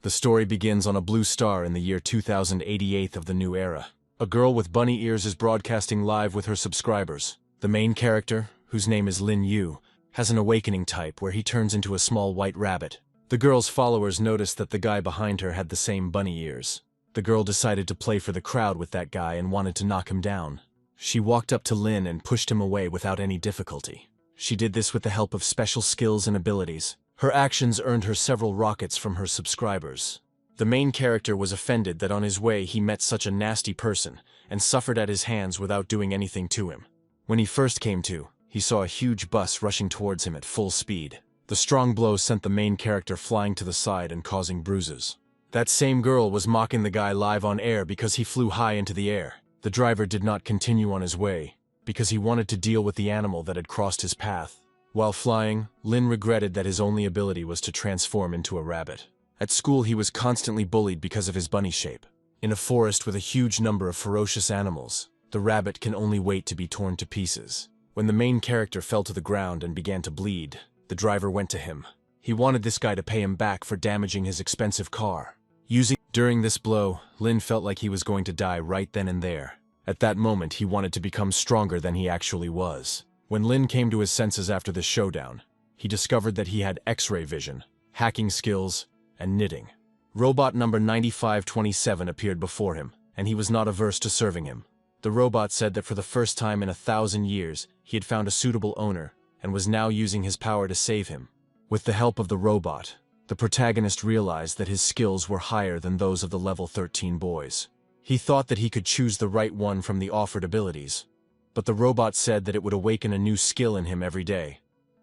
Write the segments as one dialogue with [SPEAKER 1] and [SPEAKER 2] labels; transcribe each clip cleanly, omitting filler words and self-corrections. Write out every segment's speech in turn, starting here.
[SPEAKER 1] The story begins on a blue star in the year 2088 of the new era. A girl with bunny ears is broadcasting live with her subscribers. The main character, whose name is Lin Yu, has an awakening type where he turns into a small white rabbit. The girl's followers noticed that the guy behind her had the same bunny ears. The girl decided to play for the crowd with that guy and wanted to knock him down. She walked up to Lin and pushed him away without any difficulty. She did this with the help of special skills and abilities. Her actions earned her several rockets from her subscribers. The main character was offended that on his way he met such a nasty person and suffered at his hands without doing anything to him. When he first came to, he saw a huge bus rushing towards him at full speed. The strong blow sent the main character flying to the side and causing bruises. That same girl was mocking the guy live on air because he flew high into the air. The driver did not continue on his way because he wanted to deal with the animal that had crossed his path. While flying, Lin regretted that his only ability was to transform into a rabbit. At school he was constantly bullied because of his bunny shape. In a forest with a huge number of ferocious animals, the rabbit can only wait to be torn to pieces. When the main character fell to the ground and began to bleed, the driver went to him. He wanted this guy to pay him back for damaging his expensive car. During this blow, Lin felt like he was going to die right then and there. At that moment he wanted to become stronger than he actually was. When Lin came to his senses after this showdown, he discovered that he had X-ray vision, hacking skills, and knitting. Robot number 9527 appeared before him, and he was not averse to serving him. The robot said that for the first time in 1,000 years, he had found a suitable owner, and was now using his power to save him. With the help of the robot, the protagonist realized that his skills were higher than those of the level 13 boys. He thought that he could choose the right one from the offered abilities, but the robot said that it would awaken a new skill in him every day,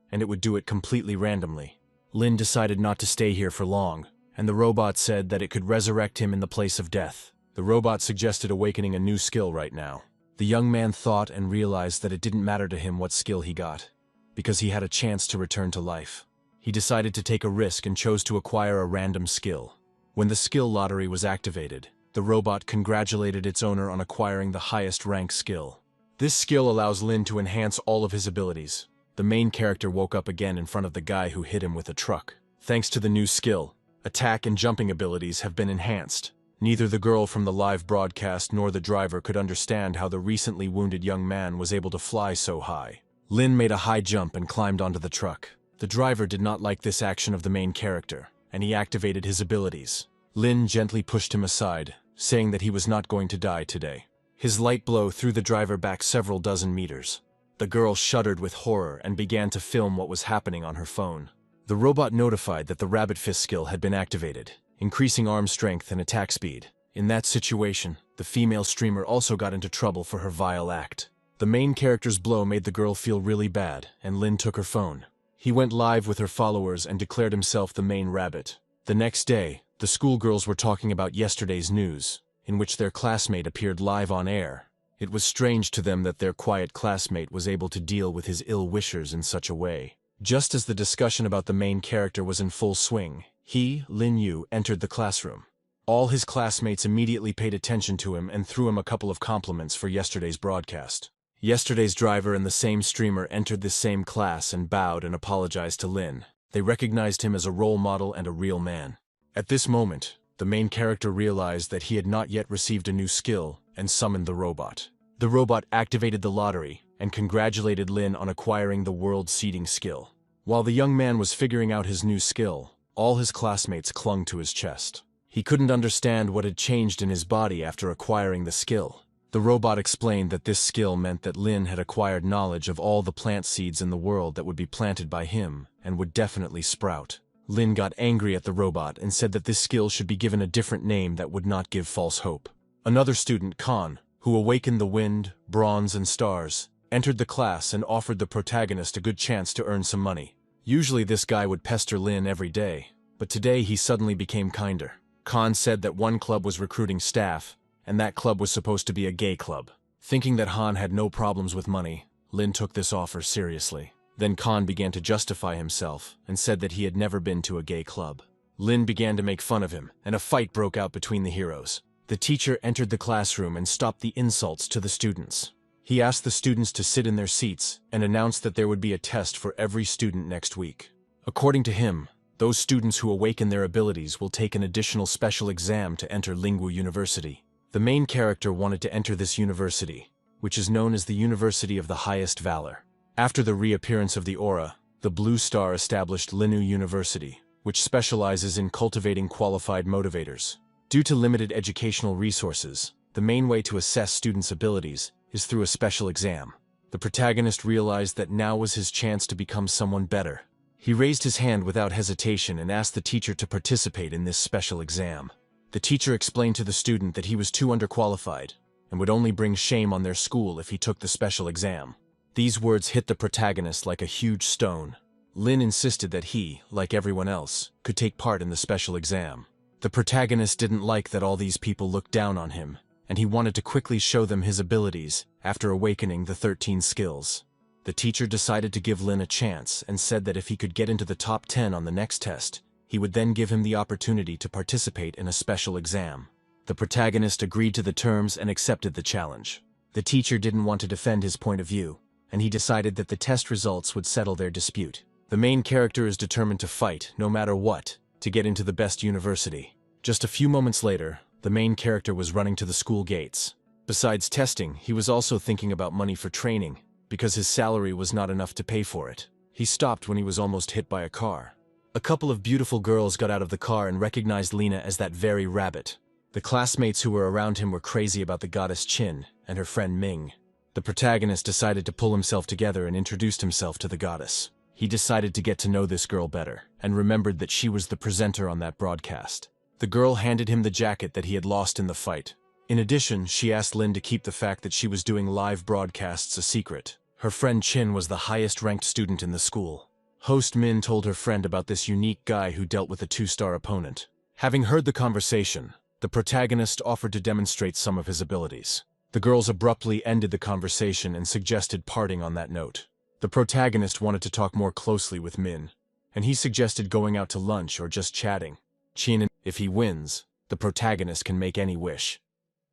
[SPEAKER 1] and it would do it completely randomly. Lin decided not to stay here for long, and the robot said that it could resurrect him in the place of death. The robot suggested awakening a new skill right now. The young man thought and realized that it didn't matter to him what skill he got, because he had a chance to return to life. He decided to take a risk and chose to acquire a random skill. When the skill lottery was activated, the robot congratulated its owner on acquiring the highest rank skill. This skill allows Lin to enhance all of his abilities. The main character woke up again in front of the guy who hit him with a truck. Thanks to the new skill, attack and jumping abilities have been enhanced. Neither the girl from the live broadcast nor the driver could understand how the recently wounded young man was able to fly so high. Lin made a high jump and climbed onto the truck. The driver did not like this action of the main character, and he activated his abilities. Lin gently pushed him aside, saying that he was not going to die today. His light blow threw the driver back several dozen meters. The girl shuddered with horror and began to film what was happening on her phone. The robot notified that the rabbit fist skill had been activated, increasing arm strength and attack speed. In that situation, the female streamer also got into trouble for her vile act. The main character's blow made the girl feel really bad, and Lin took her phone. He went live with her followers and declared himself the main rabbit. The next day, the schoolgirls were talking about yesterday's news, in which their classmate appeared live on air. It was strange to them that their quiet classmate was able to deal with his ill-wishers in such a way. Just as the discussion about the main character was in full swing, he, Lin Yu, entered the classroom. All his classmates immediately paid attention to him and threw him a couple of compliments for yesterday's broadcast. Yesterday's driver and the same streamer entered this same class and bowed and apologized to Lin. They recognized him as a role model and a real man. At this moment, the main character realized that he had not yet received a new skill and summoned the robot. The robot activated the lottery and congratulated Lin on acquiring the world seeding skill. While the young man was figuring out his new skill, all his classmates clung to his chest. He couldn't understand what had changed in his body after acquiring the skill. The robot explained that this skill meant that Lin had acquired knowledge of all the plant seeds in the world that would be planted by him and would definitely sprout. Lin got angry at the robot and said that this skill should be given a different name that would not give false hope. Another student, Khan, who awakened the wind, bronze, and stars, entered the class and offered the protagonist a good chance to earn some money. Usually this guy would pester Lin every day, but today he suddenly became kinder. Khan said that one club was recruiting staff, and that club was supposed to be a gay club. Thinking that Han had no problems with money, Lin took this offer seriously. Then Khan began to justify himself and said that he had never been to a gay club. Lin began to make fun of him, and a fight broke out between the heroes. The teacher entered the classroom and stopped the insults to the students. He asked the students to sit in their seats and announced that there would be a test for every student next week. According to him, Those students who awaken their abilities will take an additional special exam to enter Lingwu University. The main character wanted to enter this university, which is known as the University of the Highest Valor. After the reappearance of the aura, the Blue Star established Linwu University, which specializes in cultivating qualified motivators. Due to limited educational resources, the main way to assess students' abilities is through a special exam. The protagonist realized that now was his chance to become someone better. He raised his hand without hesitation and asked the teacher to participate in this special exam. The teacher explained to the student that he was too underqualified and would only bring shame on their school if he took the special exam. These words hit the protagonist like a huge stone. Lin insisted that he, like everyone else, could take part in the special exam. The protagonist didn't like that all these people looked down on him, and he wanted to quickly show them his abilities after awakening the 13 skills. The teacher decided to give Lin a chance and said that if he could get into the top 10 on the next test, he would then give him the opportunity to participate in a special exam. The protagonist agreed to the terms and accepted the challenge. The teacher didn't want to defend his point of view, and he decided that the test results would settle their dispute. The main character is determined to fight, no matter what, to get into the best university. Just a few moments later, the main character was running to the school gates. Besides testing, he was also thinking about money for training, because his salary was not enough to pay for it. He stopped when he was almost hit by a car. A couple of beautiful girls got out of the car and recognized Lena as that very rabbit. The classmates who were around him were crazy about the goddess Qin and her friend Ming. The protagonist decided to pull himself together and introduced himself to the goddess. He decided to get to know this girl better, and remembered that she was the presenter on that broadcast. The girl handed him the jacket that he had lost in the fight. In addition, she asked Lin to keep the fact that she was doing live broadcasts a secret. Her friend Qin was the highest-ranked student in the school. Host Min told her friend about this unique guy who dealt with a 2-star opponent. Having heard the conversation, the protagonist offered to demonstrate some of his abilities. The girls abruptly ended the conversation and suggested parting on that note. The protagonist wanted to talk more closely with Min, and he suggested going out to lunch or just chatting. Qin, if he wins, the protagonist can make any wish.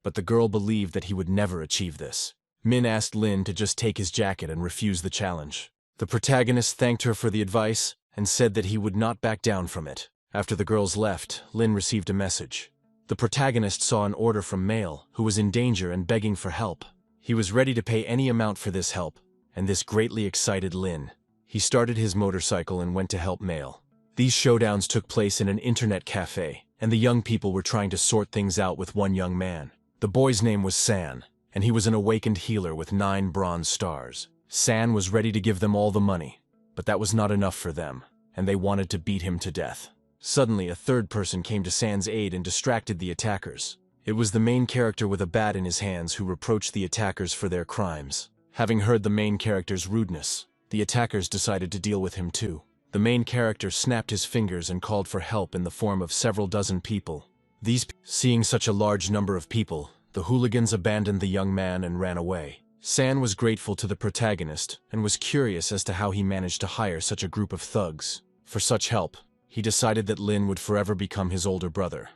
[SPEAKER 1] But the girl believed that he would never achieve this. Min asked Lin to just take his jacket and refuse the challenge. The protagonist thanked her for the advice and said that he would not back down from it. After the girls left, Lin received a message. The protagonist saw an order from Male, who was in danger and begging for help. He was ready to pay any amount for this help, and this greatly excited Lin. He started his motorcycle and went to help Male. These showdowns took place in an internet cafe, and the young people were trying to sort things out with one young man. The boy's name was San, and he was an awakened healer with 9 bronze stars. San was ready to give them all the money, but that was not enough for them, and they wanted to beat him to death. Suddenly, a third person came to San's aid and distracted the attackers. It was the main character with a bat in his hands who reproached the attackers for their crimes. Having heard the main character's rudeness, the attackers decided to deal with him too. The main character snapped his fingers and called for help in the form of several dozen people. Seeing such a large number of people, the hooligans abandoned the young man and ran away. San was grateful to the protagonist and was curious as to how he managed to hire such a group of thugs. For such help, he decided that Lin would forever become his older brother.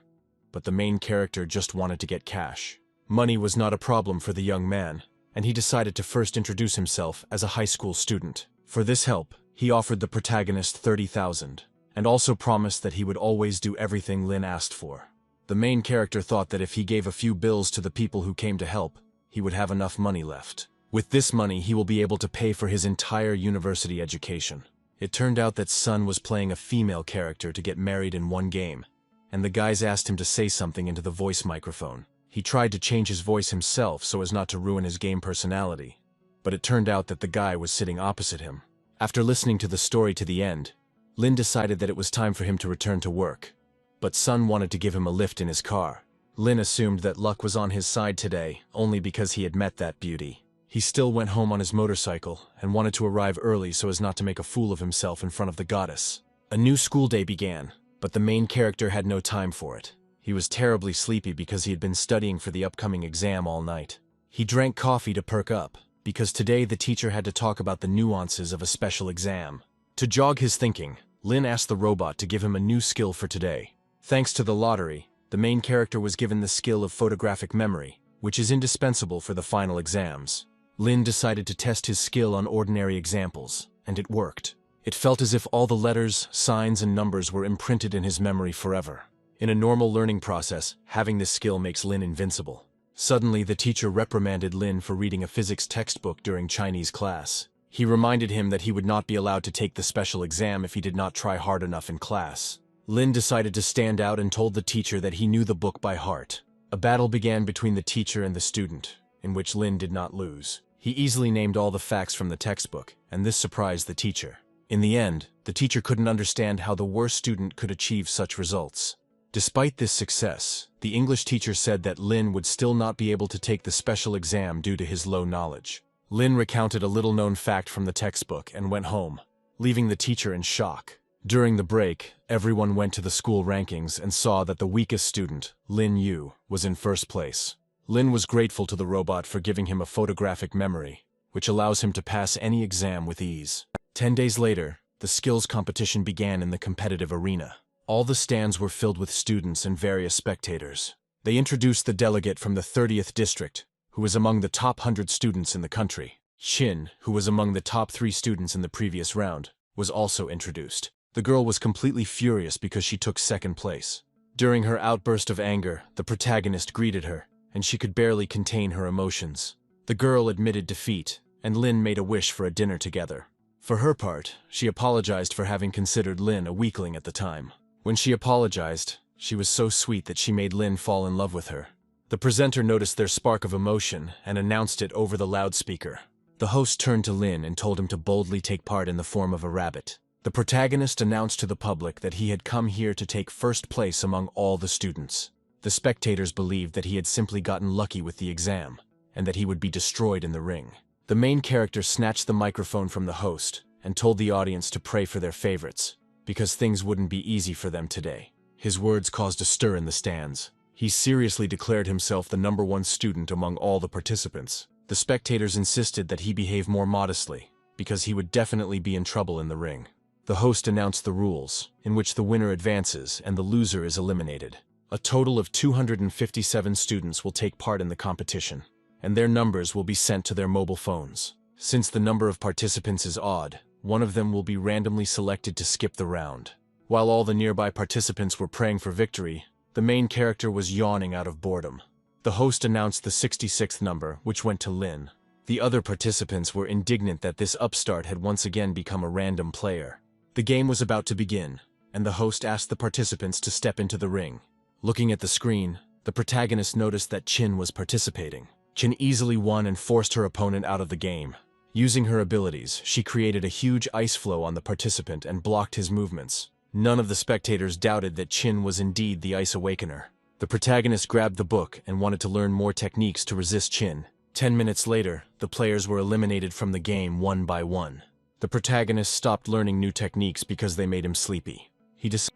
[SPEAKER 1] But the main character just wanted to get cash. Money was not a problem for the young man, and he decided to first introduce himself as a high school student. For this help, he offered the protagonist 30,000, and also promised that he would always do everything Lin asked for. The main character thought that if he gave a few bills to the people who came to help, he would have enough money left. With this money, he will be able to pay for his entire university education. It turned out that Sun was playing a female character to get married in one game, and the guys asked him to say something into the voice microphone. He tried to change his voice himself so as not to ruin his game personality, but it turned out that the guy was sitting opposite him. After listening to the story to the end, Lin decided that it was time for him to return to work. But Sun wanted to give him a lift in his car. Lin assumed that luck was on his side today, only because he had met that beauty. He still went home on his motorcycle, and wanted to arrive early so as not to make a fool of himself in front of the goddess. A new school day began, but the main character had no time for it. He was terribly sleepy because he had been studying for the upcoming exam all night. He drank coffee to perk up, because today the teacher had to talk about the nuances of a special exam. To jog his thinking, Lin asked the robot to give him a new skill for today. Thanks to the lottery, the main character was given the skill of photographic memory, which is indispensable for the final exams. Lin decided to test his skill on ordinary examples, and it worked. It felt as if all the letters, signs, and numbers were imprinted in his memory forever. In a normal learning process, having this skill makes Lin invincible. Suddenly, the teacher reprimanded Lin for reading a physics textbook during Chinese class. He reminded him that he would not be allowed to take the special exam if he did not try hard enough in class. Lin decided to stand out and told the teacher that he knew the book by heart. A battle began between the teacher and the student, in which Lin did not lose. He easily named all the facts from the textbook, and this surprised the teacher. In the end, the teacher couldn't understand how the worst student could achieve such results. Despite this success, the English teacher said that Lin would still not be able to take the special exam due to his low knowledge. Lin recounted a little-known fact from the textbook and went home, leaving the teacher in shock. During the break, everyone went to the school rankings and saw that the weakest student, Lin Yu, was in first place. Lin was grateful to the robot for giving him a photographic memory, which allows him to pass any exam with ease. 10 days later, the skills competition began in the competitive arena. All the stands were filled with students and various spectators. They introduced the delegate from the 30th district, who was among the top 100 students in the country. Qin, who was among the top 3 students in the previous round, was also introduced. The girl was completely furious because she took second place. During her outburst of anger, the protagonist greeted her, and she could barely contain her emotions. The girl admitted defeat, and Lin made a wish for a dinner together. For her part, she apologized for having considered Lin a weakling at the time. When she apologized, she was so sweet that she made Lin fall in love with her. The presenter noticed their spark of emotion and announced it over the loudspeaker. The host turned to Lin and told him to boldly take part in the form of a rabbit. The protagonist announced to the public that he had come here to take first place among all the students. The spectators believed that he had simply gotten lucky with the exam, and that he would be destroyed in the ring. The main character snatched the microphone from the host and told the audience to pray for their favorites, because things wouldn't be easy for them today. His words caused a stir in the stands. He seriously declared himself the #1 student among all the participants. The spectators insisted that he behave more modestly, because he would definitely be in trouble in the ring. The host announced the rules, in which the winner advances and the loser is eliminated. A total of 257 students will take part in the competition, and their numbers will be sent to their mobile phones. Since the number of participants is odd, one of them will be randomly selected to skip the round. While all the nearby participants were praying for victory, the main character was yawning out of boredom. The host announced the 66th number, which went to Lin. The other participants were indignant that this upstart had once again become a random player. The game was about to begin, and the host asked the participants to step into the ring. Looking at the screen, the protagonist noticed that Qin was participating. Qin easily won and forced her opponent out of the game. Using her abilities, she created a huge ice flow on the participant and blocked his movements. None of the spectators doubted that Qin was indeed the Ice Awakener. The protagonist grabbed the book and wanted to learn more techniques to resist Qin. 10 minutes later, the players were eliminated from the game one by one. The protagonist stopped learning new techniques because they made him sleepy.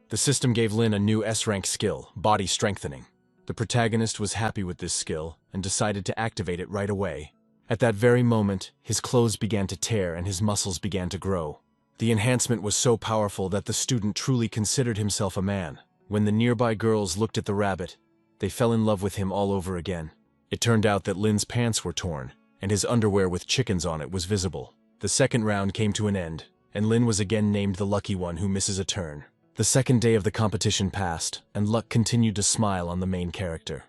[SPEAKER 1] The system gave Lin a new S-rank skill, body strengthening. The protagonist was happy with this skill and decided to activate it right away. At that very moment, his clothes began to tear and his muscles began to grow. The enhancement was so powerful that the student truly considered himself a man. When the nearby girls looked at the rabbit, they fell in love with him all over again. It turned out that Lin's pants were torn, and his underwear with chickens on it was visible. The second round came to an end, and Lin was again named the lucky one who misses a turn. The second day of the competition passed, and luck continued to smile on the main character.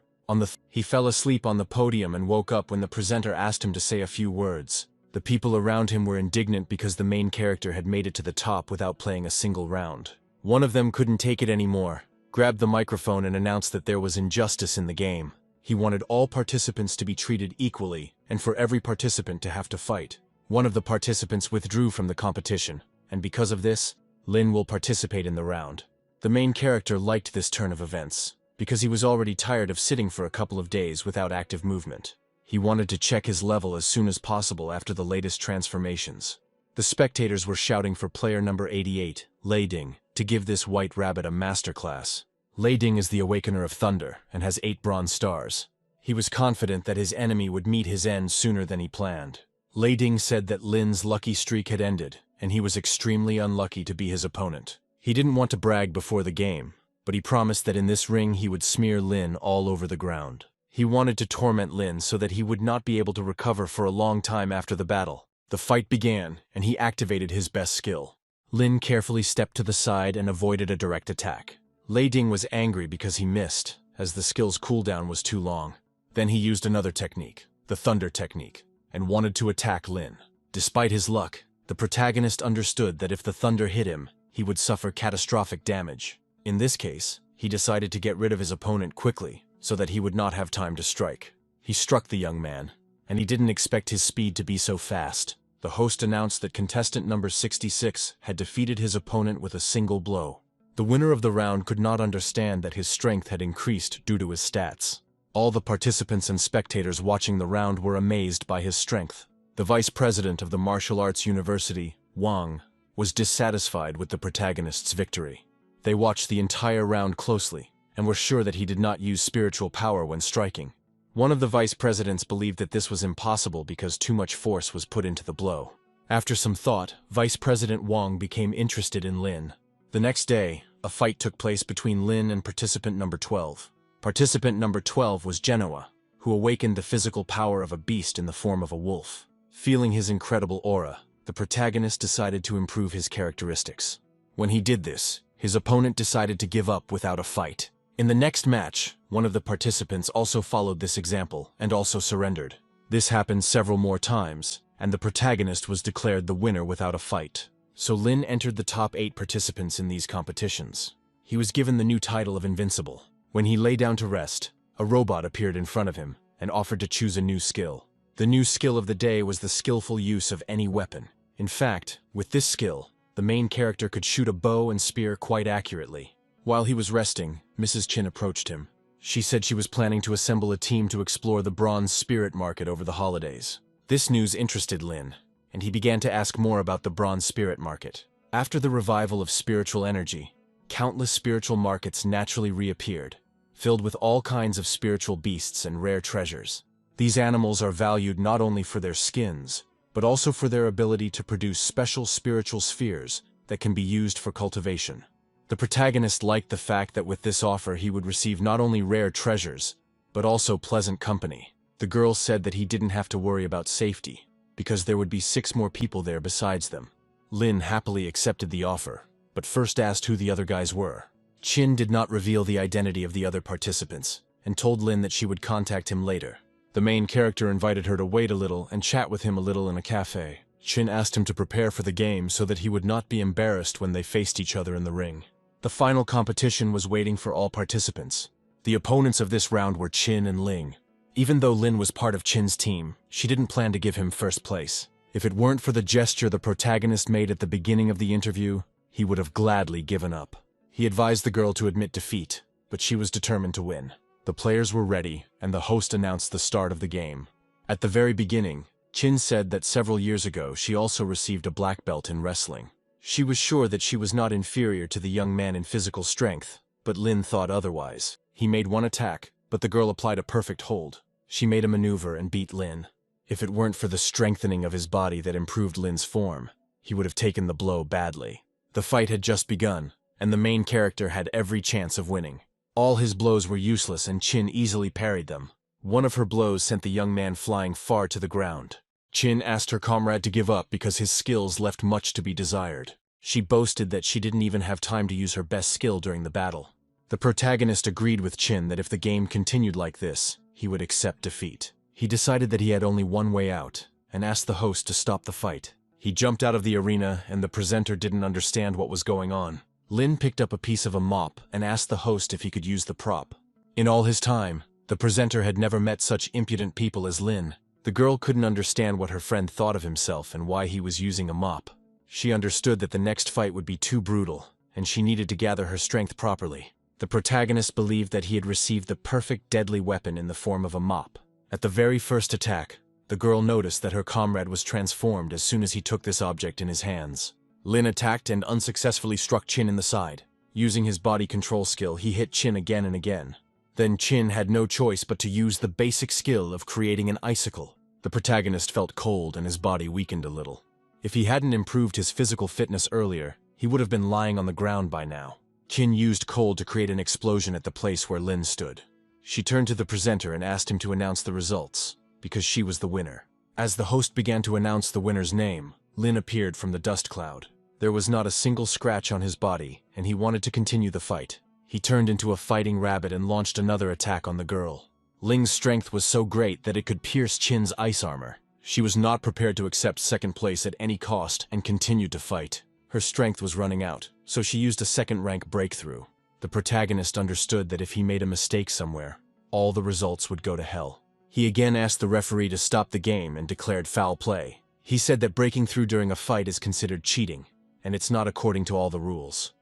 [SPEAKER 1] He fell asleep on the podium and woke up when the presenter asked him to say a few words. The people around him were indignant because the main character had made it to the top without playing a single round. One of them couldn't take it anymore, grabbed the microphone and announced that there was injustice in the game. He wanted all participants to be treated equally, and for every participant to have to fight. One of the participants withdrew from the competition, and because of this, Lin will participate in the round. The main character liked this turn of events, because he was already tired of sitting for a couple of days without active movement. He wanted to check his level as soon as possible after the latest transformations. The spectators were shouting for player number 88, Lei Ding, to give this white rabbit a masterclass. Lei Ding is the Awakener of Thunder and has 8 bronze stars. He was confident that his enemy would meet his end sooner than he planned. Lei Ding said that Lin's lucky streak had ended, and he was extremely unlucky to be his opponent. He didn't want to brag before the game, but he promised that in this ring he would smear Lin all over the ground. He wanted to torment Lin so that he would not be able to recover for a long time after the battle. The fight began, and he activated his best skill. Lin carefully stepped to the side and avoided a direct attack. Lei Ding was angry because he missed, as the skill's cooldown was too long. Then he used another technique, the thunder technique, and wanted to attack Lin. Despite his luck, the protagonist understood that if the thunder hit him, he would suffer catastrophic damage. In this case, he decided to get rid of his opponent quickly, so that he would not have time to strike. He struck the young man, and he didn't expect his speed to be so fast. The host announced that contestant number 66 had defeated his opponent with a single blow. The winner of the round could not understand that his strength had increased due to his stats. All the participants and spectators watching the round were amazed by his strength. The vice president of the martial arts university, Wang, was dissatisfied with the protagonist's victory. They watched the entire round closely and were sure that he did not use spiritual power when striking. One of the vice presidents believed that this was impossible because too much force was put into the blow. After some thought, Vice President Wang became interested in Lin. The next day, a fight took place between Lin and participant number 12. Participant number 12 was Genoa, who awakened the physical power of a beast in the form of a wolf. Feeling his incredible aura, the protagonist decided to improve his characteristics. When he did this, his opponent decided to give up without a fight. In the next match, one of the participants also followed this example and also surrendered. This happened several more times, and the protagonist was declared the winner without a fight. So Lin entered the top 8 participants in these competitions. He was given the new title of Invincible. When he lay down to rest, a robot appeared in front of him and offered to choose a new skill. The new skill of the day was the skillful use of any weapon. In fact, with this skill, the main character could shoot a bow and spear quite accurately. While he was resting, Mrs. Chin approached him. She said she was planning to assemble a team to explore the bronze spirit market over the holidays. This news interested Lin, and he began to ask more about the bronze spirit market. After the revival of spiritual energy, countless spiritual markets naturally reappeared, filled with all kinds of spiritual beasts and rare treasures. These animals are valued not only for their skins, but also for their ability to produce special spiritual spheres that can be used for cultivation. The protagonist liked the fact that with this offer he would receive not only rare treasures, but also pleasant company. The girl said that he didn't have to worry about safety, because there would be 6 more people there besides them. Lin happily accepted the offer, but first asked who the other guys were. Chin did not reveal the identity of the other participants, and told Lin that she would contact him later. The main character invited her to wait a little and chat with him a little in a cafe. Chin asked him to prepare for the game so that he would not be embarrassed when they faced each other in the ring. The final competition was waiting for all participants. The opponents of this round were Chin and Ling. Even though Lin was part of Chin's team, she didn't plan to give him first place. If it weren't for the gesture the protagonist made at the beginning of the interview, he would have gladly given up. He advised the girl to admit defeat, but she was determined to win. The players were ready, and the host announced the start of the game. At the very beginning, Chin said that several years ago she also received a black belt in wrestling. She was sure that she was not inferior to the young man in physical strength, but Lin thought otherwise. He made one attack, but the girl applied a perfect hold. She made a maneuver and beat Lin. If it weren't for the strengthening of his body that improved Lin's form, he would have taken the blow badly. The fight had just begun, and the main character had every chance of winning. All his blows were useless and Chin easily parried them. One of her blows sent the young man flying far to the ground. Chin asked her comrade to give up because his skills left much to be desired. She boasted that she didn't even have time to use her best skill during the battle. The protagonist agreed with Chin that if the game continued like this, he would accept defeat. He decided that he had only one way out, and asked the host to stop the fight. He jumped out of the arena, and the presenter didn't understand what was going on. Lin picked up a piece of a mop and asked the host if he could use the prop. In all his time, the presenter had never met such impudent people as Lin. The girl couldn't understand what her friend thought of himself and why he was using a mop. She understood that the next fight would be too brutal, and she needed to gather her strength properly. The protagonist believed that he had received the perfect deadly weapon in the form of a mop. At the very first attack, the girl noticed that her comrade was transformed as soon as he took this object in his hands. Lin attacked and unsuccessfully struck Chin in the side. Using his body control skill, he hit Chin again and again. Then Chin had no choice but to use the basic skill of creating an icicle. The protagonist felt cold and his body weakened a little. If he hadn't improved his physical fitness earlier, he would have been lying on the ground by now. Chin used cold to create an explosion at the place where Lin stood. She turned to the presenter and asked him to announce the results, because she was the winner. As the host began to announce the winner's name, Lin appeared from the dust cloud. There was not a single scratch on his body, and he wanted to continue the fight. He turned into a fighting rabbit and launched another attack on the girl. Ling's strength was so great that it could pierce Qin's ice armor. She was not prepared to accept second place at any cost and continued to fight. Her strength was running out, so she used a second-rank breakthrough. The protagonist understood that if he made a mistake somewhere, all the results would go to hell. He again asked the referee to stop the game and declared foul play. He said that breaking through during a fight is considered cheating, and it's not according to all the rules.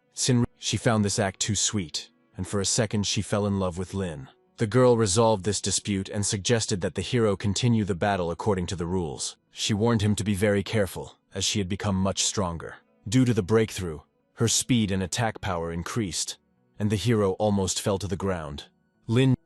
[SPEAKER 1] She found this act too sweet, and for a second she fell in love with Lin. The girl resolved this dispute and suggested that the hero continue the battle according to the rules. She warned him to be very careful, as she had become much stronger. Due to the breakthrough, her speed and attack power increased, and the hero almost fell to the ground.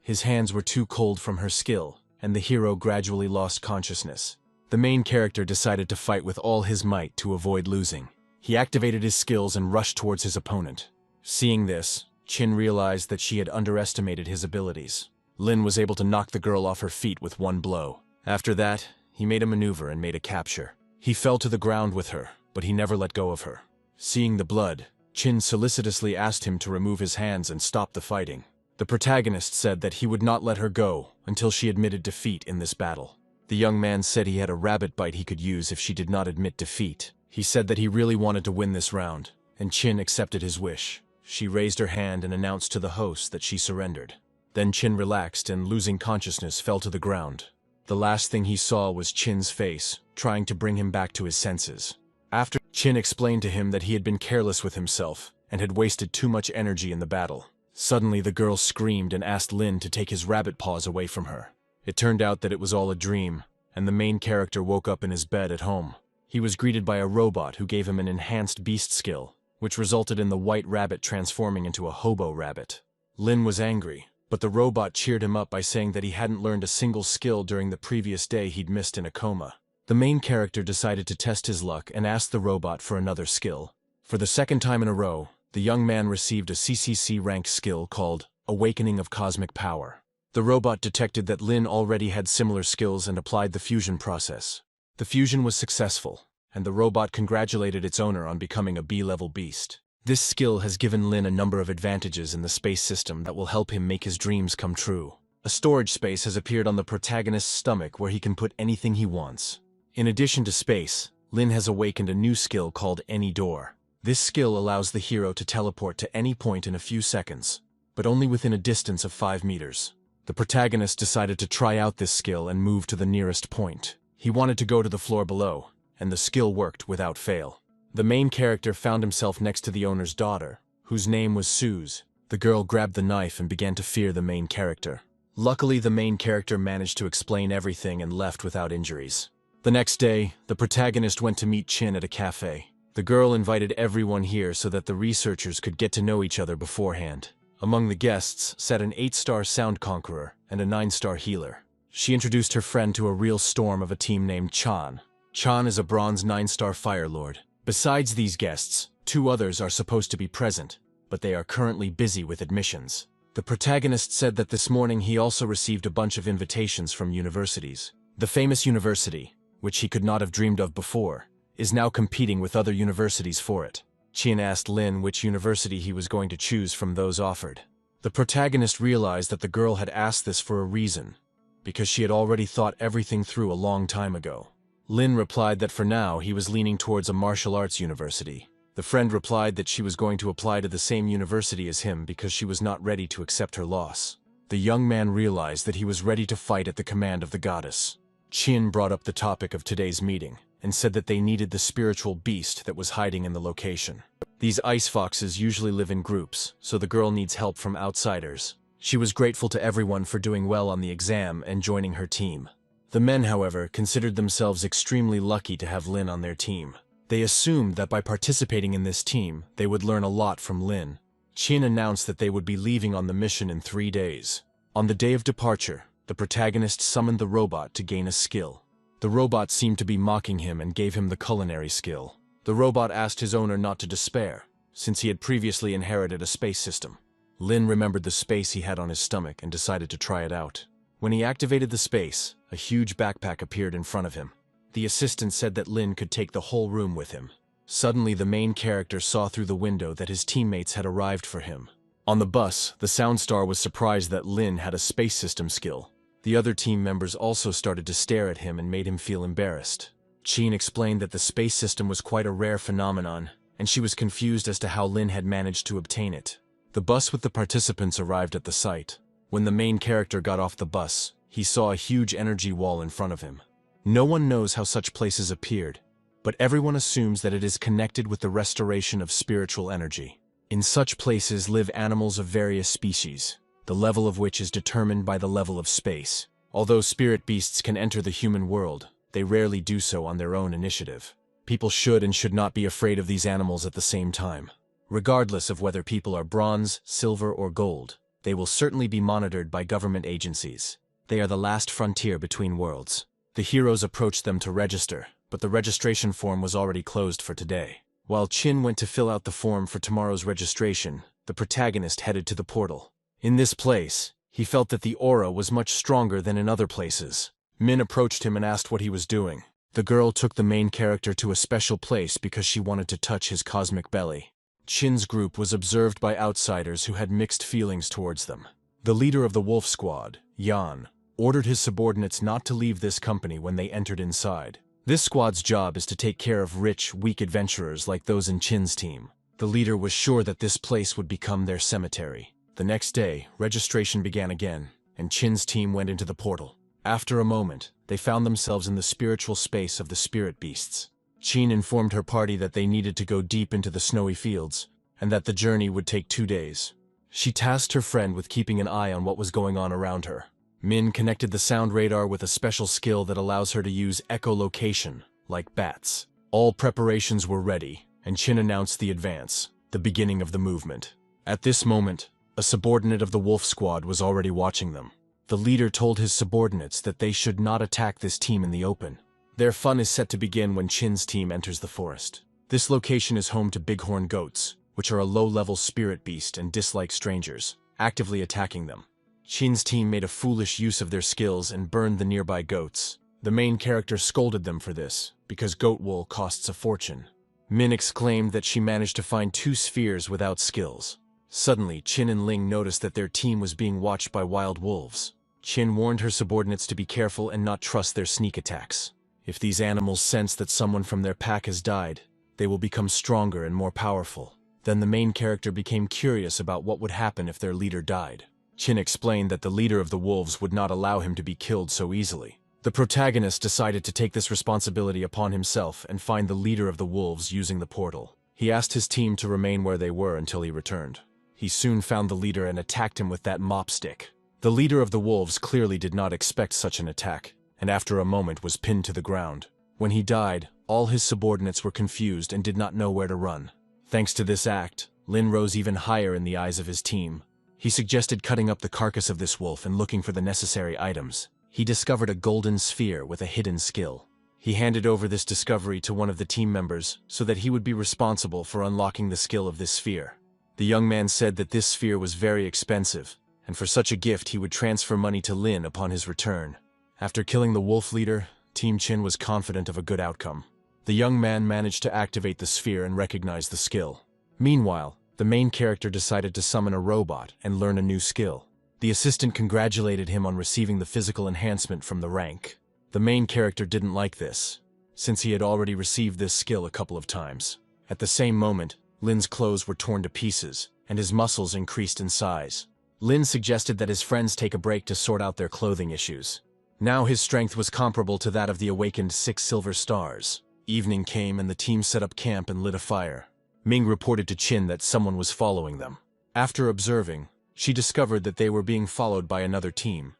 [SPEAKER 1] His hands were too cold from her skill, and the hero gradually lost consciousness. The main character decided to fight with all his might to avoid losing. He activated his skills and rushed towards his opponent. Seeing this, Qin realized that she had underestimated his abilities. Lin was able to knock the girl off her feet with one blow. After that, he made a maneuver and made a capture. He fell to the ground with her, but he never let go of her. Seeing the blood, Qin solicitously asked him to remove his hands and stop the fighting. The protagonist said that he would not let her go until she admitted defeat in this battle. The young man said he had a rabbit bite he could use if she did not admit defeat. He said that he really wanted to win this round, and Qin accepted his wish. She raised her hand and announced to the host that she surrendered. Then Qin relaxed and, losing consciousness, fell to the ground. The last thing he saw was Qin's face, trying to bring him back to his senses. After, Qin explained to him that he had been careless with himself and had wasted too much energy in the battle. Suddenly the girl screamed and asked Lin to take his rabbit paws away from her. It turned out that it was all a dream, and the main character woke up in his bed at home. He was greeted by a robot who gave him an enhanced beast skill, which resulted in the white rabbit transforming into a hobo rabbit. Lin was angry, but the robot cheered him up by saying that he hadn't learned a single skill during the previous day he'd missed in a coma. The main character decided to test his luck and asked the robot for another skill. For the second time in a row, the young man received a CCC rank skill called Awakening of Cosmic Power. The robot detected that Lin already had similar skills and applied the fusion process. The fusion was successful, and the robot congratulated its owner on becoming a B-level beast. This skill has given Lin a number of advantages in the space system that will help him make his dreams come true. A storage space has appeared on the protagonist's stomach where he can put anything he wants. In addition to space, Lin has awakened a new skill called Any Door. This skill allows the hero to teleport to any point in a few seconds, but only within a distance of 5 meters. The protagonist decided to try out this skill and move to the nearest point. He wanted to go to the floor below, and the skill worked without fail. The main character found himself next to the owner's daughter, whose name was Suze. The girl grabbed the knife and began to fear the main character. Luckily, the main character managed to explain everything and left without injuries. The next day, the protagonist went to meet Qin at a cafe. The girl invited everyone here so that the researchers could get to know each other beforehand. Among the guests sat an 8-star sound conqueror and a 9-star healer. She introduced her friend to a real storm of a team named Chan. Chan is a bronze 9-star fire lord. Besides these guests, 2 others are supposed to be present, but they are currently busy with admissions. The protagonist said that this morning he also received a bunch of invitations from universities. The famous university, which he could not have dreamed of before, is now competing with other universities for it. Qin asked Lin which university he was going to choose from those offered. The protagonist realized that the girl had asked this for a reason, because she had already thought everything through a long time ago. Lin replied that for now he was leaning towards a martial arts university. The friend replied that she was going to apply to the same university as him because she was not ready to accept her loss. The young man realized that he was ready to fight at the command of the goddess. Qin brought up the topic of today's meeting and said that they needed the spiritual beast that was hiding in the location. These ice foxes usually live in groups, so the girl needs help from outsiders. She was grateful to everyone for doing well on the exam and joining her team. The men, however, considered themselves extremely lucky to have Lin on their team. They assumed that by participating in this team, they would learn a lot from Lin. Qin announced that they would be leaving on the mission in 3 days. On the day of departure, the protagonist summoned the robot to gain a skill. The robot seemed to be mocking him and gave him the culinary skill. The robot asked his owner not to despair, since he had previously inherited a space system. Lin remembered the space he had on his stomach and decided to try it out. When he activated the space, a huge backpack appeared in front of him. The assistant said that Lin could take the whole room with him. Suddenly, the main character saw through the window that his teammates had arrived for him. On the bus, the Sound Star was surprised that Lin had a space system skill. The other team members also started to stare at him and made him feel embarrassed. Chin explained that the space system was quite a rare phenomenon, and she was confused as to how Lin had managed to obtain it. The bus with the participants arrived at the site. When the main character got off the bus, he saw a huge energy wall in front of him. No one knows how such places appeared, but everyone assumes that it is connected with the restoration of spiritual energy. In such places live animals of various species, the level of which is determined by the level of space. Although spirit beasts can enter the human world, they rarely do so on their own initiative. People should and should not be afraid of these animals at the same time. Regardless of whether people are bronze, silver, or gold, they will certainly be monitored by government agencies. They are the last frontier between worlds. The heroes approached them to register, but the registration form was already closed for today. While Chin went to fill out the form for tomorrow's registration, the protagonist headed to the portal. In this place, he felt that the aura was much stronger than in other places. Min approached him and asked what he was doing. The girl took the main character to a special place because she wanted to touch his cosmic belly. Chin's group was observed by outsiders who had mixed feelings towards them. The leader of the wolf squad, Yan, ordered his subordinates not to leave this company when they entered inside. This squad's job is to take care of rich, weak adventurers like those in Chin's team. The leader was sure that this place would become their cemetery. The next day, registration began again, and Chin's team went into the portal. After a moment, they found themselves in the spiritual space of the spirit beasts. Chin informed her party that they needed to go deep into the snowy fields, and that the journey would take 2 days. She tasked her friend with keeping an eye on what was going on around her. Min connected the sound radar with a special skill that allows her to use echolocation, like bats. All preparations were ready, and Chin announced the advance, the beginning of the movement. At this moment, a subordinate of the wolf squad was already watching them. The leader told his subordinates that they should not attack this team in the open. Their fun is set to begin when Chin's team enters the forest. This location is home to bighorn goats, which are a low-level spirit beast and dislike strangers, actively attacking them. Chin's team made a foolish use of their skills and burned the nearby goats. The main character scolded them for this, because goat wool costs a fortune. Min exclaimed that she managed to find 2 spheres without skills. Suddenly, Chin and Ling noticed that their team was being watched by wild wolves. Chin warned her subordinates to be careful and not trust their sneak attacks. If these animals sense that someone from their pack has died, they will become stronger and more powerful. Then the main character became curious about what would happen if their leader died. Chin explained that the leader of the wolves would not allow him to be killed so easily. The protagonist decided to take this responsibility upon himself and find the leader of the wolves using the portal. He asked his team to remain where they were until he returned. He soon found the leader and attacked him with that mop stick. The leader of the wolves clearly did not expect such an attack, and after a moment was pinned to the ground. When he died, all his subordinates were confused and did not know where to run. Thanks to this act, Lin rose even higher in the eyes of his team. He suggested cutting up the carcass of this wolf and looking for the necessary items. He discovered a golden sphere with a hidden skill. He handed over this discovery to one of the team members so that he would be responsible for unlocking the skill of this sphere. The young man said that this sphere was very expensive, and for such a gift he would transfer money to Lin upon his return. After killing the wolf leader, Team Chin was confident of a good outcome. The young man managed to activate the sphere and recognize the skill. Meanwhile, the main character decided to summon a robot and learn a new skill. The assistant congratulated him on receiving the physical enhancement from the rank. The main character didn't like this, since he had already received this skill a couple of times. At the same moment, Lin's clothes were torn to pieces, and his muscles increased in size. Lin suggested that his friends take a break to sort out their clothing issues. Now his strength was comparable to that of the awakened 6 silver stars. Evening came and the team set up camp and lit a fire. Ming reported to Chin that someone was following them. After observing, she discovered that they were being followed by another team,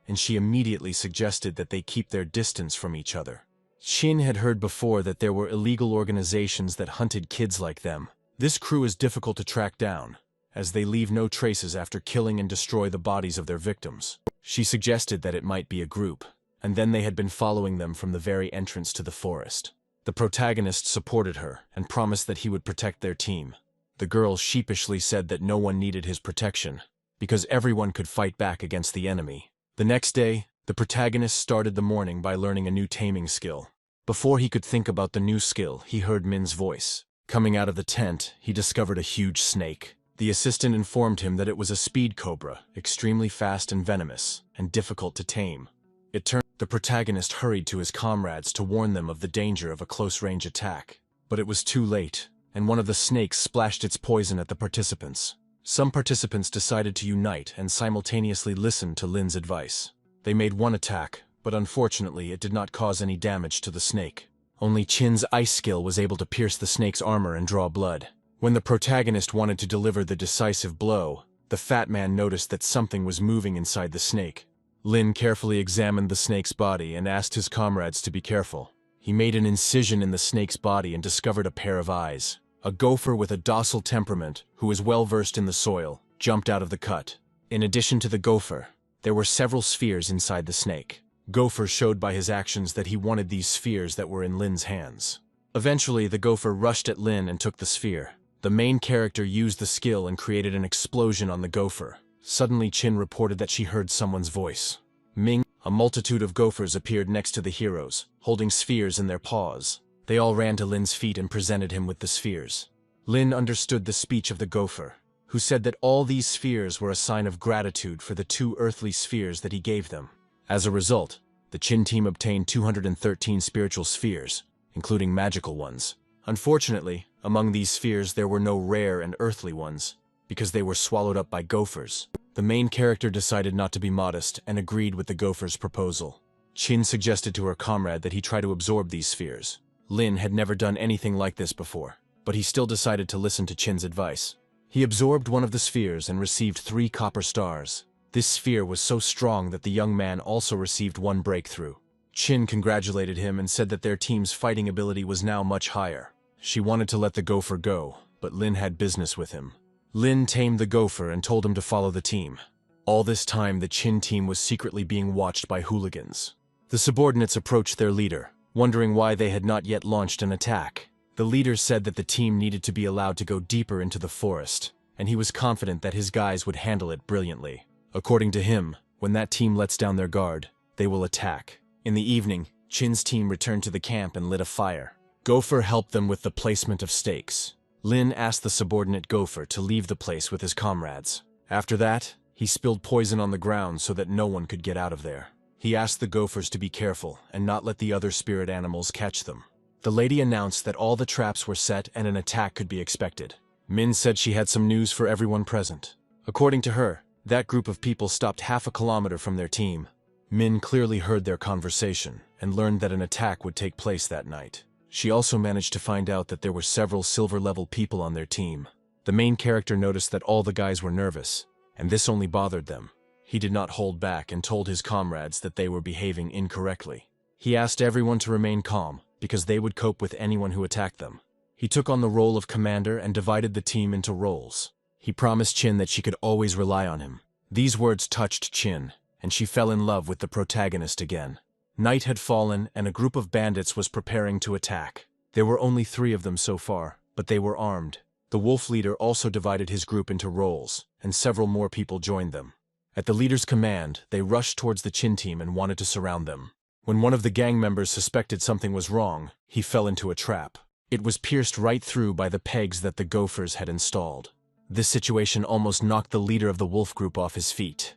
[SPEAKER 1] and she immediately suggested that they keep their distance from each other. Chin had heard before that there were illegal organizations that hunted kids like them. This crew is difficult to track down, as they leave no traces after killing and destroy the bodies of their victims. She suggested that it might be a group, and then they had been following them from the very entrance to the forest. The protagonist supported her and promised that he would protect their team. The girl sheepishly said that no one needed his protection, because everyone could fight back against the enemy. The next day, the protagonist started the morning by learning a new taming skill. Before he could think about the new skill, he heard Min's voice. Coming out of the tent, he discovered a huge snake. The assistant informed him that it was a speed cobra, extremely fast and venomous, and difficult to tame. The protagonist hurried to his comrades to warn them of the danger of a close-range attack. But it was too late, and one of the snakes splashed its poison at the participants. Some participants decided to unite and simultaneously listen to Lin's advice. They made one attack, but unfortunately it did not cause any damage to the snake. Only Chin's ice skill was able to pierce the snake's armor and draw blood. When the protagonist wanted to deliver the decisive blow, the fat man noticed that something was moving inside the snake. Lin carefully examined the snake's body and asked his comrades to be careful. He made an incision in the snake's body and discovered a pair of eyes. A gopher with a docile temperament, who was well versed in the soil, jumped out of the cut. In addition to the gopher, there were several spheres inside the snake. Gopher showed by his actions that he wanted these spheres that were in Lin's hands. Eventually, the gopher rushed at Lin and took the sphere. The main character used the skill and created an explosion on the gopher. Suddenly, Chin reported that she heard someone's voice. A multitude of gophers appeared next to the heroes, holding spheres in their paws. They all ran to Lin's feet and presented him with the spheres. Lin understood the speech of the gopher, who said that all these spheres were a sign of gratitude for the 2 earthly spheres that he gave them. As a result, the Chin team obtained 213 spiritual spheres, including magical ones. Unfortunately, among these spheres there were no rare and earthly ones, because they were swallowed up by gophers. The main character decided not to be modest and agreed with the gopher's proposal. Chin suggested to her comrade that he try to absorb these spheres. Lin had never done anything like this before, but he still decided to listen to Chin's advice. He absorbed one of the spheres and received 3 copper stars. This sphere was so strong that the young man also received 1 breakthrough. Chin congratulated him and said that their team's fighting ability was now much higher. She wanted to let the gopher go, but Lin had business with him. Lin tamed the gopher and told him to follow the team. All this time, the Chin team was secretly being watched by hooligans. The subordinates approached their leader, wondering why they had not yet launched an attack. The leader said that the team needed to be allowed to go deeper into the forest, and he was confident that his guys would handle it brilliantly. According to him, when that team lets down their guard, they will attack. In the evening, Chin's team returned to the camp and lit a fire. Gopher helped them with the placement of stakes. Lin asked the subordinate gopher to leave the place with his comrades. After that, he spilled poison on the ground so that no one could get out of there. He asked the gophers to be careful and not let the other spirit animals catch them. The lady announced that all the traps were set and an attack could be expected. Min said she had some news for everyone present. According to her, that group of people stopped half a kilometer from their team. Min clearly heard their conversation and learned that an attack would take place that night. She also managed to find out that there were several silver-level people on their team. The main character noticed that all the guys were nervous, and this only bothered them. He did not hold back and told his comrades that they were behaving incorrectly. He asked everyone to remain calm, because they would cope with anyone who attacked them. He took on the role of commander and divided the team into roles. He promised Chin that she could always rely on him. These words touched Chin, and she fell in love with the protagonist again. Night had fallen, and a group of bandits was preparing to attack. There were only 3 of them so far, but they were armed. The wolf leader also divided his group into roles, and several more people joined them. At the leader's command, they rushed towards the Chin team and wanted to surround them. When one of the gang members suspected something was wrong, he fell into a trap. It was pierced right through by the pegs that the gophers had installed. This situation almost knocked the leader of the wolf group off his feet.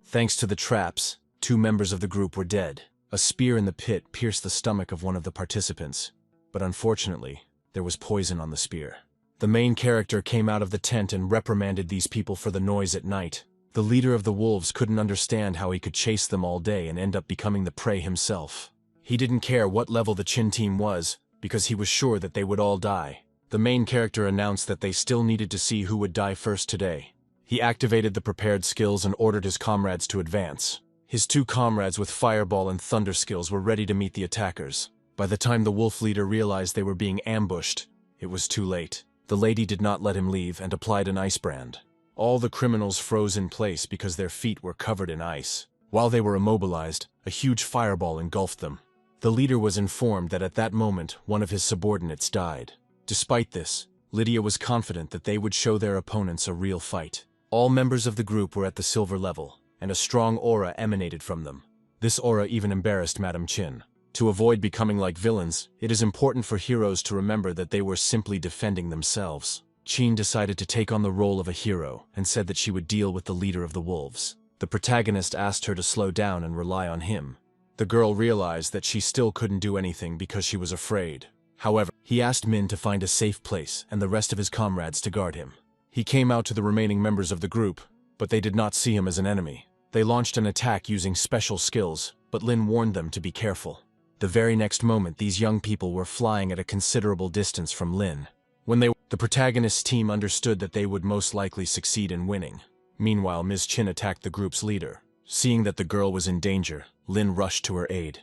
[SPEAKER 1] Thanks to the traps, 2 members of the group were dead. A spear in the pit pierced the stomach of one of the participants, but unfortunately, there was poison on the spear. The main character came out of the tent and reprimanded these people for the noise at night. The leader of the wolves couldn't understand how he could chase them all day and end up becoming the prey himself. He didn't care what level the Chin team was, because he was sure that they would all die. The main character announced that they still needed to see who would die first today. He activated the prepared skills and ordered his comrades to advance. His 2 comrades with fireball and thunder skills were ready to meet the attackers. By the time the wolf leader realized they were being ambushed, it was too late. The lady did not let him leave and applied an ice brand. All the criminals froze in place because their feet were covered in ice. While they were immobilized, a huge fireball engulfed them. The leader was informed that at that moment, one of his subordinates died. Despite this, Lydia was confident that they would show their opponents a real fight. All members of the group were at the silver level, and a strong aura emanated from them. This aura even embarrassed Madame Chin. To avoid becoming like villains, it is important for heroes to remember that they were simply defending themselves. Chin decided to take on the role of a hero and said that she would deal with the leader of the wolves. The protagonist asked her to slow down and rely on him. The girl realized that she still couldn't do anything because she was afraid. However, he asked Min to find a safe place and the rest of his comrades to guard him. He came out to the remaining members of the group, but they did not see him as an enemy. They launched an attack using special skills, but Lin warned them to be careful. The very next moment, these young people were flying at a considerable distance from Lin. The protagonist's team understood that they would most likely succeed in winning. Meanwhile, Ms. Chin attacked the group's leader. Seeing that the girl was in danger, Lin rushed to her aid.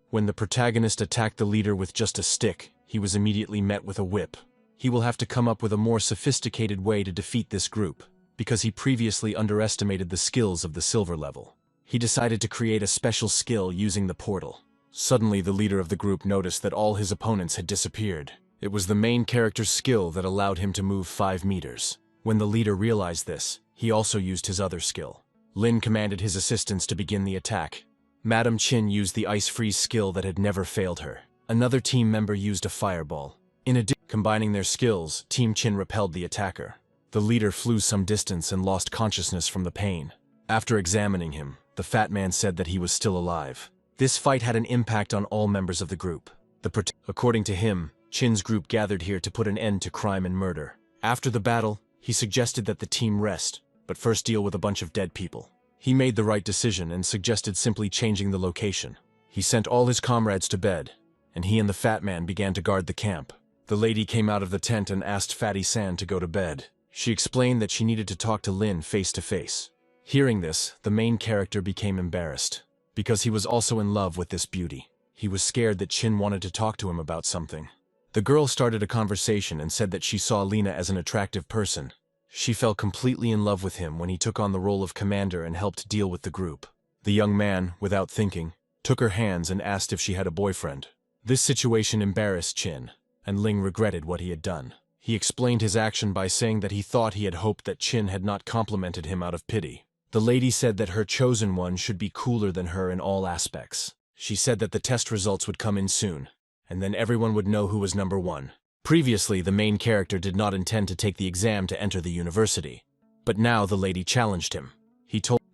[SPEAKER 1] When the protagonist attacked the leader with just a stick, he was immediately met with a whip. He will have to come up with a more sophisticated way to defeat this group, because he previously underestimated the skills of the silver level. He decided to create a special skill using the portal. Suddenly, the leader of the group noticed that all his opponents had disappeared. It was the main character's skill that allowed him to move 5 meters. When the leader realized this, he also used his other skill. Lin commanded his assistants to begin the attack. Madam Chin used the ice freeze skill that had never failed her. Another team member used a fireball. In addition, combining their skills, Team Chin repelled the attacker. The leader flew some distance and lost consciousness from the pain. After examining him, the fat man said that he was still alive. This fight had an impact on all members of the group. According to him, Chin's group gathered here to put an end to crime and murder. After the battle, he suggested that the team rest, but first deal with a bunch of dead people. He made the right decision and suggested simply changing the location. He sent all his comrades to bed, and he and the fat man began to guard the camp. The lady came out of the tent and asked Fatty San to go to bed. She explained that she needed to talk to Lin face to face. Hearing this, the main character became embarrassed, because he was also in love with this beauty. He was scared that Chin wanted to talk to him about something. The girl started a conversation and said that she saw Lina as an attractive person. She fell completely in love with him when he took on the role of commander and helped deal with the group. The young man, without thinking, took her hands and asked if she had a boyfriend. This situation embarrassed Chin, and Ling regretted what he had done. He explained his action by saying that he thought he had hoped that Chin had not complimented him out of pity. The lady said that her chosen one should be cooler than her in all aspects. She said that the test results would come in soon, and then everyone would know who was number 1. Previously, the main character did not intend to take the exam to enter the university, but now the lady challenged him.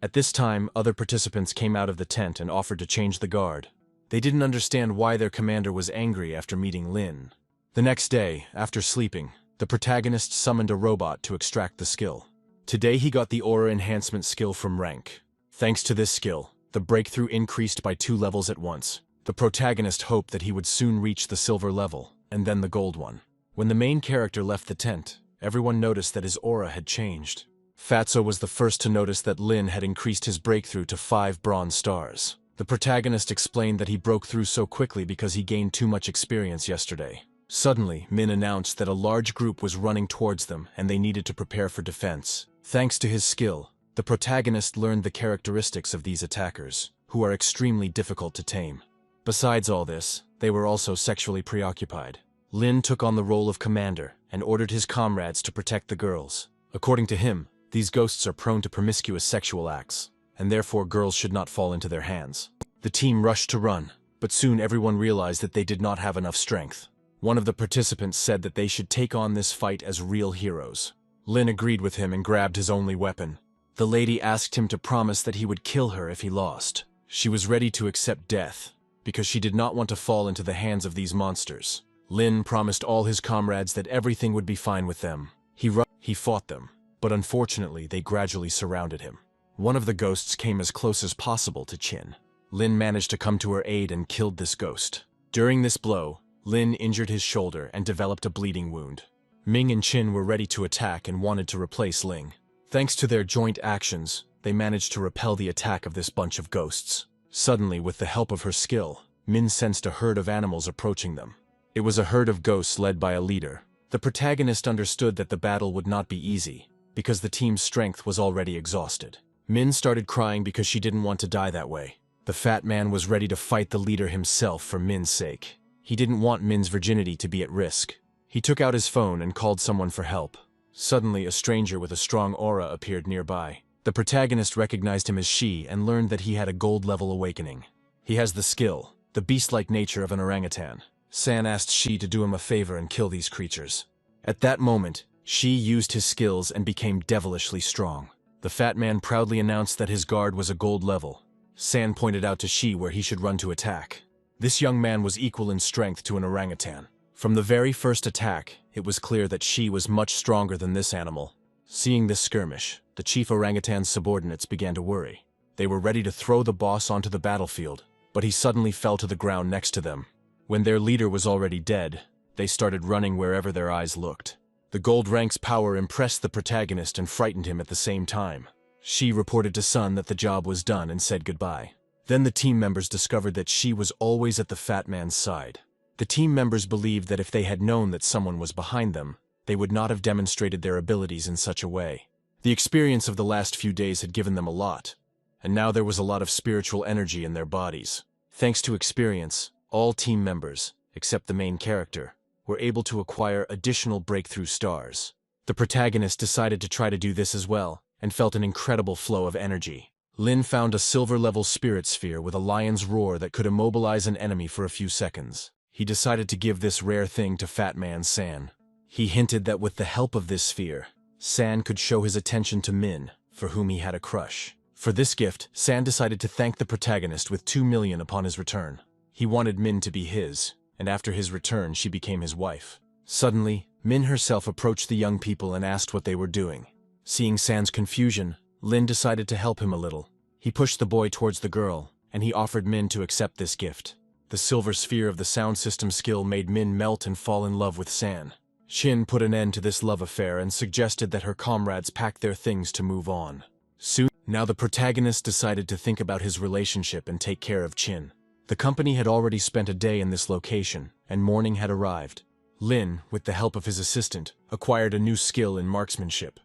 [SPEAKER 1] At this time, other participants came out of the tent and offered to change the guard. They didn't understand why their commander was angry after meeting Lin. The next day, after sleeping, the protagonist summoned a robot to extract the skill. Today he got the aura enhancement skill from rank. Thanks to this skill, the breakthrough increased by 2 levels at once. The protagonist hoped that he would soon reach the silver level, and then the gold one. When the main character left the tent, everyone noticed that his aura had changed. Fatso was the first to notice that Lin had increased his breakthrough to 5 bronze stars. The protagonist explained that he broke through so quickly because he gained too much experience yesterday. Suddenly, Min announced that a large group was running towards them and they needed to prepare for defense. Thanks to his skill, the protagonist learned the characteristics of these attackers, who are extremely difficult to tame. Besides all this, they were also sexually preoccupied. Lin took on the role of commander and ordered his comrades to protect the girls. According to him, these ghosts are prone to promiscuous sexual acts, and therefore girls should not fall into their hands. The team rushed to run, but soon everyone realized that they did not have enough strength. One of the participants said that they should take on this fight as real heroes. Lin agreed with him and grabbed his only weapon. The lady asked him to promise that he would kill her if he lost. She was ready to accept death, because she did not want to fall into the hands of these monsters. Lin promised all his comrades that everything would be fine with them. He fought them, but unfortunately they gradually surrounded him. One of the ghosts came as close as possible to Chin. Lin managed to come to her aid and killed this ghost. During this blow, Lin injured his shoulder and developed a bleeding wound. Ming and Chin were ready to attack and wanted to replace Ling. Thanks to their joint actions, they managed to repel the attack of this bunch of ghosts. Suddenly, with the help of her skill, Min sensed a herd of animals approaching them. It was a herd of ghosts led by a leader. The protagonist understood that the battle would not be easy, because the team's strength was already exhausted. Min started crying because she didn't want to die that way. The fat man was ready to fight the leader himself for Min's sake. He didn't want Min's virginity to be at risk. He took out his phone and called someone for help. Suddenly, a stranger with a strong aura appeared nearby. The protagonist recognized him as she and learned that he had a gold-level awakening. He has the skill, the beast-like nature of an orangutan. San asked Shi to do him a favor and kill these creatures. At that moment, Shi used his skills and became devilishly strong. The fat man proudly announced that his guard was a gold level. San pointed out to Shi where he should run to attack. This young man was equal in strength to an orangutan. From the very first attack, it was clear that Shi was much stronger than this animal. Seeing this skirmish, the chief orangutan's subordinates began to worry. They were ready to throw the boss onto the battlefield, but he suddenly fell to the ground next to them. When their leader was already dead, they started running wherever their eyes looked. The gold rank's power impressed the protagonist and frightened him at the same time. Shi reported to Sun that the job was done and said goodbye. Then the team members discovered that Shi was always at the fat man's side. The team members believed that if they had known that someone was behind them, they would not have demonstrated their abilities in such a way. The experience of the last few days had given them a lot, and now there was a lot of spiritual energy in their bodies. Thanks to experience, all team members, except the main character, were able to acquire additional breakthrough stars. The protagonist decided to try to do this as well, and felt an incredible flow of energy. Lin found a silver-level spirit sphere with a lion's roar that could immobilize an enemy for a few seconds. He decided to give this rare thing to Fat Man San. He hinted that with the help of this sphere, San could show his attention to Min, for whom he had a crush. For this gift, San decided to thank the protagonist with 2 million upon his return. He wanted Min to be his, and after his return she became his wife. Suddenly, Min herself approached the young people and asked what they were doing. Seeing San's confusion, Lin decided to help him a little. He pushed the boy towards the girl, and he offered Min to accept this gift. The silver sphere of the sound system skill made Min melt and fall in love with San. Shin put an end to this love affair and suggested that her comrades pack their things to move on. Soon, now the protagonist decided to think about his relationship and take care of Chin. The company had already spent a day in this location, and morning had arrived. Lin, with the help of his assistant, acquired a new skill in marksmanship.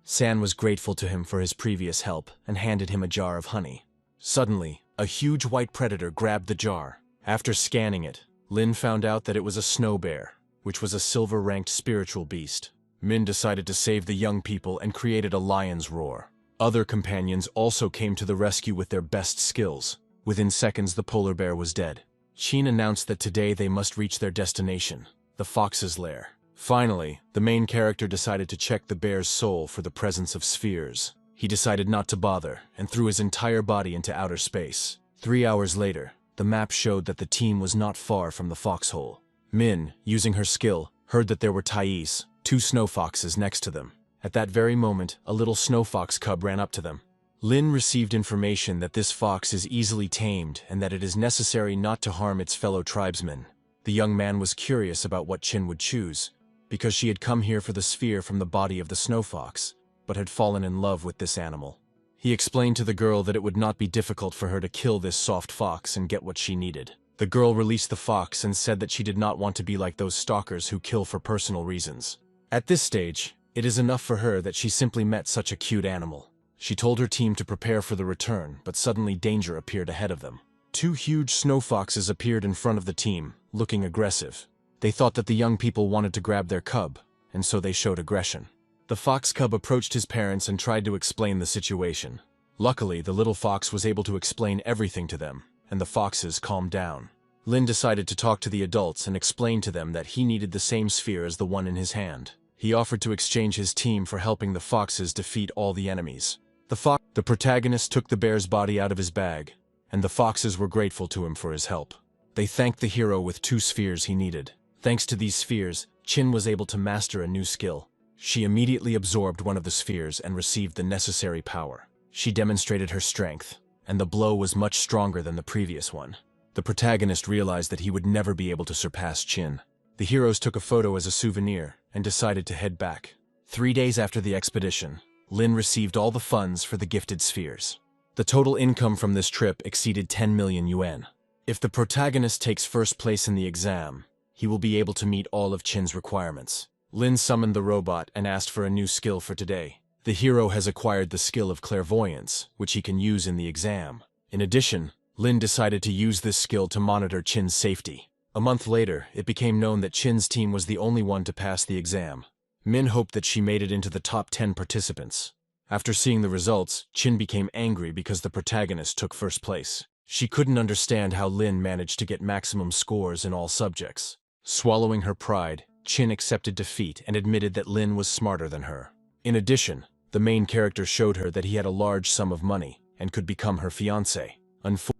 [SPEAKER 1] San was grateful to him for his previous help and handed him a jar of honey. Suddenly, a huge white predator grabbed the jar. After scanning it, Lin found out that it was a snow bear, which was a silver-ranked spiritual beast. Min decided to save the young people and created a lion's roar. Other companions also came to the rescue with their best skills. Within seconds, the polar bear was dead. Chin announced that today they must reach their destination, the fox's lair. Finally, the main character decided to check the bear's soul for the presence of spheres. He decided not to bother and threw his entire body into outer space. 3 hours later, the map showed that the team was not far from the foxhole. Min, using her skill, heard that there were Thais, 2 snow foxes next to them. At that very moment, a little snow fox cub ran up to them. Lin received information that this fox is easily tamed and that it is necessary not to harm its fellow tribesmen. The young man was curious about what Chin would choose, because she had come here for the sphere from the body of the snow fox, but had fallen in love with this animal. He explained to the girl that it would not be difficult for her to kill this soft fox and get what she needed. The girl released the fox and said that she did not want to be like those stalkers who kill for personal reasons. At this stage, it is enough for her that she simply met such a cute animal. She told her team to prepare for the return, but suddenly danger appeared ahead of them. 2 huge snow foxes appeared in front of the team, looking aggressive. They thought that the young people wanted to grab their cub, and so they showed aggression. The fox cub approached his parents and tried to explain the situation. Luckily, the little fox was able to explain everything to them, and the foxes calmed down. Lin decided to talk to the adults and explain to them that he needed the same sphere as the one in his hand. He offered to exchange his team for helping the foxes defeat all the enemies. The protagonist took the bear's body out of his bag, and the foxes were grateful to him for his help. They thanked the hero with 2 spheres he needed. Thanks to these spheres, Chin was able to master a new skill. She immediately absorbed one of the spheres and received the necessary power. She demonstrated her strength, and the blow was much stronger than the previous one. The protagonist realized that he would never be able to surpass Chin. The heroes took a photo as a souvenir and decided to head back. 3 days after the expedition, Lin received all the funds for the gifted spheres. The total income from this trip exceeded 10 million yuan. If the protagonist takes first place in the exam, he will be able to meet all of Chin's requirements. Lin summoned the robot and asked for a new skill for today. The hero has acquired the skill of clairvoyance, which he can use in the exam. In addition, Lin decided to use this skill to monitor Chin's safety. A month later, it became known that Chin's team was the only one to pass the exam. Min hoped that she made it into the top 10 participants. After seeing the results, Chin became angry because the protagonist took first place. She couldn't understand how Lin managed to get maximum scores in all subjects. Swallowing her pride, Chin accepted defeat and admitted that Lin was smarter than her. In addition, the main character showed her that he had a large sum of money and could become her fiancé.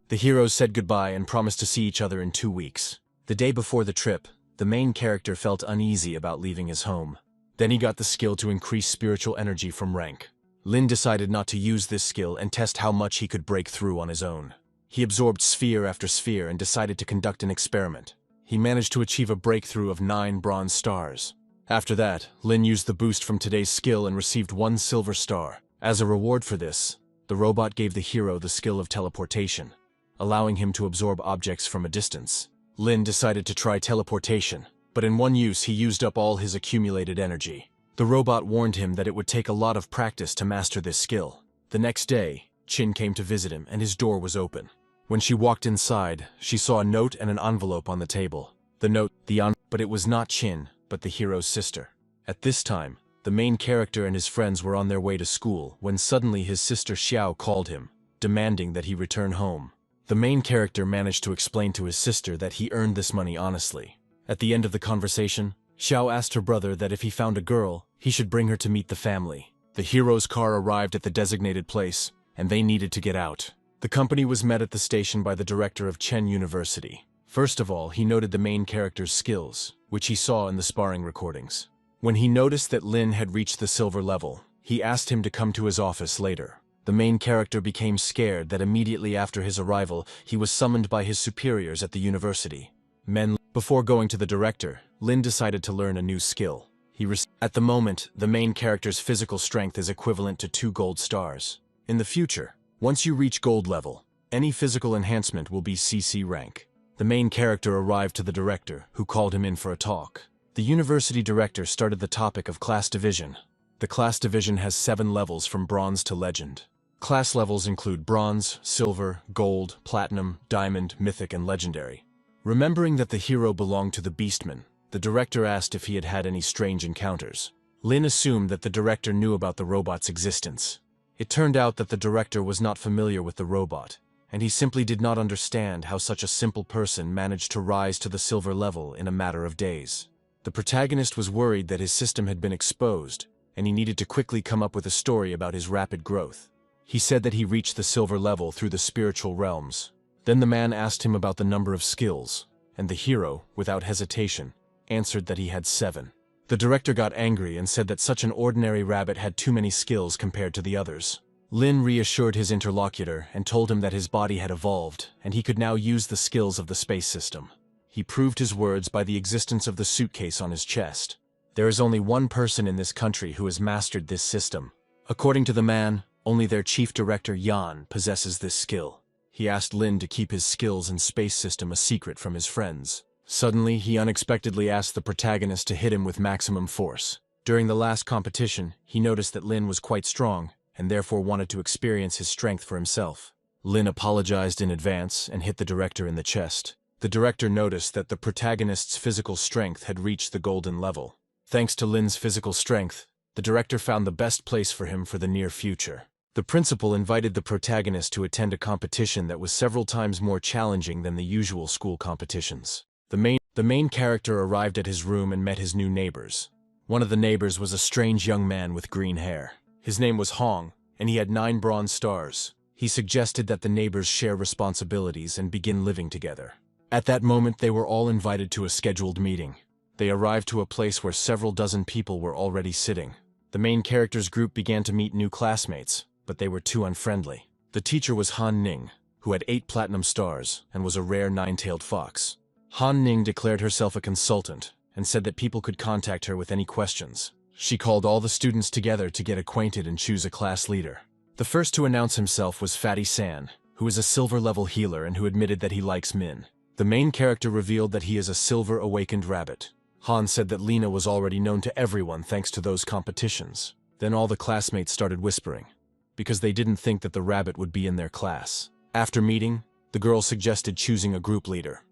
[SPEAKER 1] The heroes said goodbye and promised to see each other in 2 weeks. The day before the trip, the main character felt uneasy about leaving his home. Then he got the skill to increase spiritual energy from rank. Lin decided not to use this skill and test how much he could break through on his own. He absorbed sphere after sphere and decided to conduct an experiment. He managed to achieve a breakthrough of 9 bronze stars. After that, Lin used the boost from today's skill and received 1 silver star. As a reward for this, the robot gave the hero the skill of teleportation, allowing him to absorb objects from a distance. Lin decided to try teleportation, but in one use he used up all his accumulated energy. The robot warned him that it would take a lot of practice to master this skill. The next day, Chin came to visit him and his door was open. When she walked inside, she saw a note and an envelope on the table. But it was not Chin, but the hero's sister. At this time, the main character and his friends were on their way to school when suddenly his sister Xiao called him, demanding that he return home. The main character managed to explain to his sister that he earned this money honestly. At the end of the conversation, Xiao asked her brother that if he found a girl, he should bring her to meet the family. The hero's car arrived at the designated place, and they needed to get out. The company was met at the station by the director of Chen University. First of all, he noted the main character's skills, which he saw in the sparring recordings. When he noticed that Lin had reached the silver level, he asked him to come to his office later. The main character became scared that immediately after his arrival, he was summoned by his superiors at the university. Before going to the director, Lin decided to learn a new skill. At the moment, the main character's physical strength is equivalent to 2 gold stars. In the future, once you reach gold level, any physical enhancement will be CC rank. The main character arrived to the director, who called him in for a talk. The university director started the topic of class division. The class division has 7 levels from bronze to legend. Class levels include bronze, silver, gold, platinum, diamond, mythic, and legendary. Remembering that the hero belonged to the Beastman, the director asked if he had had any strange encounters. Lin assumed that the director knew about the robot's existence. It turned out that the director was not familiar with the robot, and he simply did not understand how such a simple person managed to rise to the silver level in a matter of days. The protagonist was worried that his system had been exposed, and he needed to quickly come up with a story about his rapid growth. He said that he reached the silver level through the spiritual realms. Then the man asked him about the number of skills, and the hero, without hesitation, answered that he had 7. The director got angry and said that such an ordinary rabbit had too many skills compared to the others. Lin reassured his interlocutor and told him that his body had evolved, and he could now use the skills of the space system. He proved his words by the existence of the suitcase on his chest. There is only one person in this country who has mastered this system. According to the man, only their chief director Yan possesses this skill. He asked Lin to keep his skills and space system a secret from his friends. Suddenly, he unexpectedly asked the protagonist to hit him with maximum force. During the last competition, he noticed that Lin was quite strong, and therefore wanted to experience his strength for himself. Lin apologized in advance and hit the director in the chest. The director noticed that the protagonist's physical strength had reached the golden level. Thanks to Lin's physical strength, the director found the best place for him for the near future. The principal invited the protagonist to attend a competition that was several times more challenging than the usual school competitions. The main character arrived at his room and met his new neighbors. One of the neighbors was a strange young man with green hair. His name was Hong, and he had 9 bronze stars. He suggested that the neighbors share responsibilities and begin living together. At that moment, they were all invited to a scheduled meeting. They arrived to a place where several dozen people were already sitting. The main character's group began to meet new classmates, but they were too unfriendly. The teacher was Han Ning, who had 8 platinum stars and was a rare 9-tailed fox. Han Ning declared herself a consultant and said that people could contact her with any questions. She called all the students together to get acquainted and choose a class leader. The first to announce himself was Fatty San, who is a silver-level healer and who admitted that he likes Min. The main character revealed that he is a silver-awakened rabbit. Han said that Lena was already known to everyone thanks to those competitions. Then all the classmates started whispering, because they didn't think that the rabbit would be in their class. After meeting, the girl suggested choosing a group leader.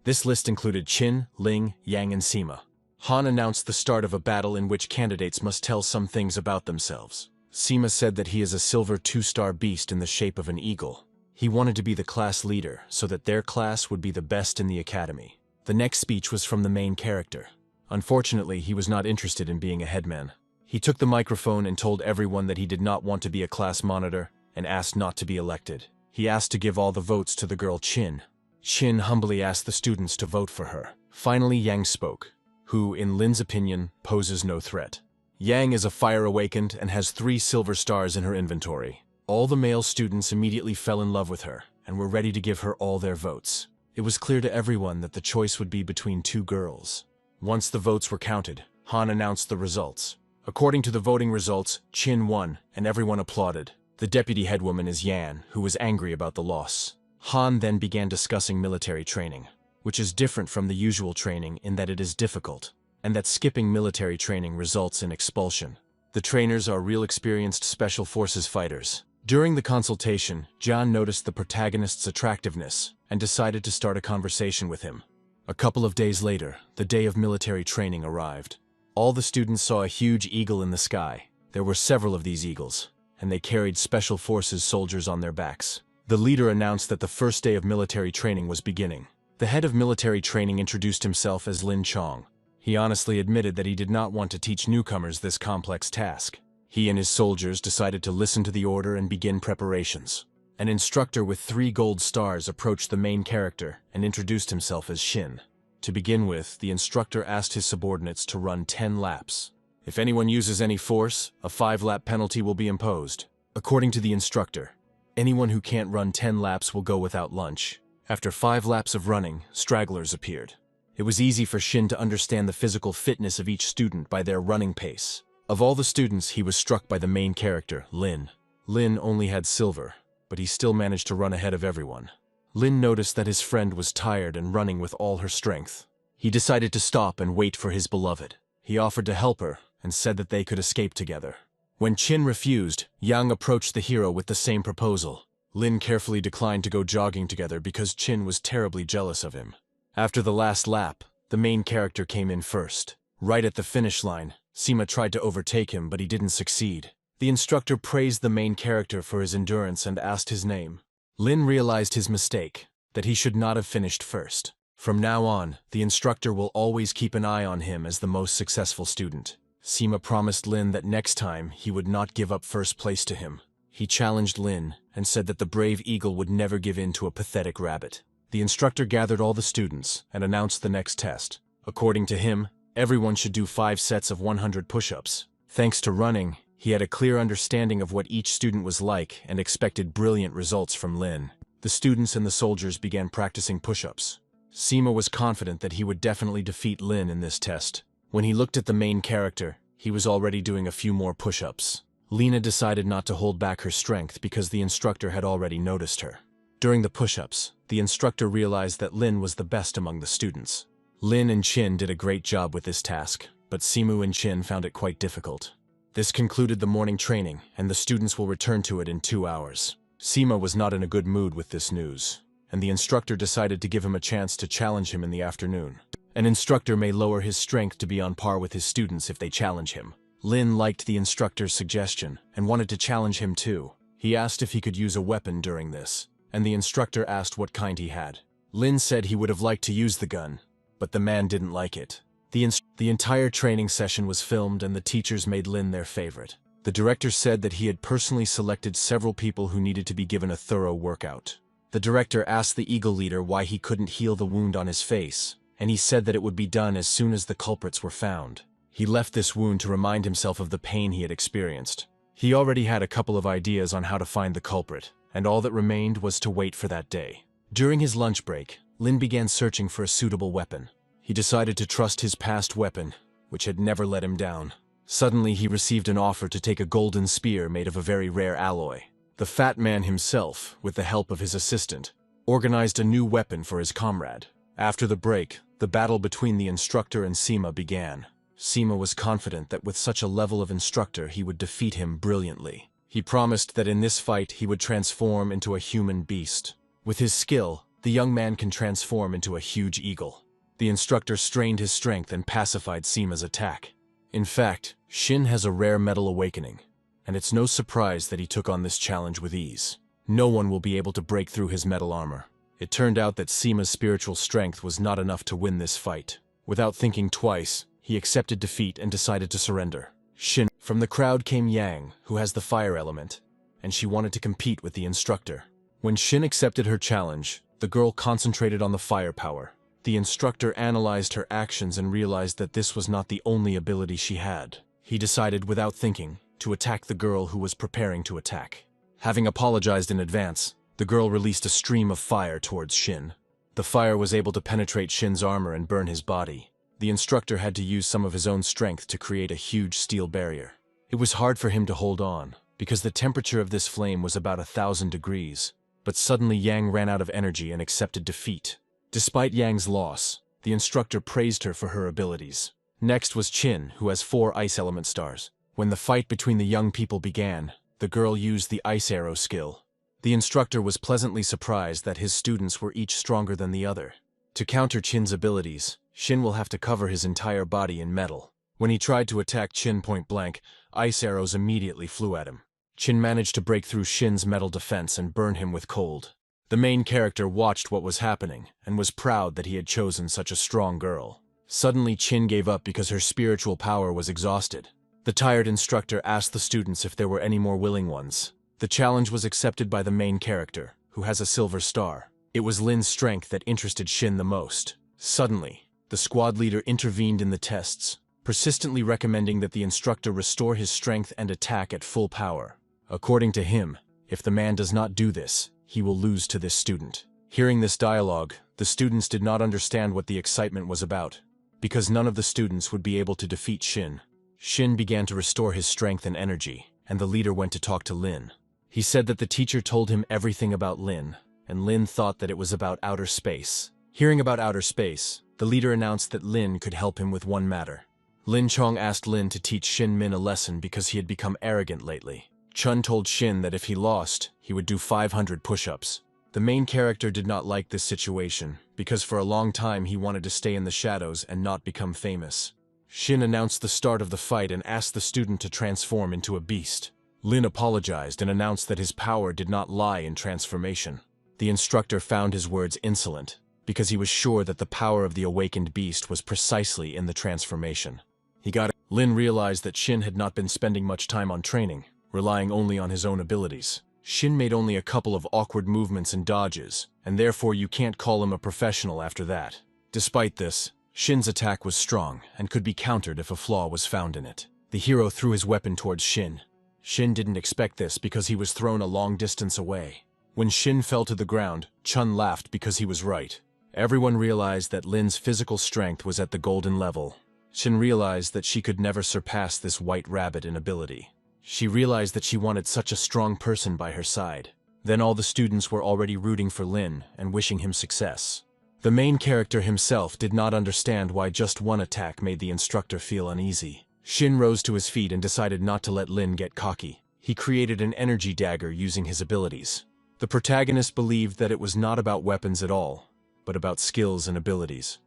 [SPEAKER 1] This list included Qin, Ling, Yang, and Sima. Han announced the start of a battle in which candidates must tell some things about themselves. Sima said that he is a silver 2-star beast in the shape of an eagle. He wanted to be the class leader so that their class would be the best in the academy. The next speech was from the main character. Unfortunately, he was not interested in being a headman. He took the microphone and told everyone that he did not want to be a class monitor and asked not to be elected. He asked to give all the votes to the girl Chin. Chin humbly asked the students to vote for her. Finally, Yang spoke, who, in Lin's opinion, poses no threat. Yang is a fire awakened and has 3 silver stars in her inventory. All the male students immediately fell in love with her and were ready to give her all their votes. It was clear to everyone that the choice would be between 2 girls. Once the votes were counted, Han announced the results. According to the voting results, Chin won, and everyone applauded. The deputy headwoman is Yan, who was angry about the loss. Han then began discussing military training, which is different from the usual training in that it is difficult, and that skipping military training results in expulsion. The trainers are real experienced special forces fighters. During the consultation, John noticed the protagonist's attractiveness and decided to start a conversation with him. A couple of days later, the day of military training arrived. All the students saw a huge eagle in the sky. There were several of these eagles, and they carried special forces soldiers on their backs. The leader announced that the first day of military training was beginning. The head of military training introduced himself as Lin Chong. He honestly admitted that he did not want to teach newcomers this complex task. He and his soldiers decided to listen to the order and begin preparations. An instructor with 3 gold stars approached the main character and introduced himself as Shin. To begin with, the instructor asked his subordinates to run 10 laps. If anyone uses any force, a 5-lap penalty will be imposed. According to the instructor, anyone who can't run 10 laps will go without lunch. After 5 laps of running, stragglers appeared. It was easy for Shin to understand the physical fitness of each student by their running pace. Of all the students, he was struck by the main character, Lin. Lin only had silver, but he still managed to run ahead of everyone. Lin noticed that his friend was tired and running with all her strength. He decided to stop and wait for his beloved. He offered to help her and said that they could escape together. When Chin refused, Yang approached the hero with the same proposal. Lin carefully declined to go jogging together because Chin was terribly jealous of him. After the last lap, the main character came in first. Right at the finish line, Sima tried to overtake him, but he didn't succeed. The instructor praised the main character for his endurance and asked his name. Lin realized his mistake, that he should not have finished first. From now on, the instructor will always keep an eye on him as the most successful student. Sima promised Lin that next time he would not give up first place to him. He challenged Lin and said that the brave eagle would never give in to a pathetic rabbit. The instructor gathered all the students and announced the next test. According to him, everyone should do 5 sets of 100 push-ups. Thanks to running, he had a clear understanding of what each student was like and expected brilliant results from Lin. The students and the soldiers began practicing push-ups. Sima was confident that he would definitely defeat Lin in this test. When he looked at the main character, he was already doing a few more push-ups. Lina decided not to hold back her strength because the instructor had already noticed her. During the push-ups, the instructor realized that Lin was the best among the students. Lin and Chin did a great job with this task, but Simu and Chin found it quite difficult. This concluded the morning training, and the students will return to it in 2 hours. Sima was not in a good mood with this news, and the instructor decided to give him a chance to challenge him in the afternoon. An instructor may lower his strength to be on par with his students if they challenge him. Lin liked the instructor's suggestion and wanted to challenge him too. He asked if he could use a weapon during this, and the instructor asked what kind he had. Lin said he would have liked to use the gun, but the man didn't like it. The entire training session was filmed and the teachers made Lin their favorite. The director said that he had personally selected several people who needed to be given a thorough workout. The director asked the eagle leader why he couldn't heal the wound on his face, and he said that it would be done as soon as the culprits were found. He left this wound to remind himself of the pain he had experienced. He already had a couple of ideas on how to find the culprit, and all that remained was to wait for that day. During his lunch break, Lin began searching for a suitable weapon. He decided to trust his past weapon, which had never let him down. Suddenly, he received an offer to take a golden spear made of a very rare alloy. The fat man himself, with the help of his assistant, organized a new weapon for his comrade. After the break, the battle between the instructor and Sima began. Sima was confident that with such a level of instructor he would defeat him brilliantly. He promised that in this fight he would transform into a human beast. With his skill, the young man can transform into a huge eagle. The instructor strained his strength and pacified Sima's attack. In fact, Shin has a rare metal awakening, and it's no surprise that he took on this challenge with ease. No one will be able to break through his metal armor. It turned out that Sima's spiritual strength was not enough to win this fight. Without thinking twice, he accepted defeat and decided to surrender. Shin. From the crowd came Yang, who has the fire element, and she wanted to compete with the instructor. When Shin accepted her challenge, the girl concentrated on the firepower. The instructor analyzed her actions and realized that this was not the only ability she had. He decided, without thinking, to attack the girl who was preparing to attack. Having apologized in advance, the girl released a stream of fire towards Shin. The fire was able to penetrate Shin's armor and burn his body. The instructor had to use some of his own strength to create a huge steel barrier. It was hard for him to hold on, because the temperature of this flame was about 1,000 degrees. But suddenly Yang ran out of energy and accepted defeat. Despite Yang's loss, the instructor praised her for her abilities. Next was Chin, who has 4 ice element stars. When the fight between the young people began, the girl used the ice arrow skill. The instructor was pleasantly surprised that his students were each stronger than the other. To counter Chin's abilities, Shin will have to cover his entire body in metal. When he tried to attack Chin point blank, ice arrows immediately flew at him. Chin managed to break through Shin's metal defense and burn him with cold. The main character watched what was happening and was proud that he had chosen such a strong girl. Suddenly Chin gave up because her spiritual power was exhausted. The tired instructor asked the students if there were any more willing ones. The challenge was accepted by the main character, who has a silver star. It was Lin's strength that interested Shin the most. Suddenly, the squad leader intervened in the tests, persistently recommending that the instructor restore his strength and attack at full power. According to him, if the man does not do this, he will lose to this student. Hearing this dialogue, the students did not understand what the excitement was about, because none of the students would be able to defeat Shin. Shin began to restore his strength and energy, and the leader went to talk to Lin. He said that the teacher told him everything about Lin, and Lin thought that it was about outer space. Hearing about outer space, the leader announced that Lin could help him with one matter. Lin Chong asked Lin to teach Shin Min a lesson because he had become arrogant lately. Chun told Shin that if he lost, he would do 500 push-ups. The main character did not like this situation, because for a long time he wanted to stay in the shadows and not become famous. Shin announced the start of the fight and asked the student to transform into a beast. Lin apologized and announced that his power did not lie in transformation. The instructor found his words insolent, because he was sure that the power of the awakened beast was precisely in the transformation. Lin realized that Shin had not been spending much time on training, relying only on his own abilities. Shin made only a couple of awkward movements and dodges, and therefore you can't call him a professional after that. Despite this, Shin's attack was strong and could be countered if a flaw was found in it. The hero threw his weapon towards Shin. Shin didn't expect this because he was thrown a long distance away. When Shin fell to the ground, Chun laughed because he was right. Everyone realized that Lin's physical strength was at the golden level. Shin realized that she could never surpass this white rabbit in ability. She realized that she wanted such a strong person by her side. Then all the students were already rooting for Lin and wishing him success. The main character himself did not understand why just one attack made the instructor feel uneasy. Shin rose to his feet and decided not to let Lin get cocky. He created an energy dagger using his abilities. The protagonist believed that it was not about weapons at all, but about skills and abilities.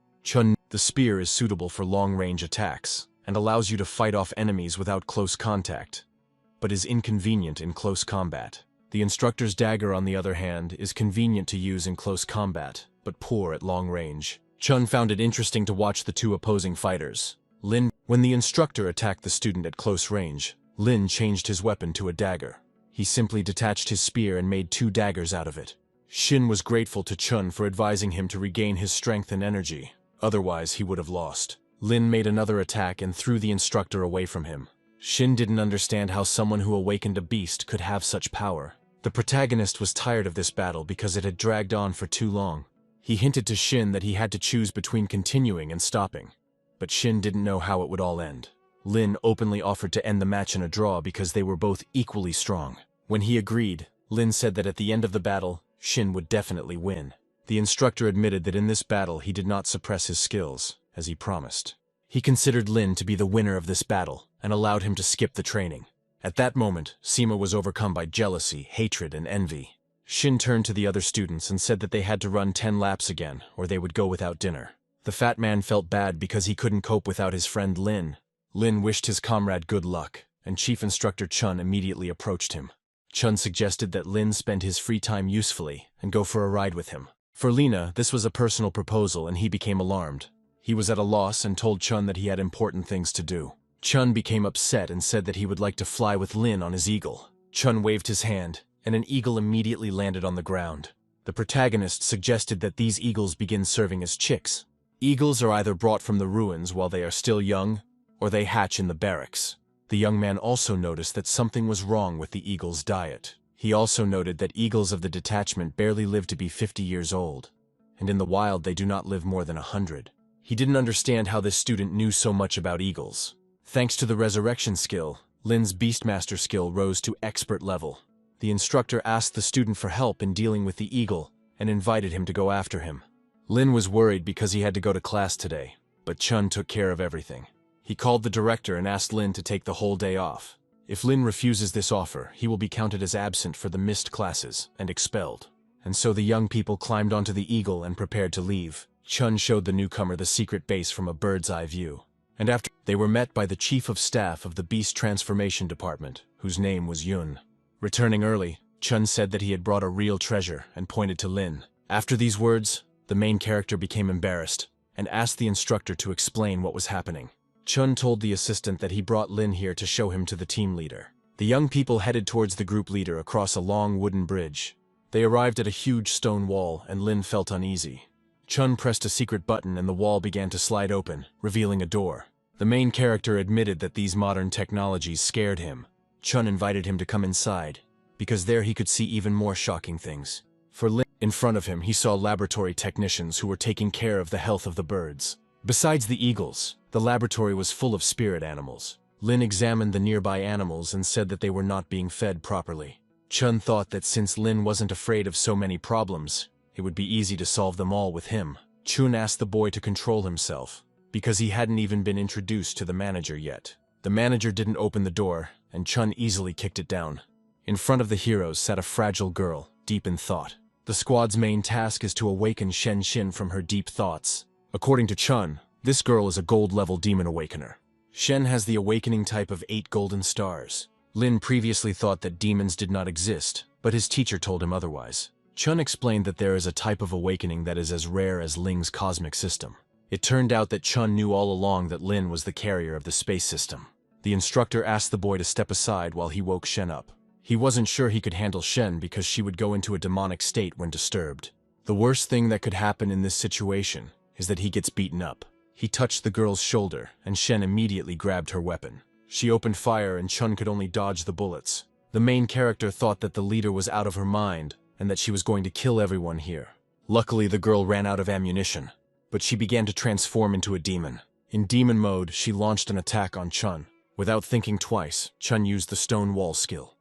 [SPEAKER 1] The spear is suitable for long-range attacks and allows you to fight off enemies without close contact, but is inconvenient in close combat. The instructor's dagger, on the other hand, is convenient to use in close combat, but poor at long range. Chun found it interesting to watch the two opposing fighters. When the instructor attacked the student at close range, Lin changed his weapon to a dagger. He simply detached his spear and made 2 daggers out of it. Shin was grateful to Chun for advising him to regain his strength and energy. Otherwise, he would have lost. Lin made another attack and threw the instructor away from him. Shin didn't understand how someone who awakened a beast could have such power. The protagonist was tired of this battle because it had dragged on for too long. He hinted to Shin that he had to choose between continuing and stopping. But Shin didn't know how it would all end. Lin openly offered to end the match in a draw because they were both equally strong. When he agreed, Lin said that at the end of the battle, Shin would definitely win. The instructor admitted that in this battle he did not suppress his skills, as he promised. He considered Lin to be the winner of this battle, and allowed him to skip the training. At that moment, Sima was overcome by jealousy, hatred, and envy. Shin turned to the other students and said that they had to run 10 laps again, or they would go without dinner. The fat man felt bad because he couldn't cope without his friend Lin. Lin wished his comrade good luck, and Chief Instructor Chun immediately approached him. Chun suggested that Lin spend his free time usefully and go for a ride with him. For Lina, this was a personal proposal and he became alarmed. He was at a loss and told Chun that he had important things to do. Chun became upset and said that he would like to fly with Lin on his eagle. Chun waved his hand, and an eagle immediately landed on the ground. The protagonist suggested that these eagles begin serving as chicks. Eagles are either brought from the ruins while they are still young, or they hatch in the barracks. The young man also noticed that something was wrong with the eagle's diet. He also noted that eagles of the detachment barely live to be 50 years old, and in the wild they do not live more than 100. He didn't understand how this student knew so much about eagles. Thanks to the resurrection skill, Lin's Beastmaster skill rose to expert level. The instructor asked the student for help in dealing with the eagle and invited him to go after him. Lin was worried because he had to go to class today, but Chun took care of everything. He called the director and asked Lin to take the whole day off. If Lin refuses this offer, he will be counted as absent for the missed classes and expelled. And so the young people climbed onto the eagle and prepared to leave. Chun showed the newcomer the secret base from a bird's-eye view. And after, they were met by the chief of staff of the Beast Transformation Department, whose name was Yun. Returning early, Chun said that he had brought a real treasure and pointed to Lin. After these words, the main character became embarrassed and asked the instructor to explain what was happening. Chun told the assistant that he brought Lin here to show him to the team leader. The young people headed towards the group leader across a long wooden bridge. They arrived at a huge stone wall and Lin felt uneasy. Chun pressed a secret button and the wall began to slide open, revealing a door. The main character admitted that these modern technologies scared him. Chun invited him to come inside, because there he could see even more shocking things. For Lin, in front of him he saw laboratory technicians who were taking care of the health of the birds. Besides the eagles, the laboratory was full of spirit animals. Lin examined the nearby animals and said that they were not being fed properly. Chun thought that since Lin wasn't afraid of so many problems, it would be easy to solve them all with him. Chun asked the boy to control himself, because he hadn't even been introduced to the manager yet. The manager didn't open the door, and Chun easily kicked it down. In front of the heroes sat a fragile girl, deep in thought. The squad's main task is to awaken Shen Xin from her deep thoughts. According to Chun, this girl is a gold-level demon awakener. Shen has the awakening type of 8 golden stars. Lin previously thought that demons did not exist, but his teacher told him otherwise. Chun explained that there is a type of awakening that is as rare as Ling's cosmic system. It turned out that Chun knew all along that Lin was the carrier of the space system. The instructor asked the boy to step aside while he woke Shen up. He wasn't sure he could handle Shen because she would go into a demonic state when disturbed. The worst thing that could happen in this situation is that he gets beaten up. He touched the girl's shoulder, and Shen immediately grabbed her weapon. She opened fire and Chun could only dodge the bullets. The main character thought that the leader was out of her mind, and that she was going to kill everyone here. Luckily, the girl ran out of ammunition, but she began to transform into a demon. In demon mode, she launched an attack on Chun. Without thinking twice, Chun used the stone wall skill.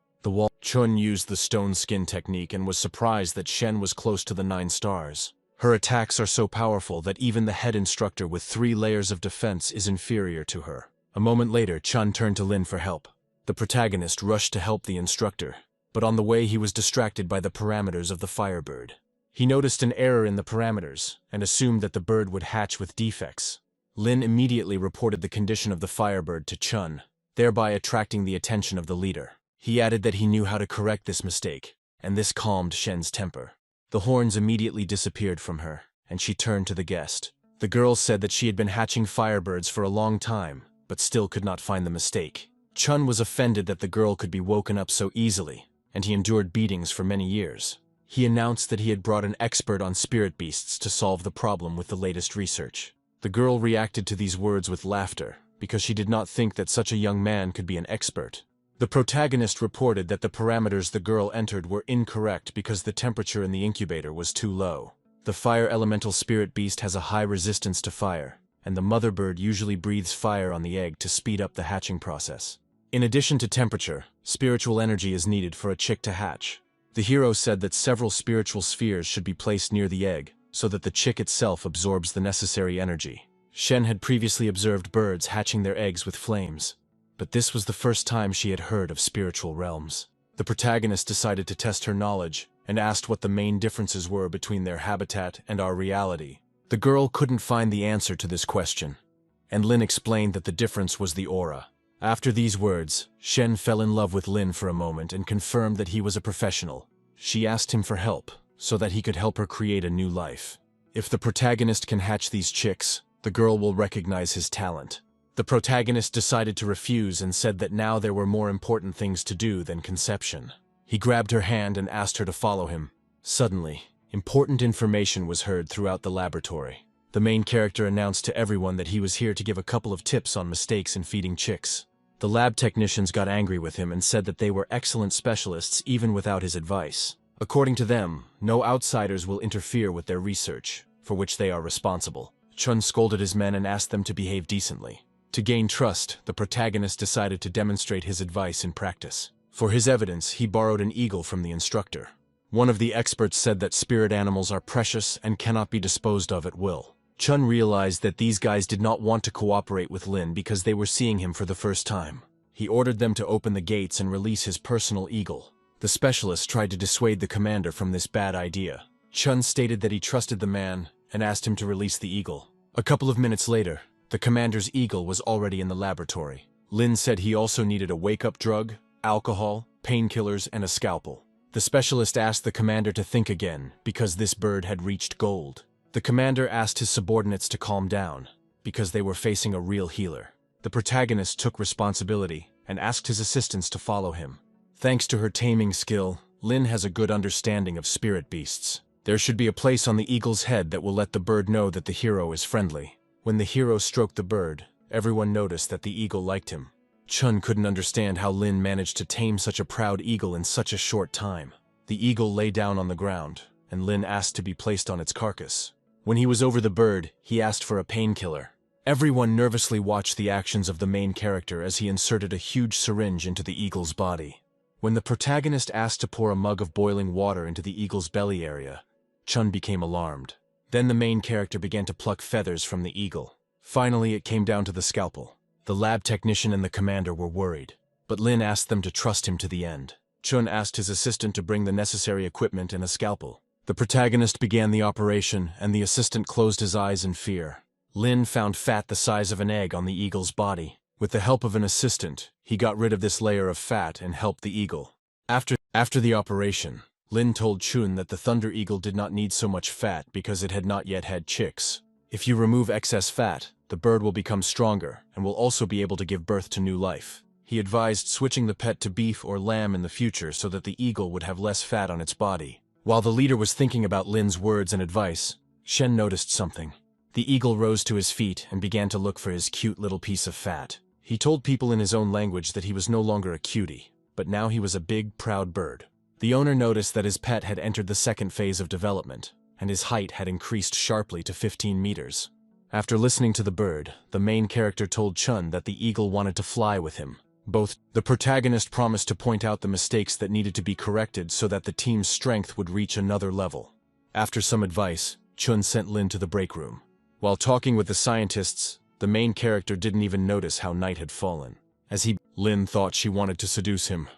[SPEAKER 1] Chun used the stone skin technique and was surprised that Shen was close to the 9 stars. Her attacks are so powerful that even the head instructor with 3 layers of defense is inferior to her. A moment later, Chun turned to Lin for help. The protagonist rushed to help the instructor, but on the way he was distracted by the parameters of the firebird. He noticed an error in the parameters and assumed that the bird would hatch with defects. Lin immediately reported the condition of the firebird to Chun, thereby attracting the attention of the leader. He added that he knew how to correct this mistake, and this calmed Shen's temper. The horns immediately disappeared from her, and she turned to the guest. The girl said that she had been hatching firebirds for a long time, but still could not find the mistake. Chun was offended that the girl could be woken up so easily, and he endured beatings for many years. He announced that he had brought an expert on spirit beasts to solve the problem with the latest research. The girl reacted to these words with laughter, because she did not think that such a young man could be an expert. The protagonist reported that the parameters the girl entered were incorrect because the temperature in the incubator was too low. The fire elemental spirit beast has a high resistance to fire, and the mother bird usually breathes fire on the egg to speed up the hatching process. In addition to temperature, spiritual energy is needed for a chick to hatch. The hero said that several spiritual spheres should be placed near the egg, so that the chick itself absorbs the necessary energy. Shen had previously observed birds hatching their eggs with flames, but this was the first time she had heard of spiritual realms. The protagonist decided to test her knowledge and asked what the main differences were between their habitat and our reality. The girl couldn't find the answer to this question, and Lin explained that the difference was the aura. After these words, Shen fell in love with Lin for a moment and confirmed that he was a professional. She asked him for help, so that he could help her create a new life. If the protagonist can hatch these chicks, the girl will recognize his talent. The protagonist decided to refuse and said that now there were more important things to do than conception. He grabbed her hand and asked her to follow him. Suddenly, important information was heard throughout the laboratory. The main character announced to everyone that he was here to give a couple of tips on mistakes in feeding chicks. The lab technicians got angry with him and said that they were excellent specialists even without his advice. According to them, no outsiders will interfere with their research, for which they are responsible. Chun scolded his men and asked them to behave decently. To gain trust, the protagonist decided to demonstrate his advice in practice. For his evidence, he borrowed an eagle from the instructor. One of the experts said that spirit animals are precious and cannot be disposed of at will. Chun realized that these guys did not want to cooperate with Lin because they were seeing him for the first time. He ordered them to open the gates and release his personal eagle. The specialist tried to dissuade the commander from this bad idea. Chun stated that he trusted the man and asked him to release the eagle. A couple of minutes later, the commander's eagle was already in the laboratory. Lin said he also needed a wake-up drug, alcohol, painkillers, and a scalpel. The specialist asked the commander to think again because this bird had reached gold. The commander asked his subordinates to calm down, because they were facing a real healer. The protagonist took responsibility and asked his assistants to follow him. Thanks to her taming skill, Lin has a good understanding of spirit beasts. There should be a place on the eagle's head that will let the bird know that the hero is friendly. When the hero stroked the bird, everyone noticed that the eagle liked him. Chun couldn't understand how Lin managed to tame such a proud eagle in such a short time. The eagle lay down on the ground, and Lin asked to be placed on its carcass. When he was over the bird, he asked for a painkiller. Everyone nervously watched the actions of the main character as he inserted a huge syringe into the eagle's body. When the protagonist asked to pour a mug of boiling water into the eagle's belly area, Chun became alarmed. Then the main character began to pluck feathers from the eagle. Finally, it came down to the scalpel. The lab technician and the commander were worried, but Lin asked them to trust him to the end. Chun asked his assistant to bring the necessary equipment and a scalpel. The protagonist began the operation, and the assistant closed his eyes in fear. Lin found fat the size of an egg on the eagle's body. With the help of an assistant, he got rid of this layer of fat and helped the eagle. After the operation, Lin told Chun that the thunder eagle did not need so much fat because it had not yet had chicks. If you remove excess fat, the bird will become stronger and will also be able to give birth to new life. He advised switching the pet to beef or lamb in the future so that the eagle would have less fat on its body. While the leader was thinking about Lin's words and advice, Shen noticed something. The eagle rose to his feet and began to look for his cute little piece of fat. He told people in his own language that he was no longer a cutie, but now he was a big, proud bird. The owner noticed that his pet had entered the second phase of development, and his height had increased sharply to 15 meters. After listening to the bird, the main character told Chun that the eagle wanted to fly with him. The protagonist promised to point out the mistakes that needed to be corrected so that the team's strength would reach another level. After some advice, Chun sent Lin to the break room. While talking with the scientists, the main character didn't even notice how night had fallen. Lin thought she wanted to seduce him,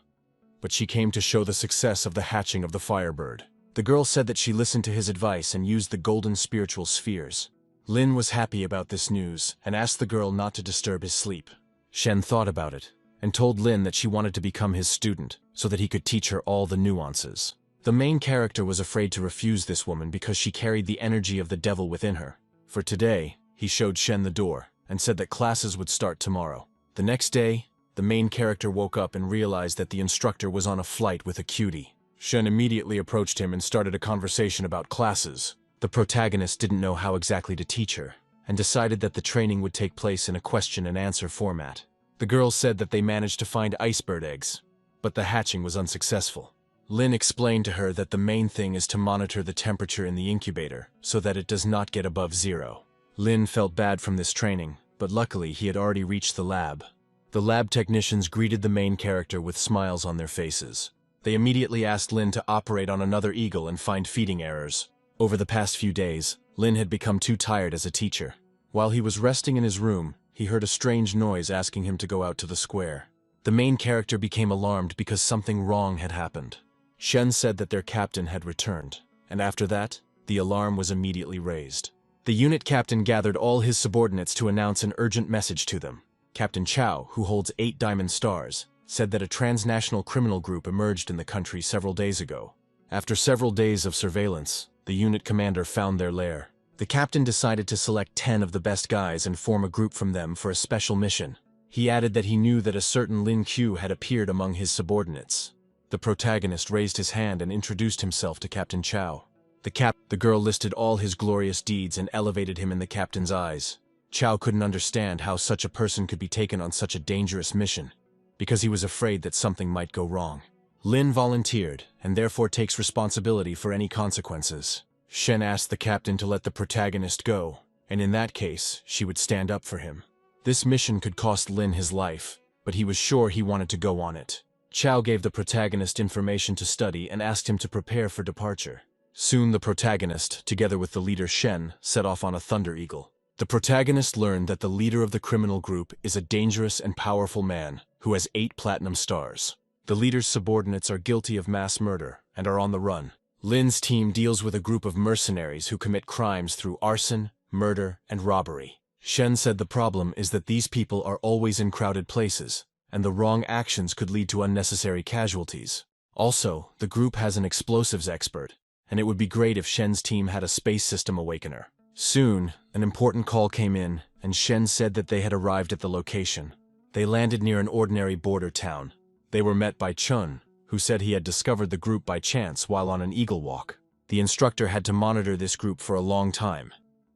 [SPEAKER 1] but she came to show the success of the hatching of the firebird. The girl said that she listened to his advice and used the golden spiritual spheres. Lin was happy about this news and asked the girl not to disturb his sleep. Shen thought about it and told Lin that she wanted to become his student so that he could teach her all the nuances. The main character was afraid to refuse this woman because she carried the energy of the devil within her. For today, he showed Shen the door and said that classes would start tomorrow. The next day, the main character woke up and realized that the instructor was on a flight with a cutie. Shen immediately approached him and started a conversation about classes. The protagonist didn't know how exactly to teach her, and decided that the training would take place in a question and answer format. The girl said that they managed to find icebird eggs, but the hatching was unsuccessful. Lin explained to her that the main thing is to monitor the temperature in the incubator so that it does not get above 0. Lin felt bad from this training, but luckily he had already reached the lab. The lab technicians greeted the main character with smiles on their faces. They immediately asked Lin to operate on another eagle and find feeding errors. Over the past few days, Lin had become too tired as a teacher. While he was resting in his room, he heard a strange noise asking him to go out to the square. The main character became alarmed because something wrong had happened. Shen said that their captain had returned, and after that, the alarm was immediately raised. The unit captain gathered all his subordinates to announce an urgent message to them. Captain Chow, who holds 8 diamond stars, said that a transnational criminal group emerged in the country several days ago. After several days of surveillance, the unit commander found their lair. The captain decided to select 10 of the best guys and form a group from them for a special mission. He added that he knew that a certain Lin Q had appeared among his subordinates. The protagonist raised his hand and introduced himself to Captain Chow. The girl listed all his glorious deeds and elevated him in the captain's eyes. Chow couldn't understand how such a person could be taken on such a dangerous mission, because he was afraid that something might go wrong. Lin volunteered, and therefore takes responsibility for any consequences. Shen asked the captain to let the protagonist go, and in that case, she would stand up for him. This mission could cost Lin his life, but he was sure he wanted to go on it. Chow gave the protagonist information to study and asked him to prepare for departure. Soon the protagonist, together with the leader Shen, set off on a Thunder Eagle. The protagonist learned that the leader of the criminal group is a dangerous and powerful man who has 8 platinum stars. The leader's subordinates are guilty of mass murder and are on the run. Lin's team deals with a group of mercenaries who commit crimes through arson, murder, and robbery. Shen said the problem is that these people are always in crowded places, and the wrong actions could lead to unnecessary casualties. Also, the group has an explosives expert, and it would be great if Shen's team had a space system awakener. Soon, an important call came in, and Shen said that they had arrived at the location. They landed near an ordinary border town. They were met by Chun, who said he had discovered the group by chance while on an eagle walk. The instructor had to monitor this group for a long time,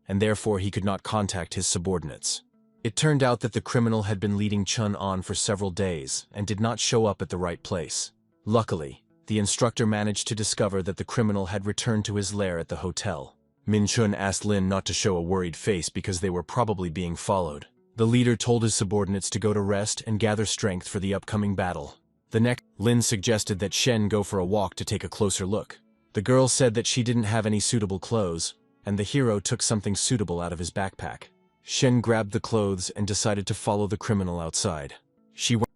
[SPEAKER 1] and therefore he could not contact his subordinates. It turned out that the criminal had been leading Chun on for several days and did not show up at the right place. Luckily, the instructor managed to discover that the criminal had returned to his lair at the hotel. Min Chun asked Lin not to show a worried face because they were probably being followed. The leader told his subordinates to go to rest and gather strength for the upcoming battle. The next, Lin suggested that Shen go for a walk to take a closer look. The girl said that she didn't have any suitable clothes, and the hero took something suitable out of his backpack. Shen grabbed the clothes and decided to follow the criminal outside.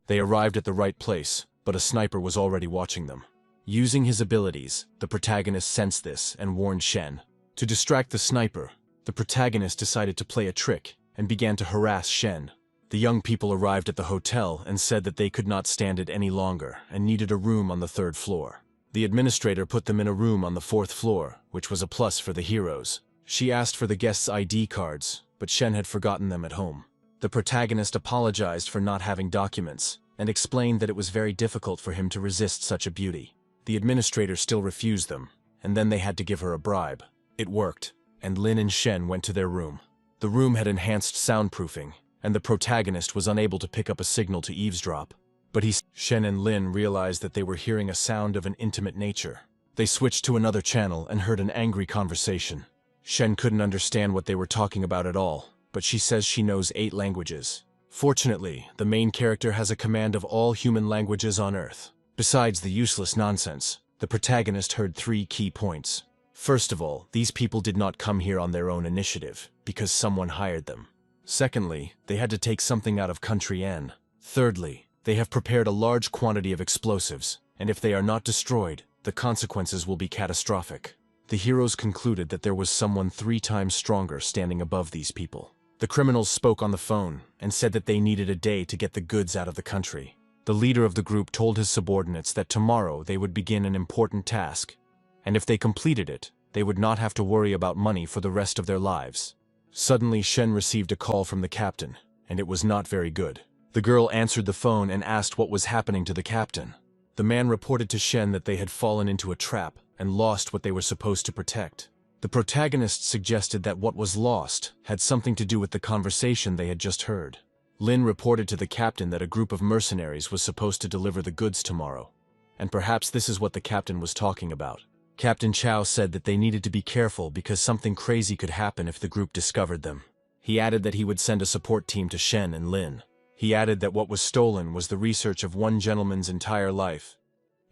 [SPEAKER 1] They arrived at the right place, but a sniper was already watching them. Using his abilities, the protagonist sensed this and warned Shen. To distract the sniper, the protagonist decided to play a trick and began to harass Shen. The young people arrived at the hotel and said that they could not stand it any longer and needed a room on the 3rd floor. The administrator put them in a room on the 4th floor, which was a plus for the heroes. She asked for the guests' ID cards, but Shen had forgotten them at home. The protagonist apologized for not having documents and explained that it was very difficult for him to resist such a beauty. The administrator still refused them, and then they had to give her a bribe. It worked, and Lin and Shen went to their room. The room had enhanced soundproofing, and the protagonist was unable to pick up a signal to eavesdrop. But Shen and Lin realized that they were hearing a sound of an intimate nature. They switched to another channel and heard an angry conversation. Shen couldn't understand what they were talking about at all, but she says she knows 8 languages. Fortunately, the main character has a command of all human languages on Earth. Besides the useless nonsense, the protagonist heard 3 key points. First of all, these people did not come here on their own initiative, because someone hired them. Secondly, they had to take something out of country N. Thirdly, they have prepared a large quantity of explosives, and if they are not destroyed, the consequences will be catastrophic. The heroes concluded that there was someone 3 times stronger standing above these people. The criminals spoke on the phone and said that they needed a day to get the goods out of the country. The leader of the group told his subordinates that tomorrow they would begin an important task, and if they completed it, they would not have to worry about money for the rest of their lives. Suddenly, Shen received a call from the captain, and it was not very good. The girl answered the phone and asked what was happening to the captain. The man reported to Shen that they had fallen into a trap and lost what they were supposed to protect. The protagonist suggested that what was lost had something to do with the conversation they had just heard. Lin reported to the captain that a group of mercenaries was supposed to deliver the goods tomorrow, and perhaps this is what the captain was talking about. Captain Chow said that they needed to be careful because something crazy could happen if the group discovered them. He added that he would send a support team to Shen and Lin. He added that what was stolen was the research of one gentleman's entire life,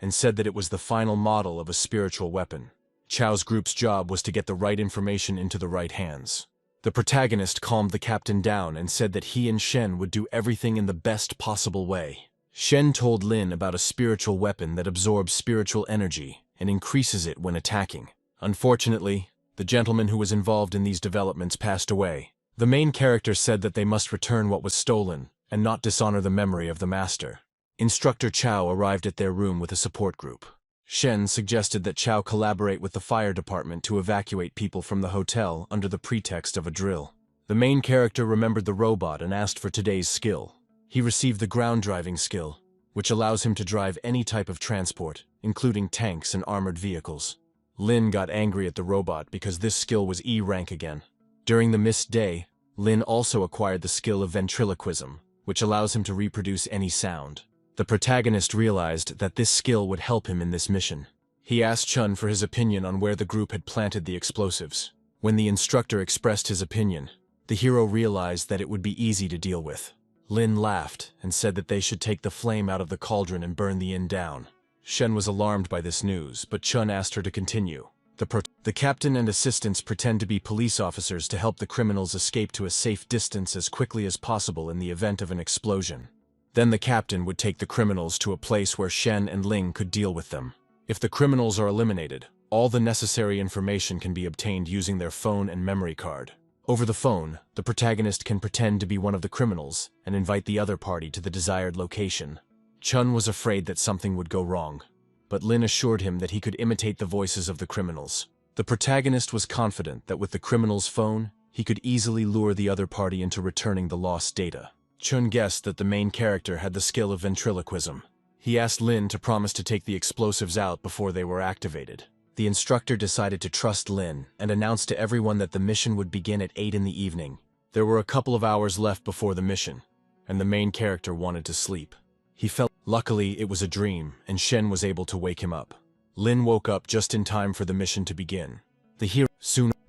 [SPEAKER 1] and said that it was the final model of a spiritual weapon. Chow's group's job was to get the right information into the right hands. The protagonist calmed the captain down and said that he and Shen would do everything in the best possible way. Shen told Lin about a spiritual weapon that absorbs spiritual energy and increases it when attacking. Unfortunately, the gentleman who was involved in these developments passed away. The main character said that they must return what was stolen, and not dishonor the memory of the master. Instructor Chow arrived at their room with a support group. Shen suggested that Chow collaborate with the fire department to evacuate people from the hotel under the pretext of a drill. The main character remembered the robot and asked for today's skill. He received the ground driving skill, which allows him to drive any type of transport, including tanks and armored vehicles. Lin got angry at the robot because this skill was E rank again. During the missed day, Lin also acquired the skill of ventriloquism, which allows him to reproduce any sound. The protagonist realized that this skill would help him in this mission. He asked Chun for his opinion on where the group had planted the explosives. When the instructor expressed his opinion, the hero realized that it would be easy to deal with. Lin laughed and said that they should take the flame out of the cauldron and burn the inn down. Shen was alarmed by this news, but Chun asked her to continue. The captain and assistants pretend to be police officers to help the criminals escape to a safe distance as quickly as possible in the event of an explosion. Then the captain would take the criminals to a place where Shen and Ling could deal with them. If the criminals are eliminated, all the necessary information can be obtained using their phone and memory card. Over the phone, the protagonist can pretend to be one of the criminals and invite the other party to the desired location. Chun was afraid that something would go wrong, but Lin assured him that he could imitate the voices of the criminals. The protagonist was confident that with the criminal's phone, he could easily lure the other party into returning the lost data. Chun guessed that the main character had the skill of ventriloquism. He asked Lin to promise to take the explosives out before they were activated. The instructor decided to trust Lin and announced to everyone that the mission would begin at 8 in the evening. There were a couple of hours left before the mission, and the main character wanted to sleep. He felt luckily it was a dream, and Shen was able to wake him up. Lin woke up just in time for the mission to begin. The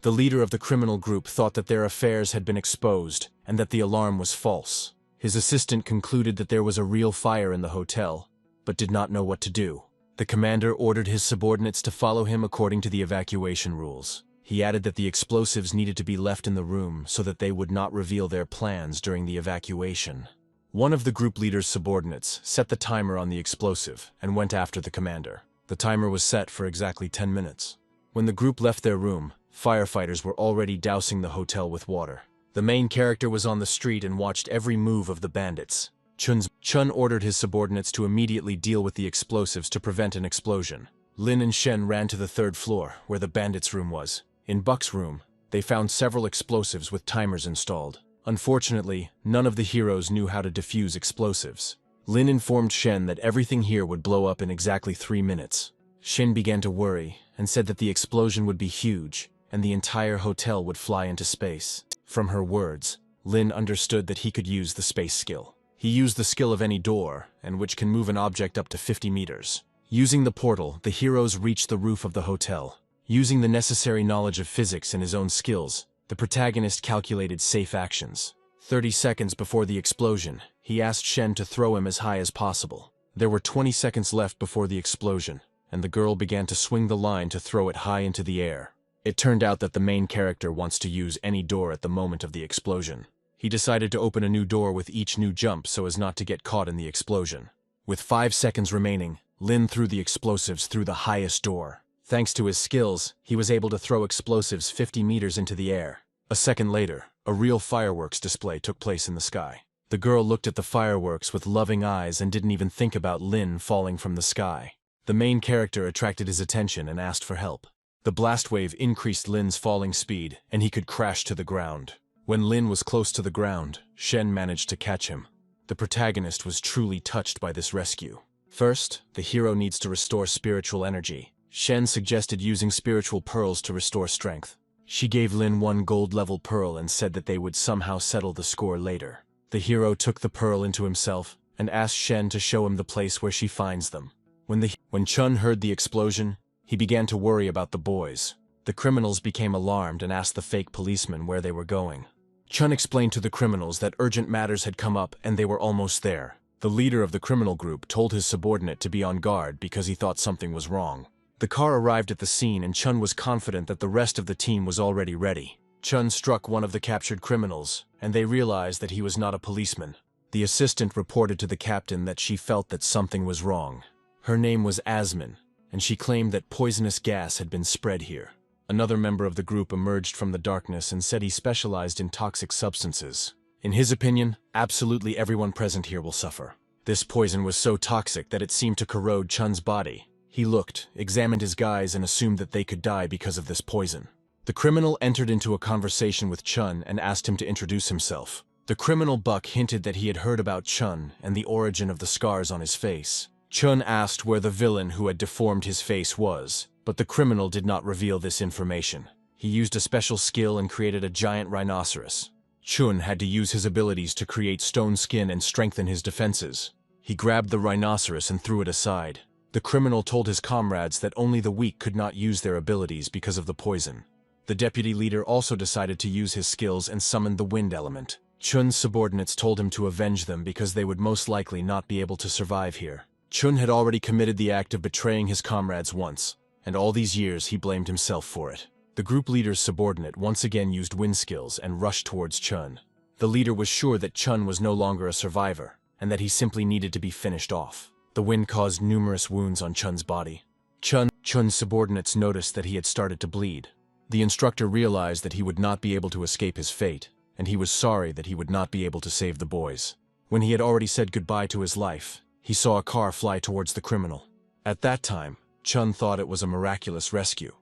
[SPEAKER 1] leader of the criminal group thought that their affairs had been exposed and that the alarm was false. His assistant concluded that there was a real fire in the hotel, but did not know what to do. The commander ordered his subordinates to follow him according to the evacuation rules. He added that the explosives needed to be left in the room so that they would not reveal their plans during the evacuation. One of the group leader's subordinates set the timer on the explosive and went after the commander. The timer was set for exactly 10 minutes. When the group left their room, firefighters were already dousing the hotel with water. The main character was on the street and watched every move of the bandits. Chun ordered his subordinates to immediately deal with the explosives to prevent an explosion. Lin and Shen ran to the 3rd floor, where the bandits' room was. In Buck's room, they found several explosives with timers installed. Unfortunately, none of the heroes knew how to defuse explosives. Lin informed Shen that everything here would blow up in exactly 3 minutes. Shen began to worry and said that the explosion would be huge and the entire hotel would fly into space. From her words, Lin understood that he could use the space skill. He used the skill of any door, and which can move an object up to 50 meters. Using the portal, the heroes reached the roof of the hotel. Using the necessary knowledge of physics and his own skills, the protagonist calculated safe actions. 30 seconds before the explosion, he asked Shen to throw him as high as possible. There were 20 seconds left before the explosion, and the girl began to swing the line to throw it high into the air. It turned out that the main character wants to use any door at the moment of the explosion. He decided to open a new door with each new jump so as not to get caught in the explosion. With 5 seconds remaining, Lin threw the explosives through the highest door. Thanks to his skills, he was able to throw explosives 50 meters into the air. A second later, a real fireworks display took place in the sky. The girl looked at the fireworks with loving eyes and didn't even think about Lin falling from the sky. The main character attracted his attention and asked for help. The blast wave increased Lin's falling speed, and he could crash to the ground. When Lin was close to the ground, Shen managed to catch him. The protagonist was truly touched by this rescue. First, the hero needs to restore spiritual energy. Shen suggested using spiritual pearls to restore strength. She gave Lin 1 gold-level pearl and said that they would somehow settle the score later. The hero took the pearl into himself and asked Shen to show him the place where she finds them. When Chun heard the explosion, he began to worry about the boys. The criminals became alarmed and asked the fake policemen where they were going. Chun explained to the criminals that urgent matters had come up and they were almost there. The leader of the criminal group told his subordinate to be on guard because he thought something was wrong. The car arrived at the scene and Chun was confident that the rest of the team was already ready. Chun struck one of the captured criminals, and they realized that he was not a policeman. The assistant reported to the captain that she felt that something was wrong. Her name was Asmin, and she claimed that poisonous gas had been spread here. Another member of the group emerged from the darkness and said he specialized in toxic substances. In his opinion, absolutely everyone present here will suffer. This poison was so toxic that it seemed to corrode Chun's body. He looked, examined his guys, and assumed that they could die because of this poison. The criminal entered into a conversation with Chun and asked him to introduce himself. The criminal buck hinted that he had heard about Chun and the origin of the scars on his face. Chun asked where the villain who had deformed his face was, but the criminal did not reveal this information. He used a special skill and created a giant rhinoceros. Chun had to use his abilities to create stone skin and strengthen his defenses. He grabbed the rhinoceros and threw it aside. The criminal told his comrades that only the weak could not use their abilities because of the poison. The deputy leader also decided to use his skills and summoned the wind element. Chun's subordinates told him to avenge them because they would most likely not be able to survive here. Chun had already committed the act of betraying his comrades once, and all these years he blamed himself for it. The group leader's subordinate once again used wind skills and rushed towards Chun. The leader was sure that Chun was no longer a survivor, and that he simply needed to be finished off. The wind caused numerous wounds on Chun's body. Chun's subordinates noticed that he had started to bleed. The instructor realized that he would not be able to escape his fate, and he was sorry that he would not be able to save the boys. When he had already said goodbye to his life, he saw a car fly towards the criminal. At that time, Chun thought it was a miraculous rescue,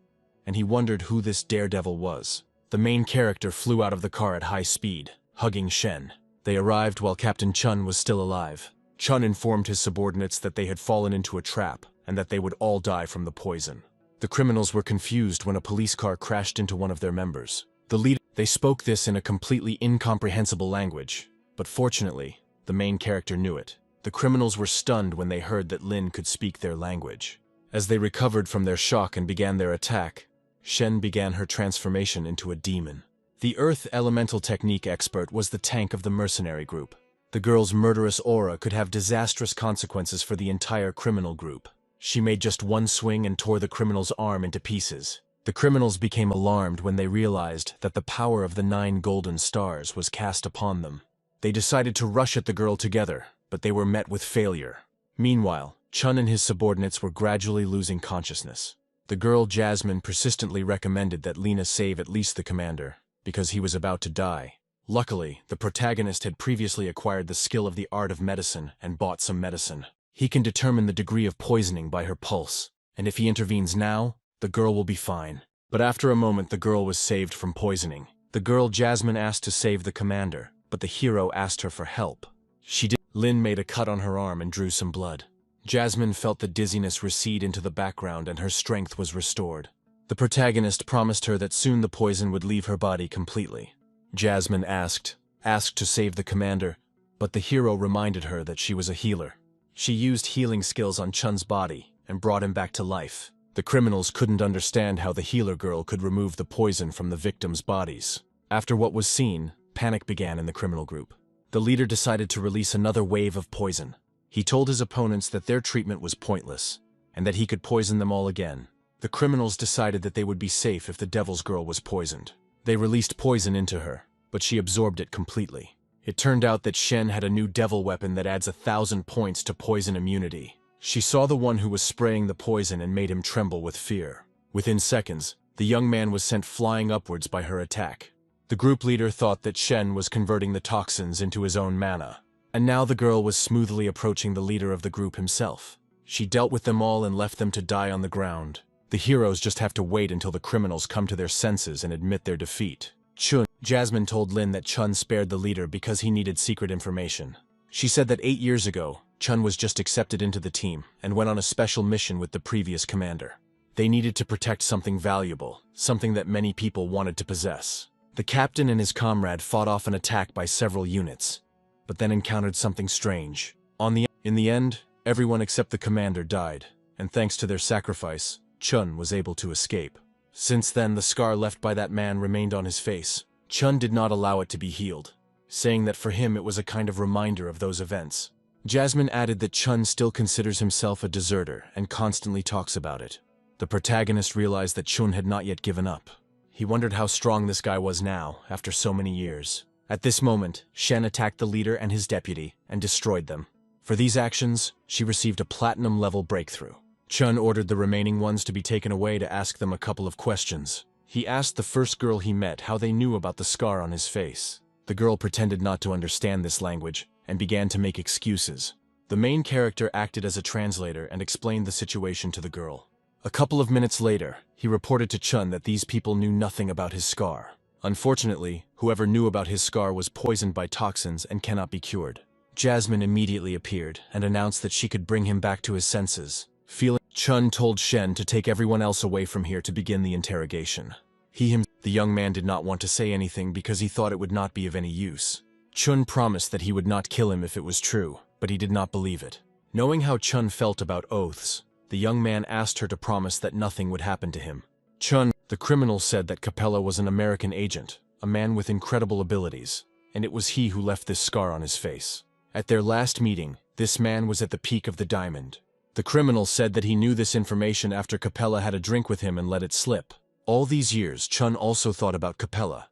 [SPEAKER 1] and he wondered who this daredevil was. The main character flew out of the car at high speed, hugging Shen. They arrived while Captain Chun was still alive. Chun informed his subordinates that they had fallen into a trap and that they would all die from the poison. The criminals were confused when a police car crashed into one of their members. They spoke this in a completely incomprehensible language, but fortunately, the main character knew it. The criminals were stunned when they heard that Lin could speak their language. As they recovered from their shock and began their attack, Shen began her transformation into a demon. The Earth Elemental Technique expert was the tank of the mercenary group. The girl's murderous aura could have disastrous consequences for the entire criminal group. She made just one swing and tore the criminal's arm into pieces. The criminals became alarmed when they realized that the power of the 9 golden stars was cast upon them. They decided to rush at the girl together, but they were met with failure. Meanwhile, Chun and his subordinates were gradually losing consciousness. The girl Jasmine persistently recommended that Lena save at least the commander, because he was about to die. Luckily, the protagonist had previously acquired the skill of the art of medicine and bought some medicine. He can determine the degree of poisoning by her pulse, and if he intervenes now, the girl will be fine. But after a moment, the girl was saved from poisoning. The girl Jasmine asked to save the commander, but the hero asked her for help. She did. Lin made a cut on her arm and drew some blood. Jasmine felt the dizziness recede into the background and her strength was restored. The protagonist promised her that soon the poison would leave her body completely. Jasmine asked to save the commander, but the hero reminded her that she was a healer. She used healing skills on Chun's body and brought him back to life. The criminals couldn't understand how the healer girl could remove the poison from the victims' bodies. After what was seen, panic began in the criminal group. The leader decided to release another wave of poison. He told his opponents that their treatment was pointless, and that he could poison them all again. The criminals decided that they would be safe if the devil's girl was poisoned. They released poison into her, but she absorbed it completely. It turned out that Shen had a new devil weapon that adds 1,000 points to poison immunity. She saw the one who was spraying the poison and made him tremble with fear. Within seconds, the young man was sent flying upwards by her attack. The group leader thought that Shen was converting the toxins into his own mana. And now the girl was smoothly approaching the leader of the group himself. She dealt with them all and left them to die on the ground. The heroes just have to wait until the criminals come to their senses and admit their defeat. Jasmine told Lin that Chun spared the leader because he needed secret information. She said that 8 years ago, Chun was just accepted into the team and went on a special mission with the previous commander. They needed to protect something valuable, something that many people wanted to possess. The captain and his comrade fought off an attack by several units, but then encountered something strange. In the end, everyone except the commander died, and thanks to their sacrifice, Chun was able to escape. Since then, the scar left by that man remained on his face. Chun did not allow it to be healed, saying that for him it was a kind of reminder of those events. Jasmine added that Chun still considers himself a deserter and constantly talks about it. The protagonist realized that Chun had not yet given up. He wondered how strong this guy was now, after so many years. At this moment, Shen attacked the leader and his deputy and destroyed them. For these actions, she received a platinum-level breakthrough. Chun ordered the remaining ones to be taken away to ask them a couple of questions. He asked the first girl he met how they knew about the scar on his face. The girl pretended not to understand this language and began to make excuses. The main character acted as a translator and explained the situation to the girl. A couple of minutes later, he reported to Chun that these people knew nothing about his scar. Unfortunately, whoever knew about his scar was poisoned by toxins and cannot be cured. Jasmine immediately appeared and announced that she could bring him back to his senses. Chun told Shen to take everyone else away from here to begin the interrogation. The young man did not want to say anything because he thought it would not be of any use. Chun promised that he would not kill him if it was true, but he did not believe it. Knowing how Chun felt about oaths, the young man asked her to promise that nothing would happen to him. The criminal said that Capella was an American agent, a man with incredible abilities, and it was he who left this scar on his face. At their last meeting, this man was at the peak of the diamond. The criminal said that he knew this information after Capella had a drink with him and let it slip. All these years, Chun also thought about Capella,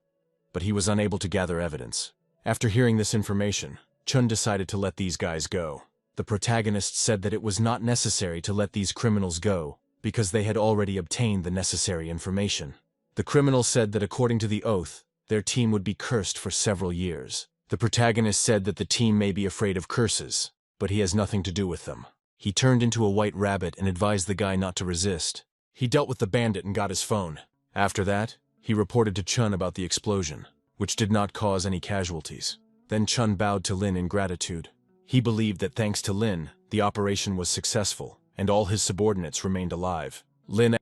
[SPEAKER 1] but he was unable to gather evidence. After hearing this information, Chun decided to let these guys go. The protagonist said that it was not necessary to let these criminals go, because they had already obtained the necessary information. The criminal said that according to the oath, their team would be cursed for several years. The protagonist said that the team may be afraid of curses, but he has nothing to do with them. He turned into a white rabbit and advised the guy not to resist. He dealt with the bandit and got his phone. After that, he reported to Chun about the explosion, which did not cause any casualties. Then Chun bowed to Lin in gratitude. He believed that thanks to Lin, the operation was successful, and all his subordinates remained alive.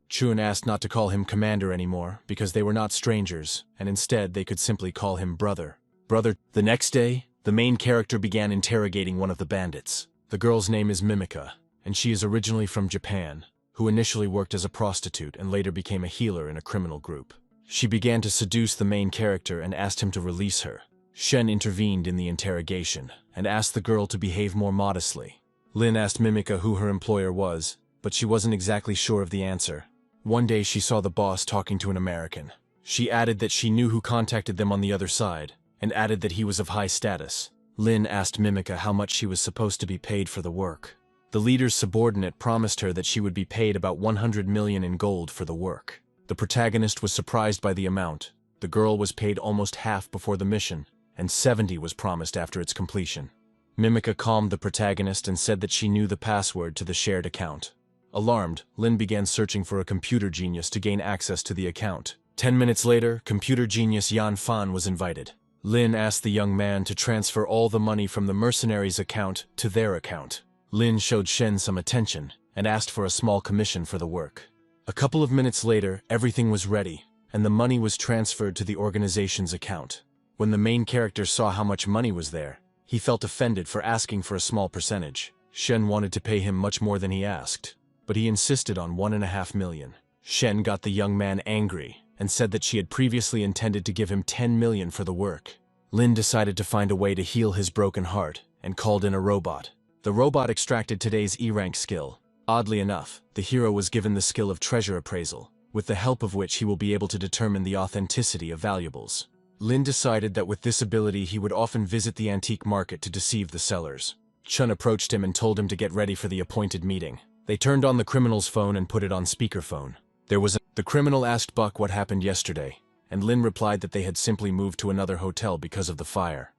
[SPEAKER 1] Chun asked not to call him commander anymore because they were not strangers, and instead they could simply call him brother. The next day, the main character began interrogating one of the bandits. The girl's name is Mimika, and she is originally from Japan, who initially worked as a prostitute and later became a healer in a criminal group. She began to seduce the main character and asked him to release her. Shen intervened in the interrogation and asked the girl to behave more modestly. Lin asked Mimika who her employer was, but she wasn't exactly sure of the answer. One day she saw the boss talking to an American. She added that she knew who contacted them on the other side, and added that he was of high status. Lin asked Mimika how much she was supposed to be paid for the work. The leader's subordinate promised her that she would be paid about 100 million in gold for the work. The protagonist was surprised by the amount. The girl was paid almost half before the mission, and 70 was promised after its completion. Mimika calmed the protagonist and said that she knew the password to the shared account. Alarmed, Lin began searching for a computer genius to gain access to the account. 10 minutes later, computer genius Yan Fan was invited. Lin asked the young man to transfer all the money from the mercenary's account to their account. Lin showed Shen some attention and asked for a small commission for the work. A couple of minutes later, everything was ready, and the money was transferred to the organization's account. When the main character saw how much money was there, he felt offended for asking for a small percentage. Shen wanted to pay him much more than he asked, but he insisted on 1.5 million. Shen got the young man angry and said that she had previously intended to give him 10 million for the work. Lin decided to find a way to heal his broken heart and called in a robot. The robot extracted today's E-rank skill. Oddly enough, the hero was given the skill of treasure appraisal, with the help of which he will be able to determine the authenticity of valuables. Lin decided that with this ability he would often visit the antique market to deceive the sellers. Chun approached him and told him to get ready for the appointed meeting. They turned on the criminal's phone and put it on speakerphone. The criminal asked Buck what happened yesterday, and Lin replied that they had simply moved to another hotel because of the fire.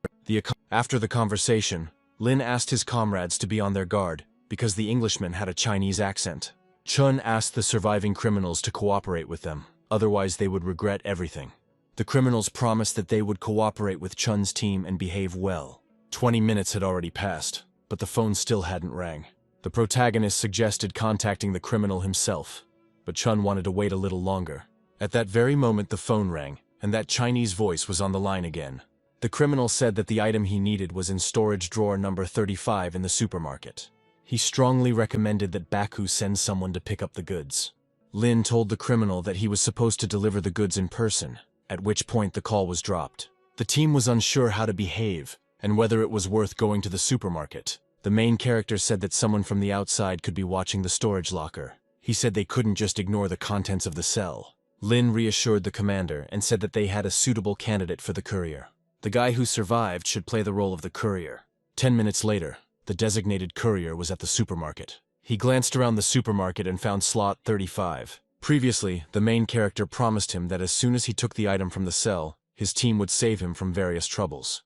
[SPEAKER 1] After the conversation, Lin asked his comrades to be on their guard because the Englishman had a Chinese accent. Chun asked the surviving criminals to cooperate with them, otherwise they would regret everything. The criminals promised that they would cooperate with Chun's team and behave well. 20 minutes had already passed, but the phone still hadn't rang. The protagonist suggested contacting the criminal himself, but Chun wanted to wait a little longer. At that very moment the phone rang, and that Chinese voice was on the line again. The criminal said that the item he needed was in storage drawer number 35 in the supermarket. He strongly recommended that Baku send someone to pick up the goods. Lin told the criminal that he was supposed to deliver the goods in person, at which point the call was dropped. The team was unsure how to behave, and whether it was worth going to the supermarket. The main character said that someone from the outside could be watching the storage locker. He said they couldn't just ignore the contents of the cell. Lin reassured the commander and said that they had a suitable candidate for the courier. The guy who survived should play the role of the courier. 10 minutes later, the designated courier was at the supermarket. He glanced around the supermarket and found slot 35. Previously, the main character promised him that as soon as he took the item from the cell, His team would save him from various troubles.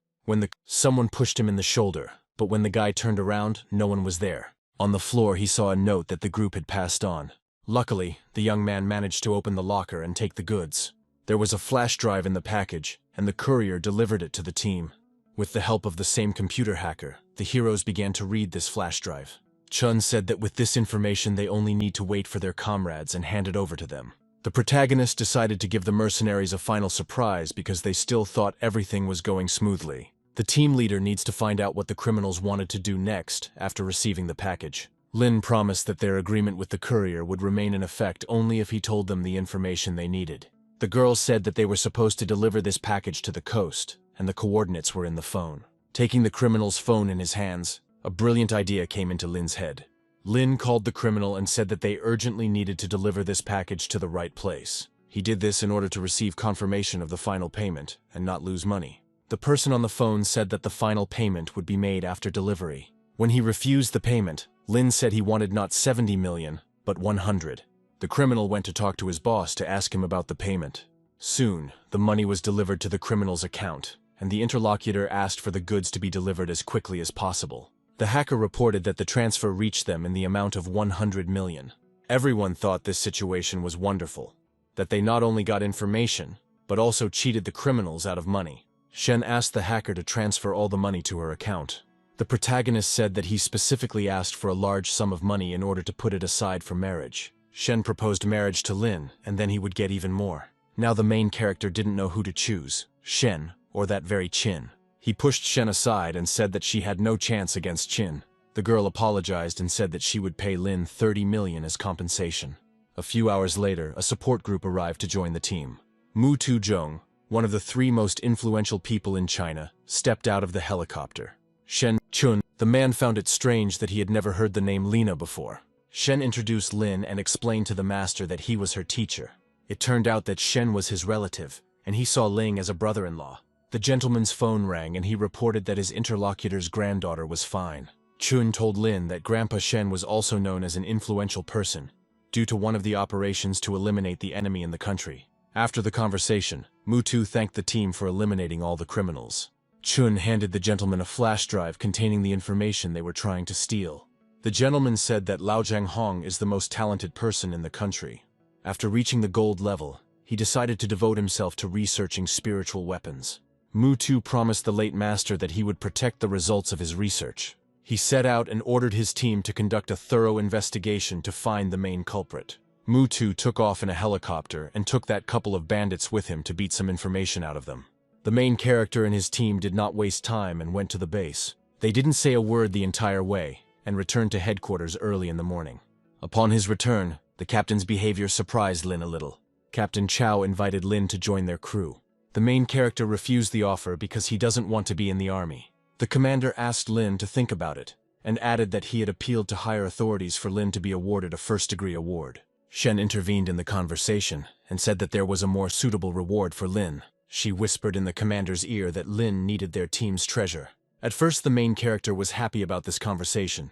[SPEAKER 1] Someone pushed him in the shoulder, but when the guy turned around, no one was there. On the floor, he saw a note that the group had passed on. Luckily, the young man managed to open the locker and take the goods. There was a flash drive in the package, and the courier delivered it to the team. With the help of the same computer hacker, the heroes began to read this flash drive. Chun said that with this information they only need to wait for their comrades and hand it over to them. The protagonist decided to give the mercenaries a final surprise because they still thought everything was going smoothly. The team leader needs to find out what the criminals wanted to do next after receiving the package. Lin promised that their agreement with the courier would remain in effect only if he told them the information they needed. The girls said that they were supposed to deliver this package to the coast, and the coordinates were in the phone. Taking the criminal's phone in his hands, a brilliant idea came into Lin's head. Lin called the criminal and said that they urgently needed to deliver this package to the right place. He did this in order to receive confirmation of the final payment and not lose money. The person on the phone said that the final payment would be made after delivery. When he refused the payment, Lin said he wanted not 70 million, but 100. The criminal went to talk to his boss to ask him about the payment. Soon, the money was delivered to the criminal's account, and the interlocutor asked for the goods to be delivered as quickly as possible. The hacker reported that the transfer reached them in the amount of 100 million. Everyone thought this situation was wonderful, that they not only got information, but also cheated the criminals out of money. Shen asked the hacker to transfer all the money to her account. The protagonist said that he specifically asked for a large sum of money in order to put it aside for marriage. Shen proposed marriage to Lin, and then he would get even more. Now the main character didn't know who to choose, Shen or that very Chin. He pushed Shen aside and said that she had no chance against Chin. The girl apologized and said that she would pay Lin 30 million as compensation. A few hours later, a support group arrived to join the team. Mu Tu-jung, one of the 3 most influential people in China, stepped out of the helicopter. Shen Chun, the man, found it strange that he had never heard the name Lina before. Shen introduced Lin and explained to the master that he was her teacher. It turned out that Shen was his relative, and he saw Ling as a brother-in-law. The gentleman's phone rang and he reported that his interlocutor's granddaughter was fine. Chun told Lin that Grandpa Shen was also known as an influential person, due to one of the operations to eliminate the enemy in the country. After the conversation, Mutu thanked the team for eliminating all the criminals. Chun handed the gentleman a flash drive containing the information they were trying to steal. The gentleman said that Lao Jianghong is the most talented person in the country. After reaching the gold level, he decided to devote himself to researching spiritual weapons. Mutu promised the late master that he would protect the results of his research. He set out and ordered his team to conduct a thorough investigation to find the main culprit. Mutu took off in a helicopter and took that couple of bandits with him to beat some information out of them. The main character and his team did not waste time and went to the base. They didn't say a word the entire way and returned to headquarters early in the morning. Upon his return, the captain's behavior surprised Lin a little. Captain Chow invited Lin to join their crew. The main character refused the offer because he doesn't want to be in the army. The commander asked Lin to think about it, and added that he had appealed to higher authorities for Lin to be awarded a first-degree award. Shen intervened in the conversation and said that there was a more suitable reward for Lin. She whispered in the commander's ear that Lin needed their team's treasure. At first the main character was happy about this conversation,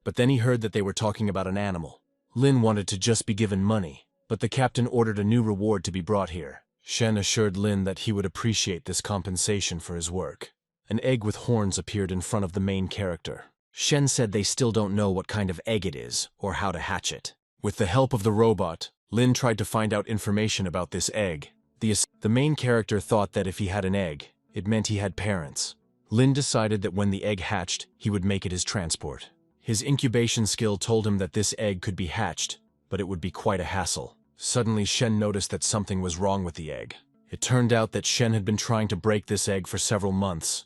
[SPEAKER 1] but then he heard that they were talking about an animal. Lin wanted to just be given money, but the captain ordered a new reward to be brought here. Shen assured Lin that he would appreciate this compensation for his work. An egg with horns appeared in front of the main character. Shen said they still don't know what kind of egg it is or how to hatch it. With the help of the robot, Lin tried to find out information about this egg. The main character thought that if he had an egg, it meant he had parents. Lin decided that when the egg hatched, he would make it his transport. His incubation skill told him that this egg could be hatched, but it would be quite a hassle. Suddenly, Shen noticed that something was wrong with the egg. It turned out that Shen had been trying to break this egg for several months,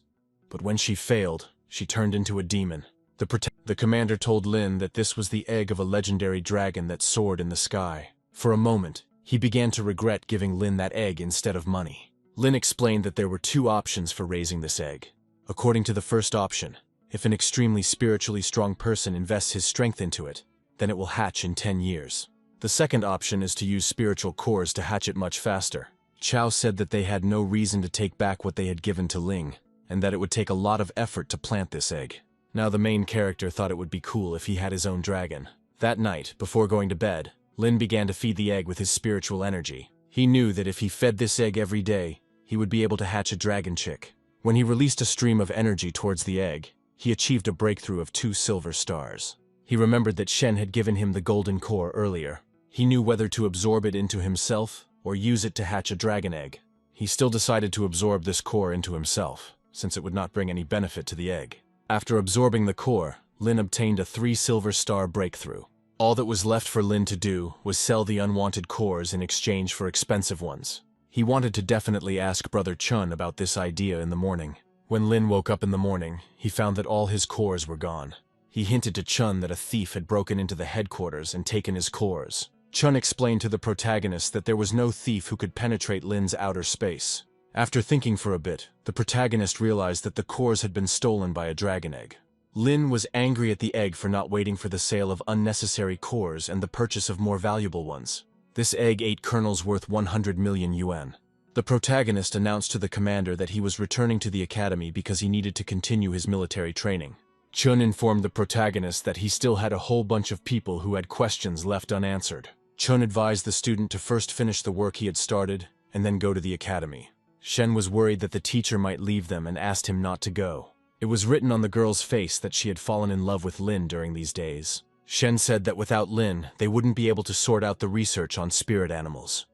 [SPEAKER 1] but when she failed, she turned into a demon. The commander told Lin that this was the egg of a legendary dragon that soared in the sky. For a moment, he began to regret giving Lin that egg instead of money. Lin explained that there were 2 options for raising this egg. According to the first option, if an extremely spiritually strong person invests his strength into it, then it will hatch in 10 years. The second option is to use spiritual cores to hatch it much faster. Chow said that they had no reason to take back what they had given to Ling, and that it would take a lot of effort to plant this egg. Now the main character thought it would be cool if he had his own dragon. That night, before going to bed, Lin began to feed the egg with his spiritual energy. He knew that if he fed this egg every day, he he would be able to hatch a dragon chick. When he released a stream of energy towards the egg, he achieved a breakthrough of 2 silver stars. He remembered that Shen had given him the golden core earlier. He knew whether to absorb it into himself or use it to hatch a dragon egg. He still decided to absorb this core into himself, since it would not bring any benefit to the egg. After absorbing the core, Lin obtained a 3 silver star breakthrough. All that was left for Lin to do was sell the unwanted cores in exchange for expensive ones. He wanted to definitely ask Brother Chun about this idea in the morning. When Lin woke up in the morning, he found that all his cores were gone. He hinted to Chun that a thief had broken into the headquarters and taken his cores. Chun explained to the protagonist that there was no thief who could penetrate Lin's outer space. After thinking for a bit, the protagonist realized that the cores had been stolen by a dragon egg. Lin was angry at the egg for not waiting for the sale of unnecessary cores and the purchase of more valuable ones. This egg ate kernels worth 100 million yuan. The protagonist announced to the commander that he was returning to the academy because he needed to continue his military training. Chun informed the protagonist that he still had a whole bunch of people who had questions left unanswered. Chun advised the student to first finish the work he had started and then go to the academy. Shen was worried that the teacher might leave them and asked him not to go. It was written on the girl's face that she had fallen in love with Lin during these days. Shen said that without Lin, they wouldn't be able to sort out the research on spirit animals.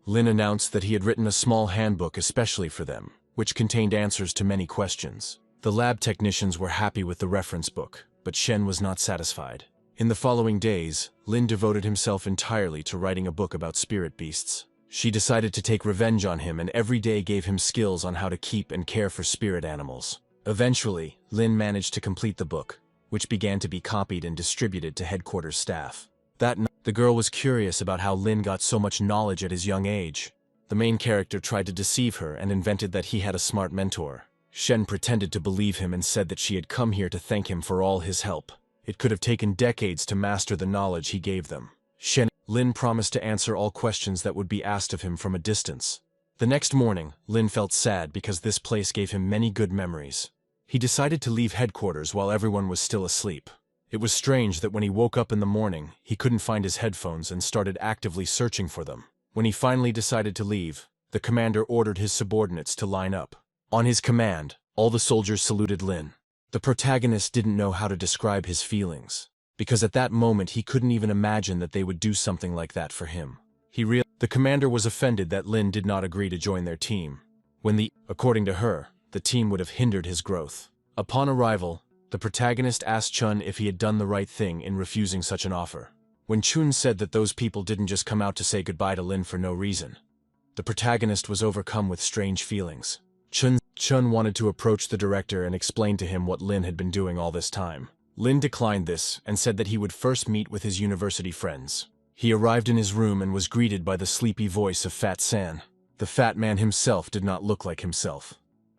[SPEAKER 1] Lin announced that he had written a small handbook especially for them, which contained answers to many questions. The lab technicians were happy with the reference book, but Shen was not satisfied. In the following days, Lin devoted himself entirely to writing a book about spirit beasts. She decided to take revenge on him and every day gave him skills on how to keep and care for spirit animals. Eventually, Lin managed to complete the book, which began to be copied and distributed to headquarters staff. That night, the girl was curious about how Lin got so much knowledge at his young age. The main character tried to deceive her and invented that he had a smart mentor. Shen pretended to believe him and said that she had come here to thank him for all his help. It could have taken decades to master the knowledge he gave them. Lin promised to answer all questions that would be asked of him from a distance. The next morning, Lin felt sad because this place gave him many good memories. He decided to leave headquarters while everyone was still asleep. It was strange that when he woke up in the morning, he couldn't find his headphones and started actively searching for them. When he finally decided to leave, the commander ordered his subordinates to line up. On his command, all the soldiers saluted Lin. The protagonist didn't know how to describe his feelings, because at that moment he couldn't even imagine that they would do something like that for him. The commander was offended that Lin did not agree to join their team. According to her, the team would have hindered his growth. Upon arrival, the protagonist asked Chun if he had done the right thing in refusing such an offer. When Chun said that those people didn't just come out to say goodbye to Lin for no reason, the protagonist was overcome with strange feelings. Chun wanted to approach the director and explain to him what Lin had been doing all this time. Lin declined this and said that he would first meet with his university friends. He arrived in his room and was greeted by the sleepy voice of Fat San. The fat man himself did not look like himself,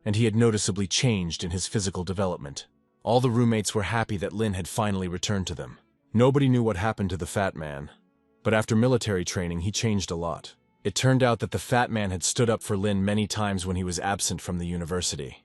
[SPEAKER 1] and he had noticeably changed in his physical development. All the roommates were happy that Lin had finally returned to them. Nobody knew what happened to the fat man, but after military training he changed a lot. It turned out that the fat man had stood up for Lin many times when he was absent from the university.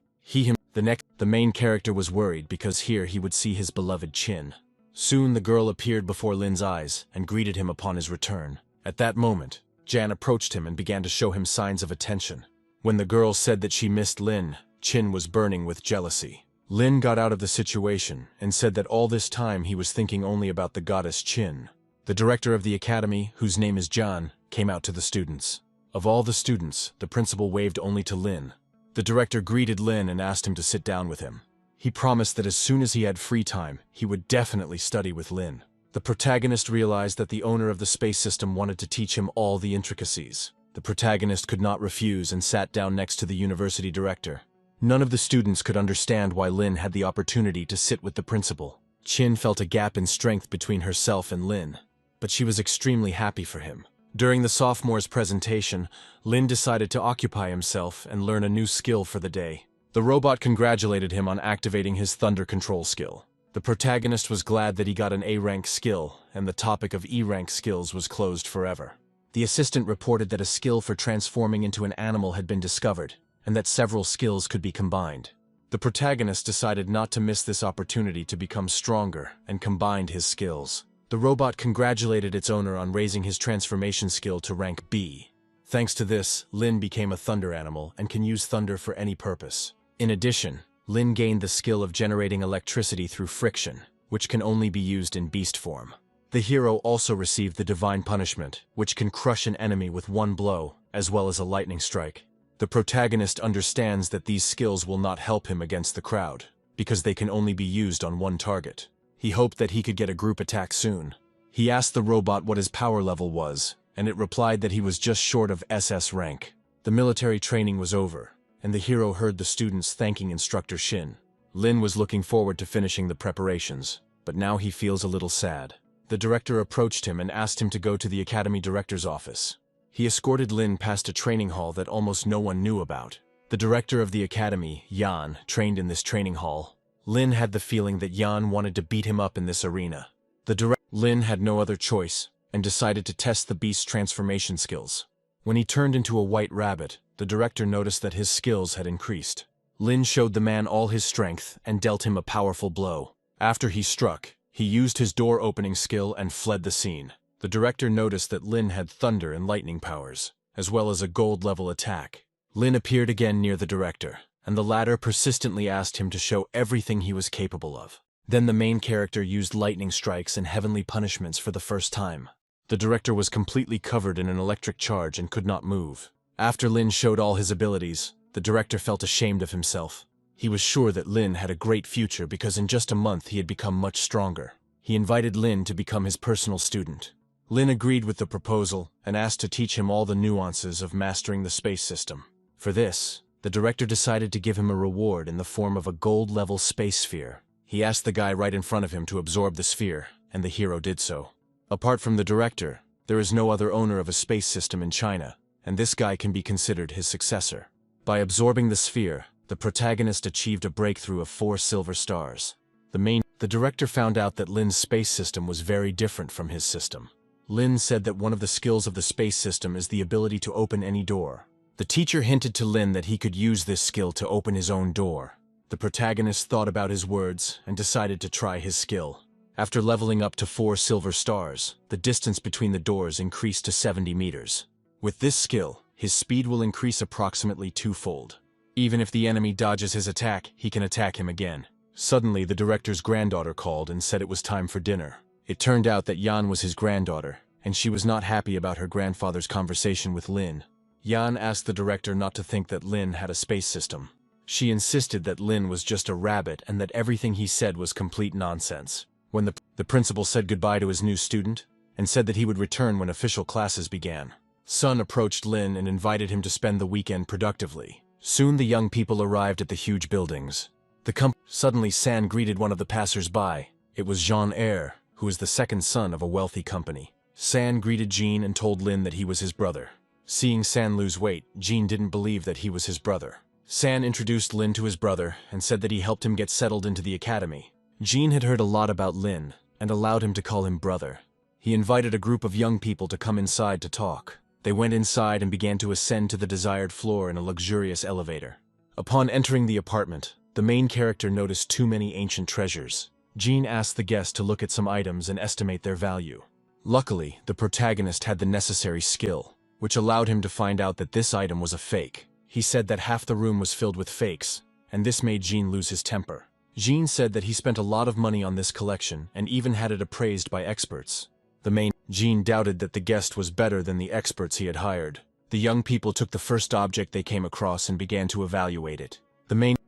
[SPEAKER 1] The main character was worried because here he would see his beloved Chin. Soon the girl appeared before Lin's eyes and greeted him upon his return. At that moment, Jan approached him and began to show him signs of attention. When the girl said that she missed Lin, Chin was burning with jealousy. Lin got out of the situation and said that all this time he was thinking only about the goddess Chin. The director of the academy, whose name is Jan, came out to the students. Of all the students, the principal waved only to Lin. The director greeted Lin and asked him to sit down with him. He promised that as soon as he had free time, he would definitely study with Lin. The protagonist realized that the owner of the space system wanted to teach him all the intricacies. The protagonist could not refuse and sat down next to the university director. None of the students could understand why Lin had the opportunity to sit with the principal. Chin felt a gap in strength between herself and Lin, but she was extremely happy for him. During the sophomore's presentation, Lin decided to occupy himself and learn a new skill for the day. The robot congratulated him on activating his thunder control skill. The protagonist was glad that he got an A-rank skill, and the topic of E-rank skills was closed forever. The assistant reported that a skill for transforming into an animal had been discovered, and that several skills could be combined. The protagonist decided not to miss this opportunity to become stronger and combined his skills. The robot congratulated its owner on raising his transformation skill to rank B. Thanks to this, Lin became a thunder animal and can use thunder for any purpose. In addition, Lin gained the skill of generating electricity through friction, which can only be used in beast form. The hero also received the divine punishment, which can crush an enemy with one blow, as well as a lightning strike. The protagonist understands that these skills will not help him against the crowd, because they can only be used on one target. He hoped that he could get a group attack soon. He asked the robot what his power level was, and it replied that he was just short of SS rank. The military training was over, and the hero heard the students thanking instructor Shin. Lin was looking forward to finishing the preparations, but now he feels a little sad. The director approached him and asked him to go to the academy director's office. He escorted Lin past a training hall that almost no one knew about. The director of the academy, Yan, trained in this training hall. Lin had the feeling that Yan wanted to beat him up in this arena. Lin had no other choice, and decided to test the beast's transformation skills. When he turned into a white rabbit, the director noticed that his skills had increased. Lin showed the man all his strength and dealt him a powerful blow. After he struck, he used his door-opening skill and fled the scene. The director noticed that Lin had thunder and lightning powers, as well as a gold-level attack. Lin appeared again near the director, and the latter persistently asked him to show everything he was capable of. Then the main character used lightning strikes and heavenly punishments for the first time. The director was completely covered in an electric charge and could not move. After Lin showed all his abilities, the director felt ashamed of himself. He was sure that Lin had a great future because in just a month he had become much stronger. He invited Lin to become his personal student. Lin agreed with the proposal and asked to teach him all the nuances of mastering the space system. For this, the director decided to give him a reward in the form of a gold-level space sphere. He asked the guy right in front of him to absorb the sphere, and the hero did so. Apart from the director, there is no other owner of a space system in China, and this guy can be considered his successor. By absorbing the sphere, the protagonist achieved a breakthrough of 4 silver stars. The director found out that Lin's space system was very different from his system. Lin said that one of the skills of the space system is the ability to open any door. The teacher hinted to Lin that he could use this skill to open his own door. The protagonist thought about his words and decided to try his skill. After leveling up to 4 silver stars, the distance between the doors increased to 70 meters. With this skill, his speed will increase approximately 2-fold. Even if the enemy dodges his attack, he can attack him again. Suddenly, the director's granddaughter called and said it was time for dinner. It turned out that Yan was his granddaughter, and she was not happy about her grandfather's conversation with Lin. Yan asked the director not to think that Lin had a space system. She insisted that Lin was just a rabbit and that everything he said was complete nonsense. When the principal said goodbye to his new student, and said that he would return when official classes began, Sun approached Lin and invited him to spend the weekend productively. Soon the young people arrived at the huge buildings. Suddenly San greeted one of the passers-by. It was Jean-Air, who is the second son of a wealthy company. San greeted Jean and told Lin that he was his brother. Seeing San lose weight, Jean didn't believe that he was his brother. San introduced Lin to his brother and said that he helped him get settled into the academy. Jean had heard a lot about Lin and allowed him to call him brother. He invited a group of young people to come inside to talk. They went inside and began to ascend to the desired floor in a luxurious elevator. Upon entering the apartment, the main character noticed too many ancient treasures. Jean asked the guest to look at some items and estimate their value. Luckily, the protagonist had the necessary skill, which allowed him to find out that this item was a fake. He said that half the room was filled with fakes, and this made Jean lose his temper. Jean said that he spent a lot of money on this collection and even had it appraised by experts. Jean doubted that the guest was better than the experts he had hired. The young people took the first object they came across and began to evaluate it.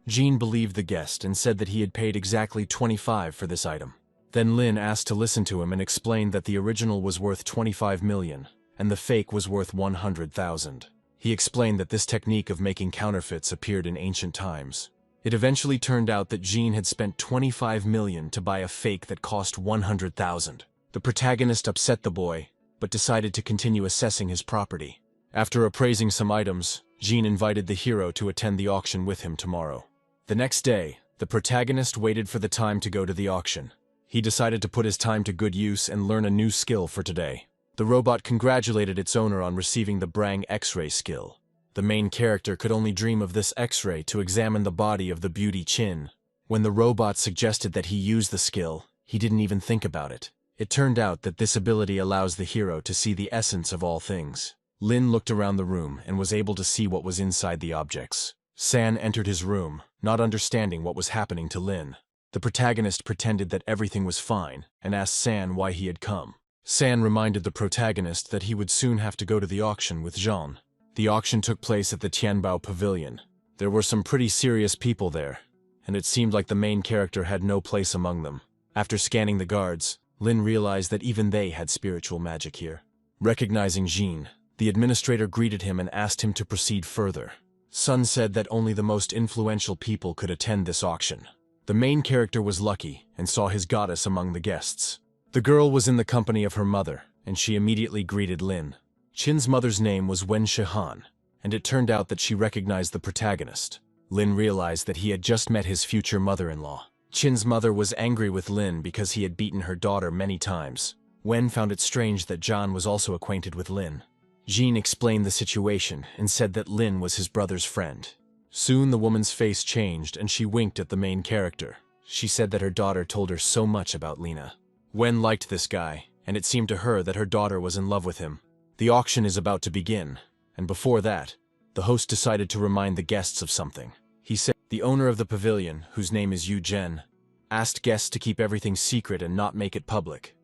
[SPEAKER 1] Jean believed the guest and said that he had paid exactly 25 for this item. Then Lin asked to listen to him and explained that the original was worth 25 million, and the fake was worth 100,000. He explained that this technique of making counterfeits appeared in ancient times. It eventually turned out that Jean had spent 25 million to buy a fake that cost 100,000. The protagonist upset the boy, but decided to continue assessing his property. After appraising some items, Jean invited the hero to attend the auction with him tomorrow. The next day, the protagonist waited for the time to go to the auction. He decided to put his time to good use and learn a new skill for today. The robot congratulated its owner on receiving the Brang X-ray skill. The main character could only dream of this X-ray to examine the body of the beauty Chin. When the robot suggested that he use the skill, he didn't even think about it. It turned out that this ability allows the hero to see the essence of all things. Lin looked around the room and was able to see what was inside the objects. San entered his room, not understanding what was happening to Lin. The protagonist pretended that everything was fine and asked San why he had come. San reminded the protagonist that he would soon have to go to the auction with Jean. The auction took place at the Tianbao Pavilion. There were some pretty serious people there, and it seemed like the main character had no place among them. After scanning the guards, Lin realized that even they had spiritual magic here. Recognizing Jean, the administrator greeted him and asked him to proceed further. Sun said that only the most influential people could attend this auction. The main character was lucky and saw his goddess among the guests. The girl was in the company of her mother, and she immediately greeted Lin. Qin's mother's name was Wen Shihan, and it turned out that she recognized the protagonist. Lin realized that he had just met his future mother-in-law. Qin's mother was angry with Lin because he had beaten her daughter many times. Wen found it strange that Zhan was also acquainted with Lin. Jean explained the situation and said that Lin was his brother's friend. Soon the woman's face changed and she winked at the main character. She said that her daughter told her so much about Lina. Wen liked this guy, and it seemed to her that her daughter was in love with him. The auction is about to begin, and before that, the host decided to remind the guests of something. He said, the owner of the pavilion, whose name is Yu Zhen, asked guests to keep everything secret and not make it public.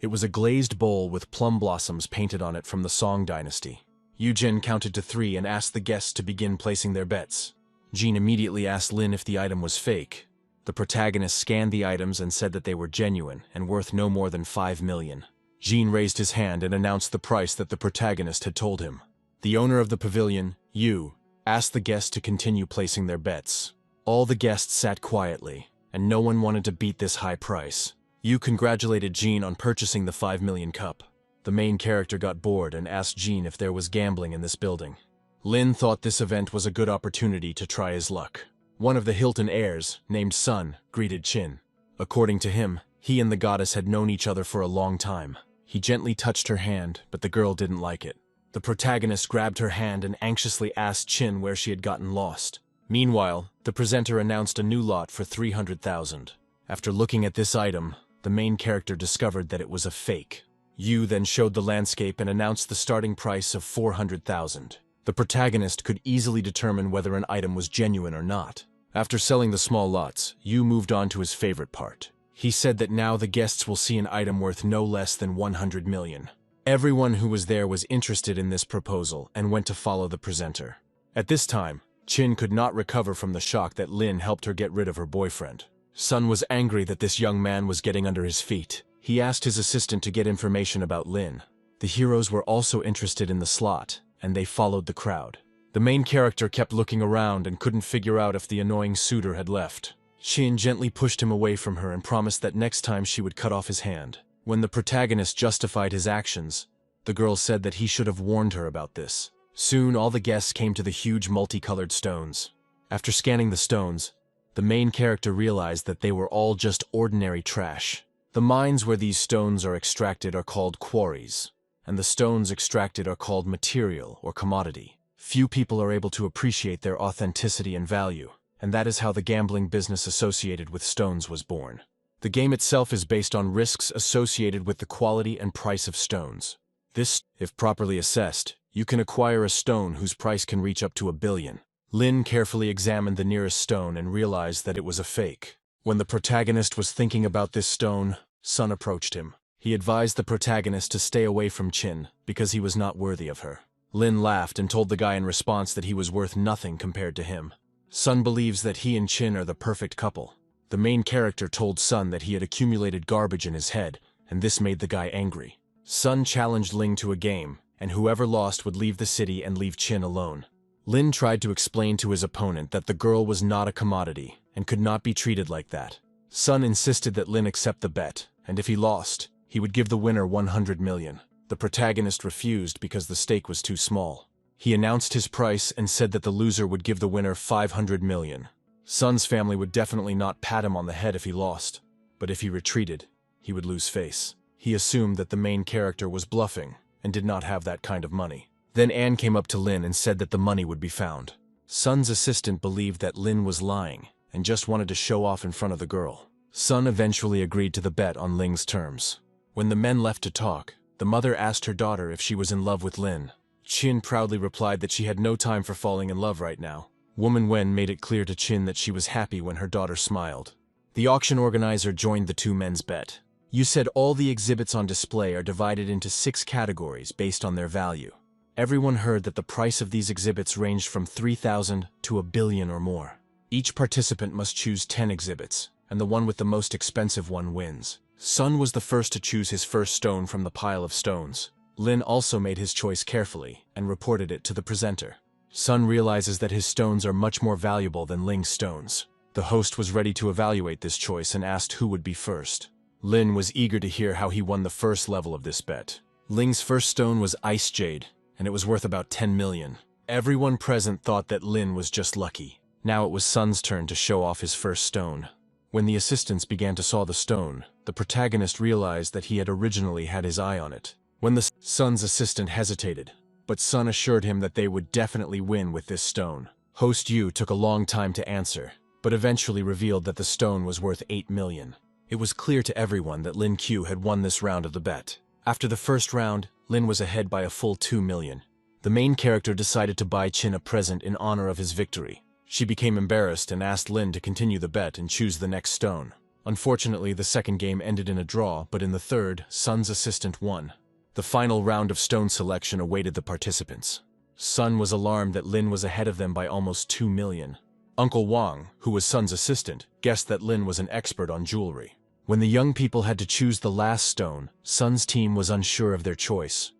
[SPEAKER 1] It was a glazed bowl with plum blossoms painted on it from the Song dynasty. Yu Zhen counted to 3 and asked the guests to begin placing their bets. Jean immediately asked Lin if the item was fake. The protagonist scanned the items and said that they were genuine and worth no more than 5 million. Jean raised his hand and announced the price that the protagonist had told him. The owner of the pavilion, Yu, asked the guests to continue placing their bets. All the guests sat quietly, and no one wanted to beat this high price. Yu congratulated Jean on purchasing the 5 million cup. The main character got bored and asked Jean if there was gambling in this building. Lin thought this event was a good opportunity to try his luck. One of the Hilton heirs, named Sun, greeted Qin. According to him, he and the goddess had known each other for a long time. He gently touched her hand, but the girl didn't like it. The protagonist grabbed her hand and anxiously asked Qin where she had gotten lost. Meanwhile, the presenter announced a new lot for 300,000. After looking at this item, the main character discovered that it was a fake. Yu then showed the landscape and announced the starting price of 400,000. The protagonist could easily determine whether an item was genuine or not. After selling the small lots, Yu moved on to his favorite part. He said that now the guests will see an item worth no less than 100 million. Everyone who was there was interested in this proposal and went to follow the presenter. At this time, Qin could not recover from the shock that Lin helped her get rid of her boyfriend. Sun was angry that this young man was getting under his feet. He asked his assistant to get information about Lin. The heroes were also interested in the slot, and they followed the crowd. The main character kept looking around and couldn't figure out if the annoying suitor had left. Qin gently pushed him away from her and promised that next time she would cut off his hand. When the protagonist justified his actions, the girl said that he should have warned her about this. Soon all the guests came to the huge multicolored stones. After scanning the stones, the main character realized that they were all just ordinary trash. The mines where these stones are extracted are called quarries, and the stones extracted are called material or commodity. Few people are able to appreciate their authenticity and value, and that is how the gambling business associated with stones was born. The game itself is based on risks associated with the quality and price of stones. This, if properly assessed, you can acquire a stone whose price can reach up to 1 billion. Lin carefully examined the nearest stone and realized that it was a fake. When the protagonist was thinking about this stone, Sun approached him. He advised the protagonist to stay away from Qin because he was not worthy of her. Lin laughed and told the guy in response that he was worth nothing compared to him. Sun believes that he and Qin are the perfect couple. The main character told Sun that he had accumulated garbage in his head, and this made the guy angry. Sun challenged Ling to a game, and whoever lost would leave the city and leave Qin alone. Lin tried to explain to his opponent that the girl was not a commodity and could not be treated like that. Sun insisted that Lin accept the bet, and if he lost, he would give the winner 100 million. The protagonist refused because the stake was too small. He announced his price and said that the loser would give the winner 500 million. Sun's family would definitely not pat him on the head if he lost, but if he retreated, he would lose face. He assumed that the main character was bluffing and did not have that kind of money. Then Anne came up to Lin and said that the money would be found. Sun's assistant believed that Lin was lying and just wanted to show off in front of the girl. Sun eventually agreed to the bet on Ling's terms. When the men left to talk, the mother asked her daughter if she was in love with Lin. Chin proudly replied that she had no time for falling in love right now. Woman Wen made it clear to Chin that she was happy when her daughter smiled. The auction organizer joined the two men's bet. You said all the exhibits on display are divided into 6 categories based on their value. Everyone heard that the price of these exhibits ranged from 3,000 to a billion or more. Each participant must choose 10 exhibits, and the one with the most expensive one wins. Sun was the first to choose his first stone from the pile of stones. Lin also made his choice carefully and reported it to the presenter. Sun realizes that his stones are much more valuable than Ling's stones. The host was ready to evaluate this choice and asked who would be first. Lin was eager to hear how he won the first level of this bet. Ling's first stone was Ice Jade, and it was worth about 10 million. Everyone present thought that Lin was just lucky. Now it was Sun's turn to show off his first stone. When the assistants began to saw the stone, the protagonist realized that he had originally had his eye on it. When the Sun's assistant hesitated, but Sun assured him that they would definitely win with this stone. Host Yu took a long time to answer, but eventually revealed that the stone was worth 8 million. It was clear to everyone that Lin Q had won this round of the bet. After the first round, Lin was ahead by a full 2 million. The main character decided to buy Chin a present in honor of his victory. She became embarrassed and asked Lin to continue the bet and choose the next stone. Unfortunately, the second game ended in a draw, but in the third, Sun's assistant won. The final round of stone selection awaited the participants. Sun was alarmed that Lin was ahead of them by almost 2 million. Uncle Wang, who was Sun's assistant, guessed that Lin was an expert on jewelry. When the young people had to choose the last stone, Sun's team was unsure of their choice.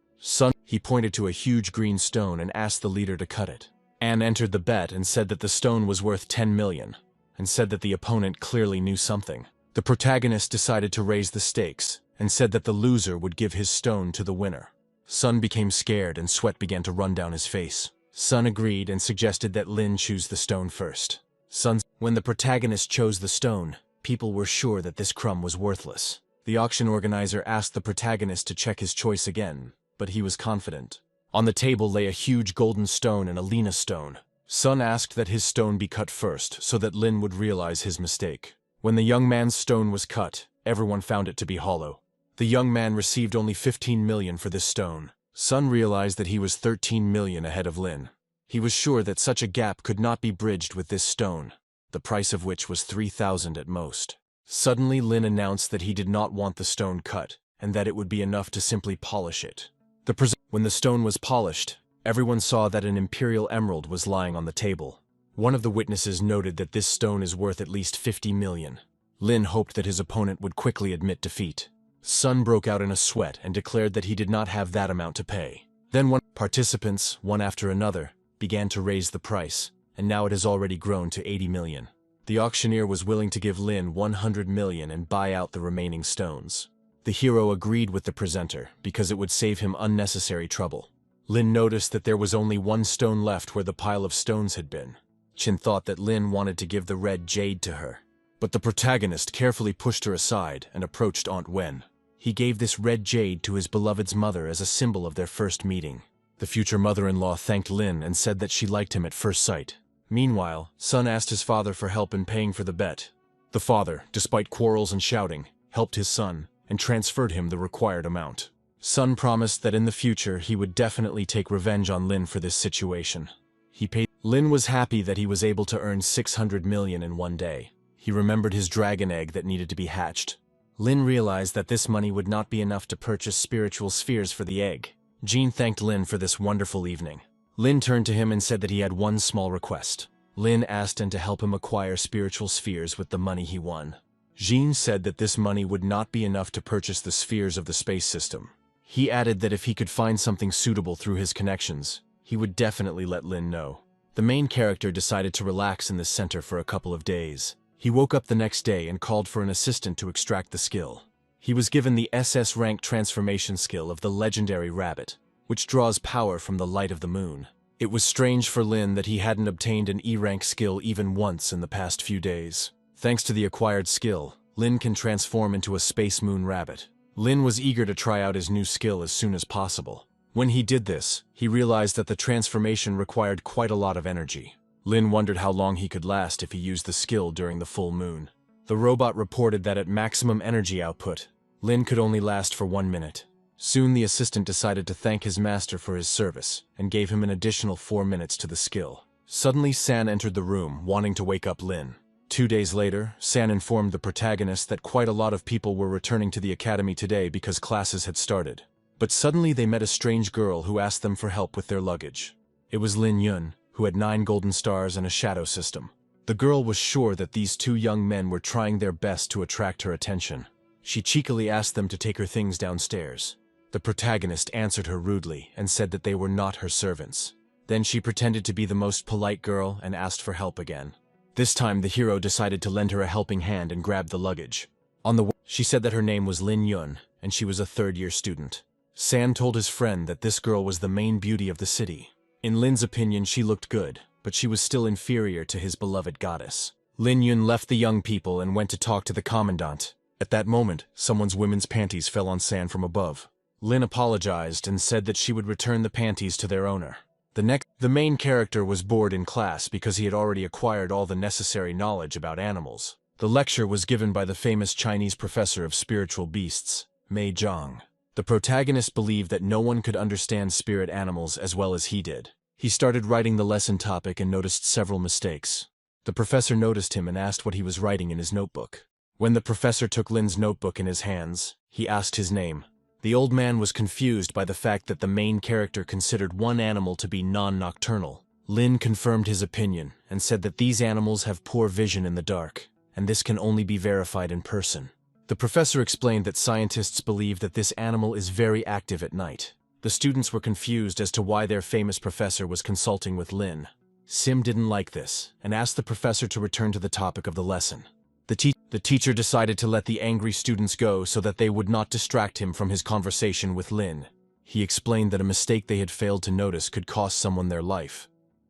[SPEAKER 1] He pointed to a huge green stone and asked the leader to cut it. Anne entered the bet and said that the stone was worth 10 million, and said that the opponent clearly knew something. The protagonist decided to raise the stakes, and said that the loser would give his stone to the winner. Sun became scared and sweat began to run down his face. Sun agreed and suggested that Lin choose the stone first. When the protagonist chose the stone, people were sure that this crumb was worthless. The auction organizer asked the protagonist to check his choice again, but he was confident. On the table lay a huge golden stone and a Lena stone. Sun asked that his stone be cut first so that Lin would realize his mistake. When the young man's stone was cut, everyone found it to be hollow. The young man received only 15 million for this stone. Sun realized that he was 13 million ahead of Lin. He was sure that such a gap could not be bridged with this stone, the price of which was 3,000 at most. Suddenly Lin announced that he did not want the stone cut, and that it would be enough to simply polish it. When the stone was polished, everyone saw that an imperial emerald was lying on the table. One of the witnesses noted that this stone is worth at least 50 million. Lin hoped that his opponent would quickly admit defeat. Sun broke out in a sweat and declared that he did not have that amount to pay. Then participants, one after another, began to raise the price, and now it has already grown to 80 million. The auctioneer was willing to give Lin 100 million and buy out the remaining stones. The hero agreed with the presenter because it would save him unnecessary trouble. Lin noticed that there was only one stone left where the pile of stones had been. Chin thought that Lin wanted to give the red jade to her, but the protagonist carefully pushed her aside and approached Aunt Wen. He gave this red jade to his beloved's mother as a symbol of their first meeting. The future mother-in-law thanked Lin and said that she liked him at first sight. Meanwhile, Sun asked his father for help in paying for the bet. The father, despite quarrels and shouting, helped his son and transferred him the required amount. Sun promised that in the future he would definitely take revenge on Lin for this situation. He paid. Lin was happy that he was able to earn 600 million in one day. He remembered his dragon egg that needed to be hatched. Lin realized that this money would not be enough to purchase spiritual spheres for the egg. Jean thanked Lin for this wonderful evening. Lin turned to him and said that he had one small request. Lin asked him to help him acquire spiritual spheres with the money he won. Jean said that this money would not be enough to purchase the spheres of the space system. He added that if he could find something suitable through his connections, he would definitely let Lin know. The main character decided to relax in the center for a couple of days. He woke up the next day and called for an assistant to extract the skill. He was given the SS rank transformation skill of the legendary rabbit, which draws power from the light of the moon. It was strange for Lin that he hadn't obtained an E-rank skill even once in the past few days. Thanks to the acquired skill, Lin can transform into a space moon rabbit. Lin was eager to try out his new skill as soon as possible. When he did this, he realized that the transformation required quite a lot of energy. Lin wondered how long he could last if he used the skill during the full moon. The robot reported that at maximum energy output, Lin could only last for 1 minute. Soon the assistant decided to thank his master for his service, and gave him an additional 4 minutes to the skill. Suddenly San entered the room, wanting to wake up Lin. 2 days later, San informed the protagonist that quite a lot of people were returning to the academy today because classes had started. But suddenly they met a strange girl who asked them for help with their luggage. It was Lin Yun, who had 9 golden stars and a shadow system. The girl was sure that these 2 young men were trying their best to attract her attention. She cheekily asked them to take her things downstairs. The protagonist answered her rudely and said that they were not her servants. Then she pretended to be the most polite girl and asked for help again. This time the hero decided to lend her a helping hand and grabbed the luggage. She said that her name was Lin Yun and she was a 3rd-year student. San told his friend that this girl was the main beauty of the city. In Lin's opinion, she looked good, but she was still inferior to his beloved goddess. Lin Yun left the young people and went to talk to the commandant. At that moment, someone's women's panties fell on San from above. Lin apologized and said that she would return the panties to their owner. The main character was bored in class because he had already acquired all the necessary knowledge about animals. The lecture was given by the famous Chinese professor of spiritual beasts, Mei Zhang. The protagonist believed that no one could understand spirit animals as well as he did. He started writing the lesson topic and noticed several mistakes. The professor noticed him and asked what he was writing in his notebook. When the professor took Lin's notebook in his hands, he asked his name. The old man was confused by the fact that the main character considered one animal to be non-nocturnal. Lin confirmed his opinion and said that these animals have poor vision in the dark, and this can only be verified in person. The professor explained that scientists believe that this animal is very active at night. The students were confused as to why their famous professor was consulting with Lin. Sim didn't like this and asked the professor to return to the topic of the lesson. The teacher decided to let the angry students go so that they would not distract him from his conversation with Lin. He explained that a mistake they had failed to notice could cost someone their life,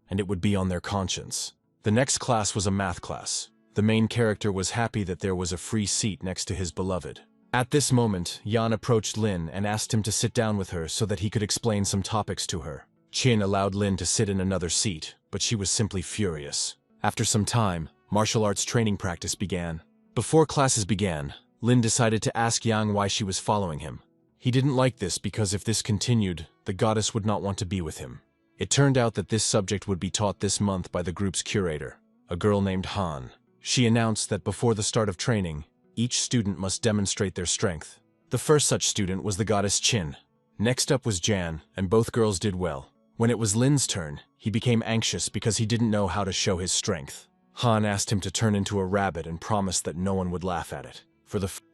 [SPEAKER 1] and it would be on their conscience. The next class was a math class. The main character was happy that there was a free seat next to his beloved. At this moment, Yan approached Lin and asked him to sit down with her so that he could explain some topics to her. Qin allowed Lin to sit in another seat, but she was simply furious. After some time, martial arts training practice began. Before classes began, Lin decided to ask Yang why she was following him. He didn't like this because if this continued, the goddess would not want to be with him. It turned out that this subject would be taught this month by the group's curator, a girl named Han. She announced that before the start of training, each student must demonstrate their strength. The first such student was the goddess Qin. Next up was Jan, and both girls did well. When it was Lin's turn, he became anxious because he didn't know how to show his strength. Han asked him to turn into a rabbit and promised that no one would laugh at it.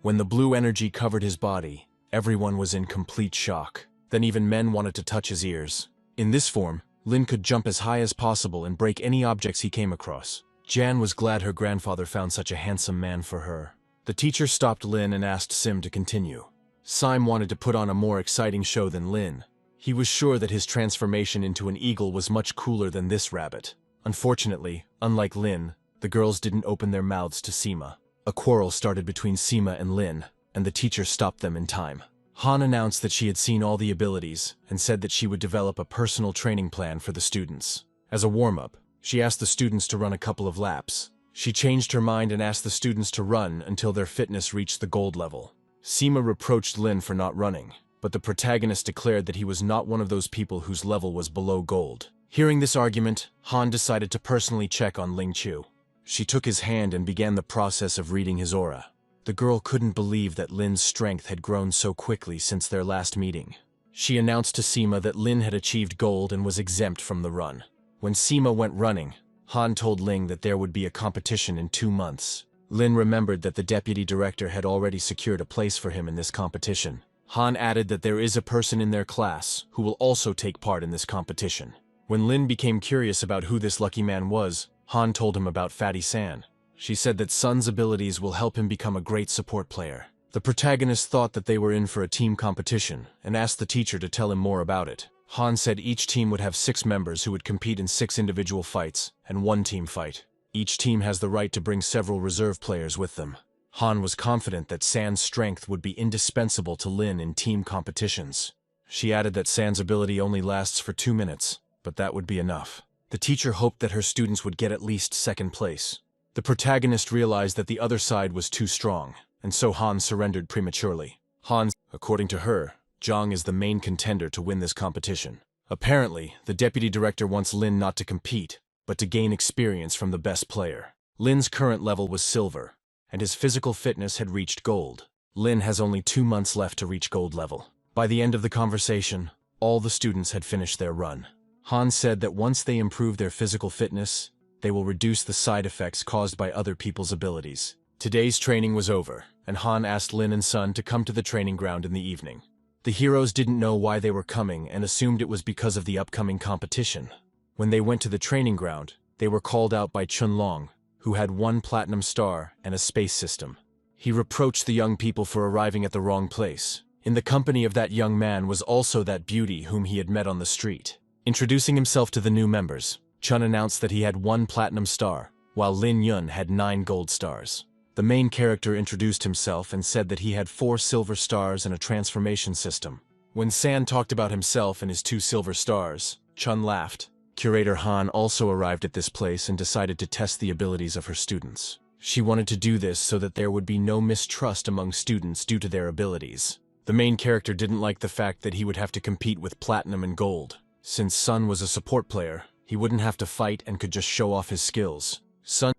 [SPEAKER 1] When the blue energy covered his body, everyone was in complete shock. Then even men wanted to touch his ears. In this form, Lin could jump as high as possible and break any objects he came across. Jan was glad her grandfather found such a handsome man for her. The teacher stopped Lin and asked Sim to continue. Sim wanted to put on a more exciting show than Lin. He was sure that his transformation into an eagle was much cooler than this rabbit. Unfortunately, unlike Lin, the girls didn't open their mouths to Sima. A quarrel started between Sima and Lin, and the teacher stopped them in time. Han announced that she had seen all the abilities and said that she would develop a personal training plan for the students. As a warm-up, she asked the students to run a couple of laps. She changed her mind and asked the students to run until their fitness reached the gold level. Sima reproached Lin for not running, but the protagonist declared that he was not one of those people whose level was below gold. Hearing this argument, Han decided to personally check on Ling Chu. She took his hand and began the process of reading his aura. The girl couldn't believe that Lin's strength had grown so quickly since their last meeting. She announced to Sima that Lin had achieved gold and was exempt from the run. When Sima went running, Han told Ling that there would be a competition in 2 months. Lin remembered that the deputy director had already secured a place for him in this competition. Han added that there is a person in their class who will also take part in this competition. When Lin became curious about who this lucky man was, Han told him about Fatty San. She said that Sun's abilities will help him become a great support player. The protagonist thought that they were in for a team competition and asked the teacher to tell him more about it. Han said each team would have 6 members who would compete in 6 individual fights and 1 team fight. Each team has the right to bring several reserve players with them. Han was confident that San's strength would be indispensable to Lin in team competitions. She added that San's ability only lasts for 2 minutes, but that would be enough. The teacher hoped that her students would get at least 2nd place. The protagonist realized that the other side was too strong, and so Han surrendered prematurely. Han, according to her, Zhang is the main contender to win this competition. Apparently, the deputy director wants Lin not to compete, but to gain experience from the best player. Lin's current level was silver, and his physical fitness had reached gold. Lin has only 2 months left to reach gold level. By the end of the conversation, all the students had finished their run. Han said that once they improve their physical fitness, they will reduce the side effects caused by other people's abilities. Today's training was over, and Han asked Lin and Sun to come to the training ground in the evening. The heroes didn't know why they were coming and assumed it was because of the upcoming competition. When they went to the training ground, they were called out by Chunlong, who had 1 platinum star and a space system. He reproached the young people for arriving at the wrong place. In the company of that young man was also that beauty whom he had met on the street. Introducing himself to the new members, Chun announced that he had 1 platinum star, while Lin Yun had 9 gold stars. The main character introduced himself and said that he had 4 silver stars and a transformation system. When San talked about himself and his 2 silver stars, Chun laughed. Curator Han also arrived at this place and decided to test the abilities of her students. She wanted to do this so that there would be no mistrust among students due to their abilities. The main character didn't like the fact that he would have to compete with platinum and gold. Since Sun was a support player, he wouldn't have to fight and could just show off his skills.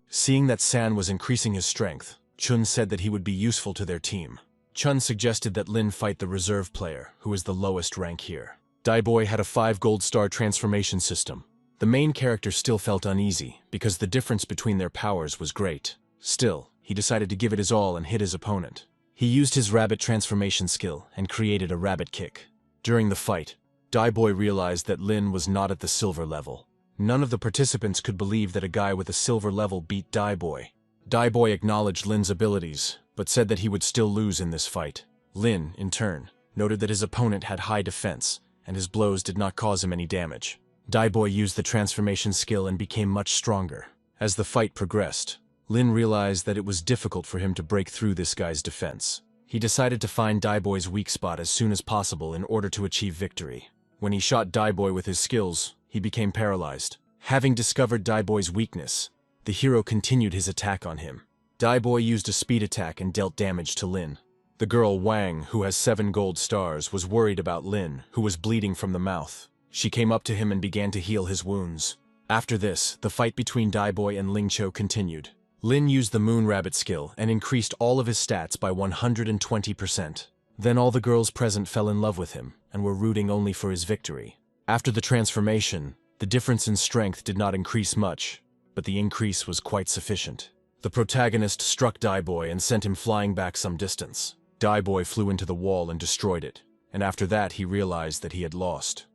[SPEAKER 1] Seeing that San was increasing his strength, Chun said that he would be useful to their team. Chun suggested that Lin fight the reserve player, who is the lowest rank here. Daiboy had a 5 gold star transformation system. The main character still felt uneasy, because the difference between their powers was great. Still, he decided to give it his all and hit his opponent. He used his rabbit transformation skill and created a rabbit kick. During the fight, Daiboy realized that Lin was not at the silver level. None of the participants could believe that a guy with a silver level beat Daiboy. Daiboy acknowledged Lin's abilities, but said that he would still lose in this fight. Lin, in turn, noted that his opponent had high defense, and his blows did not cause him any damage. Daiboy used the transformation skill and became much stronger. As the fight progressed, Lin realized that it was difficult for him to break through this guy's defense. He decided to find Daiboy's weak spot as soon as possible in order to achieve victory. When he shot Daiboy with his skills, he became paralyzed. Having discovered Daiboy's weakness, the hero continued his attack on him. Daiboy used a speed attack and dealt damage to Lin. The girl Wang, who has 7 gold stars, was worried about Lin, who was bleeding from the mouth. She came up to him and began to heal his wounds. After this, the fight between Daiboy and Lingqiu continued. Lin used the Moon Rabbit skill and increased all of his stats by 120%. Then all the girls present fell in love with him and were rooting only for his victory. After the transformation, the difference in strength did not increase much, but the increase was quite sufficient. The protagonist struck Daiboy and sent him flying back some distance. Daiboy flew into the wall and destroyed it, and after that he realized that he had lost.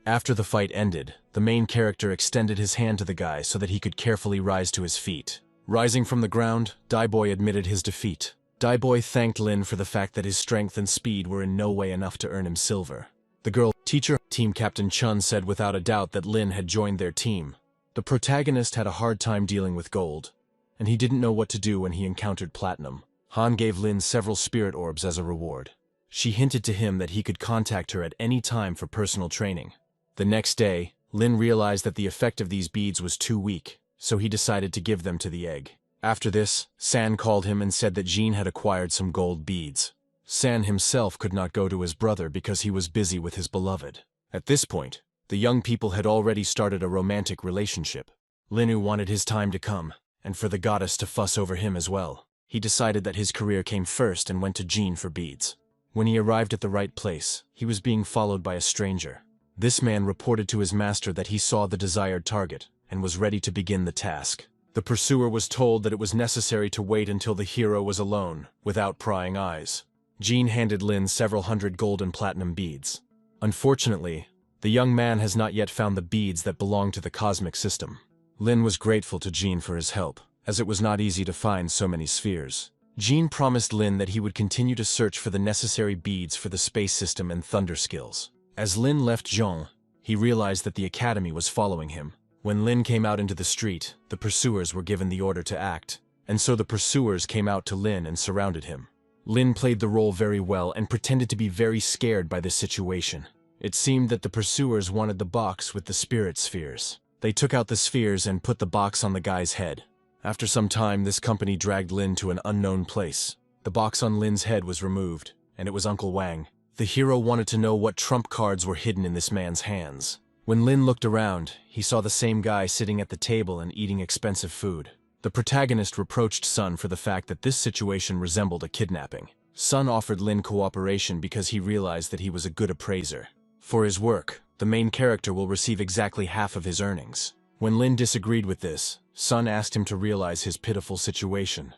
[SPEAKER 1] After the fight ended, the main character extended his hand to the guy so that he could carefully rise to his feet. Rising from the ground, Daiboy admitted his defeat. Daiboy thanked Lin for the fact that his strength and speed were in no way enough to earn him silver. The girl teacher, Team Captain Chun, said without a doubt that Lin had joined their team. The protagonist had a hard time dealing with gold, and he didn't know what to do when he encountered platinum. Han gave Lin several spirit orbs as a reward. She hinted to him that he could contact her at any time for personal training. The next day, Lin realized that the effect of these beads was too weak, so he decided to give them to the egg. After this, San called him and said that Jean had acquired some gold beads. San himself could not go to his brother because he was busy with his beloved. At this point, the young people had already started a romantic relationship. Linu wanted his time to come, and for the goddess to fuss over him as well. He decided that his career came first and went to Jean for beads. When he arrived at the right place, he was being followed by a stranger. This man reported to his master that he saw the desired target and was ready to begin the task. The pursuer was told that it was necessary to wait until the hero was alone, without prying eyes. Jean handed Lin several hundred gold and platinum beads. Unfortunately, the young man has not yet found the beads that belong to the cosmic system. Lin was grateful to Jean for his help, as it was not easy to find so many spheres. Jean promised Lin that he would continue to search for the necessary beads for the space system and thunder skills. As Lin left Jean, he realized that the academy was following him. When Lin came out into the street, the pursuers were given the order to act, and so the pursuers came out to Lin and surrounded him. Lin played the role very well and pretended to be very scared by this situation. It seemed that the pursuers wanted the box with the spirit spheres. They took out the spheres and put the box on the guy's head. After some time, this company dragged Lin to an unknown place. The box on Lin's head was removed, and it was Uncle Wang. The hero wanted to know what trump cards were hidden in this man's hands. When Lin looked around, he saw the same guy sitting at the table and eating expensive food. The protagonist reproached Sun for the fact that this situation resembled a kidnapping. Sun offered Lin cooperation because he realized that he was a good appraiser. For his work, the main character will receive exactly half of his earnings. When Lin disagreed with this, Sun asked him to realize his pitiful situation.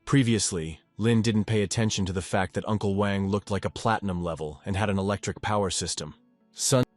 [SPEAKER 1] Previously, Lin didn't pay attention to the fact that Uncle Wang looked like a platinum level and had an electric power system.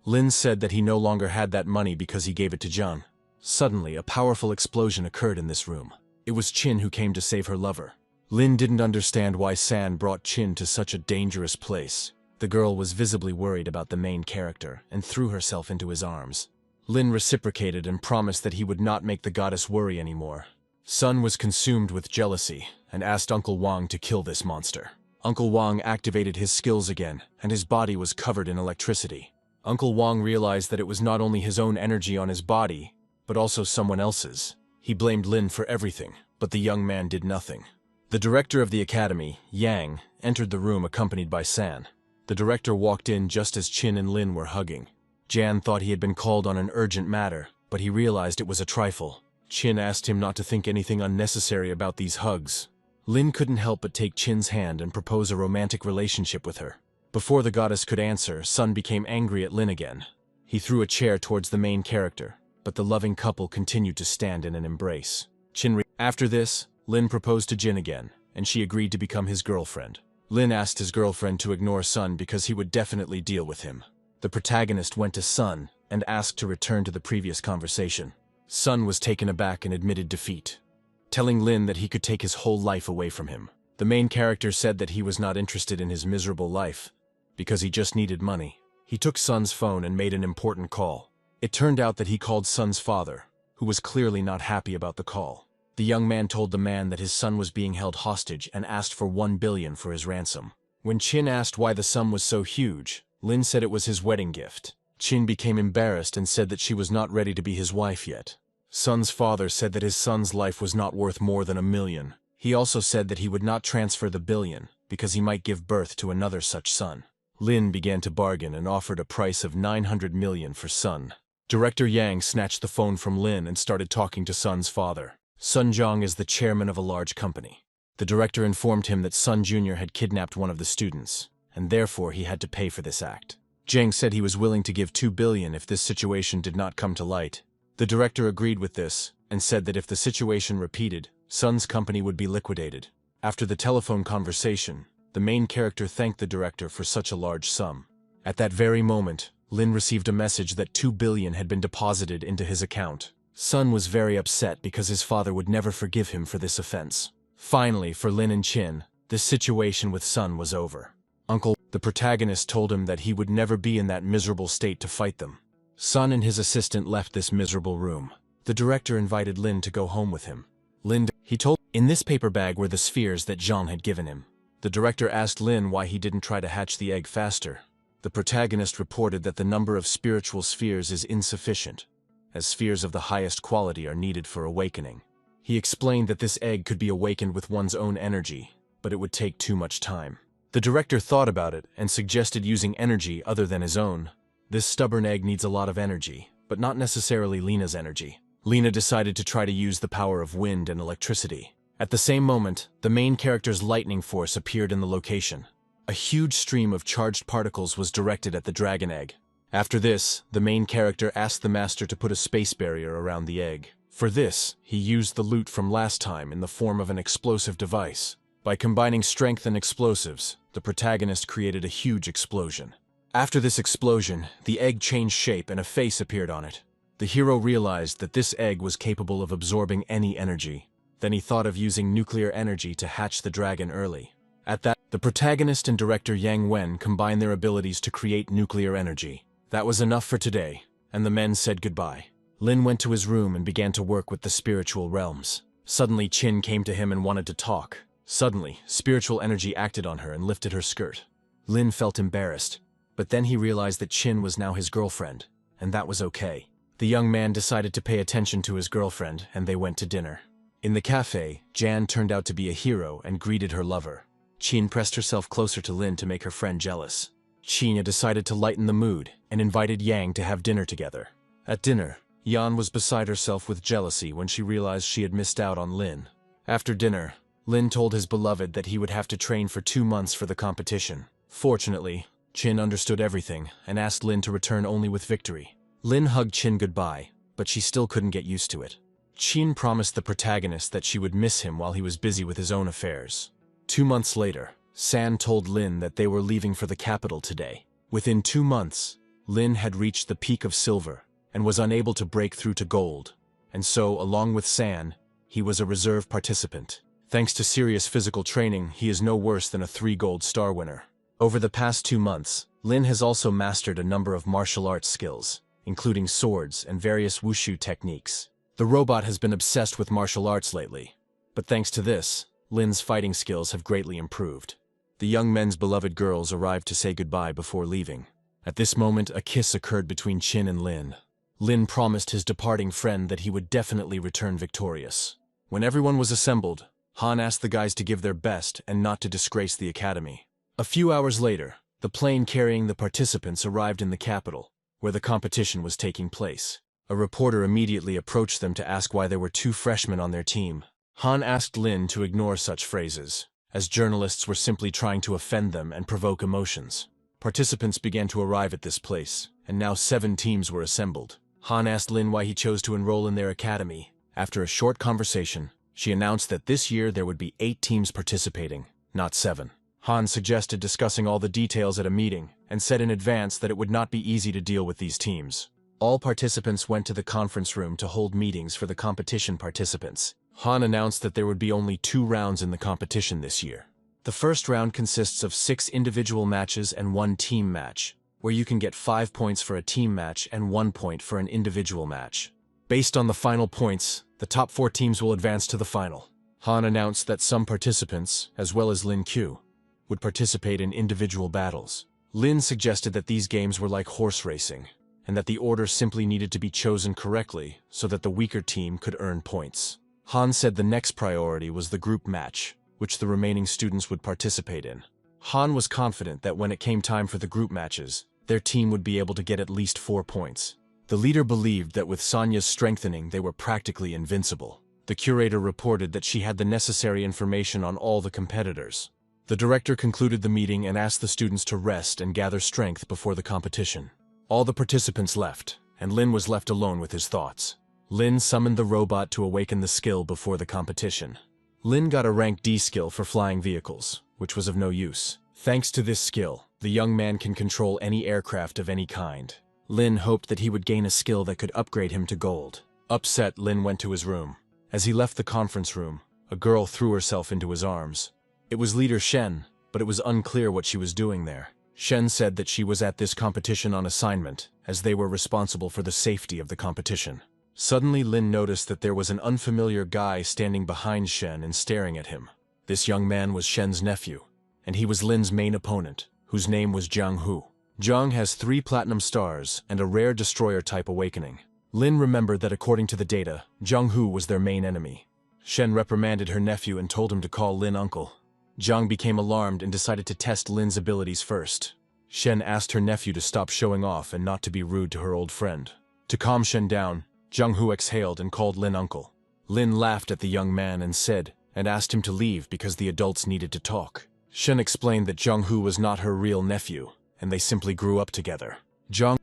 [SPEAKER 1] Lin said that he no longer had that money because he gave it to Jun. Suddenly, a powerful explosion occurred in this room. It was Chin who came to save her lover. Lin didn't understand why San brought Chin to such a dangerous place. The girl was visibly worried about the main character and threw herself into his arms. Lin reciprocated and promised that he would not make the goddess worry anymore. Sun was consumed with jealousy and asked Uncle Wang to kill this monster. Uncle Wang activated his skills again, and his body was covered in electricity. Uncle Wang realized that it was not only his own energy on his body, but also someone else's. He blamed Lin for everything, but the young man did nothing. The director of the academy, Yang, entered the room accompanied by San. The director walked in just as Chin and Lin were hugging. Jan thought he had been called on an urgent matter, but he realized it was a trifle. Chin asked him not to think anything unnecessary about these hugs. Lin couldn't help but take Chin's hand and propose a romantic relationship with her. Before the goddess could answer, Sun became angry at Lin again. He threw a chair towards the main character, but the loving couple continued to stand in an embrace. After this, Lin proposed to Jin again, and she agreed to become his girlfriend. Lin asked his girlfriend to ignore Sun because he would definitely deal with him. The protagonist went to Sun and asked to return to the previous conversation. Sun was taken aback and admitted defeat, telling Lin that he could take his whole life away from him. The main character said that he was not interested in his miserable life, because he just needed money. He took Sun's phone and made an important call. It turned out that he called Sun's father, who was clearly not happy about the call. The young man told the man that his son was being held hostage and asked for 1 billion for his ransom. When Chin asked why the sum was so huge, Lin said it was his wedding gift. Chin became embarrassed and said that she was not ready to be his wife yet. Sun's father said that his son's life was not worth more than 1 million. He also said that he would not transfer the billion, because he might give birth to another such son. Lin began to bargain and offered a price of 900 million for Sun. Director Yang snatched the phone from Lin and started talking to Sun's father. Sun Zhang is the chairman of a large company. The director informed him that Sun Jr. had kidnapped one of the students, and therefore he had to pay for this act. Zhang said he was willing to give 2 billion if this situation did not come to light. The director agreed with this, and said that if the situation repeated, Sun's company would be liquidated. After the telephone conversation, the main character thanked the director for such a large sum. At that very moment, Lin received a message that 2 billion had been deposited into his account. Sun was very upset because his father would never forgive him for this offense. Finally, for Lin and Chin, this situation with Sun was over. The protagonist told him that he would never be in that miserable state to fight them. Sun and his assistant left this miserable room. The director invited Lin to go home with him. In this paper bag were the spheres that Jean had given him. The director asked Lin why he didn't try to hatch the egg faster. The protagonist reported that the number of spiritual spheres is insufficient, as spheres of the highest quality are needed for awakening. He explained that this egg could be awakened with one's own energy, but it would take too much time. The director thought about it and suggested using energy other than his own. This stubborn egg needs a lot of energy, but not necessarily Lena's energy. Lena decided to try to use the power of wind and electricity. At the same moment, the main character's lightning force appeared in the location. A huge stream of charged particles was directed at the dragon egg. After this, the main character asked the master to put a space barrier around the egg. For this, he used the loot from last time in the form of an explosive device. By combining strength and explosives, the protagonist created a huge explosion. After this explosion, the egg changed shape and a face appeared on it. The hero realized that this egg was capable of absorbing any energy. Then he thought of using nuclear energy to hatch the dragon early. The protagonist and director Yang Wen combined their abilities to create nuclear energy. That was enough for today, and the men said goodbye. Lin went to his room and began to work with the spiritual realms. Suddenly Chin came to him and wanted to talk. Suddenly, spiritual energy acted on her and lifted her skirt. Lin felt embarrassed, but then he realized that Chin was now his girlfriend, and that was okay. The young man decided to pay attention to his girlfriend, and they went to dinner. In the cafe, Jan turned out to be a hero and greeted her lover. Chin pressed herself closer to Lin to make her friend jealous. Qina decided to lighten the mood and invited Yang to have dinner together. At dinner, Yan was beside herself with jealousy when she realized she had missed out on Lin. After dinner, Lin told his beloved that he would have to train for 2 months for the competition. Fortunately, Qin understood everything and asked Lin to return only with victory. Lin hugged Qin goodbye, but she still couldn't get used to it. Qin promised the protagonist that she would miss him while he was busy with his own affairs. 2 months later, San told Lin that they were leaving for the capital today. Within 2 months, Lin had reached the peak of silver and was unable to break through to gold, and so, along with San, he was a reserve participant. Thanks to serious physical training, he is no worse than a 3 gold star winner. Over the past 2 months, Lin has also mastered a number of martial arts skills, including swords and various wushu techniques. The robot has been obsessed with martial arts lately, but thanks to this, Lin's fighting skills have greatly improved. The young men's beloved girls arrived to say goodbye before leaving. At this moment, a kiss occurred between Qin and Lin. Lin promised his departing friend that he would definitely return victorious. When everyone was assembled, Han asked the guys to give their best and not to disgrace the academy. A few hours later, the plane carrying the participants arrived in the capital, where the competition was taking place. A reporter immediately approached them to ask why there were 2 freshmen on their team. Han asked Lin to ignore such phrases, as journalists were simply trying to offend them and provoke emotions. Participants began to arrive at this place, and now 7 teams were assembled. Han asked Lin why he chose to enroll in their academy. After a short conversation, she announced that this year there would be 8 teams participating, not 7. Han suggested discussing all the details at a meeting, and said in advance that it would not be easy to deal with these teams. All participants went to the conference room to hold meetings for the competition participants. Han announced that there would be only 2 rounds in the competition this year. The first round consists of 6 individual matches and 1 team match, where you can get 5 points for a team match and 1 point for an individual match. Based on the final points, the top 4 teams will advance to the final. Han announced that some participants, as well as Lin Q, would participate in individual battles. Lin suggested that these games were like horse racing, and that the order simply needed to be chosen correctly so that the weaker team could earn points. Han said the next priority was the group match, which the remaining students would participate in. Han was confident that when it came time for the group matches, their team would be able to get at least 4 points. The leader believed that with Sonya's strengthening they were practically invincible. The curator reported that she had the necessary information on all the competitors. The director concluded the meeting and asked the students to rest and gather strength before the competition. All the participants left, and Lin was left alone with his thoughts. Lin summoned the robot to awaken the skill before the competition. Lin got a rank D skill for flying vehicles, which was of no use. Thanks to this skill, the young man can control any aircraft of any kind. Lin hoped that he would gain a skill that could upgrade him to gold. Upset, Lin went to his room. As he left the conference room, a girl threw herself into his arms. It was leader Shen, but it was unclear what she was doing there. Shen said that she was at this competition on assignment, as they were responsible for the safety of the competition. Suddenly, Lin noticed that there was an unfamiliar guy standing behind Shen and staring at him. This young man was Shen's nephew, and he was Lin's main opponent, whose name was Zhang Hu. Zhang has 3 platinum stars and a rare destroyer-type awakening. Lin remembered that according to the data, Zhang Hu was their main enemy. Shen reprimanded her nephew and told him to call Lin uncle. Zhang became alarmed and decided to test Lin's abilities first. Shen asked her nephew to stop showing off and not to be rude to her old friend. To calm Shen down, Zhang Hu exhaled and called Lin uncle. Lin laughed at the young man and asked him to leave because the adults needed to talk. Shen explained that Zhang Hu was not her real nephew, and they simply grew up together.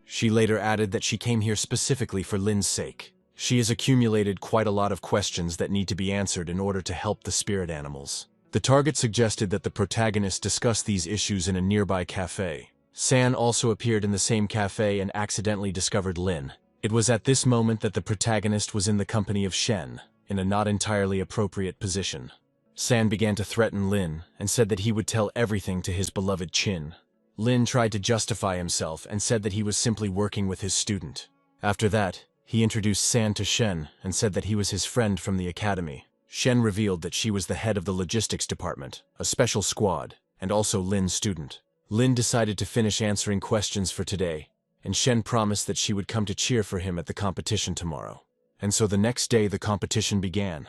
[SPEAKER 1] She later added that she came here specifically for Lin's sake. She has accumulated quite a lot of questions that need to be answered in order to help the spirit animals. The target suggested that the protagonist discuss these issues in a nearby cafe. San also appeared in the same cafe and accidentally discovered Lin. It was at this moment that the protagonist was in the company of Shen, in a not entirely appropriate position. San began to threaten Lin and said that he would tell everything to his beloved Qin. Lin tried to justify himself and said that he was simply working with his student. After that, he introduced San to Shen and said that he was his friend from the academy. Shen revealed that she was the head of the logistics department, a special squad, and also Lin's student. Lin decided to finish answering questions for today, and Shen promised that she would come to cheer for him at the competition tomorrow. And so the next day the competition began,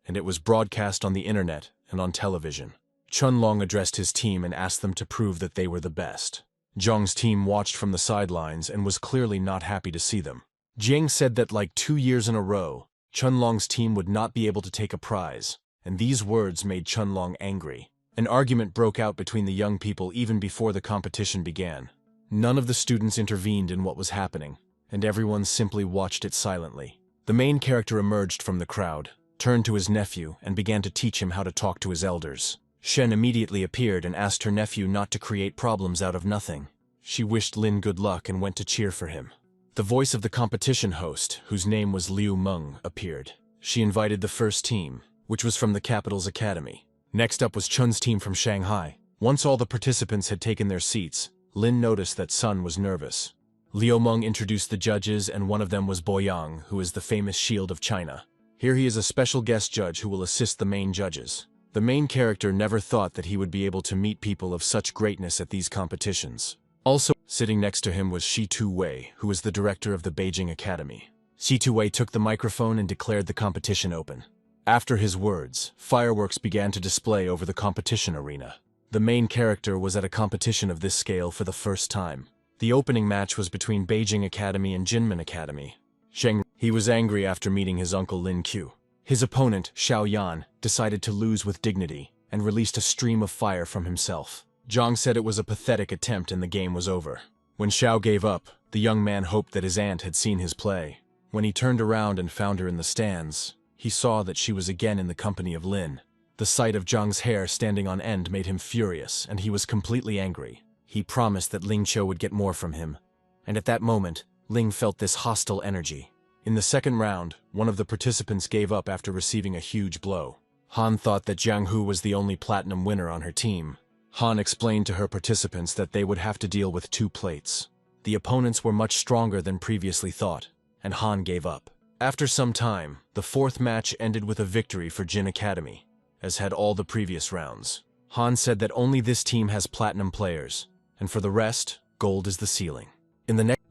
[SPEAKER 1] and it was broadcast on the internet and on television. Chunlong addressed his team and asked them to prove that they were the best. Zhang's team watched from the sidelines and was clearly not happy to see them. Jiang said that like 2 years in a row, Chunlong's team would not be able to take a prize, and these words made Chunlong angry. An argument broke out between the young people even before the competition began. None of the students intervened in what was happening, and everyone simply watched it silently. The main character emerged from the crowd, turned to his nephew, and began to teach him how to talk to his elders. Shen immediately appeared and asked her nephew not to create problems out of nothing. She wished Lin good luck and went to cheer for him. The voice of the competition host, whose name was Liu Meng, appeared. She invited the first team, which was from the capital's academy. Next up was Chun's team from Shanghai. Once all the participants had taken their seats, Lin noticed that Sun was nervous. Liu Meng introduced the judges, and one of them was Boyang, who is the famous shield of China. Here he is a special guest judge who will assist the main judges. The main character never thought that he would be able to meet people of such greatness at these competitions. Also, sitting next to him was Shi Tu-wei, who was the director of the Beijing Academy. Shi Tu-wei took the microphone and declared the competition open. After his words, fireworks began to display over the competition arena. The main character was at a competition of this scale for the first time. The opening match was between Beijing Academy and Jinmen Academy. He was angry after meeting his uncle Lin Qiu. His opponent, Xiao Yan, decided to lose with dignity and released a stream of fire from himself. Zhang said it was a pathetic attempt and the game was over. When Xiao gave up, the young man hoped that his aunt had seen his play. When he turned around and found her in the stands, he saw that she was again in the company of Lin. The sight of Zhang's hair standing on end made him furious, and he was completely angry. He promised that Ling Qiu would get more from him, and at that moment, Ling felt this hostile energy. In the second round, one of the participants gave up after receiving a huge blow. Han thought that Jiang Hu was the only platinum winner on her team. Han explained to her participants that they would have to deal with 2 plates. The opponents were much stronger than previously thought, and Han gave up. After some time, the 4th match ended with a victory for Jin Academy, as had all the previous rounds. Han said that only this team has platinum players, and for the rest, gold is the ceiling.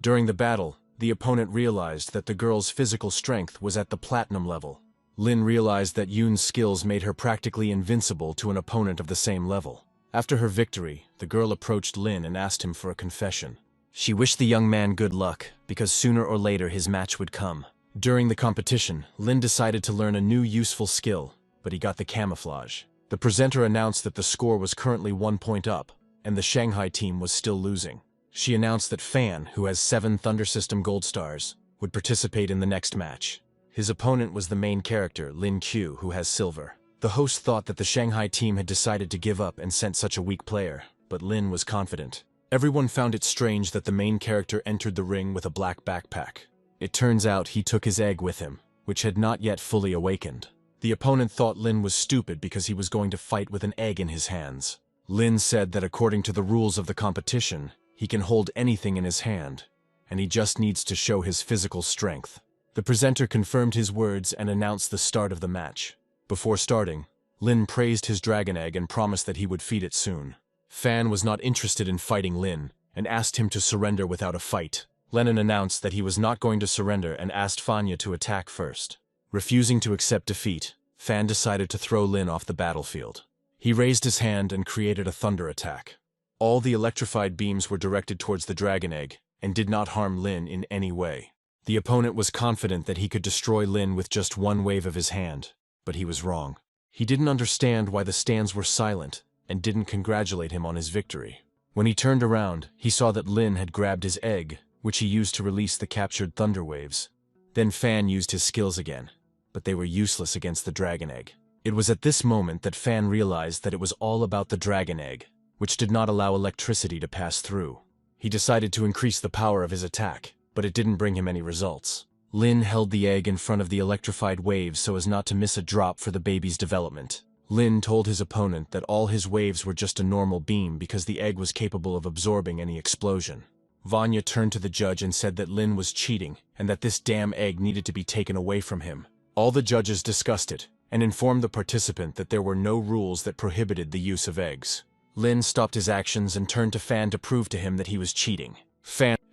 [SPEAKER 1] During the battle, the opponent realized that the girl's physical strength was at the platinum level. Lin realized that Yoon's skills made her practically invincible to an opponent of the same level. After her victory, the girl approached Lin and asked him for a confession. She wished the young man good luck, because sooner or later his match would come. During the competition, Lin decided to learn a new useful skill, but he got the camouflage. The presenter announced that the score was currently 1 point up, and the Shanghai team was still losing. She announced that Fan, who has 7 Thunder System Gold Stars, would participate in the next match. His opponent was the main character, Lin Qiu, who has silver. The host thought that the Shanghai team had decided to give up and sent such a weak player, but Lin was confident. Everyone found it strange that the main character entered the ring with a black backpack. It turns out he took his egg with him, which had not yet fully awakened. The opponent thought Lin was stupid because he was going to fight with an egg in his hands. Lin said that according to the rules of the competition, he can hold anything in his hand, and he just needs to show his physical strength. The presenter confirmed his words and announced the start of the match. Before starting, Lin praised his dragon egg and promised that he would feed it soon. Fan was not interested in fighting Lin and asked him to surrender without a fight. Lennon announced that he was not going to surrender and asked Fanya to attack first. Refusing to accept defeat, Fan decided to throw Lin off the battlefield. He raised his hand and created a thunder attack. All the electrified beams were directed towards the dragon egg and did not harm Lin in any way. The opponent was confident that he could destroy Lin with just one wave of his hand, but he was wrong. He didn't understand why the stands were silent and didn't congratulate him on his victory. When he turned around, he saw that Lin had grabbed his egg, which he used to release the captured thunder waves. Then Fan used his skills again, but they were useless against the dragon egg. It was at this moment that Fan realized that it was all about the dragon egg, which did not allow electricity to pass through. He decided to increase the power of his attack, but it didn't bring him any results. Lin held the egg in front of the electrified waves so as not to miss a drop for the baby's development. Lin told his opponent that all his waves were just a normal beam because the egg was capable of absorbing any explosion. Vanya turned to the judge and said that Lin was cheating and that this damn egg needed to be taken away from him. All the judges discussed it and informed the participant that there were no rules that prohibited the use of eggs. Lin stopped his actions and turned to Fan to prove to him that he was cheating.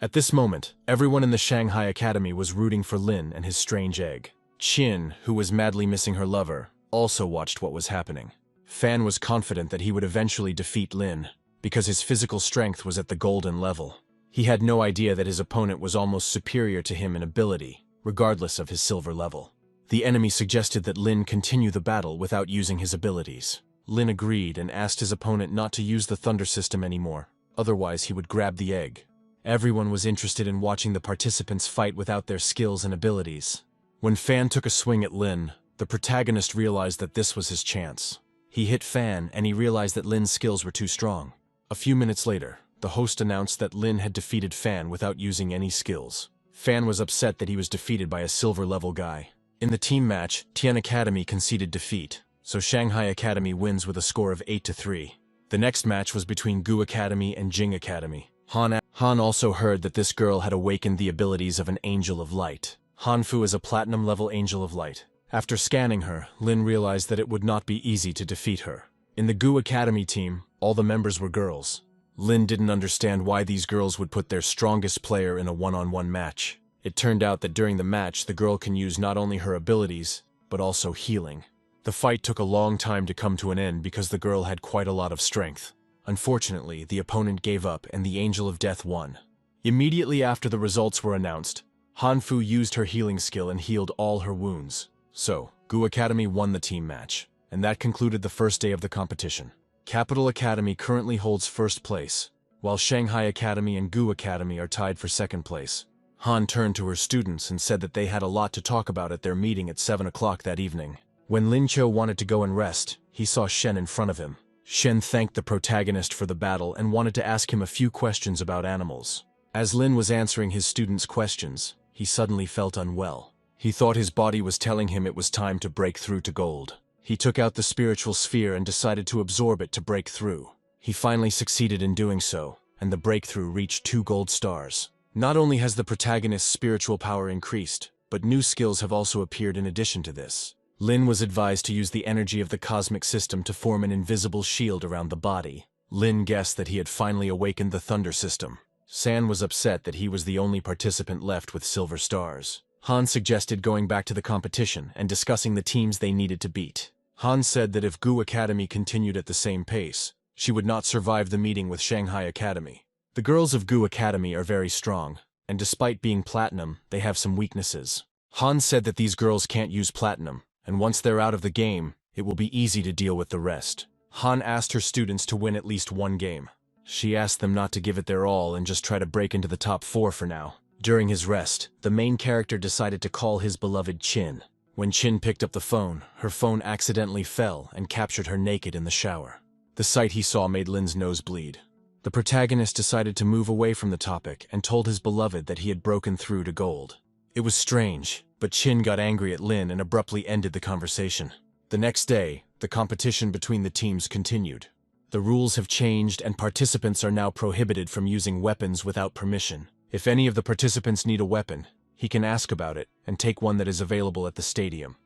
[SPEAKER 1] At this moment, everyone in the Shanghai Academy was rooting for Lin and his strange egg. Qin, who was madly missing her lover, also watched what was happening. Fan was confident that he would eventually defeat Lin. because his physical strength was at the golden level. He had no idea that his opponent was almost superior to him in ability, regardless of his silver level. The enemy suggested that Lin continue the battle without using his abilities. Lin agreed and asked his opponent not to use the thunder system anymore, otherwise he would grab the egg. Everyone was interested in watching the participants fight without their skills and abilities. When Fan took a swing at Lin, the protagonist realized that this was his chance. He hit Fan and he realized that Lin's skills were too strong. A few minutes later, the host announced that Lin had defeated Fan without using any skills. Fan was upset that he was defeated by a silver-level guy. In the team match, Tian Academy conceded defeat, so Shanghai Academy wins with a score of 8-3. The next match was between Gu Academy and Jing Academy. Han also heard that this girl had awakened the abilities of an Angel of Light. Hanfu is a platinum-level Angel of Light. After scanning her, Lin realized that it would not be easy to defeat her. In the Gu Academy team, all the members were girls. Lin didn't understand why these girls would put their strongest player in a one-on-one match. It turned out that during the match, the girl can use not only her abilities, but also healing. The fight took a long time to come to an end because the girl had quite a lot of strength. Unfortunately, the opponent gave up and the Angel of Death won. Immediately after the results were announced, Hanfu used her healing skill and healed all her wounds. So, Gu Academy won the team match, and that concluded the first day of the competition. Capital Academy currently holds first place, while Shanghai Academy and Gu Academy are tied for second place. Han turned to her students and said that they had a lot to talk about at their meeting at 7 o'clock that evening. When Lin Cho wanted to go and rest, he saw Shen in front of him. Shen thanked the protagonist for the battle and wanted to ask him a few questions about animals. As Lin was answering his students' questions, he suddenly felt unwell. He thought his body was telling him it was time to break through to gold. He took out the spiritual sphere and decided to absorb it to break through. He finally succeeded in doing so, and the breakthrough reached 2 gold stars. Not only has the protagonist's spiritual power increased, but new skills have also appeared in addition to this. Lin was advised to use the energy of the cosmic system to form an invisible shield around the body. Lin guessed that he had finally awakened the thunder system. San was upset that he was the only participant left with silver stars. Han suggested going back to the competition and discussing the teams they needed to beat. Han said that if Gu Academy continued at the same pace, she would not survive the meeting with Shanghai Academy. The girls of Gu Academy are very strong, and despite being platinum, they have some weaknesses. Han said that these girls can't use platinum, and once they're out of the game, it will be easy to deal with the rest. Han asked her students to win at least one game. She asked them not to give it their all and just try to break into the top 4 for now. During his rest, the main character decided to call his beloved Chin. When Chin picked up the phone, her phone accidentally fell and captured her naked in the shower. The sight he saw made Lin's nose bleed. The protagonist decided to move away from the topic and told his beloved that he had broken through to gold. It was strange, but Chin got angry at Lin and abruptly ended the conversation. The next day, the competition between the teams continued. The rules have changed and participants are now prohibited from using weapons without permission. If any of the participants need a weapon, he can ask about it and take one that is available at the stadium.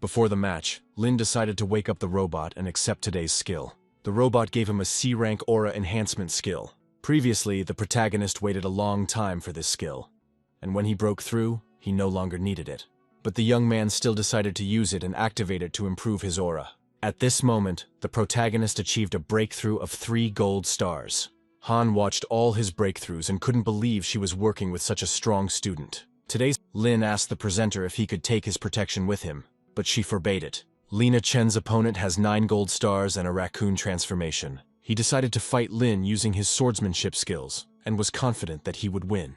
[SPEAKER 1] Before the match, Lin decided to wake up the robot and accept today's skill. The robot gave him a C-rank aura enhancement skill. Previously, the protagonist waited a long time for this skill, and when he broke through, he no longer needed it. But the young man still decided to use it and activate it to improve his aura. At this moment, the protagonist achieved a breakthrough of 3 gold stars. Han watched all his breakthroughs and couldn't believe she was working with such a strong student. Lin asked the presenter if he could take his protection with him, but she forbade it. Lina Chen's opponent has 9 gold stars and a raccoon transformation. He decided to fight Lin using his swordsmanship skills, and was confident that he would win.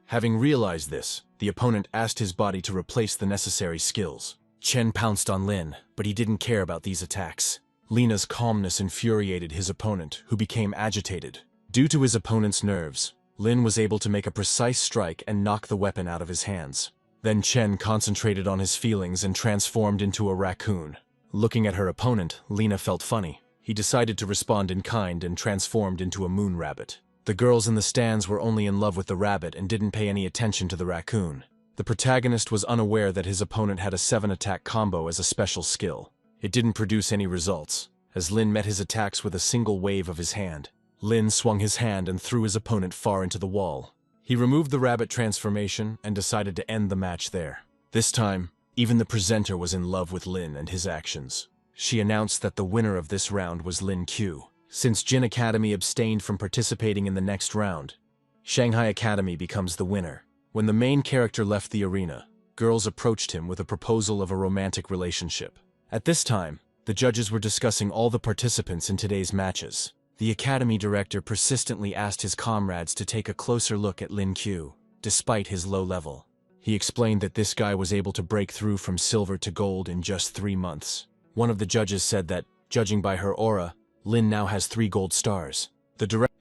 [SPEAKER 1] Having realized this, the opponent asked his body to replace the necessary skills. Chen pounced on Lin, but he didn't care about these attacks. Lina's calmness infuriated his opponent, who became agitated. Due to his opponent's nerves, Lin was able to make a precise strike and knock the weapon out of his hands. Then Chen concentrated on his feelings and transformed into a raccoon. Looking at her opponent, Lina felt funny. He decided to respond in kind and transformed into a moon rabbit. The girls in the stands were only in love with the rabbit and didn't pay any attention to the raccoon. The protagonist was unaware that his opponent had a 7-attack combo as a special skill. It didn't produce any results, as Lin met his attacks with a single wave of his hand. Lin swung his hand and threw his opponent far into the wall. He removed the rabbit transformation and decided to end the match there. This time, even the presenter was in love with Lin and his actions. She announced that the winner of this round was Lin Q. Since Jin Academy abstained from participating in the next round, Shanghai Academy becomes the winner. When the main character left the arena, girls approached him with a proposal of a romantic relationship. At this time, the judges were discussing all the participants in today's matches. The academy director persistently asked his comrades to take a closer look at Lin Q, despite his low level. He explained that this guy was able to break through from silver to gold in just 3 months. One of the judges said that, judging by her aura, Lin now has 3 gold stars.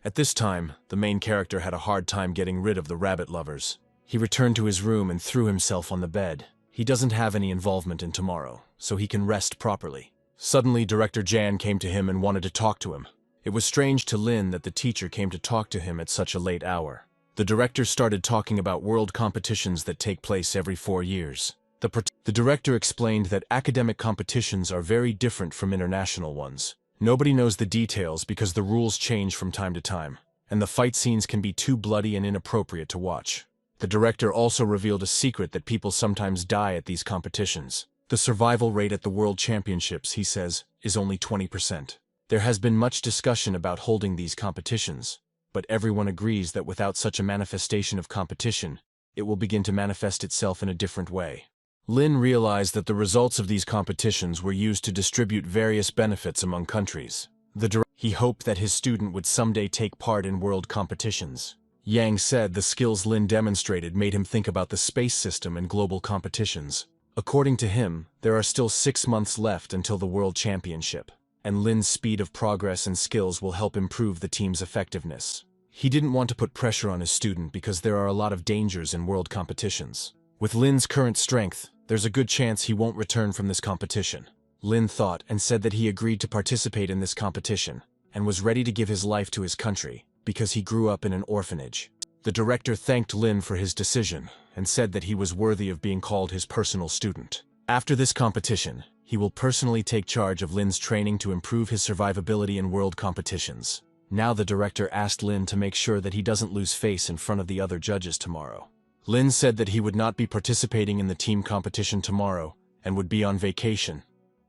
[SPEAKER 1] At this time, the main character had a hard time getting rid of the rabbit lovers. He returned to his room and threw himself on the bed. He doesn't have any involvement in tomorrow, so he can rest properly. Suddenly, Director Jan came to him and wanted to talk to him. It was strange to Lin that the teacher came to talk to him at such a late hour. The director started talking about world competitions that take place every 4 years. The director explained that academic competitions are very different from international ones. Nobody knows the details because the rules change from time to time, and the fight scenes can be too bloody and inappropriate to watch. The director also revealed a secret that people sometimes die at these competitions. The survival rate at the World Championships, he says, is only 20%. There has been much discussion about holding these competitions, but everyone agrees that without such a manifestation of competition, it will begin to manifest itself in a different way. Lin realized that the results of these competitions were used to distribute various benefits among countries. He hoped that his student would someday take part in world competitions. Yang said the skills Lin demonstrated made him think about the space system and global competitions. According to him, there are still 6 months left until the World Championship, and Lin's speed of progress and skills will help improve the team's effectiveness. He didn't want to put pressure on his student because there are a lot of dangers in world competitions. With Lin's current strength, there's a good chance he won't return from this competition. Lin thought and said that he agreed to participate in this competition, and was ready to give his life to his country, because he grew up in an orphanage. The director thanked Lin for his decision, and said that he was worthy of being called his personal student. After this competition, he will personally take charge of Lin's training to improve his survivability in world competitions. Now the director asked Lin to make sure that he doesn't lose face in front of the other judges tomorrow. Lin said that he would not be participating in the team competition tomorrow, and would be on vacation.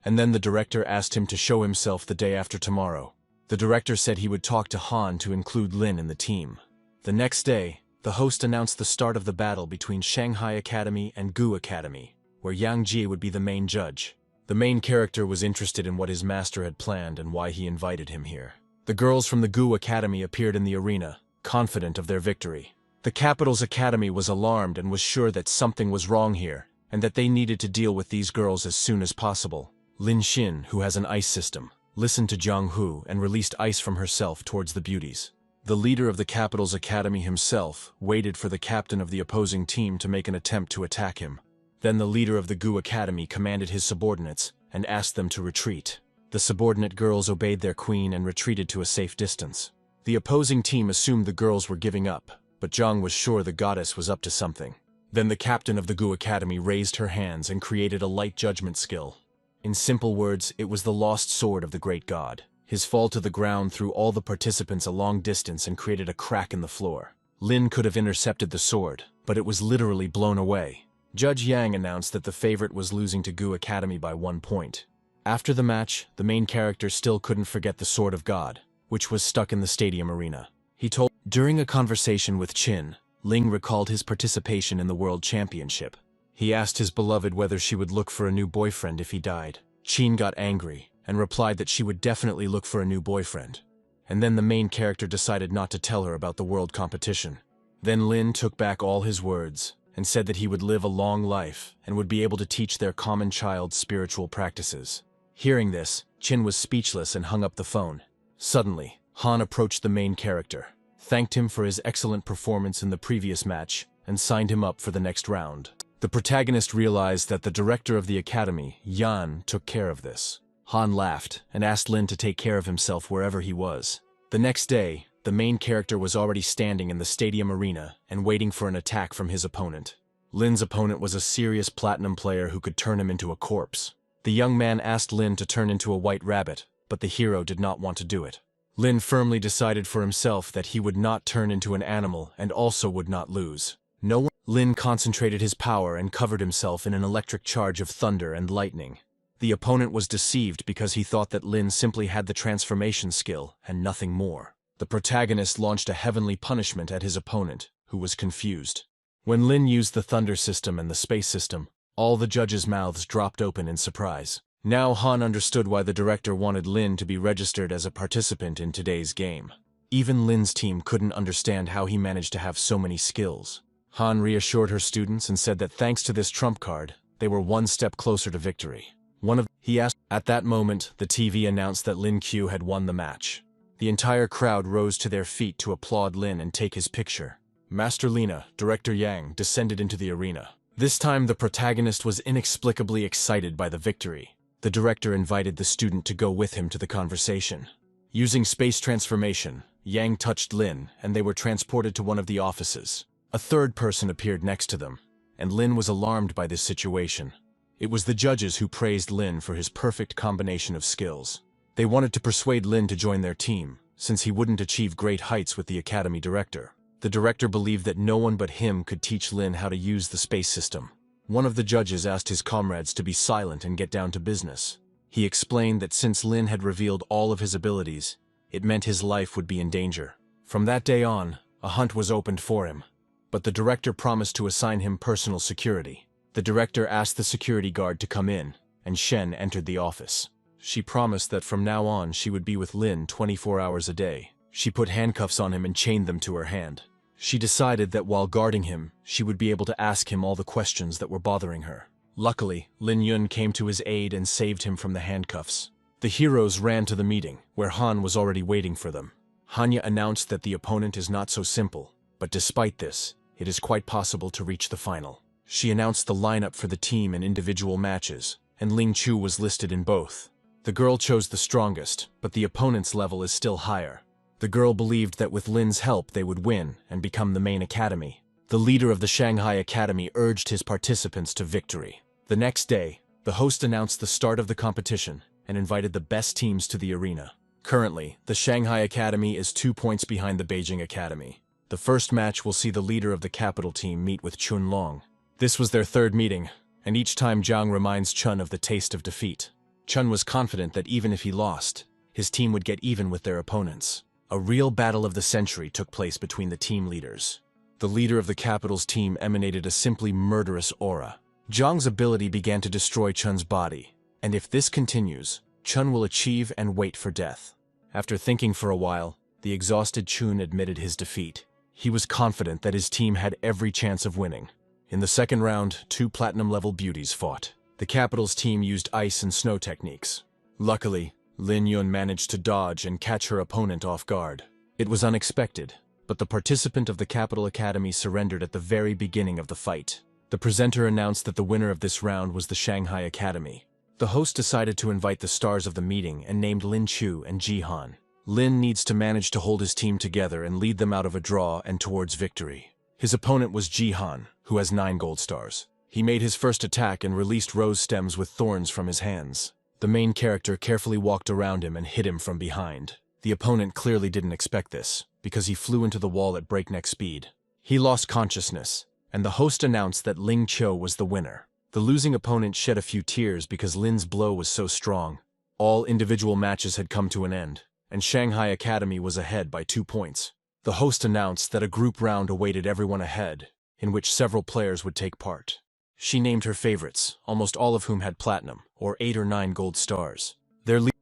[SPEAKER 1] And then the director asked him to show himself the day after tomorrow. The director said he would talk to Han to include Lin in the team. The next day, the host announced the start of the battle between Shanghai Academy and Gu Academy, where Yang Ji would be the main judge. The main character was interested in what his master had planned and why he invited him here. The girls from the Gu Academy appeared in the arena, confident of their victory. The capital's academy was alarmed and was sure that something was wrong here, and that they needed to deal with these girls as soon as possible. Lin Xin, who has an ice system, listened to Zhang Hu and released ice from herself towards the beauties. The leader of the capital's academy himself waited for the captain of the opposing team to make an attempt to attack him. Then the leader of the Gu Academy commanded his subordinates and asked them to retreat. The subordinate girls obeyed their queen and retreated to a safe distance. The opposing team assumed the girls were giving up, but Zhang was sure the goddess was up to something. Then the captain of the Gu Academy raised her hands and created a light judgment skill. In simple words, it was the lost sword of the great god. His fall to the ground threw all the participants a long distance and created a crack in the floor. Lin could have intercepted the sword, but it was literally blown away. Judge Yang announced that the favorite was losing to Gu Academy by 1 point. After the match, the main character still couldn't forget the Sword of God, which was stuck in the stadium arena. During a conversation with Qin, Ling recalled his participation in the World Championship. He asked his beloved whether she would look for a new boyfriend if he died. Qin got angry and replied that she would definitely look for a new boyfriend. And then the main character decided not to tell her about the world competition. Then Lin took back all his words and said that he would live a long life and would be able to teach their common child spiritual practices. Hearing this, Qin was speechless and hung up the phone. Suddenly, Han approached the main character, thanked him for his excellent performance in the previous match, and signed him up for the next round. The protagonist realized that the director of the academy, Yan, took care of this. Han laughed and asked Lin to take care of himself wherever he was. The next day, the main character was already standing in the stadium arena and waiting for an attack from his opponent. Lin's opponent was a serious platinum player who could turn him into a corpse. The young man asked Lin to turn into a white rabbit, but the hero did not want to do it. Lin firmly decided for himself that he would not turn into an animal and also would not lose. Lin concentrated his power and covered himself in an electric charge of thunder and lightning. The opponent was deceived because he thought that Lin simply had the transformation skill and nothing more. The protagonist launched a heavenly punishment at his opponent, who was confused. When Lin used the thunder system and the space system, all the judges' mouths dropped open in surprise. Now Han understood why the director wanted Lin to be registered as a participant in today's game. Even Lin's team couldn't understand how he managed to have so many skills. Han reassured her students and said that thanks to this trump card, they were one step closer to victory. He asked. At that moment, the TV announced that Lin Q had won the match. The entire crowd rose to their feet to applaud Lin and take his picture. Master Lina, Director Yang, descended into the arena. This time the protagonist was inexplicably excited by the victory. The director invited the student to go with him to the conversation. Using space transformation, Yang touched Lin, and they were transported to one of the offices. A third person appeared next to them, and Lin was alarmed by this situation. It was the judges who praised Lin for his perfect combination of skills. They wanted to persuade Lin to join their team, since he wouldn't achieve great heights with the academy director. The director believed that no one but him could teach Lin how to use the space system. One of the judges asked his comrades to be silent and get down to business. He explained that since Lin had revealed all of his abilities, it meant his life would be in danger. From that day on, a hunt was opened for him, but the director promised to assign him personal security. The director asked the security guard to come in, and Shen entered the office. She promised that from now on she would be with Lin 24 hours a day. She put handcuffs on him and chained them to her hand. She decided that while guarding him, she would be able to ask him all the questions that were bothering her. Luckily, Lin Yun came to his aid and saved him from the handcuffs. The heroes ran to the meeting, where Han was already waiting for them. Hanya announced that the opponent is not so simple, but despite this, it is quite possible to reach the final. She announced the lineup for the team and individual matches, and Ling Chu was listed in both. The girl chose the strongest, but the opponent's level is still higher. The girl believed that with Lin's help they would win and become the main academy. The leader of the Shanghai Academy urged his participants to victory. The next day, the host announced the start of the competition and invited the best teams to the arena. Currently, the Shanghai Academy is 2 points behind the Beijing Academy. The first match will see the leader of the capital team meet with Chun Long. This was their third meeting, and each time Zhang reminds Chun of the taste of defeat. Chun was confident that even if he lost, his team would get even with their opponents. A real battle of the century took place between the team leaders. The leader of the capital's team emanated a simply murderous aura. Zhang's ability began to destroy Chun's body, and if this continues, Chun will achieve and wait for death. After thinking for a while, the exhausted Chun admitted his defeat. He was confident that his team had every chance of winning. In the second round, 2 platinum-level beauties fought. The capital's team used ice and snow techniques. Luckily, Lin Yun managed to dodge and catch her opponent off guard. It was unexpected, but the participant of the Capital Academy surrendered at the very beginning of the fight. The presenter announced that the winner of this round was the Shanghai Academy. The host decided to invite the stars of the meeting and named Lin Chu and Ji Han. Lin needs to manage to hold his team together and lead them out of a draw and towards victory. His opponent was Ji Han, who has 9 gold stars. He made his first attack and released rose stems with thorns from his hands. The main character carefully walked around him and hit him from behind. The opponent clearly didn't expect this, because he flew into the wall at breakneck speed. He lost consciousness, and the host announced that Ling Cho was the winner. The losing opponent shed a few tears because Lin's blow was so strong. All individual matches had come to an end, and Shanghai Academy was ahead by 2 points. The host announced that a group round awaited everyone ahead, in which several players would take part. She named her favorites, almost all of whom had platinum, or 8 or 9 gold stars.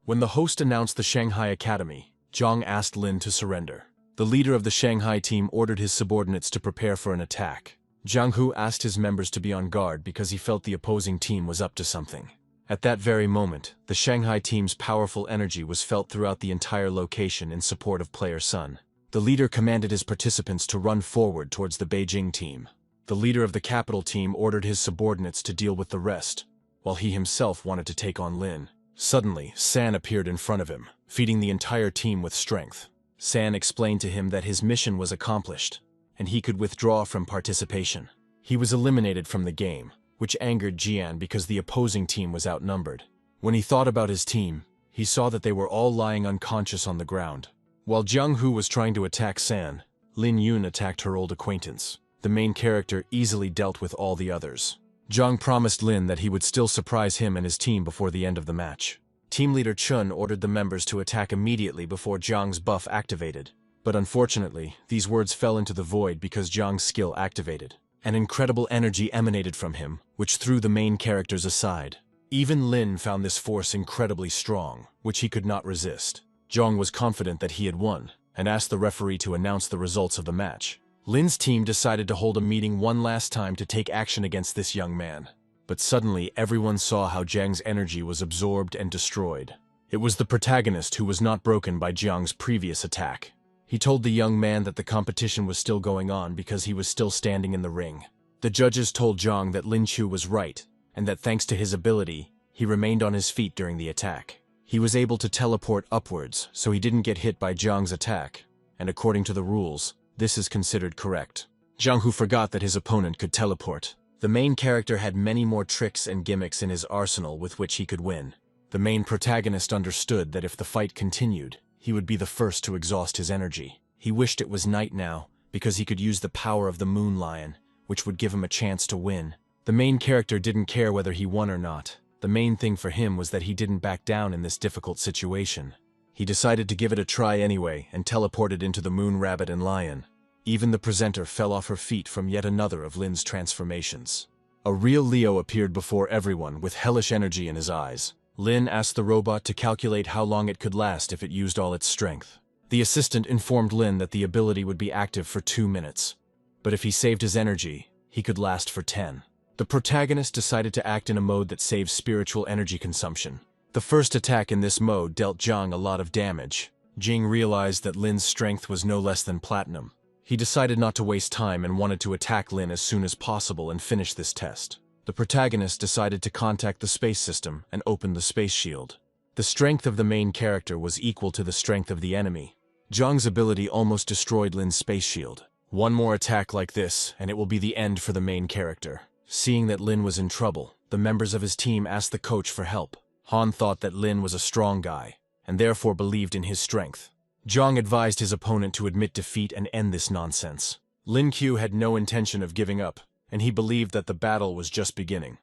[SPEAKER 1] When the host announced the Shanghai Academy, Zhang asked Lin to surrender. The leader of the Shanghai team ordered his subordinates to prepare for an attack. Zhang Hu asked his members to be on guard because he felt the opposing team was up to something. At that very moment, the Shanghai team's powerful energy was felt throughout the entire location in support of player Sun. The leader commanded his participants to run forward towards the Beijing team. The leader of the capital team ordered his subordinates to deal with the rest, while he himself wanted to take on Lin. Suddenly, San appeared in front of him, feeding the entire team with strength. San explained to him that his mission was accomplished, and he could withdraw from participation. He was eliminated from the game, which angered Jian because the opposing team was outnumbered. When he thought about his team, he saw that they were all lying unconscious on the ground. While Jiang Hu was trying to attack San, Lin Yun attacked her old acquaintance. The main character easily dealt with all the others. Zhang promised Lin that he would still surprise him and his team before the end of the match. Team leader Chun ordered the members to attack immediately before Zhang's buff activated. But unfortunately, these words fell into the void because Zhang's skill activated. An incredible energy emanated from him, which threw the main characters aside. Even Lin found this force incredibly strong, which he could not resist. Zhang was confident that he had won, and asked the referee to announce the results of the match. Lin's team decided to hold a meeting one last time to take action against this young man. But suddenly, everyone saw how Zhang's energy was absorbed and destroyed. It was the protagonist who was not broken by Zhang's previous attack. He told the young man that the competition was still going on because he was still standing in the ring. The judges told Zhang that Lin Chu was right, and that thanks to his ability, he remained on his feet during the attack. He was able to teleport upwards, so he didn't get hit by Zhang's attack, and according to the rules, this is considered correct. Zhang, who forgot that his opponent could teleport. The main character had many more tricks and gimmicks in his arsenal with which he could win. The main protagonist understood that if the fight continued, he would be the first to exhaust his energy. He wished it was night now, because he could use the power of the Moon Lion, which would give him a chance to win. The main character didn't care whether he won or not. The main thing for him was that he didn't back down in this difficult situation. He decided to give it a try anyway and teleported into the Moon Rabbit and Lion. Even the presenter fell off her feet from yet another of Lin's transformations. A real Leo appeared before everyone with hellish energy in his eyes. Lin asked the robot to calculate how long it could last if it used all its strength. The assistant informed Lin that the ability would be active for 2 minutes, but if he saved his energy, he could last for 10. The protagonist decided to act in a mode that saves spiritual energy consumption. The first attack in this mode dealt Zhang a lot of damage. Jing realized that Lin's strength was no less than platinum. He decided not to waste time and wanted to attack Lin as soon as possible and finish this test. The protagonist decided to contact the space system and open the space shield. The strength of the main character was equal to the strength of the enemy. Zhang's ability almost destroyed Lin's space shield. One more attack like this, and it will be the end for the main character. Seeing that Lin was in trouble, the members of his team asked the coach for help. Han thought that Lin was a strong guy, and therefore believed in his strength. Zhang advised his opponent to admit defeat and end this nonsense. Lin Q had no intention of giving up, and he believed that the battle was just beginning.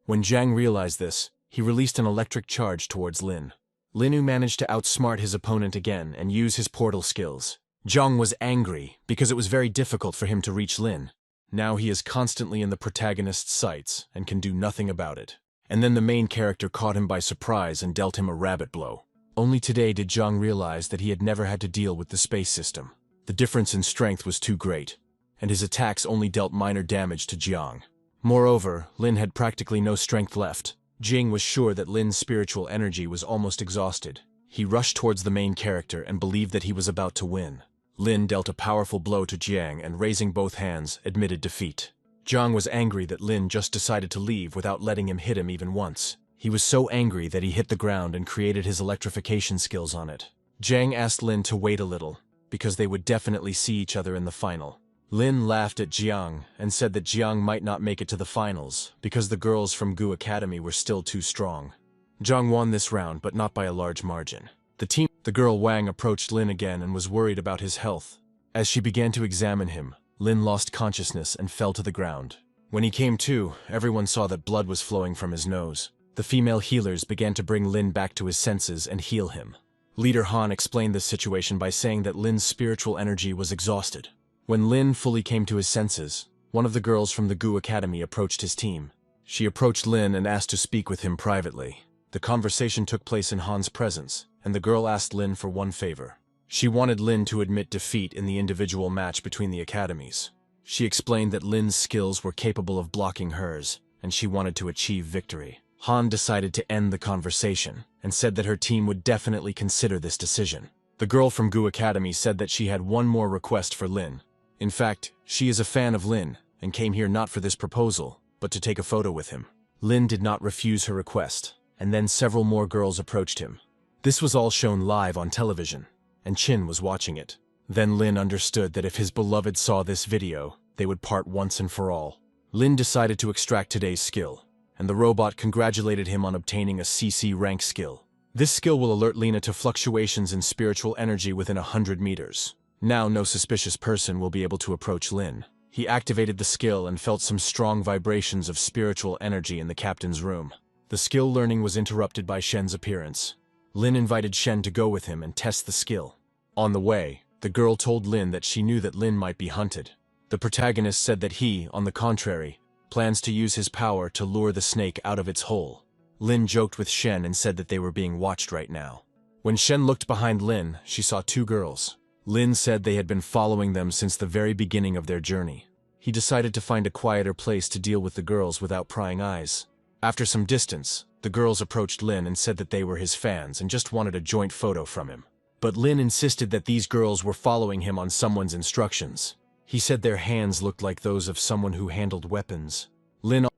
[SPEAKER 1] When Zhang realized this, he released an electric charge towards Lin. Lin managed to outsmart his opponent again and use his portal skills. Zhang was angry because it was very difficult for him to reach Lin. Now he is constantly in the protagonist's sights and can do nothing about it. And then the main character caught him by surprise and dealt him a rabbit blow. Only today did Zhang realize that he had never had to deal with the space system. The difference in strength was too great, and his attacks only dealt minor damage to Zhang. Moreover, Lin had practically no strength left. Jing was sure that Lin's spiritual energy was almost exhausted. He rushed towards the main character and believed that he was about to win. Lin dealt a powerful blow to Jiang and, raising both hands, admitted defeat. Zhang was angry that Lin just decided to leave without letting him hit him even once. He was so angry that he hit the ground and created his electrification skills on it. Jiang asked Lin to wait a little, because they would definitely see each other in the final. Lin laughed at Jiang and said that Jiang might not make it to the finals because the girls from Gu Academy were still too strong. Zhang won this round, but not by a large margin. The girl Wang approached Lin again and was worried about his health. As she began to examine him, Lin lost consciousness and fell to the ground. When he came to, everyone saw that blood was flowing from his nose. The female healers began to bring Lin back to his senses and heal him. Leader Han explained this situation by saying that Lin's spiritual energy was exhausted. When Lin fully came to his senses, one of the girls from the Gu Academy approached his team. She approached Lin and asked to speak with him privately. The conversation took place in Han's presence, and the girl asked Lin for one favor. She wanted Lin to admit defeat in the individual match between the academies. She explained that Lin's skills were capable of blocking hers, and she wanted to achieve victory. Han decided to end the conversation, and said that her team would definitely consider this decision. The girl from Gu Academy said that she had one more request for Lin. In fact, she is a fan of Lin, and came here not for this proposal, but to take a photo with him. Lin did not refuse her request, and then several more girls approached him. This was all shown live on television, and Chin was watching it. Then Lin understood that if his beloved saw this video, they would part once and for all. Lin decided to extract today's skill, and the robot congratulated him on obtaining a CC rank skill. This skill will alert Lina to fluctuations in spiritual energy within 100 meters. Now no suspicious person will be able to approach Lin. He activated the skill and felt some strong vibrations of spiritual energy in the captain's room. The skill learning was interrupted by Shen's appearance. Lin invited Shen to go with him and test the skill. On the way, the girl told Lin that she knew that Lin might be hunted. The protagonist said that he, on the contrary, plans to use his power to lure the snake out of its hole. Lin joked with Shen and said that they were being watched right now. When Shen looked behind Lin, she saw two girls. Lin said they had been following them since the very beginning of their journey. He decided to find a quieter place to deal with the girls without prying eyes. After some distance, the girls approached Lin and said that they were his fans and just wanted a joint photo from him. But Lin insisted that these girls were following him on someone's instructions. He said their hands looked like those of someone who handled weapons.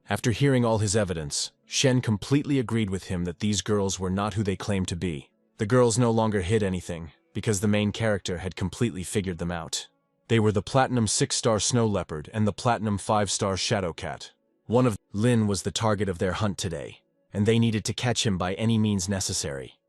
[SPEAKER 1] After hearing all his evidence, Shen completely agreed with him that these girls were not who they claimed to be. The girls no longer hid anything, because the main character had completely figured them out. They were the Platinum 6-star Snow Leopard and the Platinum 5-star Shadow Cat. Lin was the target of their hunt today, and they needed to catch him by any means necessary.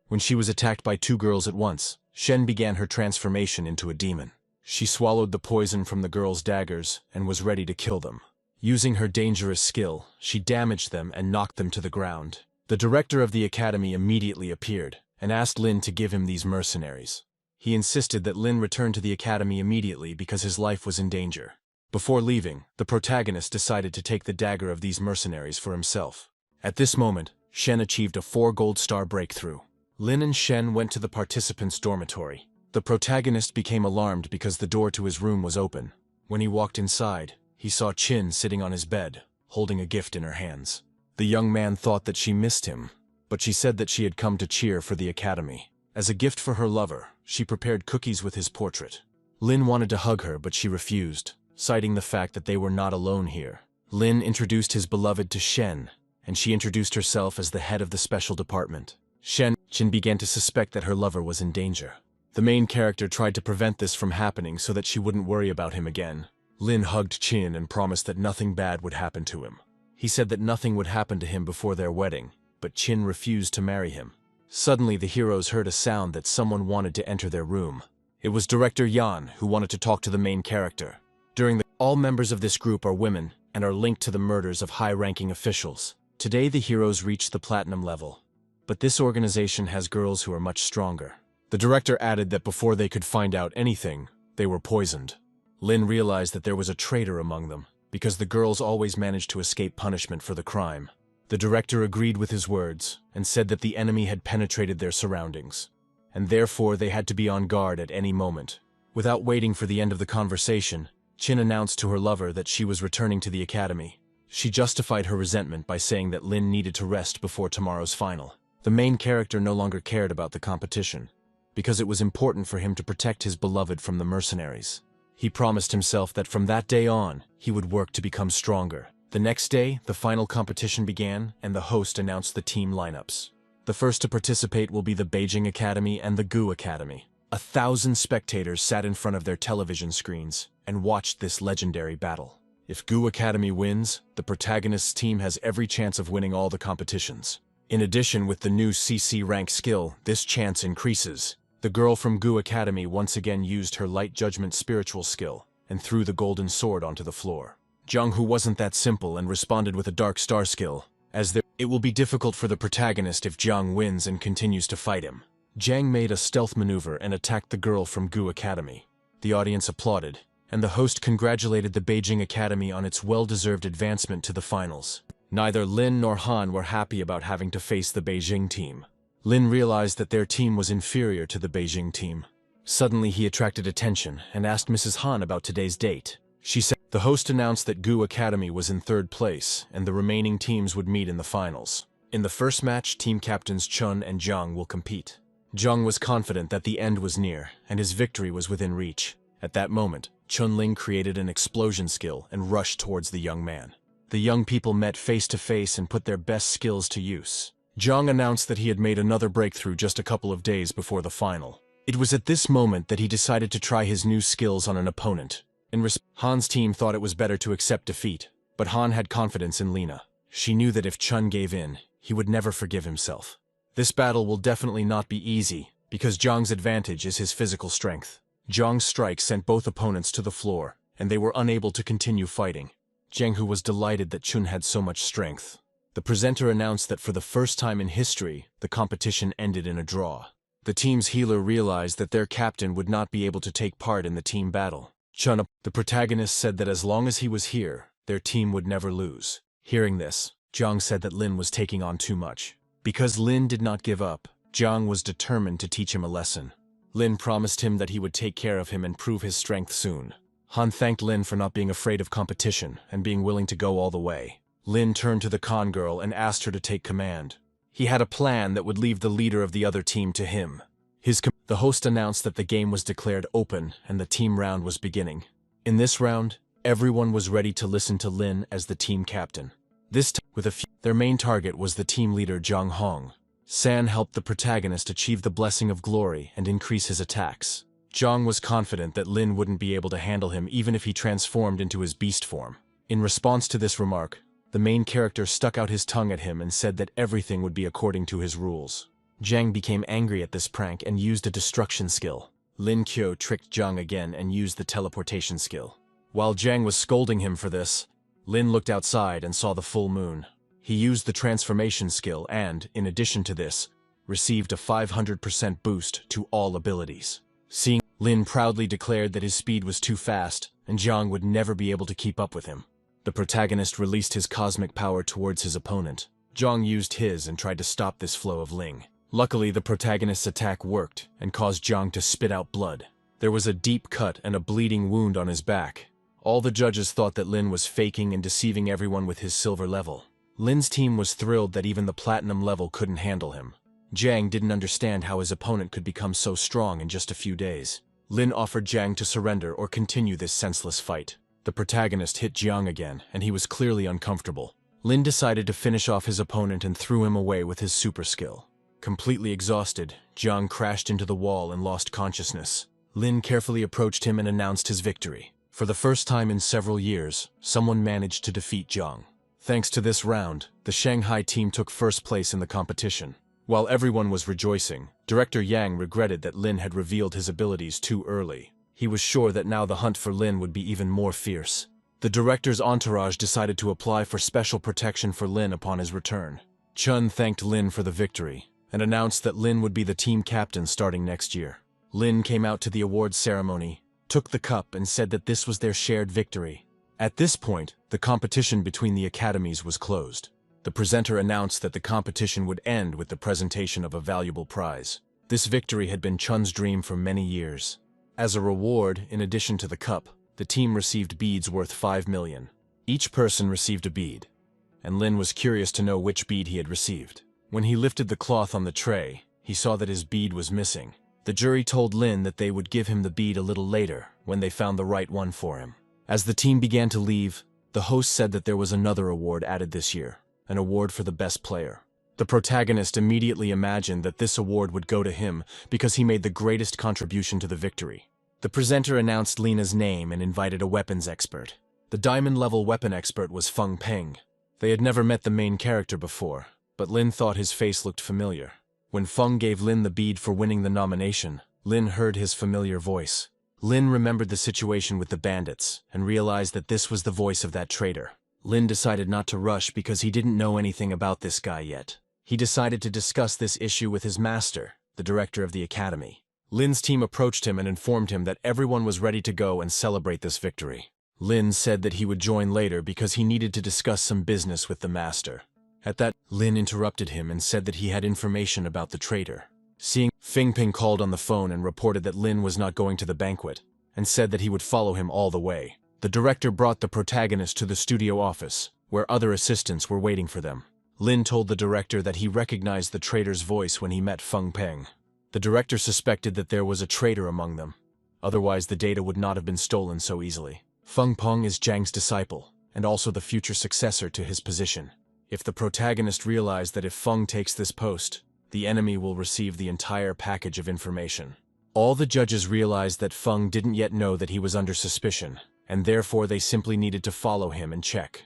[SPEAKER 1] When she was attacked by two girls at once, Shen began her transformation into a demon. She swallowed the poison from the girls' daggers and was ready to kill them. Using her dangerous skill, she damaged them and knocked them to the ground. The director of the academy immediately appeared and asked Lin to give him these mercenaries. He insisted that Lin return to the academy immediately because his life was in danger. Before leaving, the protagonist decided to take the dagger of these mercenaries for himself. At this moment, Shen achieved a 4 gold star breakthrough. Lin and Shen went to the participants' dormitory. The protagonist became alarmed because the door to his room was open. When he walked inside, he saw Chin sitting on his bed, holding a gift in her hands. The young man thought that she missed him, but she said that she had come to cheer for the academy. As a gift for her lover, she prepared cookies with his portrait. Lin wanted to hug her, but she refused, citing the fact that they were not alone here. Lin introduced his beloved to Shen, and she introduced herself as the head of the special department. Shen began to suspect that her lover was in danger. The main character tried to prevent this from happening so that she wouldn't worry about him again. Lin hugged Chin and promised that nothing bad would happen to him. He said that nothing would happen to him before their wedding, but Chin refused to marry him. Suddenly the heroes heard a sound that someone wanted to enter their room. It was Director Yan who wanted to talk to the main character. All members of this group are women and are linked to the murders of high-ranking officials. Today the heroes reached the platinum level, but this organization has girls who are much stronger. The director added that before they could find out anything, they were poisoned. Lin realized that there was a traitor among them, because the girls always managed to escape punishment for the crime. The director agreed with his words, and said that the enemy had penetrated their surroundings, and therefore they had to be on guard at any moment. Without waiting for the end of the conversation, Chin announced to her lover that she was returning to the academy. She justified her resentment by saying that Lin needed to rest before tomorrow's final. The main character no longer cared about the competition, because it was important for him to protect his beloved from the mercenaries. He promised himself that from that day on, he would work to become stronger. The next day, the final competition began, and the host announced the team lineups. The first to participate will be the Beijing Academy and the Gu Academy. 1,000 spectators sat in front of their television screens and watched this legendary battle. If Gu Academy wins, the protagonist's team has every chance of winning all the competitions. In addition, with the new CC rank skill, this chance increases. The girl from Gu Academy once again used her light judgment spiritual skill and threw the golden sword onto the floor. Zhang, who wasn't that simple, and responded with a dark star skill, it will be difficult for the protagonist if Jiang wins and continues to fight him. Jiang made a stealth maneuver and attacked the girl from Gu Academy. The audience applauded, and the host congratulated the Beijing Academy on its well-deserved advancement to the finals. Neither Lin nor Han were happy about having to face the Beijing team. Lin realized that their team was inferior to the Beijing team. Suddenly he attracted attention and asked Mrs. Han about today's date. She said the host announced that Gu Academy was in 3rd place and the remaining teams would meet in the finals. In the first match, team captains Chun and Zhang will compete. Zhang was confident that the end was near and his victory was within reach. At that moment, Chun-Ling created an explosion skill and rushed towards the young man. The young people met face to face and put their best skills to use. Zhang announced that he had made another breakthrough just a couple of days before the final. It was at this moment that he decided to try his new skills on an opponent. Han's team thought it was better to accept defeat, but Han had confidence in Lina. She knew that if Chun gave in, he would never forgive himself. This battle will definitely not be easy, because Zhang's advantage is his physical strength. Zhang's strike sent both opponents to the floor, and they were unable to continue fighting. Jiang was delighted that Chun had so much strength. The presenter announced that for the first time in history, the competition ended in a draw. The team's healer realized that their captain would not be able to take part in the team battle. Chun, the protagonist, said that as long as he was here, their team would never lose. Hearing this, Jiang said that Lin was taking on too much. Because Lin did not give up, Jiang was determined to teach him a lesson. Lin promised him that he would take care of him and prove his strength soon. Han thanked Lin for not being afraid of competition and being willing to go all the way. Lin turned to the con girl and asked her to take command. He had a plan that would leave the leader of the other team to him. The host announced that the game was declared open and the team round was beginning. In this round, everyone was ready to listen to Lin as the team captain. This time, their main target was the team leader Zhang Hong. San helped the protagonist achieve the blessing of glory and increase his attacks. Zhang was confident that Lin wouldn't be able to handle him even if he transformed into his beast form. In response to this remark, the main character stuck out his tongue at him and said that everything would be according to his rules. Zhang became angry at this prank and used a destruction skill. Lin Qiu tricked Zhang again and used the teleportation skill. While Zhang was scolding him for this, Lin looked outside and saw the full moon. He used the transformation skill and, in addition to this, received a 500% boost to all abilities. Seeing, Lin proudly declared that his speed was too fast and Zhang would never be able to keep up with him. The protagonist released his cosmic power towards his opponent. Zhang used his and tried to stop this flow of Ling. Luckily, the protagonist's attack worked and caused Zhang to spit out blood. There was a deep cut and a bleeding wound on his back. All the judges thought that Lin was faking and deceiving everyone with his silver level. Lin's team was thrilled that even the platinum level couldn't handle him. Zhang didn't understand how his opponent could become so strong in just a few days. Lin offered Zhang to surrender or continue this senseless fight. The protagonist hit Zhang again, and he was clearly uncomfortable. Lin decided to finish off his opponent and threw him away with his super skill. Completely exhausted, Zhang crashed into the wall and lost consciousness. Lin carefully approached him and announced his victory. For the first time in several years, someone managed to defeat Zhang. Thanks to this round, the Shanghai team took first place in the competition. While everyone was rejoicing, Director Yang regretted that Lin had revealed his abilities too early. He was sure that now the hunt for Lin would be even more fierce. The director's entourage decided to apply for special protection for Lin upon his return. Chun thanked Lin for the victory and announced that Lin would be the team captain starting next year. Lin came out to the awards ceremony, took the cup and said that this was their shared victory. At this point, the competition between the academies was closed. The presenter announced that the competition would end with the presentation of a valuable prize. This victory had been Chun's dream for many years. As a reward, in addition to the cup, the team received beads worth 5 million. Each person received a bead, and Lin was curious to know which bead he had received. When he lifted the cloth on the tray, he saw that his bead was missing. The jury told Lin that they would give him the bead a little later, when they found the right one for him. As the team began to leave, the host said that there was another award added this year, an award for the best player. The protagonist immediately imagined that this award would go to him because he made the greatest contribution to the victory. The presenter announced Lina's name and invited a weapons expert. The diamond-level weapon expert was Feng Peng. They had never met the main character before, but Lin thought his face looked familiar. When Feng gave Lin the bead for winning the nomination, Lin heard his familiar voice. Lin remembered the situation with the bandits and realized that this was the voice of that traitor. Lin decided not to rush because he didn't know anything about this guy yet. He decided to discuss this issue with his master, the director of the academy. Lin's team approached him and informed him that everyone was ready to go and celebrate this victory. Lin said that he would join later because he needed to discuss some business with the master. At that, Lin interrupted him and said that he had information about the traitor. Seeing, Feng Ping called on the phone and reported that Lin was not going to the banquet, and said that he would follow him all the way. The director brought the protagonist to the studio office, where other assistants were waiting for them. Lin told the director that he recognized the traitor's voice when he met Feng Peng. The director suspected that there was a traitor among them. Otherwise, the data would not have been stolen so easily. Feng Peng is Zhang's disciple, and also the future successor to his position. If the protagonist realized that if Feng takes this post, the enemy will receive the entire package of information. All the judges realized that Feng didn't yet know that he was under suspicion, and therefore they simply needed to follow him and check.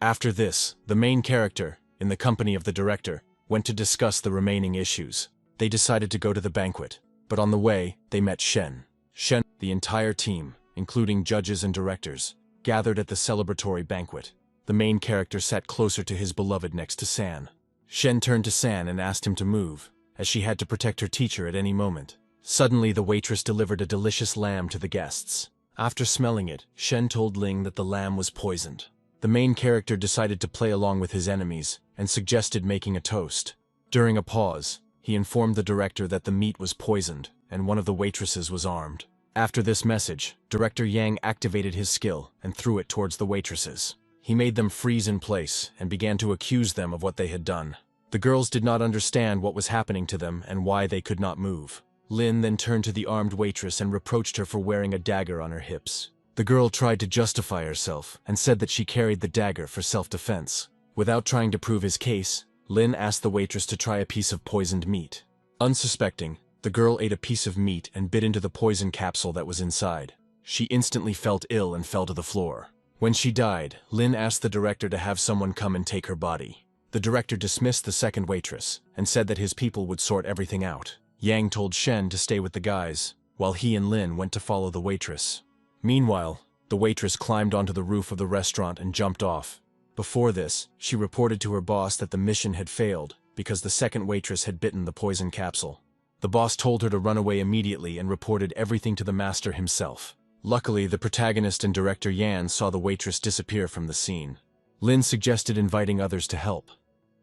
[SPEAKER 1] After this, the main character, in the company of the director, went to discuss the remaining issues. They decided to go to the banquet, but on the way, they met Shen. Shen, the entire team, including judges and directors, gathered at the celebratory banquet. The main character sat closer to his beloved next to San. Shen turned to San and asked him to move, as she had to protect her teacher at any moment. Suddenly, the waitress delivered a delicious lamb to the guests. After smelling it, Shen told Ling that the lamb was poisoned. The main character decided to play along with his enemies and suggested making a toast. During a pause, he informed the director that the meat was poisoned and one of the waitresses was armed. After this message, Director Yang activated his skill and threw it towards the waitresses. He made them freeze in place and began to accuse them of what they had done. The girls did not understand what was happening to them and why they could not move. Lin then turned to the armed waitress and reproached her for wearing a dagger on her hips. The girl tried to justify herself and said that she carried the dagger for self-defense. Without trying to prove his case, Lin asked the waitress to try a piece of poisoned meat. Unsuspecting, the girl ate a piece of meat and bit into the poison capsule that was inside. She instantly felt ill and fell to the floor. When she died, Lin asked the director to have someone come and take her body. The director dismissed the second waitress and said that his people would sort everything out. Yang told Shen to stay with the guys, while he and Lin went to follow the waitress. Meanwhile, the waitress climbed onto the roof of the restaurant and jumped off. Before this, she reported to her boss that the mission had failed because the second waitress had bitten the poison capsule. The boss told her to run away immediately and reported everything to the master himself. Luckily, the protagonist and director Yan saw the waitress disappear from the scene. Lin suggested inviting others to help,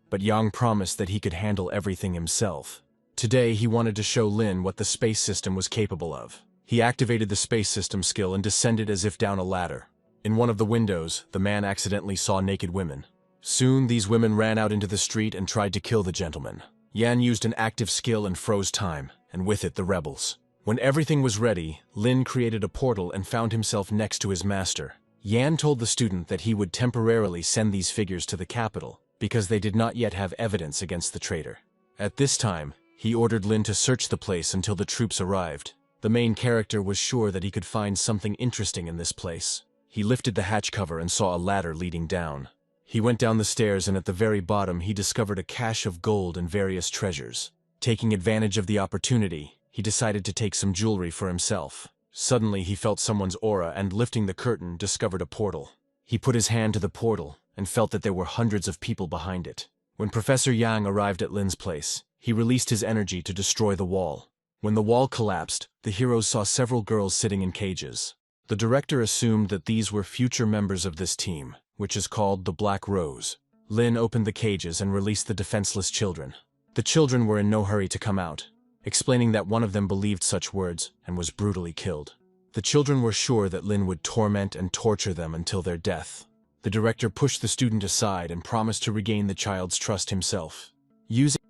[SPEAKER 1] but Yang promised that he could handle everything himself. Today, he wanted to show Lin what the space system was capable of. He activated the space system skill and descended as if down a ladder. In one of the windows, the man accidentally saw naked women. Soon, these women ran out into the street and tried to kill the gentleman. Yan used an active skill and froze time, and with it the rebels. When everything was ready, Lin created a portal and found himself next to his master. Yan told the student that he would temporarily send these figures to the capital, because they did not yet have evidence against the traitor. At this time, he ordered Lin to search the place until the troops arrived. The main character was sure that he could find something interesting in this place. He lifted the hatch cover and saw a ladder leading down. He went down the stairs and at the very bottom he discovered a cache of gold and various treasures. Taking advantage of the opportunity, he decided to take some jewelry for himself. Suddenly he felt someone's aura and lifting the curtain discovered a portal. He put his hand to the portal and felt that there were hundreds of people behind it. When Professor Yang arrived at Lin's place, he released his energy to destroy the wall. When the wall collapsed, the heroes saw several girls sitting in cages. The director assumed that these were future members of this team, which is called the Black Rose. Lin opened the cages and released the defenseless children. The children were in no hurry to come out, explaining that one of them believed such words and was brutally killed. The children were sure that Lin would torment and torture them until their death. The director pushed the student aside and promised to regain the child's trust himself.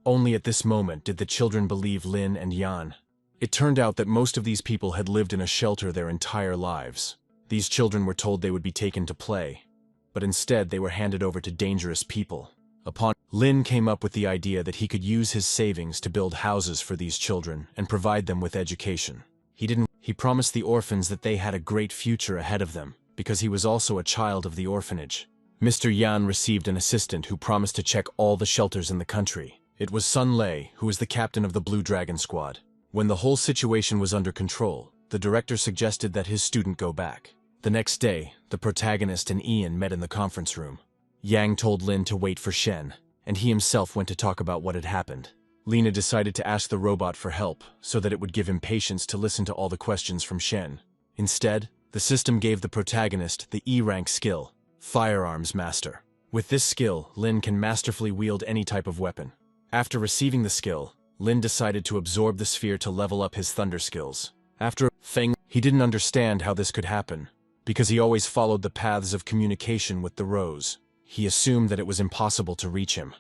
[SPEAKER 1] Only at this moment did the children believe Lin and Yan. It turned out that most of these people had lived in a shelter their entire lives. These children were told they would be taken to play, but instead they were handed over to dangerous people. Lin came up with the idea that he could use his savings to build houses for these children and provide them with education. He promised the orphans that they had a great future ahead of them, because he was also a child of the orphanage. Mr. Yan received an assistant who promised to check all the shelters in the country. It was Sun Lei, who was the captain of the Blue Dragon Squad. When the whole situation was under control, the director suggested that his student go back. The next day, the protagonist and Ian met in the conference room. Yang told Lin to wait for Shen, and he himself went to talk about what had happened. Lina decided to ask the robot for help, so that it would give him patience to listen to all the questions from Shen. Instead, the system gave the protagonist the E-rank skill, Firearms Master. With this skill, Lin can masterfully wield any type of weapon. After receiving the skill, Lin decided to absorb the sphere to level up his thunder skills. After he didn't understand how this could happen, because he always followed the paths of communication with the Rose. He assumed that it was impossible to reach him.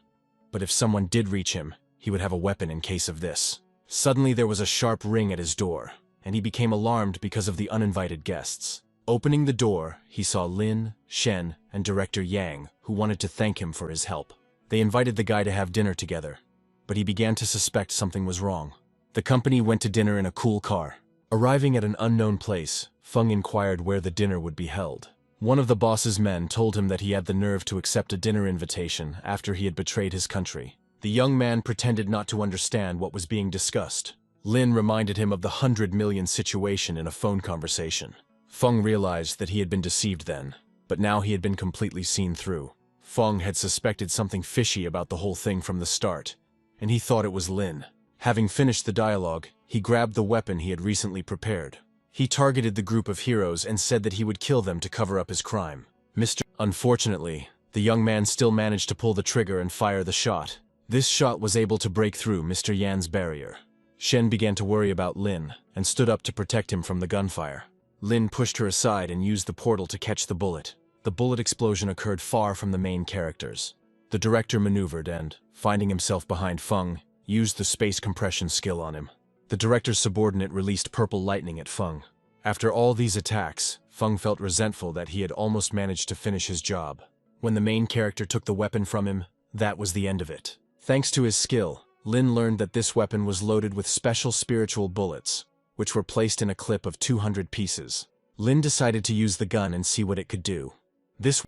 [SPEAKER 1] But if someone did reach him, he would have a weapon in case of this. Suddenly there was a sharp ring at his door, and he became alarmed because of the uninvited guests. Opening the door, he saw Lin, Shen, and Director Yang, who wanted to thank him for his help. They invited the guy to have dinner together, but he began to suspect something was wrong. The company went to dinner in a cool car. Arriving at an unknown place, Feng inquired where the dinner would be held. One of the boss's men told him that he had the nerve to accept a dinner invitation after he had betrayed his country. The young man pretended not to understand what was being discussed. Lin reminded him of the 100 million situation in a phone conversation. Feng realized that he had been deceived then, but now he had been completely seen through. Feng had suspected something fishy about the whole thing from the start, and he thought it was Lin. Having finished the dialogue, he grabbed the weapon he had recently prepared. He targeted the group of heroes and said that he would kill them to cover up his crime. Unfortunately, the young man still managed to pull the trigger and fire the shot. This shot was able to break through Mr. Yan's barrier. Shen began to worry about Lin and stood up to protect him from the gunfire. Lin pushed her aside and used the portal to catch the bullet. The bullet explosion occurred far from the main characters. The director maneuvered and, finding himself behind Feng, used the space compression skill on him. The director's subordinate released purple lightning at Feng. After all these attacks, Feng felt resentful that he had almost managed to finish his job. When the main character took the weapon from him, that was the end of it. Thanks to his skill, Lin learned that this weapon was loaded with special spiritual bullets, which were placed in a clip of 200 pieces. Lin decided to use the gun and see what it could do.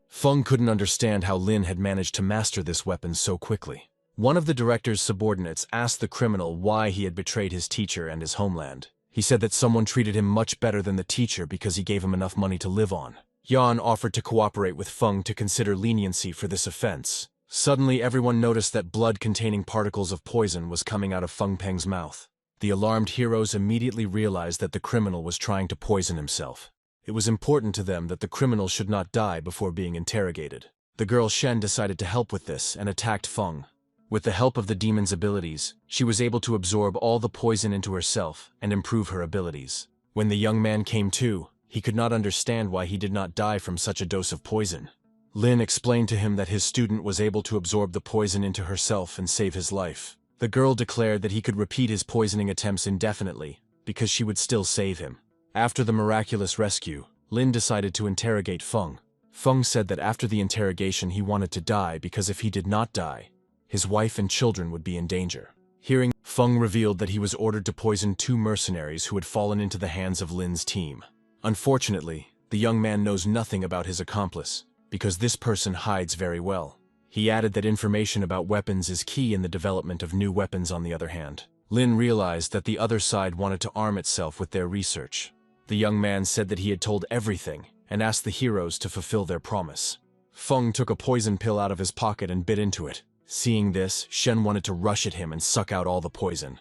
[SPEAKER 1] Feng couldn't understand how Lin had managed to master this weapon so quickly. One of the director's subordinates asked the criminal why he had betrayed his teacher and his homeland. He said that someone treated him much better than the teacher because he gave him enough money to live on. Yan offered to cooperate with Feng to consider leniency for this offense. Suddenly, everyone noticed that blood containing particles of poison was coming out of Feng Peng's mouth. The alarmed heroes immediately realized that the criminal was trying to poison himself. It was important to them that the criminal should not die before being interrogated. The girl Shen decided to help with this and attacked Feng. With the help of the demon's abilities, she was able to absorb all the poison into herself and improve her abilities. When the young man came to, he could not understand why he did not die from such a dose of poison. Lin explained to him that his student was able to absorb the poison into herself and save his life. The girl declared that he could repeat his poisoning attempts indefinitely, because she would still save him. After the miraculous rescue, Lin decided to interrogate Feng. Feng said that after the interrogation he wanted to die because if he did not die, his wife and children would be in danger. Hearing, Feng revealed that he was ordered to poison 2 mercenaries who had fallen into the hands of Lin's team. Unfortunately, the young man knows nothing about his accomplice, because this person hides very well. He added that information about weapons is key in the development of new weapons on the other hand. Lin realized that the other side wanted to arm itself with their research. The young man said that he had told everything and asked the heroes to fulfill their promise. Feng took a poison pill out of his pocket and bit into it. Seeing this, Shen wanted to rush at him and suck out all the poison.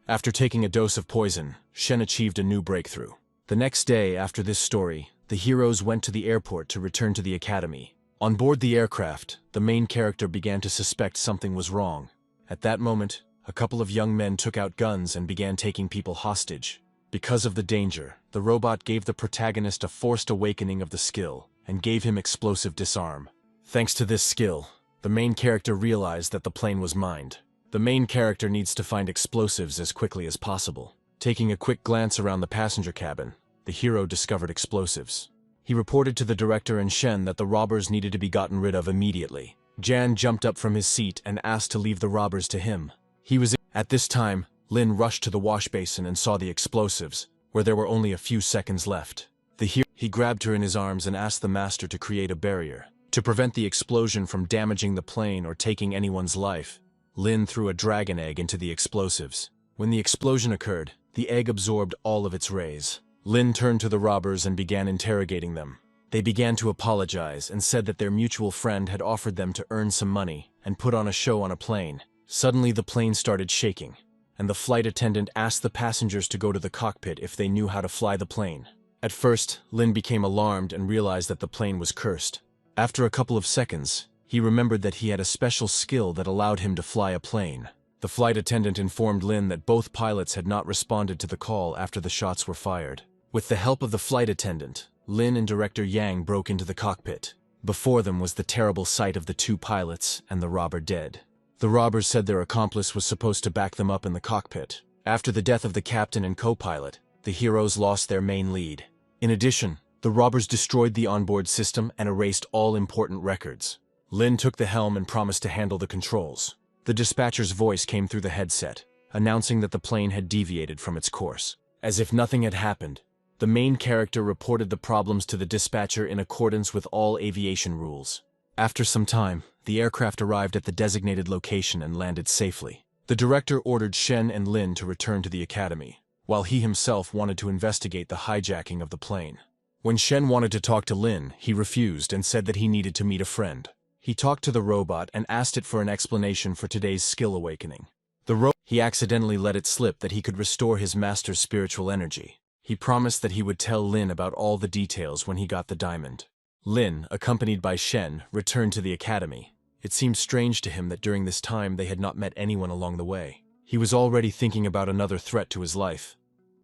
[SPEAKER 1] After taking a dose of poison, Shen achieved a new breakthrough. The next day after this story, the heroes went to the airport to return to the academy. On board the aircraft, the main character began to suspect something was wrong. At that moment, a couple of young men took out guns and began taking people hostage. Because of the danger, the robot gave the protagonist a forced awakening of the skill and gave him explosive disarm. Thanks to this skill, the main character realized that the plane was mined. The main character needs to find explosives as quickly as possible. Taking a quick glance around the passenger cabin, the hero discovered explosives. He reported to the director and Shen that the robbers needed to be gotten rid of immediately. Jan jumped up from his seat and asked to leave the robbers to him. At this time, Lin rushed to the wash basin and saw the explosives, where there were only a few seconds left. He grabbed her in his arms and asked the master to create a barrier. To prevent the explosion from damaging the plane or taking anyone's life, Lin threw a dragon egg into the explosives. When the explosion occurred, the egg absorbed all of its rays. Lin turned to the robbers and began interrogating them. They began to apologize and said that their mutual friend had offered them to earn some money and put on a show on a plane. Suddenly the plane started shaking, and the flight attendant asked the passengers to go to the cockpit if they knew how to fly the plane. At first, Lin became alarmed and realized that the plane was cursed. After a couple of seconds, he remembered that he had a special skill that allowed him to fly a plane. The flight attendant informed Lin that both pilots had not responded to the call after the shots were fired. With the help of the flight attendant, Lin and director Yang broke into the cockpit. Before them was the terrible sight of the 2 pilots and the robber dead. The robbers said their accomplice was supposed to back them up in the cockpit. After the death of the captain and co-pilot, the heroes lost their main lead. In addition, the robbers destroyed the onboard system and erased all important records. Lin took the helm and promised to handle the controls. The dispatcher's voice came through the headset, announcing that the plane had deviated from its course. As if nothing had happened, the main character reported the problems to the dispatcher in accordance with all aviation rules. After some time, the aircraft arrived at the designated location and landed safely. The director ordered Shen and Lin to return to the academy, while he himself wanted to investigate the hijacking of the plane. When Shen wanted to talk to Lin, he refused and said that he needed to meet a friend. He talked to the robot and asked it for an explanation for today's skill awakening. He accidentally let it slip that he could restore his master's spiritual energy. He promised that he would tell Lin about all the details when he got the diamond. Lin, accompanied by Shen, returned to the academy. It seemed strange to him that during this time they had not met anyone along the way. He was already thinking about another threat to his life.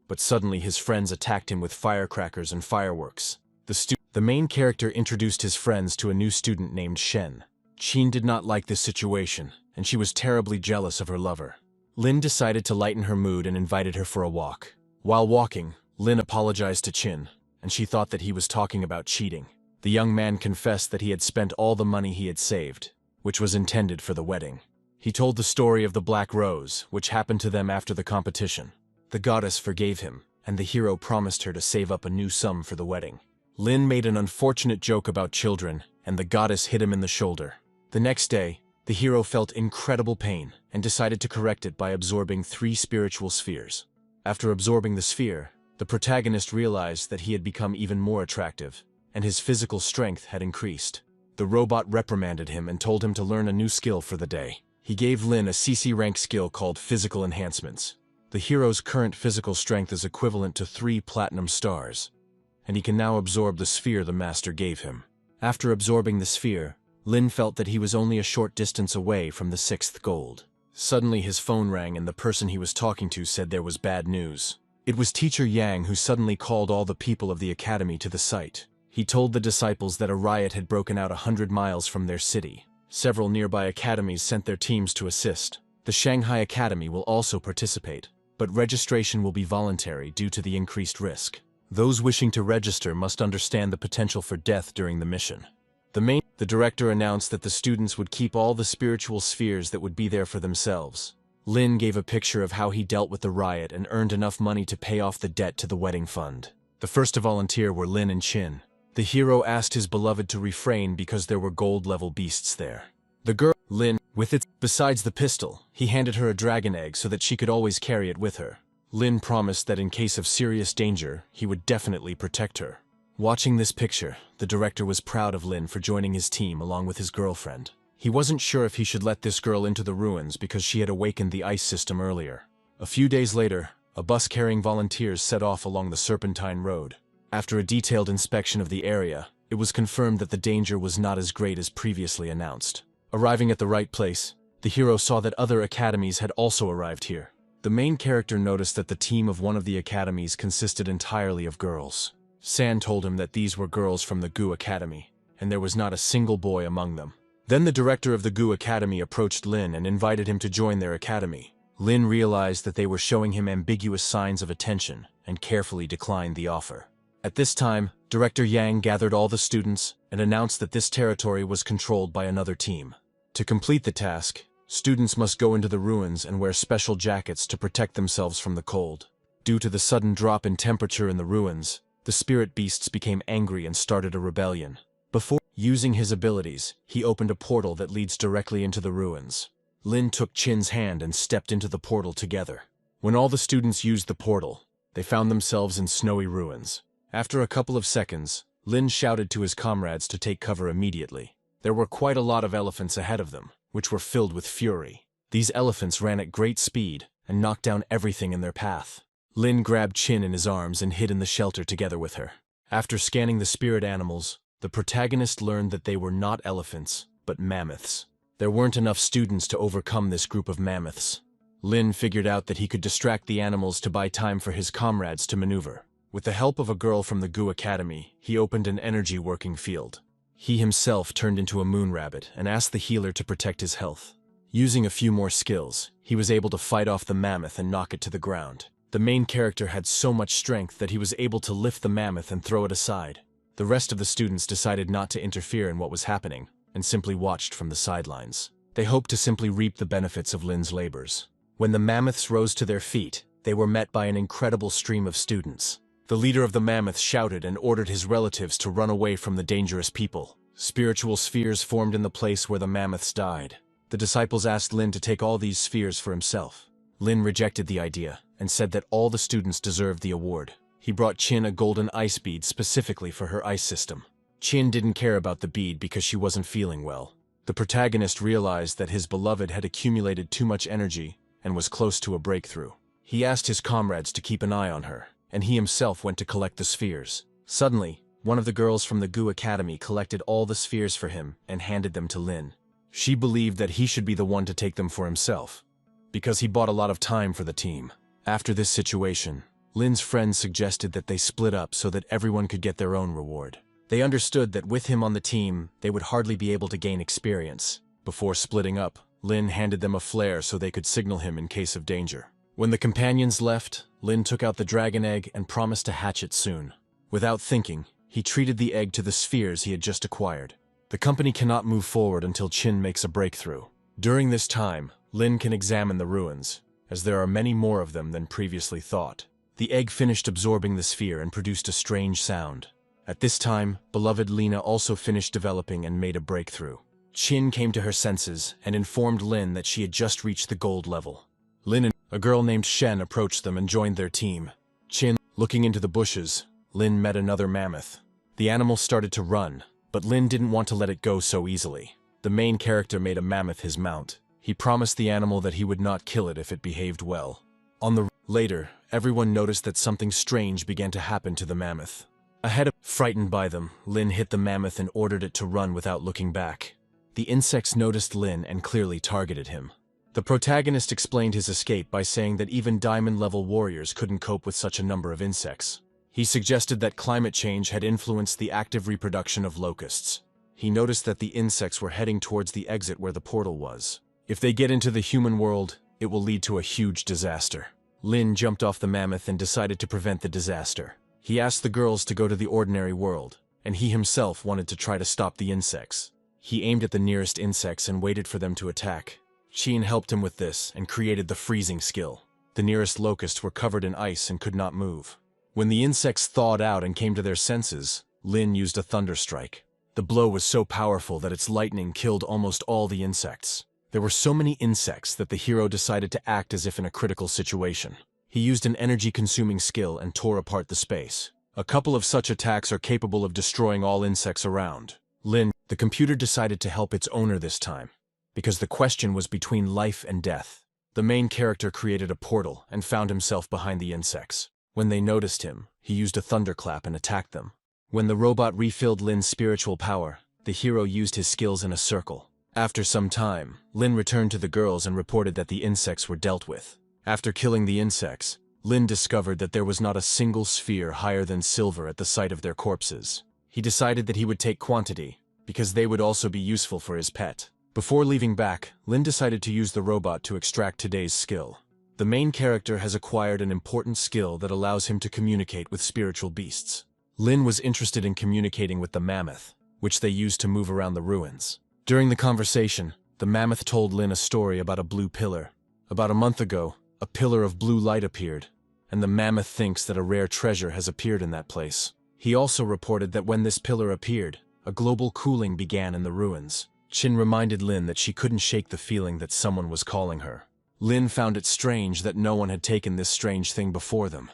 [SPEAKER 1] But suddenly his friends attacked him with firecrackers and fireworks. The main character introduced his friends to a new student named Shen. Qin did not like this situation, and she was terribly jealous of her lover. Lin decided to lighten her mood and invited her for a walk. While walking, Lin apologized to Qin, and she thought that he was talking about cheating. The young man confessed that he had spent all the money he had saved, which was intended for the wedding. He told the story of the Black Rose, which happened to them after the competition. The goddess forgave him, and the hero promised her to save up a new sum for the wedding. Lin made an unfortunate joke about children, and the goddess hit him in the shoulder. The next day, the hero felt incredible pain and decided to correct it by absorbing 3 spiritual spheres. After absorbing the sphere, the protagonist realized that he had become even more attractive, and his physical strength had increased. The robot reprimanded him and told him to learn a new skill for the day. He gave Lin a CC rank skill called Physical Enhancements. The hero's current physical strength is equivalent to 3 platinum stars, and he can now absorb the sphere the master gave him. After absorbing the sphere, Lin felt that he was only a short distance away from the 6th gold. Suddenly his phone rang and the person he was talking to said there was bad news. It was Teacher Yang who suddenly called all the people of the academy to the site. He told the disciples that a riot had broken out 100 miles from their city. Several nearby academies sent their teams to assist. The Shanghai Academy will also participate, but registration will be voluntary due to the increased risk. Those wishing to register must understand the potential for death during the mission. The director announced that the students would keep all the spiritual spheres that would be there for themselves. Lin gave a picture of how he dealt with the riot and earned enough money to pay off the debt to the wedding fund. The first to volunteer were Lin and Qin. The hero asked his beloved to refrain because there were gold-level beasts there. The girl, Lin, besides the pistol, he handed her a dragon egg so that she could always carry it with her. Lin promised that in case of serious danger, he would definitely protect her. Watching this picture, the director was proud of Lin for joining his team along with his girlfriend. He wasn't sure if he should let this girl into the ruins because she had awakened the ice system earlier. A few days later, a bus carrying volunteers set off along the Serpentine Road. After a detailed inspection of the area, it was confirmed that the danger was not as great as previously announced. Arriving at the right place, the hero saw that other academies had also arrived here. The main character noticed that the team of one of the academies consisted entirely of girls. San told him that these were girls from the Gu Academy, and there was not a single boy among them. Then the director of the Gu Academy approached Lin and invited him to join their academy. Lin realized that they were showing him ambiguous signs of attention and carefully declined the offer. At this time, Director Yang gathered all the students and announced that this territory was controlled by another team. To complete the task, students must go into the ruins and wear special jackets to protect themselves from the cold. Due to the sudden drop in temperature in the ruins, the spirit beasts became angry and started a rebellion. Before using his abilities, he opened a portal that leads directly into the ruins. Lin took Qin's hand and stepped into the portal together. When all the students used the portal, they found themselves in snowy ruins. After a couple of seconds, Lin shouted to his comrades to take cover immediately. There were quite a lot of elephants ahead of them, which were filled with fury. These elephants ran at great speed and knocked down everything in their path. Lin grabbed Qin in his arms and hid in the shelter together with her. After scanning the spirit animals, the protagonist learned that they were not elephants, but mammoths. There weren't enough students to overcome this group of mammoths. Lin figured out that he could distract the animals to buy time for his comrades to maneuver. With the help of a girl from the Gu Academy, he opened an energy working field. He himself turned into a moon rabbit and asked the healer to protect his health. Using a few more skills, he was able to fight off the mammoth and knock it to the ground. The main character had so much strength that he was able to lift the mammoth and throw it aside. The rest of the students decided not to interfere in what was happening and simply watched from the sidelines. They hoped to simply reap the benefits of Lin's labors. When the mammoths rose to their feet, they were met by an incredible stream of students. The leader of the mammoth shouted and ordered his relatives to run away from the dangerous people. Spiritual spheres formed in the place where the mammoths died. The disciples asked Lin to take all these spheres for himself. Lin rejected the idea and said that all the students deserved the award. He brought Chin a golden ice bead specifically for her ice system. Chin didn't care about the bead because she wasn't feeling well. The protagonist realized that his beloved had accumulated too much energy and was close to a breakthrough. He asked his comrades to keep an eye on her, and he himself went to collect the spheres. Suddenly, one of the girls from the Gu Academy collected all the spheres for him and handed them to Lin. She believed that he should be the one to take them for himself, because he bought a lot of time for the team. After this situation, Lin's friends suggested that they split up so that everyone could get their own reward. They understood that with him on the team, they would hardly be able to gain experience. Before splitting up, Lin handed them a flare so they could signal him in case of danger. When the companions left, Lin took out the dragon egg and promised to hatch it soon. Without thinking, he treated the egg to the spheres he had just acquired. The company cannot move forward until Chin makes a breakthrough. During this time, Lin can examine the ruins, as there are many more of them than previously thought. The egg finished absorbing the sphere and produced a strange sound. At this time, beloved Lina also finished developing and made a breakthrough. Chin came to her senses and informed Lin that she had just reached the gold level. Lin and a girl named Shen approached them and joined their team. Chin, looking into the bushes, Lin met another mammoth. The animal started to run, but Lin didn't want to let it go so easily. The main character made a mammoth his mount. He promised the animal that he would not kill it if it behaved well. Later, everyone noticed that something strange began to happen to the mammoth. Frightened by them, Lin hit the mammoth and ordered it to run without looking back. The insects noticed Lin and clearly targeted him. The protagonist explained his escape by saying that even diamond-level warriors couldn't cope with such a number of insects. He suggested that climate change had influenced the active reproduction of locusts. He noticed that the insects were heading towards the exit where the portal was. If they get into the human world, it will lead to a huge disaster. Lin jumped off the mammoth and decided to prevent the disaster. He asked the girls to go to the ordinary world, and he himself wanted to try to stop the insects. He aimed at the nearest insects and waited for them to attack. Chin helped him with this and created the freezing skill. The nearest locusts were covered in ice and could not move. When the insects thawed out and came to their senses, Lin used a thunder strike. The blow was so powerful that its lightning killed almost all the insects. There were so many insects that the hero decided to act as if in a critical situation. He used an energy-consuming skill and tore apart the space. A couple of such attacks are capable of destroying all insects around. The computer decided to help its owner this time, because the question was between life and death. The main character created a portal and found himself behind the insects. When they noticed him, he used a thunderclap and attacked them. When the robot refilled Lin's spiritual power, the hero used his skills in a circle. After some time, Lin returned to the girls and reported that the insects were dealt with. After killing the insects, Lin discovered that there was not a single sphere higher than silver at the site of their corpses. He decided that he would take quantity, because they would also be useful for his pet. Before leaving back, Lin decided to use the robot to extract today's skill. The main character has acquired an important skill that allows him to communicate with spiritual beasts. Lin was interested in communicating with the mammoth, which they used to move around the ruins. During the conversation, the mammoth told Lin a story about a blue pillar. About a month ago, a pillar of blue light appeared, and the mammoth thinks that a rare treasure has appeared in that place. He also reported that when this pillar appeared, a global cooling began in the ruins. Chin reminded Lin that she couldn't shake the feeling that someone was calling her. Lin found it strange that no one had taken this strange thing before them,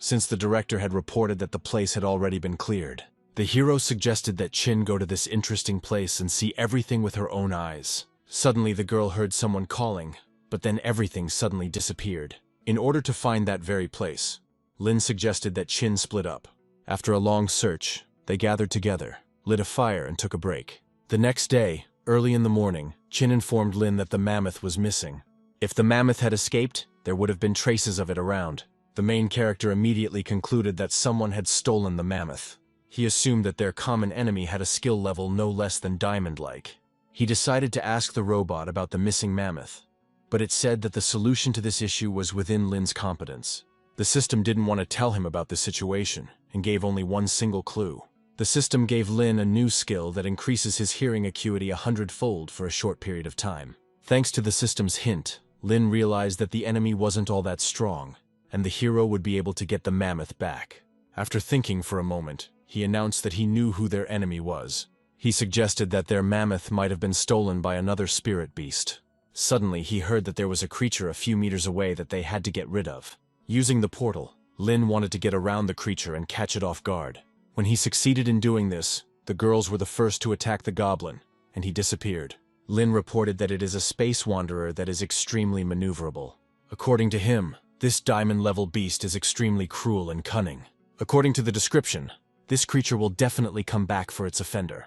[SPEAKER 1] since the director had reported that the place had already been cleared. The hero suggested that Chin go to this interesting place and see everything with her own eyes. Suddenly the girl heard someone calling, but then everything suddenly disappeared. In order to find that very place, Lin suggested that Chin split up. After a long search, they gathered together, lit a fire and took a break. The next day, early in the morning, Chin informed Lin that the mammoth was missing. If the mammoth had escaped, there would have been traces of it around. The main character immediately concluded that someone had stolen the mammoth. He assumed that their common enemy had a skill level no less than diamond-like. He decided to ask the robot about the missing mammoth, but it said that the solution to this issue was within Lin's competence. The system didn't want to tell him about the situation, and gave only one single clue. The system gave Lin a new skill that increases his hearing acuity 100-fold for a short period of time. Thanks to the system's hint, Lin realized that the enemy wasn't all that strong, and the hero would be able to get the mammoth back. After thinking for a moment, he announced that he knew who their enemy was. He suggested that their mammoth might have been stolen by another spirit beast. Suddenly, he heard that there was a creature a few meters away that they had to get rid of. Using the portal, Lin wanted to get around the creature and catch it off guard. When he succeeded in doing this, the girls were the first to attack the goblin, and he disappeared. Lin reported that it is a space wanderer that is extremely maneuverable. According to him, this diamond-level beast is extremely cruel and cunning. According to the description, this creature will definitely come back for its offender.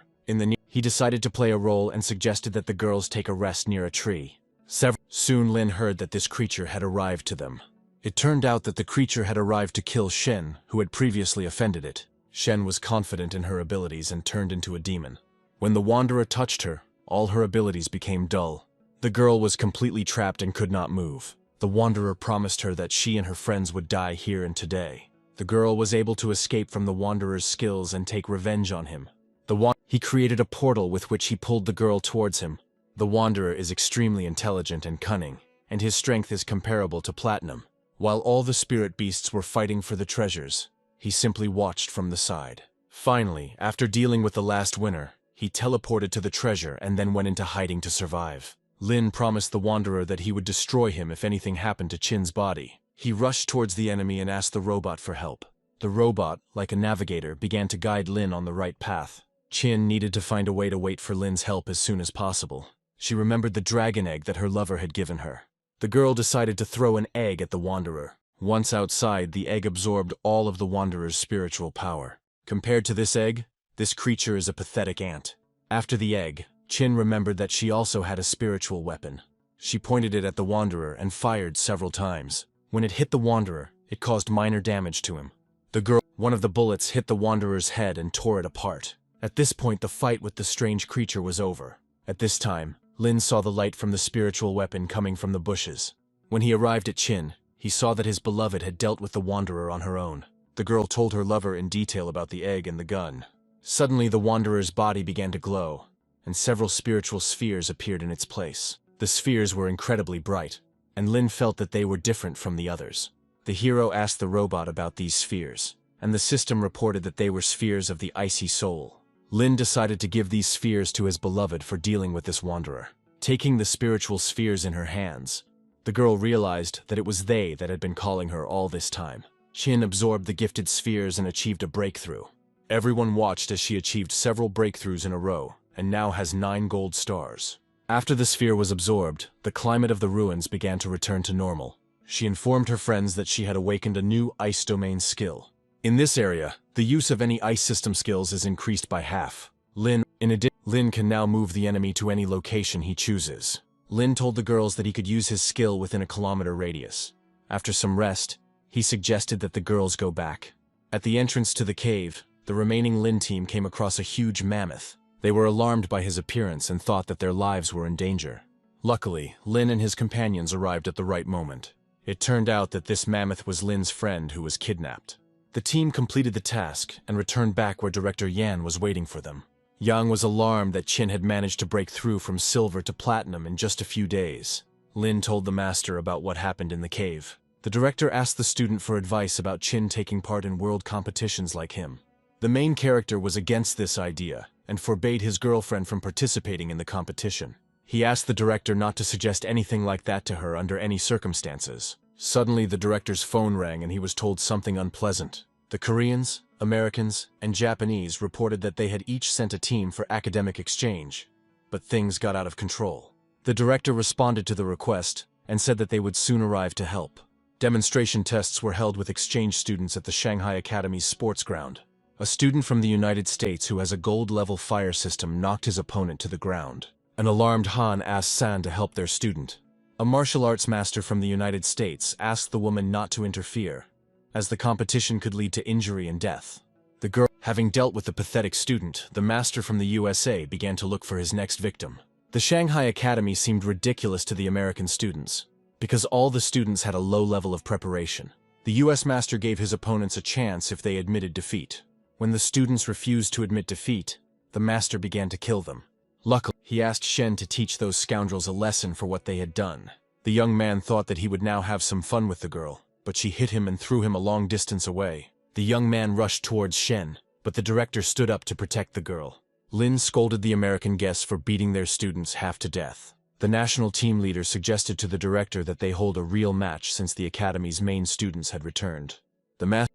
[SPEAKER 1] He decided to play a role and suggested that the girls take a rest near a tree. Soon Lin heard that this creature had arrived to them. It turned out that the creature had arrived to kill Shen, who had previously offended it. Shen was confident in her abilities and turned into a demon. When the wanderer touched her, all her abilities became dull. The girl was completely trapped and could not move. The wanderer promised her that she and her friends would die here and today. The girl was able to escape from the wanderer's skills and take revenge on him. He created a portal with which he pulled the girl towards him. The wanderer is extremely intelligent and cunning, and his strength is comparable to platinum. While all the spirit beasts were fighting for the treasures, he simply watched from the side. Finally, after dealing with the last winner, he teleported to the treasure and then went into hiding to survive. Lin promised the wanderer that he would destroy him if anything happened to Qin's body. He rushed towards the enemy and asked the robot for help. The robot, like a navigator, began to guide Lin on the right path. Qin needed to find a way to wait for Lin's help as soon as possible. She remembered the dragon egg that her lover had given her. The girl decided to throw an egg at the wanderer. Once outside, the egg absorbed all of the wanderer's spiritual power. Compared to this egg, this creature is a pathetic ant. After the egg, Qin remembered that she also had a spiritual weapon. She pointed it at the wanderer and fired several times. When it hit the wanderer, it caused minor damage to him. One of the bullets hit the wanderer's head and tore it apart. At this point, the fight with the strange creature was over. At this time, Lin saw the light from the spiritual weapon coming from the bushes. When he arrived at Qin, he saw that his beloved had dealt with the wanderer on her own. The girl told her lover in detail about the egg and the gun. Suddenly, the wanderer's body began to glow, and several spiritual spheres appeared in its place. The spheres were incredibly bright, and Lin felt that they were different from the others. The hero asked the robot about these spheres, and the system reported that they were spheres of the icy soul. Lin decided to give these spheres to his beloved for dealing with this wanderer. Taking the spiritual spheres in her hands, the girl realized that it was they that had been calling her all this time. Qin absorbed the gifted spheres and achieved a breakthrough. Everyone watched as she achieved several breakthroughs in a row, and now has 9 gold stars. After the sphere was absorbed, the climate of the ruins began to return to normal. She informed her friends that she had awakened a new ice domain skill. In this area, the use of any ice system skills is increased by half. Lin can now move the enemy to any location he chooses. Lin told the girls that he could use his skill within a kilometer radius. After some rest, he suggested that the girls go back. At the entrance to the cave, the remaining Lin team came across a huge mammoth. They were alarmed by his appearance and thought that their lives were in danger. Luckily, Lin and his companions arrived at the right moment. It turned out that this mammoth was Lin's friend who was kidnapped. The team completed the task and returned back where Director Yan was waiting for them. Yang was alarmed that Qin had managed to break through from silver to platinum in just a few days. Lin told the master about what happened in the cave. The director asked the student for advice about Qin taking part in world competitions like him. The main character was against this idea and forbade his girlfriend from participating in the competition. He asked the director not to suggest anything like that to her under any circumstances. Suddenly, the director's phone rang and he was told something unpleasant. The Koreans, Americans, and Japanese reported that they had each sent a team for academic exchange, but things got out of control. The director responded to the request and said that they would soon arrive to help. Demonstration tests were held with exchange students at the Shanghai Academy's sports ground. A student from the United States who has a gold-level fire system knocked his opponent to the ground. An alarmed Han asked San to help their student. A martial arts master from the United States asked the woman not to interfere, as the competition could lead to injury and death. The girl, having dealt with the pathetic student, the master from the USA began to look for his next victim. The Shanghai Academy seemed ridiculous to the American students, because all the students had a low level of preparation. The US master gave his opponents a chance if they admitted defeat. When the students refused to admit defeat, the master began to kill them. Luckily, he asked Shen to teach those scoundrels a lesson for what they had done. The young man thought that he would now have some fun with the girl, but she hit him and threw him a long distance away. The young man rushed towards Shen, but the director stood up to protect the girl. Lin scolded the American guests for beating their students half to death. The national team leader suggested to the director that they hold a real match since the academy's main students had returned.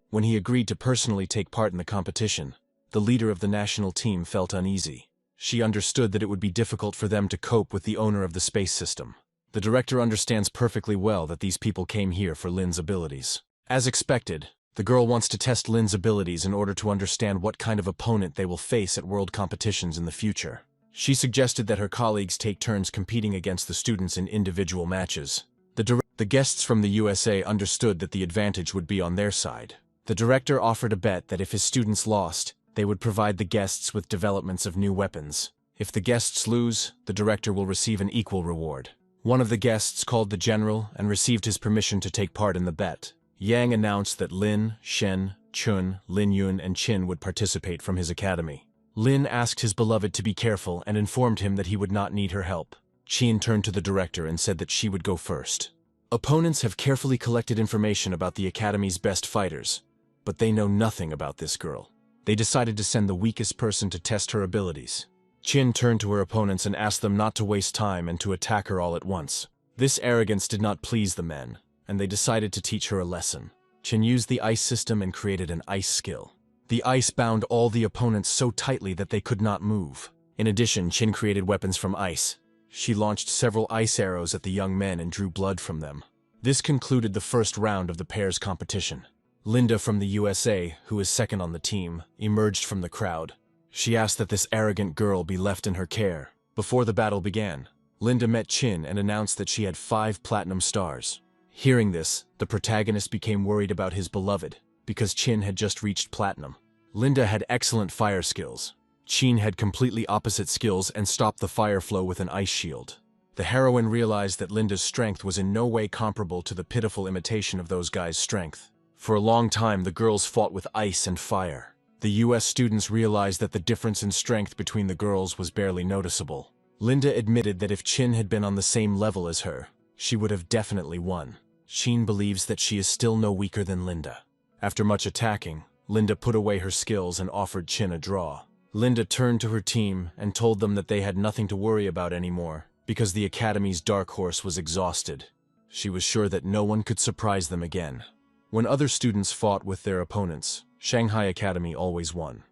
[SPEAKER 1] When he agreed to personally take part in the competition, the leader of the national team felt uneasy. She understood that it would be difficult for them to cope with the owner of the space system. The director understands perfectly well that these people came here for Lin's abilities. As expected, the girl wants to test Lin's abilities in order to understand what kind of opponent they will face at world competitions in the future. She suggested that her colleagues take turns competing against the students in individual matches. The guests from the USA understood that the advantage would be on their side. The director offered a bet that if his students lost, they would provide the guests with developments of new weapons. If the guests lose, the director will receive an equal reward. One of the guests called the general and received his permission to take part in the bet. Yang announced that Lin, Shen, Chun, Lin Yun, and Qin would participate from his academy. Lin asked his beloved to be careful and informed him that he would not need her help. Qin turned to the director and said that she would go first. Opponents have carefully collected information about the academy's best fighters, but they know nothing about this girl. They decided to send the weakest person to test her abilities. Qin turned to her opponents and asked them not to waste time and to attack her all at once. This arrogance did not please the men, and they decided to teach her a lesson. Qin used the ice system and created an ice skill. The ice bound all the opponents so tightly that they could not move. In addition, Qin created weapons from ice. She launched several ice arrows at the young men and drew blood from them. This concluded the first round of the pair's competition. Linda from the USA, who is second on the team, emerged from the crowd. She asked that this arrogant girl be left in her care. Before the battle began, Linda met Qin and announced that she had 5 platinum stars. Hearing this, the protagonist became worried about his beloved, because Qin had just reached platinum. Linda had excellent fire skills. Qin had completely opposite skills and stopped the fire flow with an ice shield. The heroine realized that Linda's strength was in no way comparable to the pitiful imitation of those guys' strength. For a long time, the girls fought with ice and fire. The US students realized that the difference in strength between the girls was barely noticeable. Linda admitted that if Qin had been on the same level as her, she would have definitely won. Qin believes that she is still no weaker than Linda. After much attacking, Linda put away her skills and offered Qin a draw. Linda turned to her team and told them that they had nothing to worry about anymore, because the Academy's dark horse was exhausted. She was sure that no one could surprise them again. When other students fought with their opponents, Shanghai Academy always won.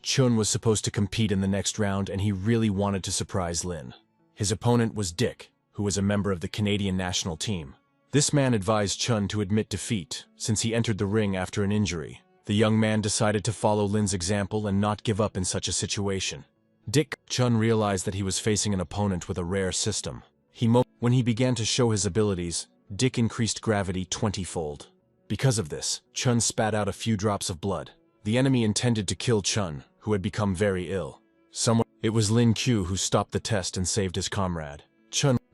[SPEAKER 1] Chun was supposed to compete in the next round, and he really wanted to surprise Lin. His opponent was Dick, who was a member of the Canadian national team. This man advised Chun to admit defeat, since he entered the ring after an injury. The young man decided to follow Lin's example and not give up in such a situation. Chun realized that he was facing an opponent with a rare system. When he began to show his abilities, Dick increased gravity 20-fold. Because of this, Chun spat out a few drops of blood. The enemy intended to kill Chun, who had become very ill. It was Lin Q who stopped the test and saved his comrade.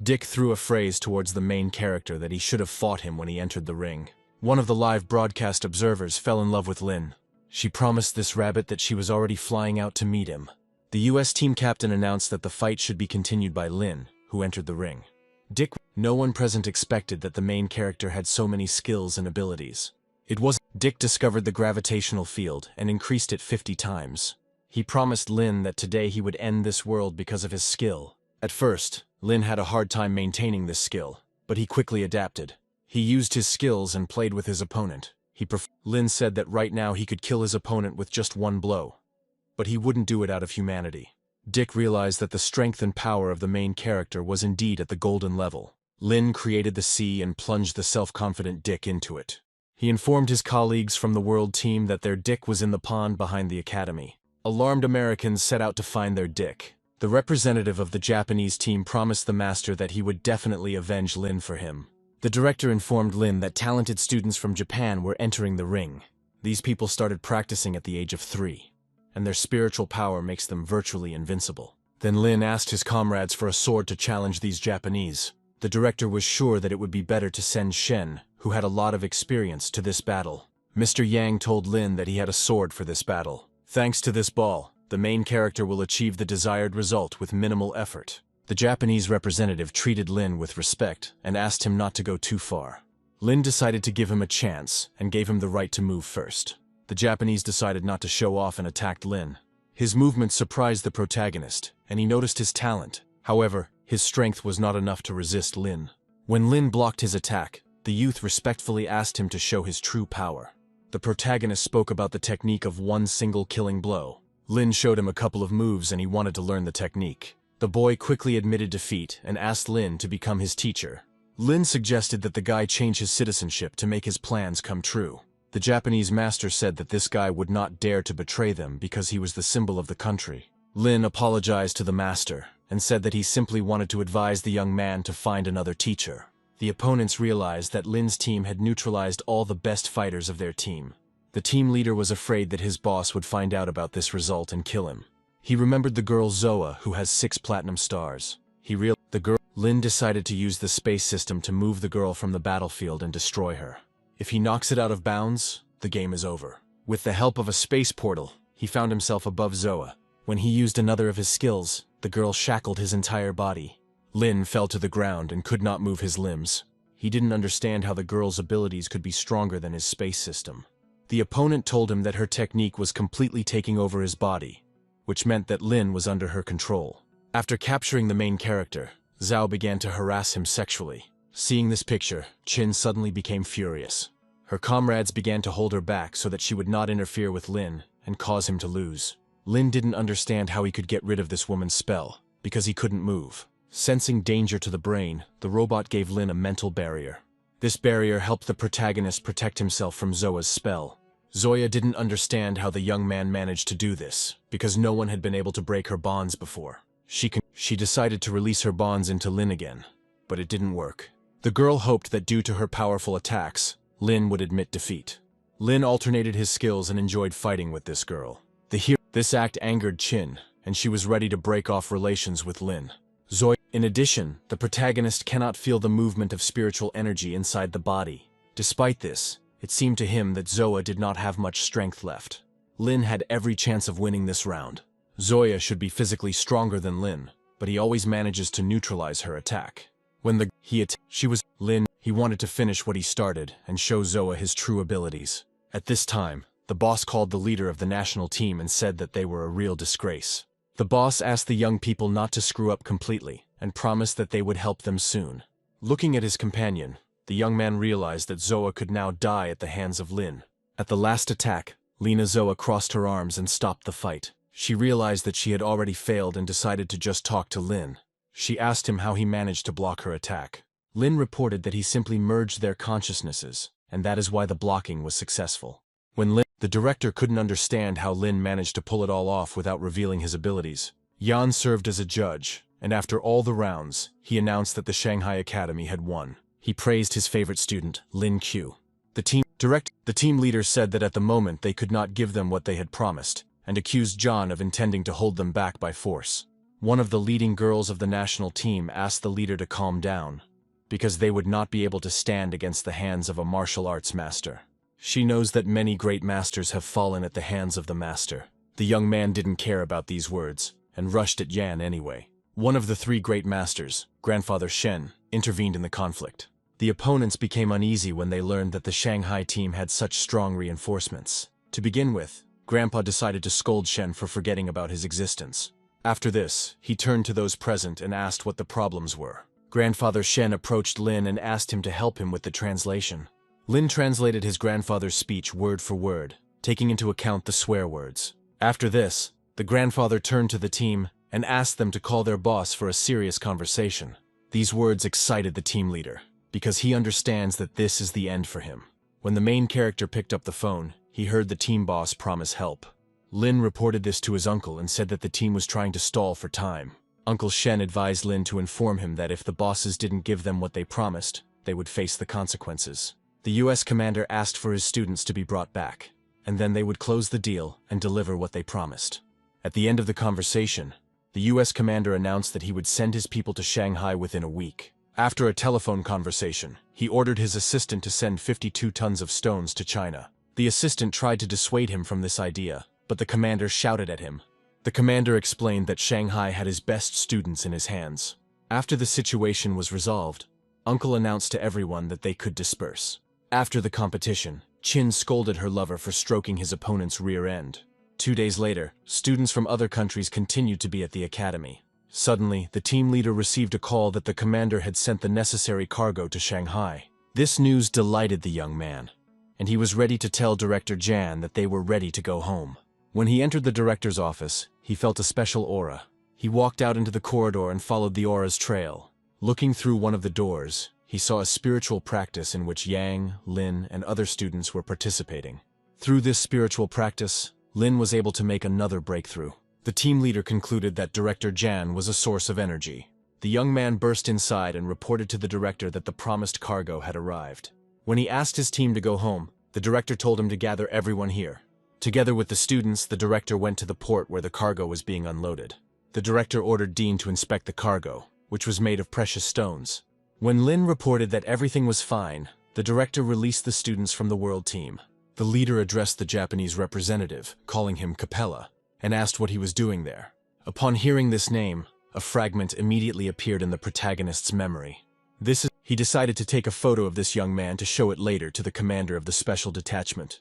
[SPEAKER 1] Dick threw a phrase towards the main character that he should have fought him when he entered the ring. One of the live broadcast observers fell in love with Lin. She promised this rabbit that she was already flying out to meet him. The US team captain announced that the fight should be continued by Lin, who entered the ring. No one present expected that the main character had so many skills and abilities. Dick discovered the gravitational field and increased it 50 times. He promised Lin that today he would end this world because of his skill. At first, Lin had a hard time maintaining this skill, but he quickly adapted. He used his skills and played with his opponent. Lin said that right now he could kill his opponent with just one blow, but he wouldn't do it out of humanity. Dick realized that the strength and power of the main character was indeed at the golden level. Lin created the sea and plunged the self-confident Dick into it. He informed his colleagues from the world team that their Dick was in the pond behind the academy. Alarmed Americans set out to find their Dick. The representative of the Japanese team promised the master that he would definitely avenge Lin for him. The director informed Lin that talented students from Japan were entering the ring. These people started practicing at the age of 3, and their spiritual power makes them virtually invincible. Then Lin asked his comrades for a sword to challenge these Japanese. The director was sure that it would be better to send Shen, who had a lot of experience, to this battle. Mr. Yang told Lin that he had a sword for this battle. Thanks to this ball, the main character will achieve the desired result with minimal effort. The Japanese representative treated Lin with respect and asked him not to go too far. Lin decided to give him a chance and gave him the right to move first. The Japanese decided not to show off and attacked Lin. His movement surprised the protagonist, and he noticed his talent. However, his strength was not enough to resist Lin. When Lin blocked his attack, the youth respectfully asked him to show his true power. The protagonist spoke about the technique of one single killing blow. Lin showed him a couple of moves and he wanted to learn the technique. The boy quickly admitted defeat and asked Lin to become his teacher. Lin suggested that the guy change his citizenship to make his plans come true. The Japanese master said that this guy would not dare to betray them because he was the symbol of the country. Lin apologized to the master and said that he simply wanted to advise the young man to find another teacher. The opponents realized that Lin's team had neutralized all the best fighters of their team. The team leader was afraid that his boss would find out about this result and kill him. He remembered the girl Zoa, who has 6 platinum stars. Lin decided to use the space system to move the girl from the battlefield and destroy her. If he knocks it out of bounds, the game is over. With the help of a space portal, he found himself above Zoa. When he used another of his skills, the girl shackled his entire body. Lin fell to the ground and could not move his limbs. He didn't understand how the girl's abilities could be stronger than his space system. The opponent told him that her technique was completely taking over his body, which meant that Lin was under her control. After capturing the main character, Zhao began to harass him sexually. Seeing this picture, Qin suddenly became furious. Her comrades began to hold her back so that she would not interfere with Lin and cause him to lose. Lin didn't understand how he could get rid of this woman's spell, because he couldn't move. Sensing danger to the brain, the robot gave Lin a mental barrier. This barrier helped the protagonist protect himself from Zoa's spell. Zoya didn't understand how the young man managed to do this, because no one had been able to break her bonds before. She decided to release her bonds into Lin again, but it didn't work. The girl hoped that due to her powerful attacks, Lin would admit defeat. Lin alternated his skills and enjoyed fighting with this girl. This act angered Qin, and she was ready to break off relations with Lin. In addition, the protagonist cannot feel the movement of spiritual energy inside the body. Despite this, it seemed to him that Zoa did not have much strength left. Lin had every chance of winning this round. Zoya should be physically stronger than Lin, but he always manages to neutralize her attack. He wanted to finish what he started and show Zoa his true abilities. At this time, the boss called the leader of the national team and said that they were a real disgrace. The boss asked the young people not to screw up completely and promised that they would help them soon. Looking at his companion, the young man realized that Zoa could now die at the hands of Lin. At the last attack, Lina Zoa crossed her arms and stopped the fight. She realized that she had already failed and decided to just talk to Lin. She asked him how he managed to block her attack. Lin reported that he simply merged their consciousnesses, and that is why the blocking was successful. The director couldn't understand how Lin managed to pull it all off without revealing his abilities. Yan served as a judge, and after all the rounds, he announced that the Shanghai Academy had won. He praised his favorite student, Lin Q. The team leader said that at the moment they could not give them what they had promised, and accused John of intending to hold them back by force. One of the leading girls of the national team asked the leader to calm down, because they would not be able to stand against the hands of a martial arts master. She knows that many great masters have fallen at the hands of the master. The young man didn't care about these words, and rushed at Yan anyway. One of the 3 great masters, Grandfather Shen, intervened in the conflict. The opponents became uneasy when they learned that the Shanghai team had such strong reinforcements. To begin with, Grandpa decided to scold Shen for forgetting about his existence. After this, he turned to those present and asked what the problems were. Grandfather Shen approached Lin and asked him to help him with the translation. Lin translated his grandfather's speech word for word, taking into account the swear words. After this, the grandfather turned to the team and asked them to call their boss for a serious conversation. These words excited the team leader, because he understands that this is the end for him. When the main character picked up the phone, he heard the team boss promise help. Lin reported this to his uncle and said that the team was trying to stall for time. Uncle Shen advised Lin to inform him that if the bosses didn't give them what they promised, they would face the consequences. The US commander asked for his students to be brought back, and then they would close the deal and deliver what they promised. At the end of the conversation, the US commander announced that he would send his people to Shanghai within a week. After a telephone conversation, he ordered his assistant to send 52 tons of stones to China. The assistant tried to dissuade him from this idea, but the commander shouted at him. The commander explained that Shanghai had his best students in his hands. After the situation was resolved, Uncle announced to everyone that they could disperse. After the competition, Qin scolded her lover for stroking his opponent's rear end. 2 days later, students from other countries continued to be at the academy. Suddenly, the team leader received a call that the commander had sent the necessary cargo to Shanghai. This news delighted the young man, and he was ready to tell Director Jan that they were ready to go home. When he entered the director's office, he felt a special aura. He walked out into the corridor and followed the aura's trail. Looking through one of the doors, he saw a spiritual practice in which Yang, Lin, and other students were participating. Through this spiritual practice, Lin was able to make another breakthrough. The team leader concluded that Director Jan was a source of energy. The young man burst inside and reported to the director that the promised cargo had arrived. When he asked his team to go home, the director told him to gather everyone here. Together with the students, the director went to the port where the cargo was being unloaded. The director ordered Dean to inspect the cargo, which was made of precious stones. When Lin reported that everything was fine, the director released the students from the world team. The leader addressed the Japanese representative, calling him Capella, and asked what he was doing there. Upon hearing this name, a fragment immediately appeared in the protagonist's memory. He decided to take a photo of this young man to show it later to the commander of the special detachment.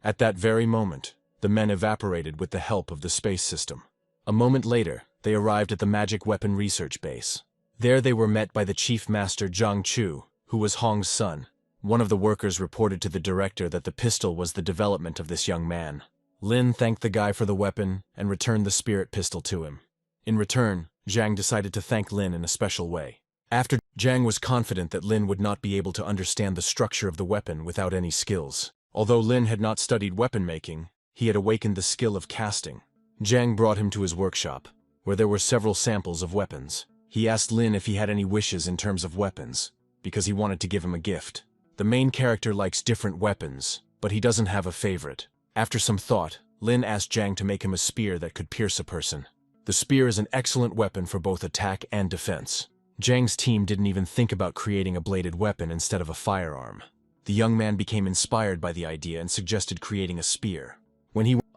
[SPEAKER 1] At that very moment, the men evaporated with the help of the space system. A moment later, they arrived at the magic weapon research base. There they were met by the chief master Zhang Chu, who was Hong's son. One of the workers reported to the director that the pistol was the development of this young man. Lin thanked the guy for the weapon and returned the spirit pistol to him. In return, Zhang decided to thank Lin in a special way. Zhang was confident that Lin would not be able to understand the structure of the weapon without any skills. Although Lin had not studied weapon making, he had awakened the skill of casting. Zhang brought him to his workshop, where there were several samples of weapons. He asked Lin if he had any wishes in terms of weapons, because he wanted to give him a gift. The main character likes different weapons, but he doesn't have a favorite. After some thought, Lin asked Zhang to make him a spear that could pierce a person. The spear is an excellent weapon for both attack and defense. Zhang's team didn't even think about creating a bladed weapon instead of a firearm. The young man became inspired by the idea and suggested creating a spear.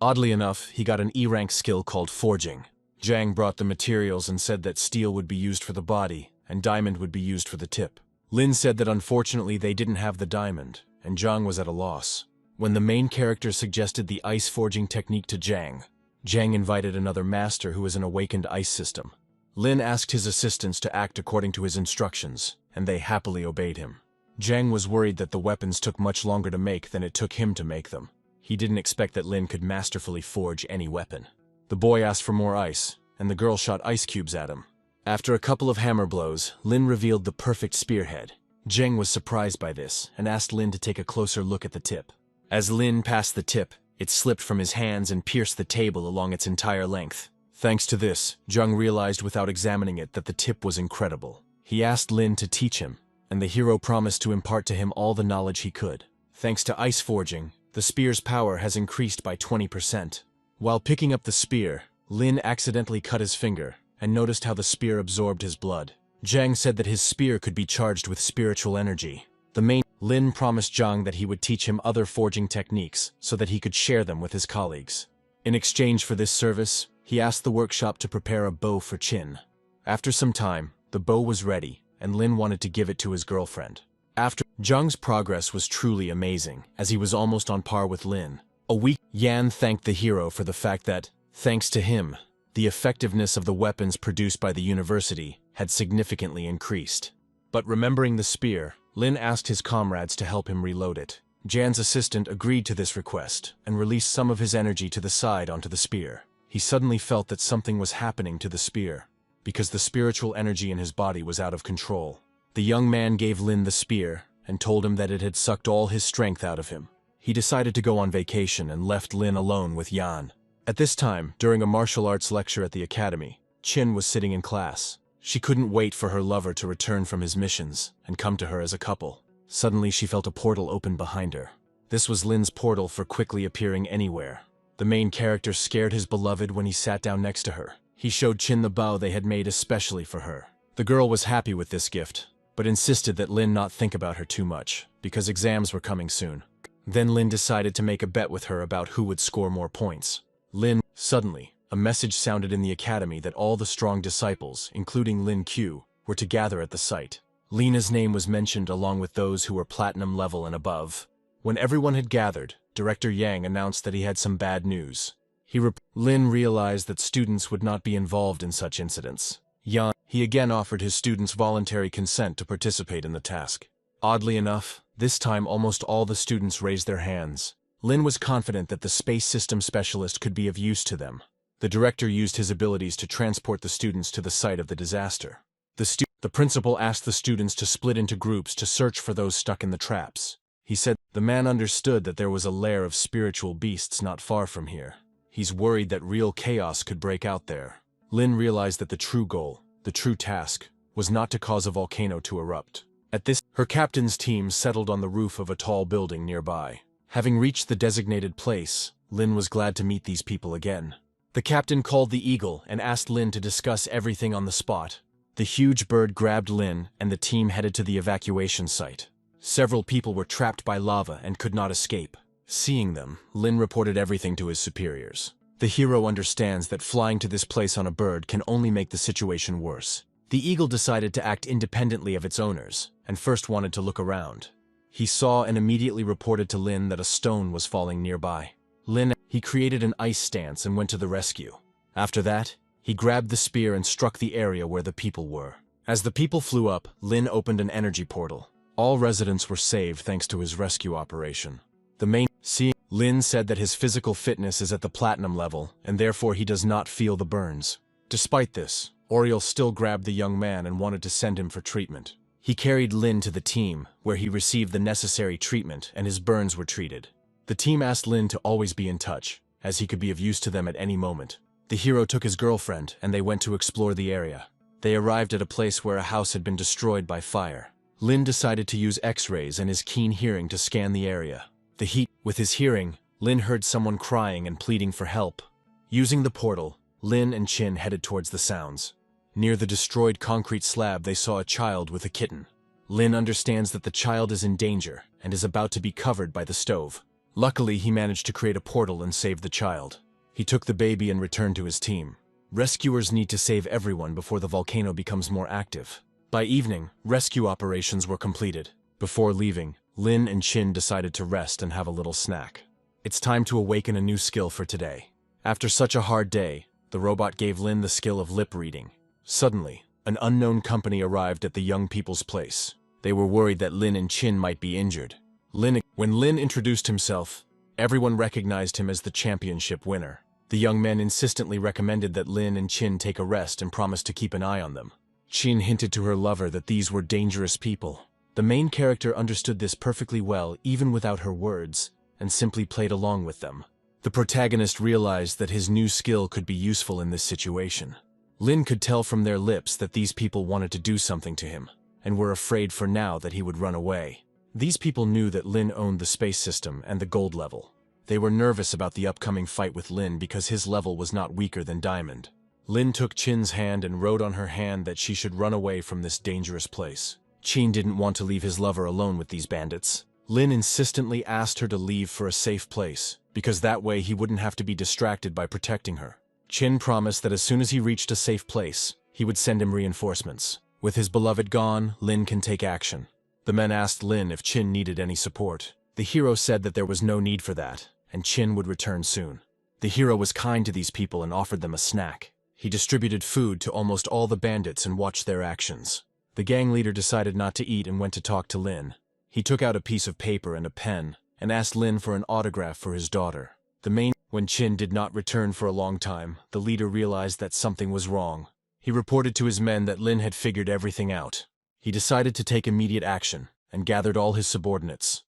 [SPEAKER 1] Oddly enough, he got an E-rank skill called forging. Zhang brought the materials and said that steel would be used for the body, and diamond would be used for the tip. Lin said that unfortunately they didn't have the diamond, and Zhang was at a loss. When the main character suggested the ice forging technique to Zhang invited another master who was an awakened ice system. Lin asked his assistants to act according to his instructions, and they happily obeyed him. Zhang was worried that the weapons took much longer to make than it took him to make them. He didn't expect that Lin could masterfully forge any weapon. The boy asked for more ice, and the girl shot ice cubes at him. After a couple of hammer blows, Lin revealed the perfect spearhead. Zhang was surprised by this, and asked Lin to take a closer look at the tip. As Lin passed the tip, it slipped from his hands and pierced the table along its entire length. Thanks to this, Zhang realized without examining it that the tip was incredible. He asked Lin to teach him, and the hero promised to impart to him all the knowledge he could. Thanks to ice forging, the spear's power has increased by 20%. While picking up the spear, Lin accidentally cut his finger and noticed how the spear absorbed his blood. Zhang said that his spear could be charged with spiritual energy. Lin promised Zhang that he would teach him other forging techniques so that he could share them with his colleagues. In exchange for this service, he asked the workshop to prepare a bow for Qin. After some time, the bow was ready, and Lin wanted to give it to his girlfriend. Zhang's progress was truly amazing, as he was almost on par with Lin. Yan thanked the hero for the fact that, thanks to him, the effectiveness of the weapons produced by the university had significantly increased. But remembering the spear, Lin asked his comrades to help him reload it. Jan's assistant agreed to this request and released some of his energy to the side onto the spear. He suddenly felt that something was happening to the spear, because the spiritual energy in his body was out of control. The young man gave Lin the spear and told him that it had sucked all his strength out of him. He decided to go on vacation and left Lin alone with Yan. At this time, during a martial arts lecture at the academy, Qin was sitting in class. She couldn't wait for her lover to return from his missions and come to her as a couple. Suddenly, she felt a portal open behind her. This was Lin's portal for quickly appearing anywhere. The main character scared his beloved when he sat down next to her. He showed Qin the bow they had made especially for her. The girl was happy with this gift, but insisted that Lin not think about her too much, because exams were coming soon. Then Lin decided to make a bet with her about who would score more points. Suddenly, a message sounded in the academy that all the strong disciples, including Lin Q, were to gather at the site. Lena's name was mentioned along with those who were platinum level and above. When everyone had gathered, Director Yang announced that he had some bad news. Lin realized that students would not be involved in such incidents. He again offered his students voluntary consent to participate in the task. Oddly enough, This time almost all the students raised their hands. Lin was confident that the space system specialist could be of use to them. The director used his abilities to transport the students to the site of the disaster. The principal asked the students to split into groups to search for those stuck in the traps. He said the man understood that there was a lair of spiritual beasts not far from here. He's worried that real chaos could break out there. Lin realized that the true goal, the true task, was not to cause a volcano to erupt. At this, her captain's team settled on the roof of a tall building nearby. Having reached the designated place, Lin was glad to meet these people again. The captain called the eagle and asked Lin to discuss everything on the spot. The huge bird grabbed Lin, and the team headed to the evacuation site. Several people were trapped by lava and could not escape. Seeing them, Lin reported everything to his superiors. The hero understands that flying to this place on a bird can only make the situation worse. The eagle decided to act independently of its owners, and first wanted to look around. He saw and immediately reported to Lin that a stone was falling nearby. He created an ice stance and went to the rescue. After that, he grabbed the spear and struck the area where the people were. As the people flew up, Lin opened an energy portal. All residents were saved thanks to his rescue operation. Lin said that his physical fitness is at the platinum level, and therefore he does not feel the burns. Despite this, Oriel still grabbed the young man and wanted to send him for treatment. He carried Lin to the team, where he received the necessary treatment and his burns were treated. The team asked Lin to always be in touch, as he could be of use to them at any moment. The hero took his girlfriend, and they went to explore the area. They arrived at a place where a house had been destroyed by fire. Lin decided to use X-rays and his keen hearing to scan the area. With his hearing, Lin heard someone crying and pleading for help. Using the portal, Lin and Chin headed towards the sounds. Near the destroyed concrete slab, they saw a child with a kitten. Lin understands that the child is in danger and is about to be covered by the stove. Luckily, he managed to create a portal and save the child. He took the baby and returned to his team. Rescuers need to save everyone before the volcano becomes more active. By evening, rescue operations were completed. Before leaving, Lin and Chin decided to rest and have a little snack. It's time to awaken a new skill for today. After such a hard day, the robot gave Lin the skill of lip reading. Suddenly, an unknown company arrived at the young people's place. They were worried that Lin and Chin might be injured. When Lin introduced himself, everyone recognized him as the championship winner. The young men insistently recommended that Lin and Chin take a rest and promised to keep an eye on them. Chin hinted to her lover that these were dangerous people. The main character understood this perfectly well, even without her words, and simply played along with them. The protagonist realized that his new skill could be useful in this situation. Lin could tell from their lips that these people wanted to do something to him, and were afraid for now that he would run away. These people knew that Lin owned the space system and the gold level. They were nervous about the upcoming fight with Lin because his level was not weaker than Diamond. Lin took Chin's hand and wrote on her hand that she should run away from this dangerous place. Chin didn't want to leave his lover alone with these bandits. Lin insistently asked her to leave for a safe place, because that way he wouldn't have to be distracted by protecting her. Chin promised that as soon as he reached a safe place, he would send him reinforcements. With his beloved gone, Lin can take action. The men asked Lin if Chin needed any support. The hero said that there was no need for that, and Chin would return soon. The hero was kind to these people and offered them a snack. He distributed food to almost all the bandits and watched their actions. The gang leader decided not to eat and went to talk to Lin. He took out a piece of paper and a pen and asked Lin for an autograph for his daughter. When Chin did not return for a long time, the leader realized that something was wrong. He reported to his men that Lin had figured everything out. He decided to take immediate action and gathered all his subordinates.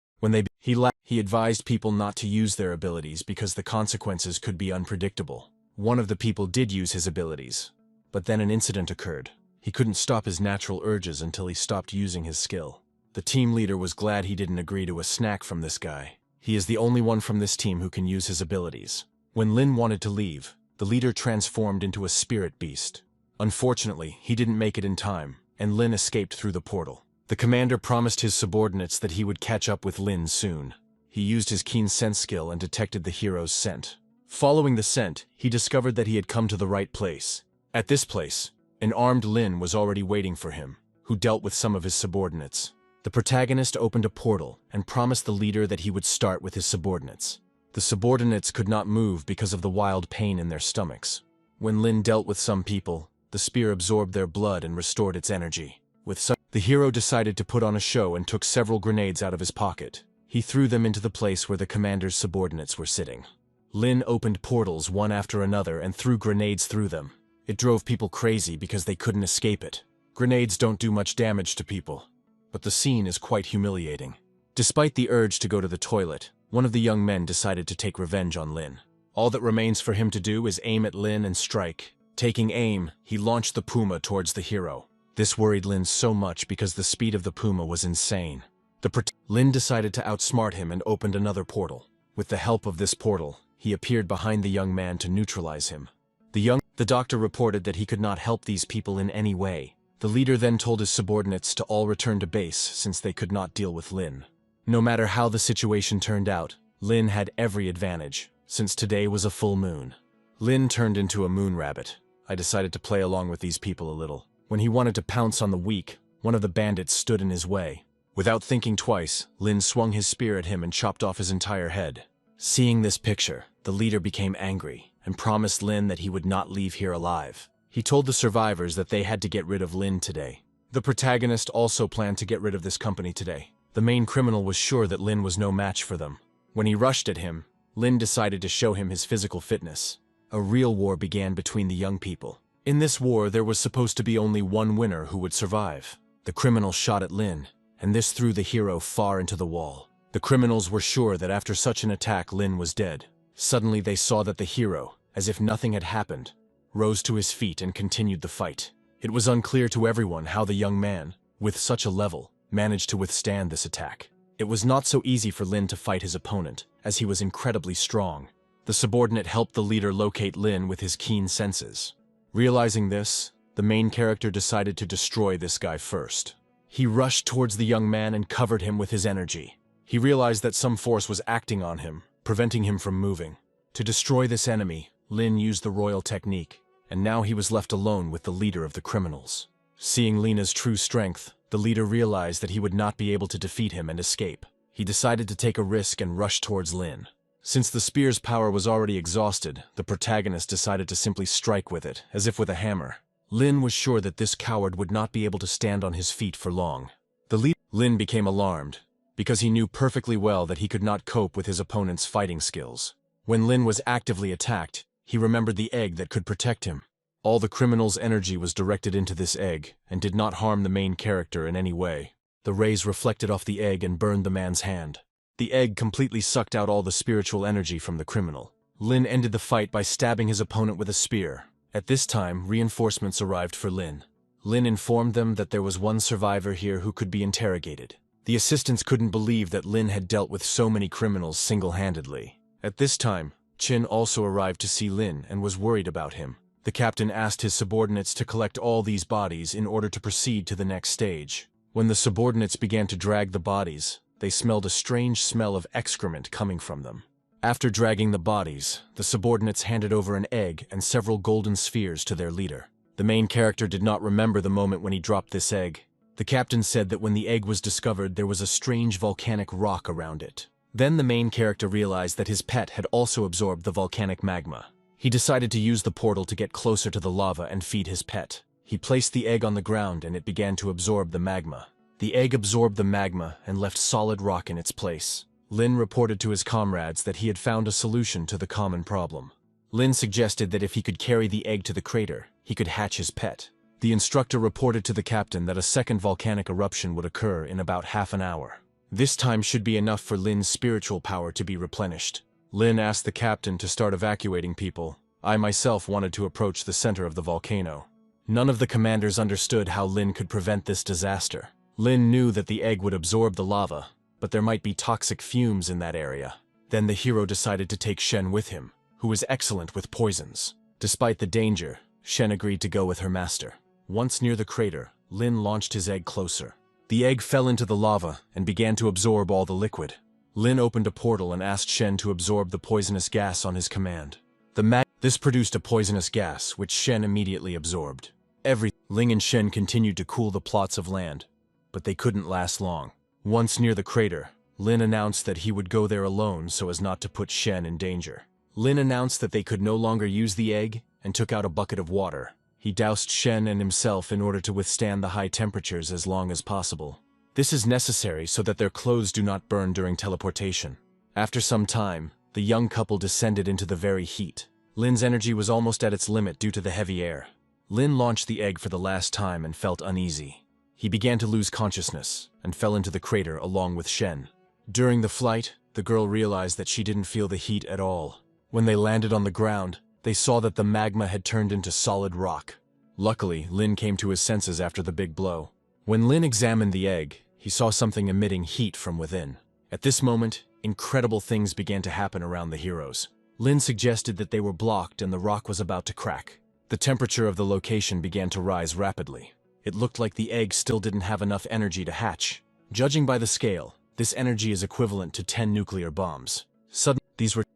[SPEAKER 1] He advised people not to use their abilities because the consequences could be unpredictable. One of the people did use his abilities, but then an incident occurred. He couldn't stop his natural urges until he stopped using his skill. The team leader was glad he didn't agree to a snack from this guy. He is the only one from this team who can use his abilities. When Lin wanted to leave, the leader transformed into a spirit beast. Unfortunately, he didn't make it in time, and Lin escaped through the portal. The commander promised his subordinates that he would catch up with Lin soon. He used his keen sense skill and detected the hero's scent. Following the scent, he discovered that he had come to the right place. At this place, an armed Lin was already waiting for him, who dealt with some of his subordinates. The protagonist opened a portal and promised the leader that he would start with his subordinates. The subordinates could not move because of the wild pain in their stomachs. When Lin dealt with some people, the spear absorbed their blood and restored its energy. The hero decided to put on a show and took several grenades out of his pocket. He threw them into the place where the commander's subordinates were sitting. Lin opened portals one after another and threw grenades through them. It drove people crazy because they couldn't escape it. Grenades don't do much damage to people, but the scene is quite humiliating. Despite the urge to go to the toilet, one of the young men decided to take revenge on Lin. All that remains for him to do is aim at Lin and strike. Taking aim, he launched the puma towards the hero. This worried Lin so much because the speed of the puma was insane. Lin decided to outsmart him and opened another portal. With the help of this portal, he appeared behind the young man to neutralize him. The doctor reported that he could not help these people in any way. The leader then told his subordinates to all return to base since they could not deal with Lin. No matter how the situation turned out, Lin had every advantage, since today was a full moon. Lin turned into a moon rabbit. I decided to play along with these people a little. When he wanted to pounce on the weak, one of the bandits stood in his way. Without thinking twice, Lin swung his spear at him and chopped off his entire head. Seeing this picture, the leader became angry and promised Lin that he would not leave here alive. He told the survivors that they had to get rid of Lin today. The protagonist also planned to get rid of this company today. The main criminal was sure that Lin was no match for them. When he rushed at him, Lin decided to show him his physical fitness. A real war began between the young people. In this war, there was supposed to be only one winner who would survive. The criminal shot at Lin, and this threw the hero far into the wall. The criminals were sure that after such an attack, Lin was dead. Suddenly they saw that the hero, as if nothing had happened, rose to his feet and continued the fight. It was unclear to everyone how the young man, with such a level, managed to withstand this attack. It was not so easy for Lin to fight his opponent, as he was incredibly strong. The subordinate helped the leader locate Lin with his keen senses. Realizing this, the main character decided to destroy this guy first. He rushed towards the young man and covered him with his energy. He realized that some force was acting on him, preventing him from moving. To destroy this enemy, Lin used the royal technique, and now he was left alone with the leader of the criminals. Seeing Lina's true strength, the leader realized that he would not be able to defeat him and escape. He decided to take a risk and rush towards Lin. Since the spear's power was already exhausted, the protagonist decided to simply strike with it, as if with a hammer. Lin was sure that this coward would not be able to stand on his feet for long. Lin became alarmed, because he knew perfectly well that he could not cope with his opponent's fighting skills. When Lin was actively attacked, he remembered the egg that could protect him. All the criminal's energy was directed into this egg, and did not harm the main character in any way. The rays reflected off the egg and burned the man's hand. The egg completely sucked out all the spiritual energy from the criminal. Lin ended the fight by stabbing his opponent with a spear. At this time, reinforcements arrived for Lin. Lin informed them that there was one survivor here who could be interrogated. The assistants couldn't believe that Lin had dealt with so many criminals single-handedly. At this time, Chin also arrived to see Lin and was worried about him. The captain asked his subordinates to collect all these bodies in order to proceed to the next stage. When the subordinates began to drag the bodies, they smelled a strange smell of excrement coming from them. After dragging the bodies, the subordinates handed over an egg and several golden spheres to their leader. The main character did not remember the moment when he dropped this egg. The captain said that when the egg was discovered, there was a strange volcanic rock around it. Then the main character realized that his pet had also absorbed the volcanic magma. He decided to use the portal to get closer to the lava and feed his pet. He placed the egg on the ground and it began to absorb the magma. The egg absorbed the magma and left solid rock in its place. Lin reported to his comrades that he had found a solution to the common problem. Lin suggested that if he could carry the egg to the crater, he could hatch his pet. The instructor reported to the captain that a second volcanic eruption would occur in about half an hour. This time should be enough for Lin's spiritual power to be replenished. Lin asked the captain to start evacuating people. I myself wanted to approach the center of the volcano. None of the commanders understood how Lin could prevent this disaster. Lin knew that the egg would absorb the lava, but there might be toxic fumes in that area. Then the hero decided to take Shen with him, who was excellent with poisons. Despite the danger, Shen agreed to go with her master. Once near the crater, Lin launched his egg closer. The egg fell into the lava and began to absorb all the liquid. Lin opened a portal and asked Shen to absorb the poisonous gas on his command. This produced a poisonous gas, which Shen immediately absorbed. Ling and Shen continued to cool the plots of land, but they couldn't last long. Once near the crater, Lin announced that he would go there alone so as not to put Shen in danger. Lin announced that they could no longer use the egg and took out a bucket of water. He doused Shen and himself in order to withstand the high temperatures as long as possible. This is necessary so that their clothes do not burn during teleportation. After some time, the young couple descended into the very heat. Lin's energy was almost at its limit due to the heavy air. Lin launched the egg for the last time and felt uneasy. He began to lose consciousness and fell into the crater along with Shen. During the flight, the girl realized that she didn't feel the heat at all. When they landed on the ground, they saw that the magma had turned into solid rock. Luckily, Lin came to his senses after the big blow. When Lin examined the egg, he saw something emitting heat from within. At this moment, incredible things began to happen around the heroes. Lin suggested that they were blocked and the rock was about to crack. The temperature of the location began to rise rapidly. It looked like the egg still didn't have enough energy to hatch. Judging by the scale, this energy is equivalent to 10 nuclear bombs. Suddenly,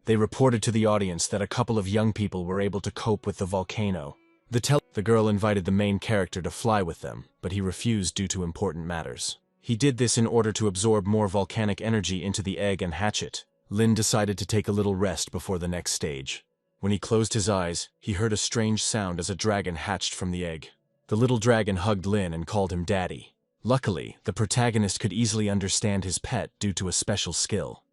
[SPEAKER 1] they reported to the audience that a couple of young people were able to cope with the volcano. The girl invited the main character to fly with them, but he refused due to important matters. He did this in order to absorb more volcanic energy into the egg and hatch it. Lin decided to take a little rest before the next stage. When he closed his eyes, he heard a strange sound as a dragon hatched from the egg. The little dragon hugged Lin and called him Daddy. Luckily, the protagonist could easily understand his pet due to a special skill.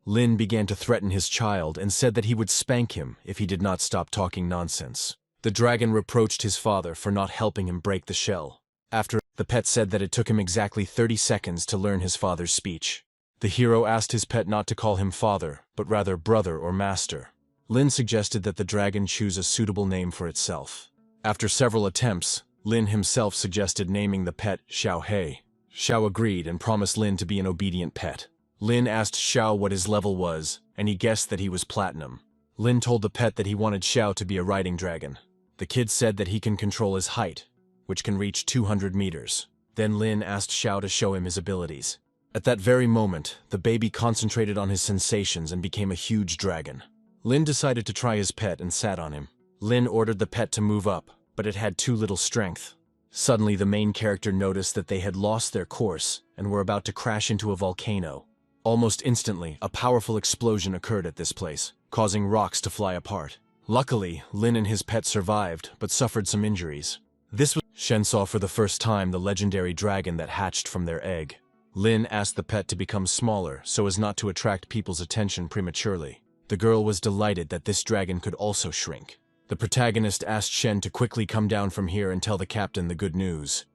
[SPEAKER 1] Lin began to threaten his child and said that he would spank him if he did not stop talking nonsense. The dragon reproached his father for not helping him break the shell. After, the pet said that it took him exactly 30 seconds to learn his father's speech. The hero asked his pet not to call him father, but rather brother or master. Lin suggested that the dragon choose a suitable name for itself. After several attempts, Lin himself suggested naming the pet Xiao He. Xiao agreed and promised Lin to be an obedient pet. Lin asked Xiao what his level was, and he guessed that he was platinum. Lin told the pet that he wanted Xiao to be a riding dragon. The kid said that he can control his height, which can reach 200 meters. Then Lin asked Xiao to show him his abilities. At that very moment, the baby concentrated on his sensations and became a huge dragon. Lin decided to try his pet and sat on him. Lin ordered the pet to move up, but it had too little strength. Suddenly, the main character noticed that they had lost their course and were about to crash into a volcano. Almost instantly, a powerful explosion occurred at this place, causing rocks to fly apart. Luckily, Lin and his pet survived, but suffered some injuries. Shen saw for the first time the legendary dragon that hatched from their egg. Lin asked the pet to become smaller so as not to attract people's attention prematurely. The girl was delighted that this dragon could also shrink. The protagonist asked Shen to quickly come down from here and tell the captain the good news.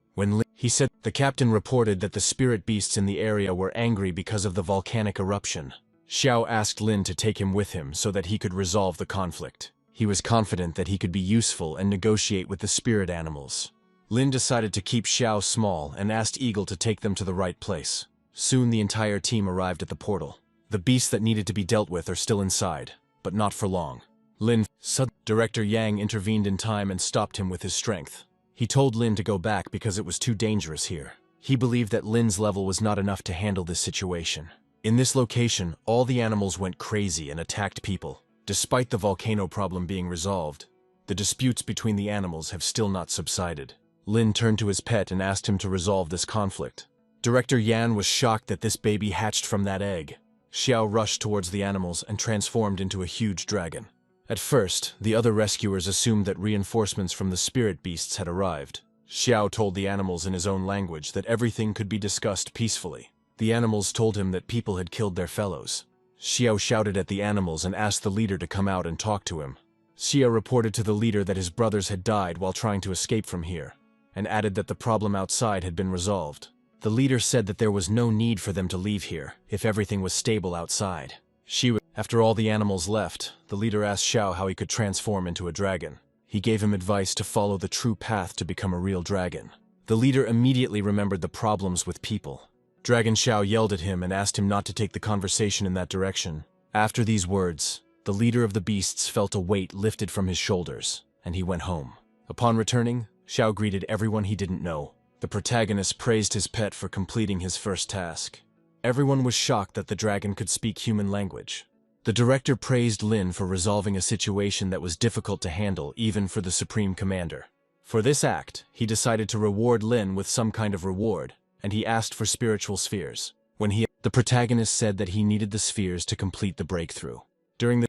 [SPEAKER 1] He said the captain reported that the spirit beasts in the area were angry because of the volcanic eruption. Xiao asked Lin to take him with him so that he could resolve the conflict. He was confident that he could be useful and negotiate with the spirit animals. Lin decided to keep Xiao small and asked Eagle to take them to the right place. Soon the entire team arrived at the portal. The beasts that needed to be dealt with are still inside, but not for long. Director Yang intervened in time and stopped him with his strength. He told Lin to go back because it was too dangerous here. He believed that Lin's level was not enough to handle this situation. In this location, all the animals went crazy and attacked people. Despite the volcano problem being resolved, the disputes between the animals have still not subsided. Lin turned to his pet and asked him to resolve this conflict. Director Yan was shocked that this baby hatched from that egg. Xiao rushed towards the animals and transformed into a huge dragon. At first, the other rescuers assumed that reinforcements from the spirit beasts had arrived. Xiao told the animals in his own language that everything could be discussed peacefully. The animals told him that people had killed their fellows. Xiao shouted at the animals and asked the leader to come out and talk to him. Xiao reported to the leader that his brothers had died while trying to escape from here, and added that the problem outside had been resolved. The leader said that there was no need for them to leave here if everything was stable outside. After all the animals left, the leader asked Xiao how he could transform into a dragon. He gave him advice to follow the true path to become a real dragon. The leader immediately remembered the problems with people. Dragon Xiao yelled at him and asked him not to take the conversation in that direction. After these words, the leader of the beasts felt a weight lifted from his shoulders, and he went home. Upon returning, Xiao greeted everyone he didn't know. The protagonist praised his pet for completing his first task. Everyone was shocked that the dragon could speak human language. The director praised Lin for resolving a situation that was difficult to handle even for the Supreme Commander. For this act, he decided to reward Lin with some kind of reward, and he asked for spiritual spheres. The protagonist said that he needed the spheres to complete the breakthrough.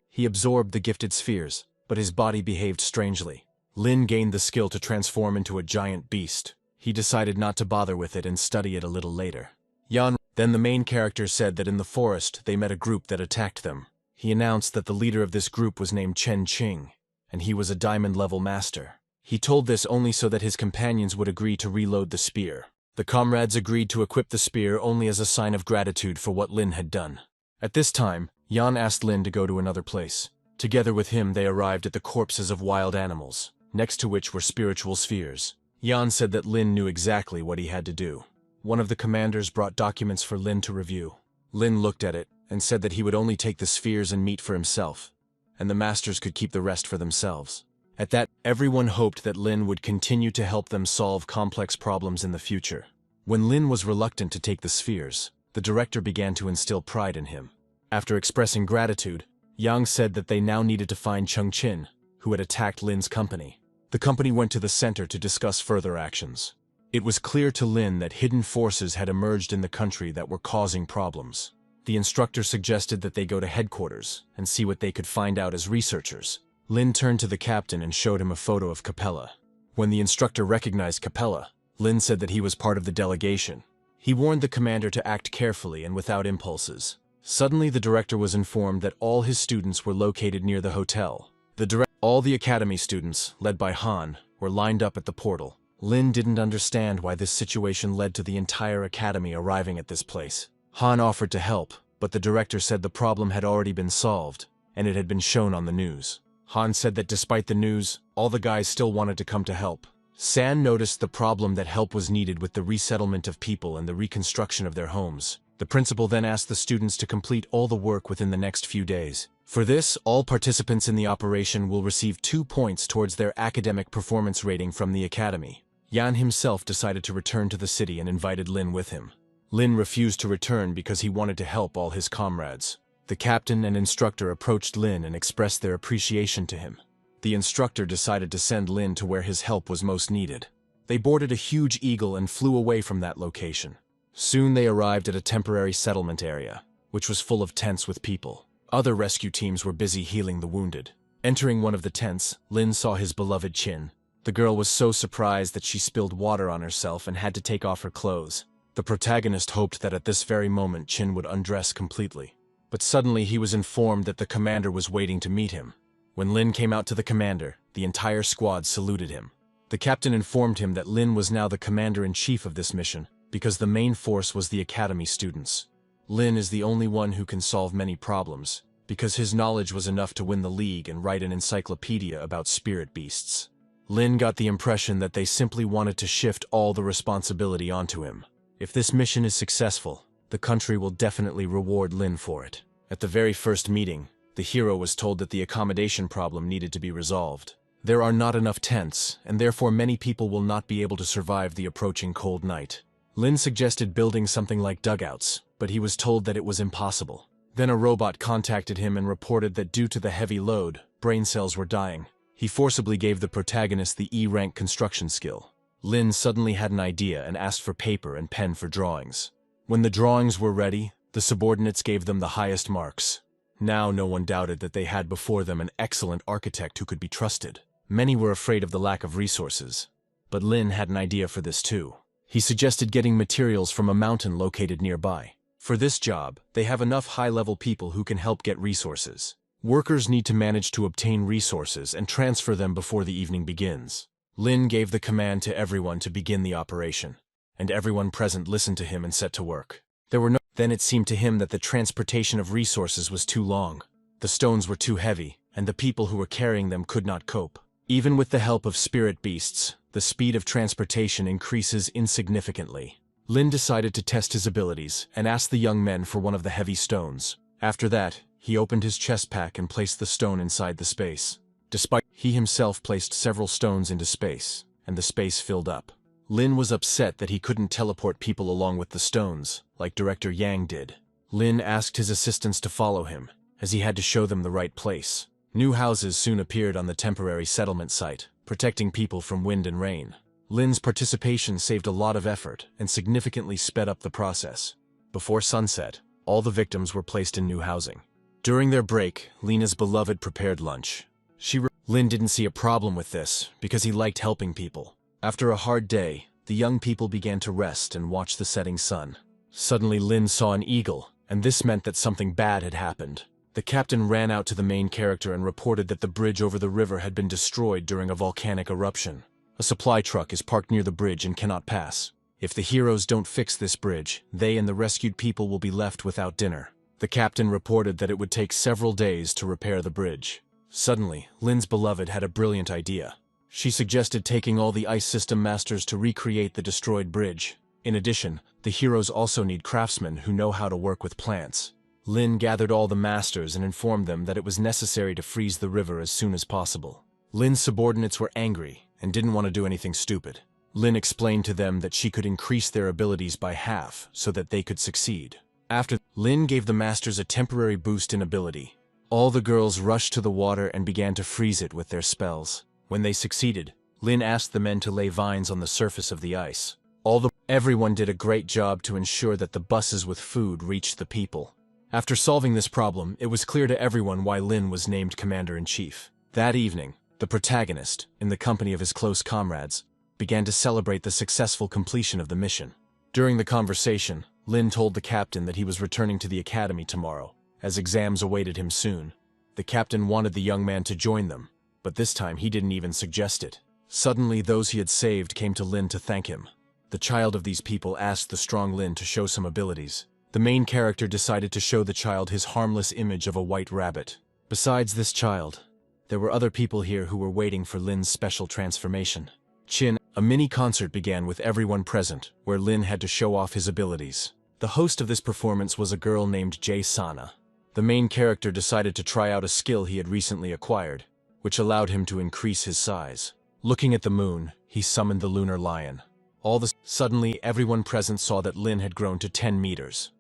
[SPEAKER 1] He absorbed the gifted spheres, but his body behaved strangely. Lin gained the skill to transform into a giant beast. He decided not to bother with it and study it a little later. Then the main character said that in the forest they met a group that attacked them. He announced that the leader of this group was named Chen Qing, and he was a diamond-level master. He told this only so that his companions would agree to reload the spear. The comrades agreed to equip the spear only as a sign of gratitude for what Lin had done. At this time, Yan asked Lin to go to another place. Together with him they arrived at the corpses of wild animals, next to which were spiritual spheres. Yan said that Lin knew exactly what he had to do. One of the commanders brought documents for Lin to review. Lin looked at it and said that he would only take the spheres and meat for himself, and the masters could keep the rest for themselves. At that, everyone hoped that Lin would continue to help them solve complex problems in the future. When Lin was reluctant to take the spheres, the director began to instill pride in him. After expressing gratitude, Yang said that they now needed to find Cheng Qin, who had attacked Lin's company. The company went to the center to discuss further actions. It was clear to Lin that hidden forces had emerged in the country that were causing problems. The instructor suggested that they go to headquarters and see what they could find out as researchers. Lin turned to the captain and showed him a photo of Capella. When the instructor recognized Capella, Lin said that he was part of the delegation. He warned the commander to act carefully and without impulses. Suddenly the director was informed that all his students were located near the hotel. All the academy students, led by Han, were lined up at the portal. Lin didn't understand why this situation led to the entire academy arriving at this place. Han offered to help, but the director said the problem had already been solved, and it had been shown on the news. Han said that despite the news, all the guys still wanted to come to help. San noticed the problem that help was needed with the resettlement of people and the reconstruction of their homes. The principal then asked the students to complete all the work within the next few days. For this, all participants in the operation will receive 2 points towards their academic performance rating from the academy. Yan himself decided to return to the city and invited Lin with him. Lin refused to return because he wanted to help all his comrades. The captain and instructor approached Lin and expressed their appreciation to him. The instructor decided to send Lin to where his help was most needed. They boarded a huge eagle and flew away from that location. Soon they arrived at a temporary settlement area, which was full of tents with people. Other rescue teams were busy healing the wounded. Entering one of the tents, Lin saw his beloved Qin. The girl was so surprised that she spilled water on herself and had to take off her clothes. The protagonist hoped that at this very moment Qin would undress completely. But suddenly he was informed that the commander was waiting to meet him. When Lin came out to the commander, the entire squad saluted him. The captain informed him that Lin was now the commander-in-chief of this mission, because the main force was the academy students. Lin is the only one who can solve many problems, because his knowledge was enough to win the league and write an encyclopedia about spirit beasts. Lin got the impression that they simply wanted to shift all the responsibility onto him. If this mission is successful, the country will definitely reward Lin for it. At the very first meeting, the hero was told that the accommodation problem needed to be resolved. There are not enough tents, and therefore many people will not be able to survive the approaching cold night. Lin suggested building something like dugouts, but he was told that it was impossible. Then a robot contacted him and reported that due to the heavy load, brain cells were dying. He forcibly gave the protagonist the E-rank construction skill. Lin suddenly had an idea and asked for paper and pen for drawings. When the drawings were ready, the subordinates gave them the highest marks. Now no one doubted that they had before them an excellent architect who could be trusted. Many were afraid of the lack of resources, but Lin had an idea for this too. He suggested getting materials from a mountain located nearby. For this job, they have enough high-level people who can help get resources. Workers need to manage to obtain resources and transfer them before the evening begins. Lin gave the command to everyone to begin the operation, and everyone present listened to him and set to work. Then it seemed to him that the transportation of resources was too long. The stones were too heavy, and the people who were carrying them could not cope. Even with the help of spirit beasts, the speed of transportation increases insignificantly. Lin decided to test his abilities and asked the young men for one of the heavy stones. After that, he opened his chest pack and placed the stone inside the space. He himself placed several stones into space, and the space filled up. Lin was upset that he couldn't teleport people along with the stones, like Director Yang did. Lin asked his assistants to follow him, as he had to show them the right place. New houses soon appeared on the temporary settlement site, protecting people from wind and rain. Lin's participation saved a lot of effort and significantly sped up the process. Before sunset, all the victims were placed in new housing. During their break, Lena's beloved prepared lunch. Lin didn't see a problem with this because he liked helping people. After a hard day, the young people began to rest and watch the setting sun. Suddenly Lin saw an eagle, and this meant that something bad had happened. The captain ran out to the main character and reported that the bridge over the river had been destroyed during a volcanic eruption. A supply truck is parked near the bridge and cannot pass. If the heroes don't fix this bridge, they and the rescued people will be left without dinner. The captain reported that it would take several days to repair the bridge. Suddenly, Lin's beloved had a brilliant idea. She suggested taking all the ice system masters to recreate the destroyed bridge. In addition, the heroes also need craftsmen who know how to work with plants. Lin gathered all the masters and informed them that it was necessary to freeze the river as soon as possible. Lin's subordinates were angry and didn't want to do anything stupid. Lin explained to them that she could increase their abilities by half so that they could succeed. After, Lin gave the masters a temporary boost in ability. All the girls rushed to the water and began to freeze it with their spells. When they succeeded, Lin asked the men to lay vines on the surface of the ice. Everyone did a great job to ensure that the buses with food reached the people. After solving this problem, it was clear to everyone why Lin was named Commander-in-Chief. That evening, the protagonist, in the company of his close comrades, began to celebrate the successful completion of the mission. During the conversation, Lin told the captain that he was returning to the academy tomorrow, as exams awaited him soon. The captain wanted the young man to join them, but this time he didn't even suggest it. Suddenly, those he had saved came to Lin to thank him. The child of these people asked the strong Lin to show some abilities. The main character decided to show the child his harmless image of a white rabbit. Besides this child, there were other people here who were waiting for Lin's special transformation. A mini concert began with everyone present, where Lin had to show off his abilities. The host of this performance was a girl named Jae Sana. The main character decided to try out a skill he had recently acquired, which allowed him to increase his size. Looking at the moon, he summoned the lunar lion. Suddenly, everyone present saw that Lin had grown to 10 meters.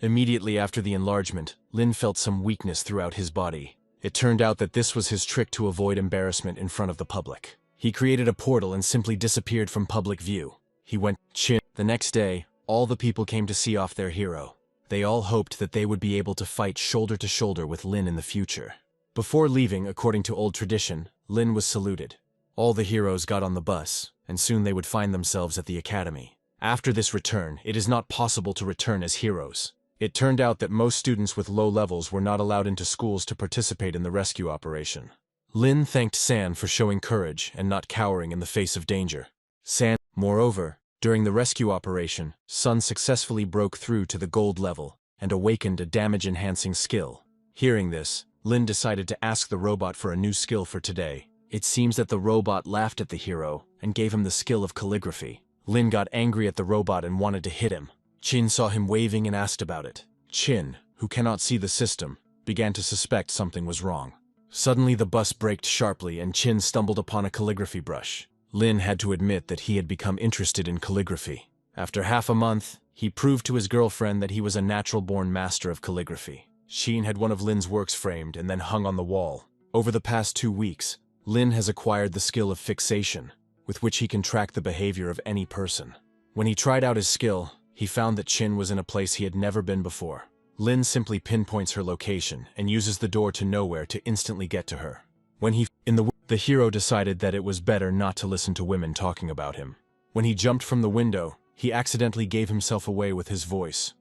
[SPEAKER 1] Immediately after the enlargement, Lin felt some weakness throughout his body. It turned out that this was his trick to avoid embarrassment in front of the public. He created a portal and simply disappeared from public view. The next day, all the people came to see off their hero. They all hoped that they would be able to fight shoulder to shoulder with Lin in the future. Before leaving, according to old tradition, Lin was saluted. All the heroes got on the bus, and soon they would find themselves at the academy. After this return, it is not possible to return as heroes. It turned out that most students with low levels were not allowed into schools to participate in the rescue operation. Lin thanked San for showing courage and not cowering in the face of danger. Moreover, during the rescue operation, Sun successfully broke through to the gold level and awakened a damage-enhancing skill. Hearing this, Lin decided to ask the robot for a new skill for today. It seems that the robot laughed at the hero and gave him the skill of calligraphy. Lin got angry at the robot and wanted to hit him. Chin saw him waving and asked about it. Chin, who cannot see the system, began to suspect something was wrong. Suddenly the bus braked sharply and Chin stumbled upon a calligraphy brush. Lin had to admit that he had become interested in calligraphy. After half a month, he proved to his girlfriend that he was a natural-born master of calligraphy. Chin had one of Lin's works framed and then hung on the wall. Over the past 2 weeks, Lin has acquired the skill of fixation, with which he can track the behavior of any person. When he tried out his skill, he found that Chin was in a place he had never been before. Lin simply pinpoints her location and uses the door to nowhere to instantly get to her. The hero decided that it was better not to listen to women talking about him. When he jumped from the window, he accidentally gave himself away with his voice.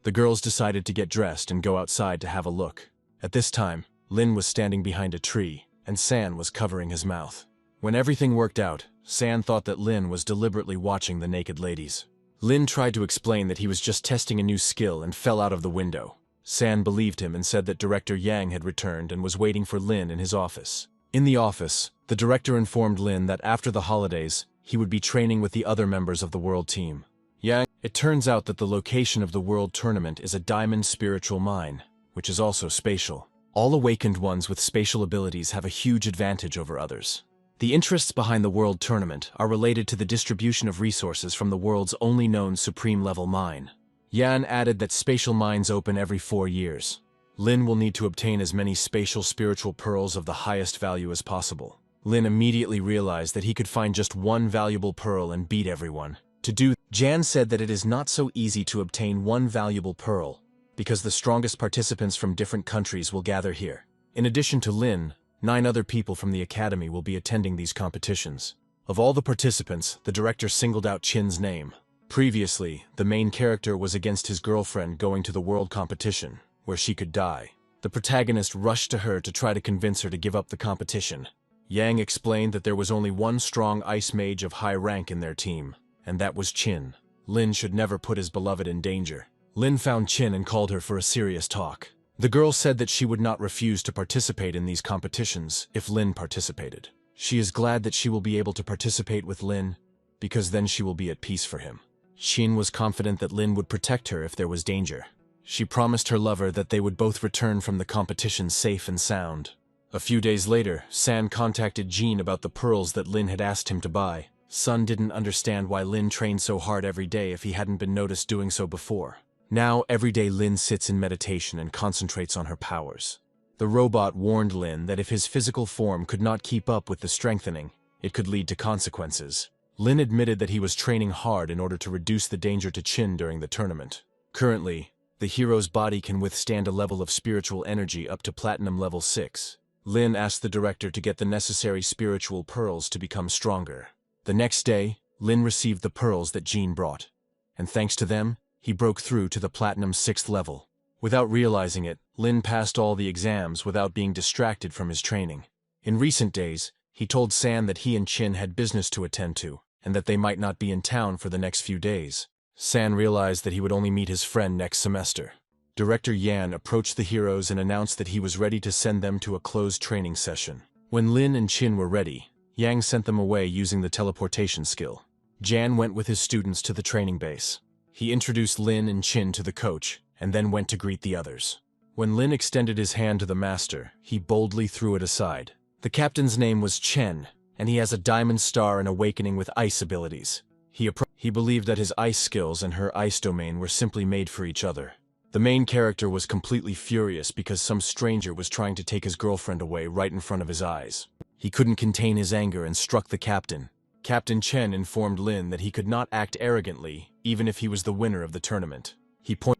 [SPEAKER 1] The girls decided to get dressed and go outside to have a look. At this time, Lin was standing behind a tree, and San was covering his mouth. When everything worked out, San thought that Lin was deliberately watching the naked ladies. Lin tried to explain that he was just testing a new skill and fell out of the window. San believed him and said that Director Yang had returned and was waiting for Lin in his office. In the office, the director informed Lin that after the holidays, he would be training with the other members of the world team. It turns out that the location of the world tournament is a diamond spiritual mine, which is also spatial. All awakened ones with spatial abilities have a huge advantage over others. The interests behind the world tournament are related to the distribution of resources from the world's only known supreme-level mine. Yan added that spatial mines open every 4 years. Lin will need to obtain as many spatial spiritual pearls of the highest value as possible. Lin immediately realized that he could find just one valuable pearl and beat everyone. Jan said that it is not so easy to obtain one valuable pearl, because the strongest participants from different countries will gather here. In addition to Lin, 9 other people from the academy will be attending these competitions. Of all the participants, the director singled out Chin's name. Previously, the main character was against his girlfriend going to the world competition, where she could die. The protagonist rushed to her to try to convince her to give up the competition. Yang explained that there was only one strong ice mage of high rank in their team, and that was Chin. Lin should never put his beloved in danger. Lin found Chin and called her for a serious talk. The girl said that she would not refuse to participate in these competitions if Lin participated. She is glad that she will be able to participate with Lin, because then she will be at peace for him. Chin was confident that Lin would protect her if there was danger. She promised her lover that they would both return from the competition safe and sound. A few days later, San contacted Jean about the pearls that Lin had asked him to buy. Sun didn't understand why Lin trained so hard every day if he hadn't been noticed doing so before. Now, every day Lin sits in meditation and concentrates on her powers. The robot warned Lin that if his physical form could not keep up with the strengthening, it could lead to consequences. Lin admitted that he was training hard in order to reduce the danger to Chin during the tournament. Currently, the hero's body can withstand a level of spiritual energy up to Platinum level 6. Lin asked the director to get the necessary spiritual pearls to become stronger. The next day, Lin received the pearls that Jean brought, and thanks to them, he broke through to the Platinum 6th level. Without realizing it, Lin passed all the exams without being distracted from his training. In recent days, he told San that he and Chin had business to attend to, and that they might not be in town for the next few days. San realized that he would only meet his friend next semester. Director Yan approached the heroes and announced that he was ready to send them to a closed training session. When Lin and Chin were ready, Yang sent them away using the teleportation skill. Jan went with his students to the training base. He introduced Lin and Chin to the coach, and then went to greet the others. When Lin extended his hand to the master, he boldly threw it aside. The captain's name was Chen, and he has a diamond star and awakening with ice abilities. He believed that his ice skills and her ice domain were simply made for each other. The main character was completely furious because some stranger was trying to take his girlfriend away right in front of his eyes. He couldn't contain his anger and struck the captain. Captain Chen informed Lin that he could not act arrogantly, even if he was the winner of the tournament.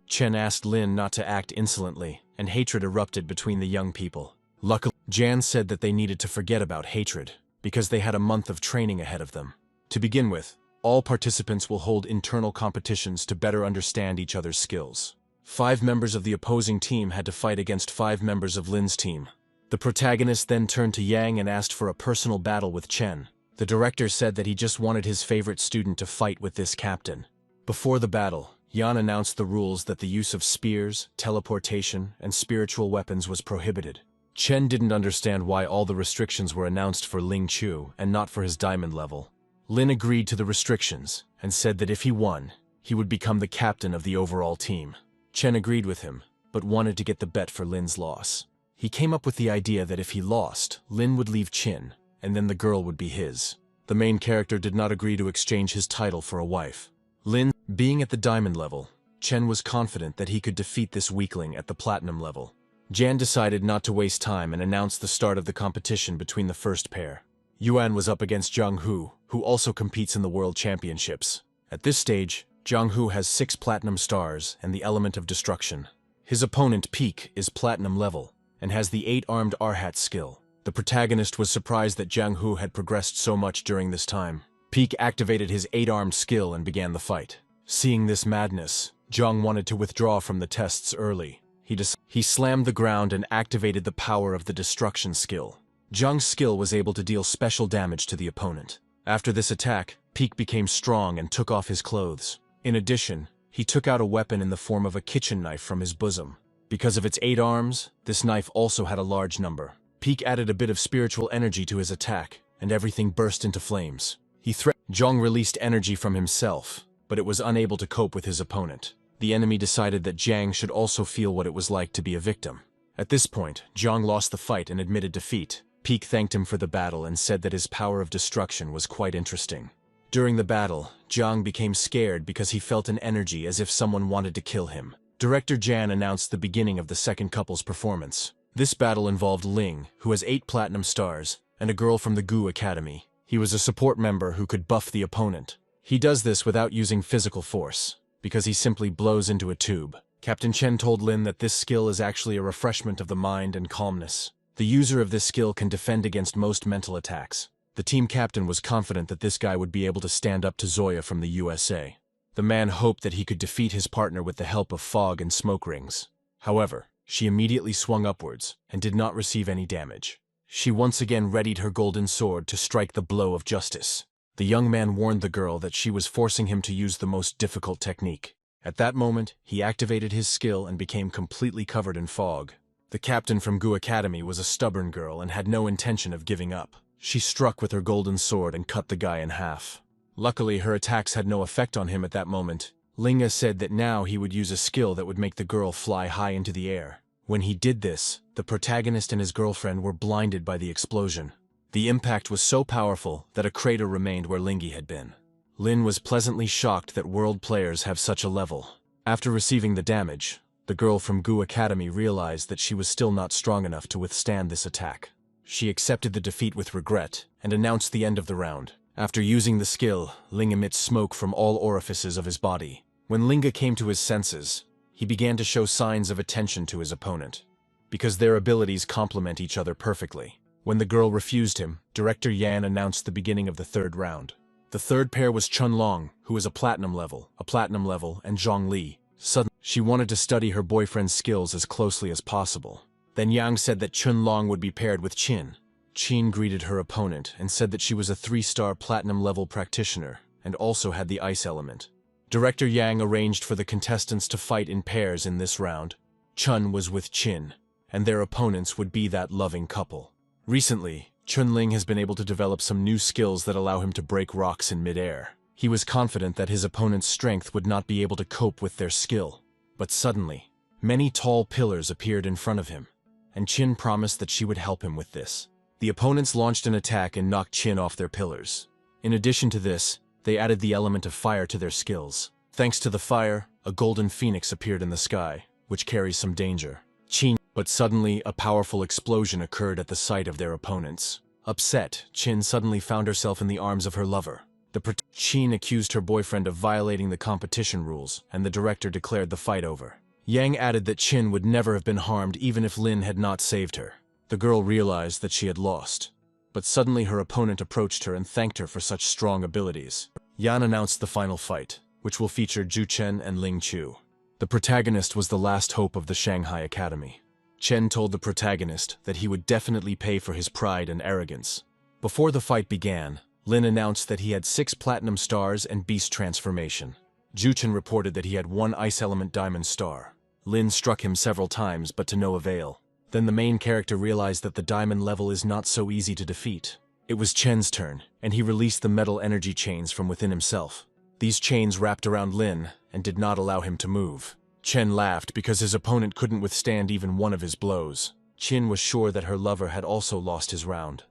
[SPEAKER 1] Chen asked Lin not to act insolently, and hatred erupted between the young people. Luckily, Jan said that they needed to forget about hatred, because they had a month of training ahead of them. To begin with, all participants will hold internal competitions to better understand each other's skills. 5 members of the opposing team had to fight against 5 members of Lin's team. The protagonist then turned to Yang and asked for a personal battle with Chen. The director said that he just wanted his favorite student to fight with this captain. Before the battle, Yan announced the rules that the use of spears, teleportation, and spiritual weapons was prohibited. Chen didn't understand why all the restrictions were announced for Ling Chu and not for his diamond level. Lin agreed to the restrictions and said that if he won, he would become the captain of the overall team. Chen agreed with him, but wanted to get the bet for Lin's loss. He came up with the idea that if he lost, Lin would leave Chin, and then the girl would be his. The main character did not agree to exchange his title for a wife. Lin, being at the diamond level, Chen was confident that he could defeat this weakling at the platinum level. Jan decided not to waste time and announced the start of the competition between the first pair. Yuan was up against Zhang Hu, who also competes in the World Championships. At this stage, Zhang Hu has 6 platinum stars and the element of destruction. His opponent, Peak, is platinum level, and has the 8-armed Arhat skill. The protagonist was surprised that Zhang Hu had progressed so much during this time. Peak activated his 8-armed skill and began the fight. Seeing this madness, Zhang wanted to withdraw from the tests early. He slammed the ground and activated the power of the destruction skill. Zhang's skill was able to deal special damage to the opponent. After this attack, Peak became strong and took off his clothes. In addition, he took out a weapon in the form of a kitchen knife from his bosom. Because of its 8 arms, this knife also had a large number. Peak added a bit of spiritual energy to his attack, and everything burst into flames. Zhang released energy from himself, but it was unable to cope with his opponent. The enemy decided that Zhang should also feel what it was like to be a victim. At this point, Zhang lost the fight and admitted defeat. Peak thanked him for the battle and said that his power of destruction was quite interesting. During the battle, Zhang became scared because he felt an energy as if someone wanted to kill him. Director Jan announced the beginning of the second couple's performance. This battle involved Ling, who has 8 platinum stars, and a girl from the Gu Academy. He was a support member who could buff the opponent. He does this without using physical force, because he simply blows into a tube. Captain Chen told Lin that this skill is actually a refreshment of the mind and calmness. The user of this skill can defend against most mental attacks. The team captain was confident that this guy would be able to stand up to Zoya from the USA. The man hoped that he could defeat his partner with the help of fog and smoke rings. However, she immediately swung upwards and did not receive any damage. She once again readied her golden sword to strike the blow of justice. The young man warned the girl that she was forcing him to use the most difficult technique. At that moment, he activated his skill and became completely covered in fog. The captain from Gu Academy was a stubborn girl and had no intention of giving up. She struck with her golden sword and cut the guy in half. Luckily, her attacks had no effect on him at that moment. Linga said that now he would use a skill that would make the girl fly high into the air. When he did this, the protagonist and his girlfriend were blinded by the explosion. The impact was so powerful that a crater remained where Lingi had been. Lin was pleasantly shocked that world players have such a level. After receiving the damage, the girl from Gu Academy realized that she was still not strong enough to withstand this attack. She accepted the defeat with regret and announced the end of the round. After using the skill, Ling emits smoke from all orifices of his body. When Linga came to his senses, he began to show signs of attention to his opponent, because their abilities complement each other perfectly. When the girl refused him, Director Yan announced the beginning of the third round. The third pair was Chunlong, who is a platinum level, and Zhongli. Suddenly, she wanted to study her boyfriend's skills as closely as possible. Then Yang said that Chunlong would be paired with Qin. Qin greeted her opponent and said that she was a 3-star platinum-level practitioner and also had the ice element. Director Yang arranged for the contestants to fight in pairs in this round. Chun was with Qin, and their opponents would be that loving couple. Recently, Chunling has been able to develop some new skills that allow him to break rocks in midair. He was confident that his opponent's strength would not be able to cope with their skill. But suddenly, many tall pillars appeared in front of him, and Qin promised that she would help him with this. The opponents launched an attack and knocked Qin off their pillars. In addition to this, they added the element of fire to their skills. Thanks to the fire, a golden phoenix appeared in the sky, which carries some danger. But suddenly, a powerful explosion occurred at the sight of their opponents. Upset, Qin suddenly found herself in the arms of her lover. Qin accused her boyfriend of violating the competition rules, and the director declared the fight over. Yang added that Qin would never have been harmed even if Lin had not saved her. The girl realized that she had lost, but suddenly her opponent approached her and thanked her for such strong abilities. Yan announced the final fight, which will feature Zhu Chen and Ling Chu. The protagonist was the last hope of the Shanghai Academy. Chen told the protagonist that he would definitely pay for his pride and arrogance. Before the fight began, Lin announced that he had 6 platinum stars and beast transformation. Zhu Chen reported that he had 1 ice element diamond star. Lin struck him several times, but to no avail. Then the main character realized that the diamond level is not so easy to defeat. It was Chen's turn, and he released the metal energy chains from within himself. These chains wrapped around Lin and did not allow him to move. Chen laughed because his opponent couldn't withstand even one of his blows. Qin was sure that her lover had also lost his round.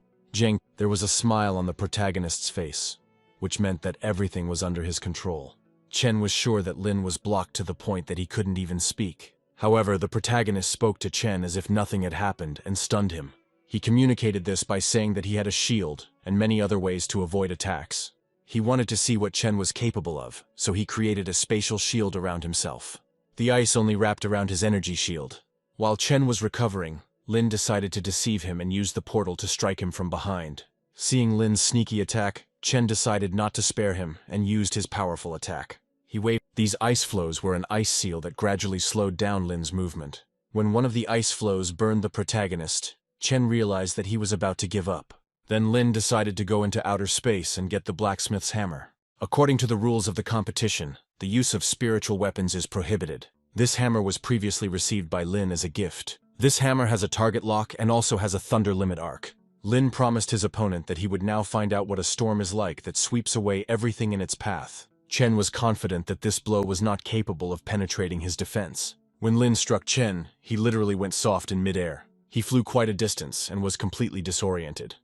[SPEAKER 1] There was a smile on the protagonist's face, which meant that everything was under his control. Chen was sure that Lin was blocked to the point that he couldn't even speak. However, the protagonist spoke to Chen as if nothing had happened and stunned him. He communicated this by saying that he had a shield and many other ways to avoid attacks. He wanted to see what Chen was capable of, so he created a spatial shield around himself. The ice only wrapped around his energy shield. While Chen was recovering, Lin decided to deceive him and use the portal to strike him from behind. Seeing Lin's sneaky attack, Chen decided not to spare him and used his powerful attack. He waved. These ice flows were an ice seal that gradually slowed down Lin's movement. When one of the ice flows burned the protagonist, Chen realized that he was about to give up. Then Lin decided to go into outer space and get the blacksmith's hammer. According to the rules of the competition, the use of spiritual weapons is prohibited. This hammer was previously received by Lin as a gift. This hammer has a target lock and also has a thunder limit arc. Lin promised his opponent that he would now find out what a storm is like that sweeps away everything in its path. Chen was confident that this blow was not capable of penetrating his defense. When Lin struck Chen, he literally went soft in midair. He flew quite a distance and was completely disoriented.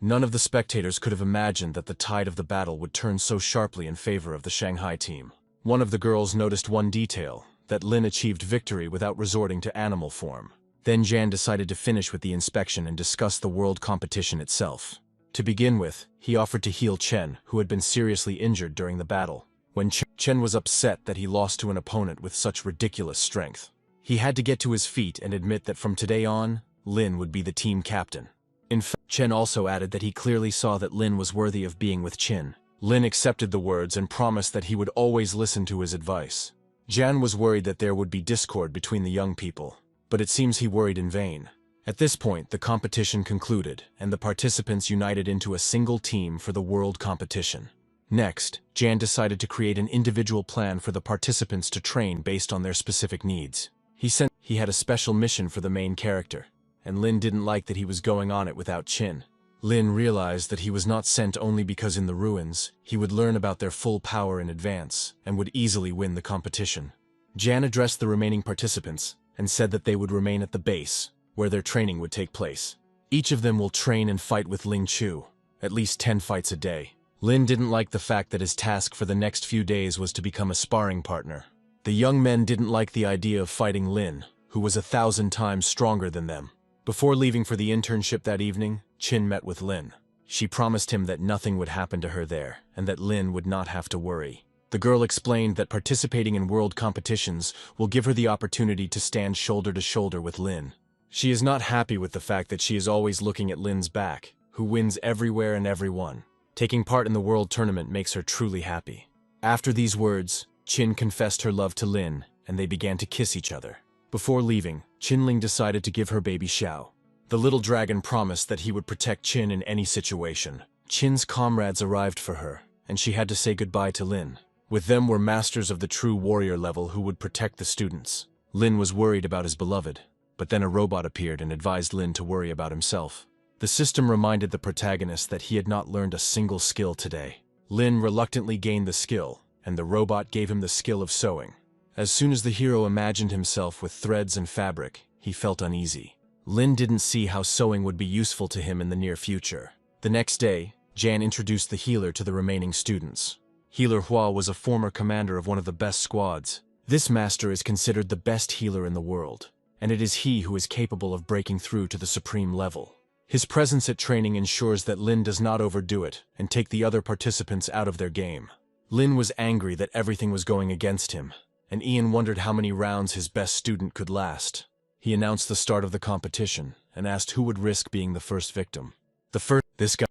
[SPEAKER 1] None of the spectators could have imagined that the tide of the battle would turn so sharply in favor of the Shanghai team. One of the girls noticed one detail, that Lin achieved victory without resorting to animal form. Then Jan decided to finish with the inspection and discuss the world competition itself. To begin with, he offered to heal Chen, who had been seriously injured during the battle. When Chen was upset that he lost to an opponent with such ridiculous strength, he had to get to his feet and admit that from today on, Lin would be the team captain. In fact, Chen also added that he clearly saw that Lin was worthy of being with Chin. Lin accepted the words and promised that he would always listen to his advice. Jan was worried that there would be discord between the young people, but it seems he worried in vain. At this point, the competition concluded, and the participants united into a single team for the world competition. Next, Jan decided to create an individual plan for the participants to train based on their specific needs. He had a special mission for the main character, and Lin didn't like that he was going on it without Chin. Lin realized that he was not sent only because in the ruins, he would learn about their full power in advance, and would easily win the competition. Jan addressed the remaining participants, and said that they would remain at the base, where their training would take place. Each of them will train and fight with Ling Chu, at least 10 fights a day. Lin didn't like the fact that his task for the next few days was to become a sparring partner. The young men didn't like the idea of fighting Lin, who was 1,000 times stronger than them. Before leaving for the internship that evening, Chin met with Lin. She promised him that nothing would happen to her there, and that Lin would not have to worry. The girl explained that participating in world competitions will give her the opportunity to stand shoulder to shoulder with Lin. She is not happy with the fact that she is always looking at Lin's back, who wins everywhere and everyone. Taking part in the world tournament makes her truly happy. After these words, Chin confessed her love to Lin, and they began to kiss each other. Before leaving, Chinling decided to give her baby Xiao. The little dragon promised that he would protect Chin in any situation. Chin's comrades arrived for her, and she had to say goodbye to Lin. With them were masters of the true warrior level who would protect the students. Lin was worried about his beloved, but then a robot appeared and advised Lin to worry about himself. The system reminded the protagonist that he had not learned a single skill today. Lin reluctantly gained the skill, and the robot gave him the skill of sewing. As soon as the hero imagined himself with threads and fabric, he felt uneasy. Lin didn't see how sewing would be useful to him in the near future. The next day, Jan introduced the healer to the remaining students. Healer Hua was a former commander of one of the best squads. This master is considered the best healer in the world, and it is he who is capable of breaking through to the supreme level. His presence at training ensures that Lin does not overdo it and take the other participants out of their game. Lin was angry that everything was going against him, and Ian wondered how many rounds his best student could last. He announced the start of the competition and asked who would risk being the first victim.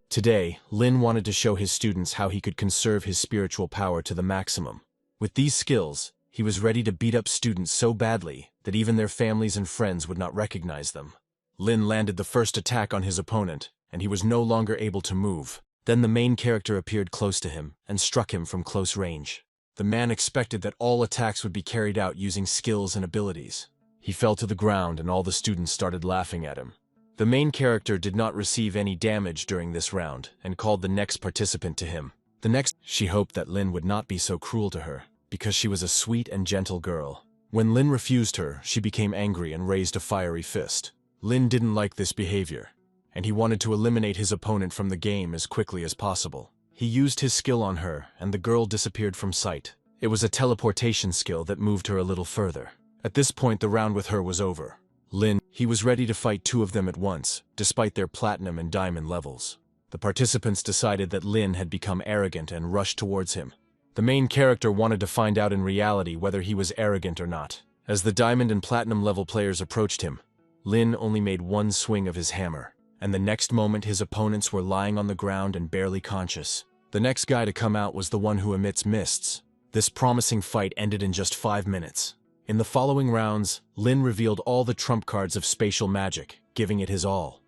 [SPEAKER 1] Today, Lin wanted to show his students how he could conserve his spiritual power to the maximum. With these skills, he was ready to beat up students so badly that even their families and friends would not recognize them. Lin landed the first attack on his opponent, and he was no longer able to move. Then the main character appeared close to him and struck him from close range. The man expected that all attacks would be carried out using skills and abilities. He fell to the ground and all the students started laughing at him. The main character did not receive any damage during this round and called the next participant to him. She hoped that Lin would not be so cruel to her, because she was a sweet and gentle girl. When Lin refused her, she became angry and raised a fiery fist. Lin didn't like this behavior, and he wanted to eliminate his opponent from the game as quickly as possible. He used his skill on her, and the girl disappeared from sight. It was a teleportation skill that moved her a little further. At this point, the round with her was over. He was ready to fight two of them at once, despite their platinum and diamond levels. The participants decided that Lin had become arrogant and rushed towards him. The main character wanted to find out in reality whether he was arrogant or not. As the diamond and platinum level players approached him, Lin only made one swing of his hammer, and the next moment his opponents were lying on the ground and barely conscious. The next guy to come out was the one who emits mists. This promising fight ended in just 5 minutes. In the following rounds, Lin revealed all the trump cards of spatial magic, giving it his all.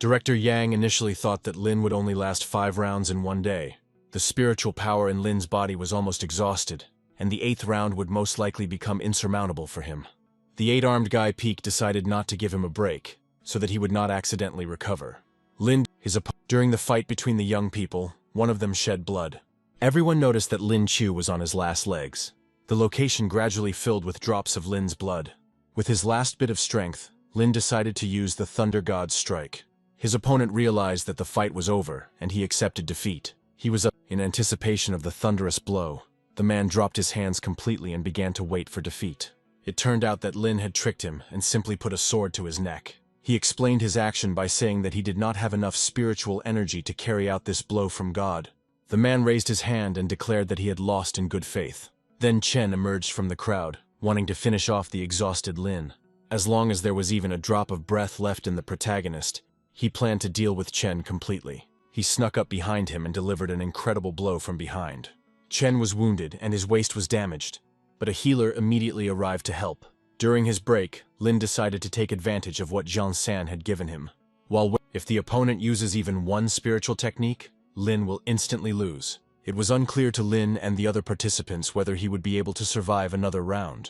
[SPEAKER 1] Director Yang initially thought that Lin would only last 5 rounds in one day. The spiritual power in Lin's body was almost exhausted, and the 8th round would most likely become insurmountable for him. The 8-armed guy Peak decided not to give him a break, so that he would not accidentally recover. During the fight between the young people, one of them shed blood. Everyone noticed that Lin Chu was on his last legs. The location gradually filled with drops of Lin's blood. With his last bit of strength, Lin decided to use the Thunder God's strike. His opponent realized that the fight was over, and he accepted defeat. He was up in anticipation of the thunderous blow. The man dropped his hands completely and began to wait for defeat. It turned out that Lin had tricked him and simply put a sword to his neck. He explained his action by saying that he did not have enough spiritual energy to carry out this blow from God. The man raised his hand and declared that he had lost in good faith. Then Chen emerged from the crowd, wanting to finish off the exhausted Lin. As long as there was even a drop of breath left in the protagonist, he planned to deal with Chen completely. He snuck up behind him and delivered an incredible blow from behind. Chen was wounded and his waist was damaged, but a healer immediately arrived to help. During his break, Lin decided to take advantage of what Jiang San had given him. If the opponent uses even one spiritual technique, Lin will instantly lose. It was unclear to Lin and the other participants whether he would be able to survive another round.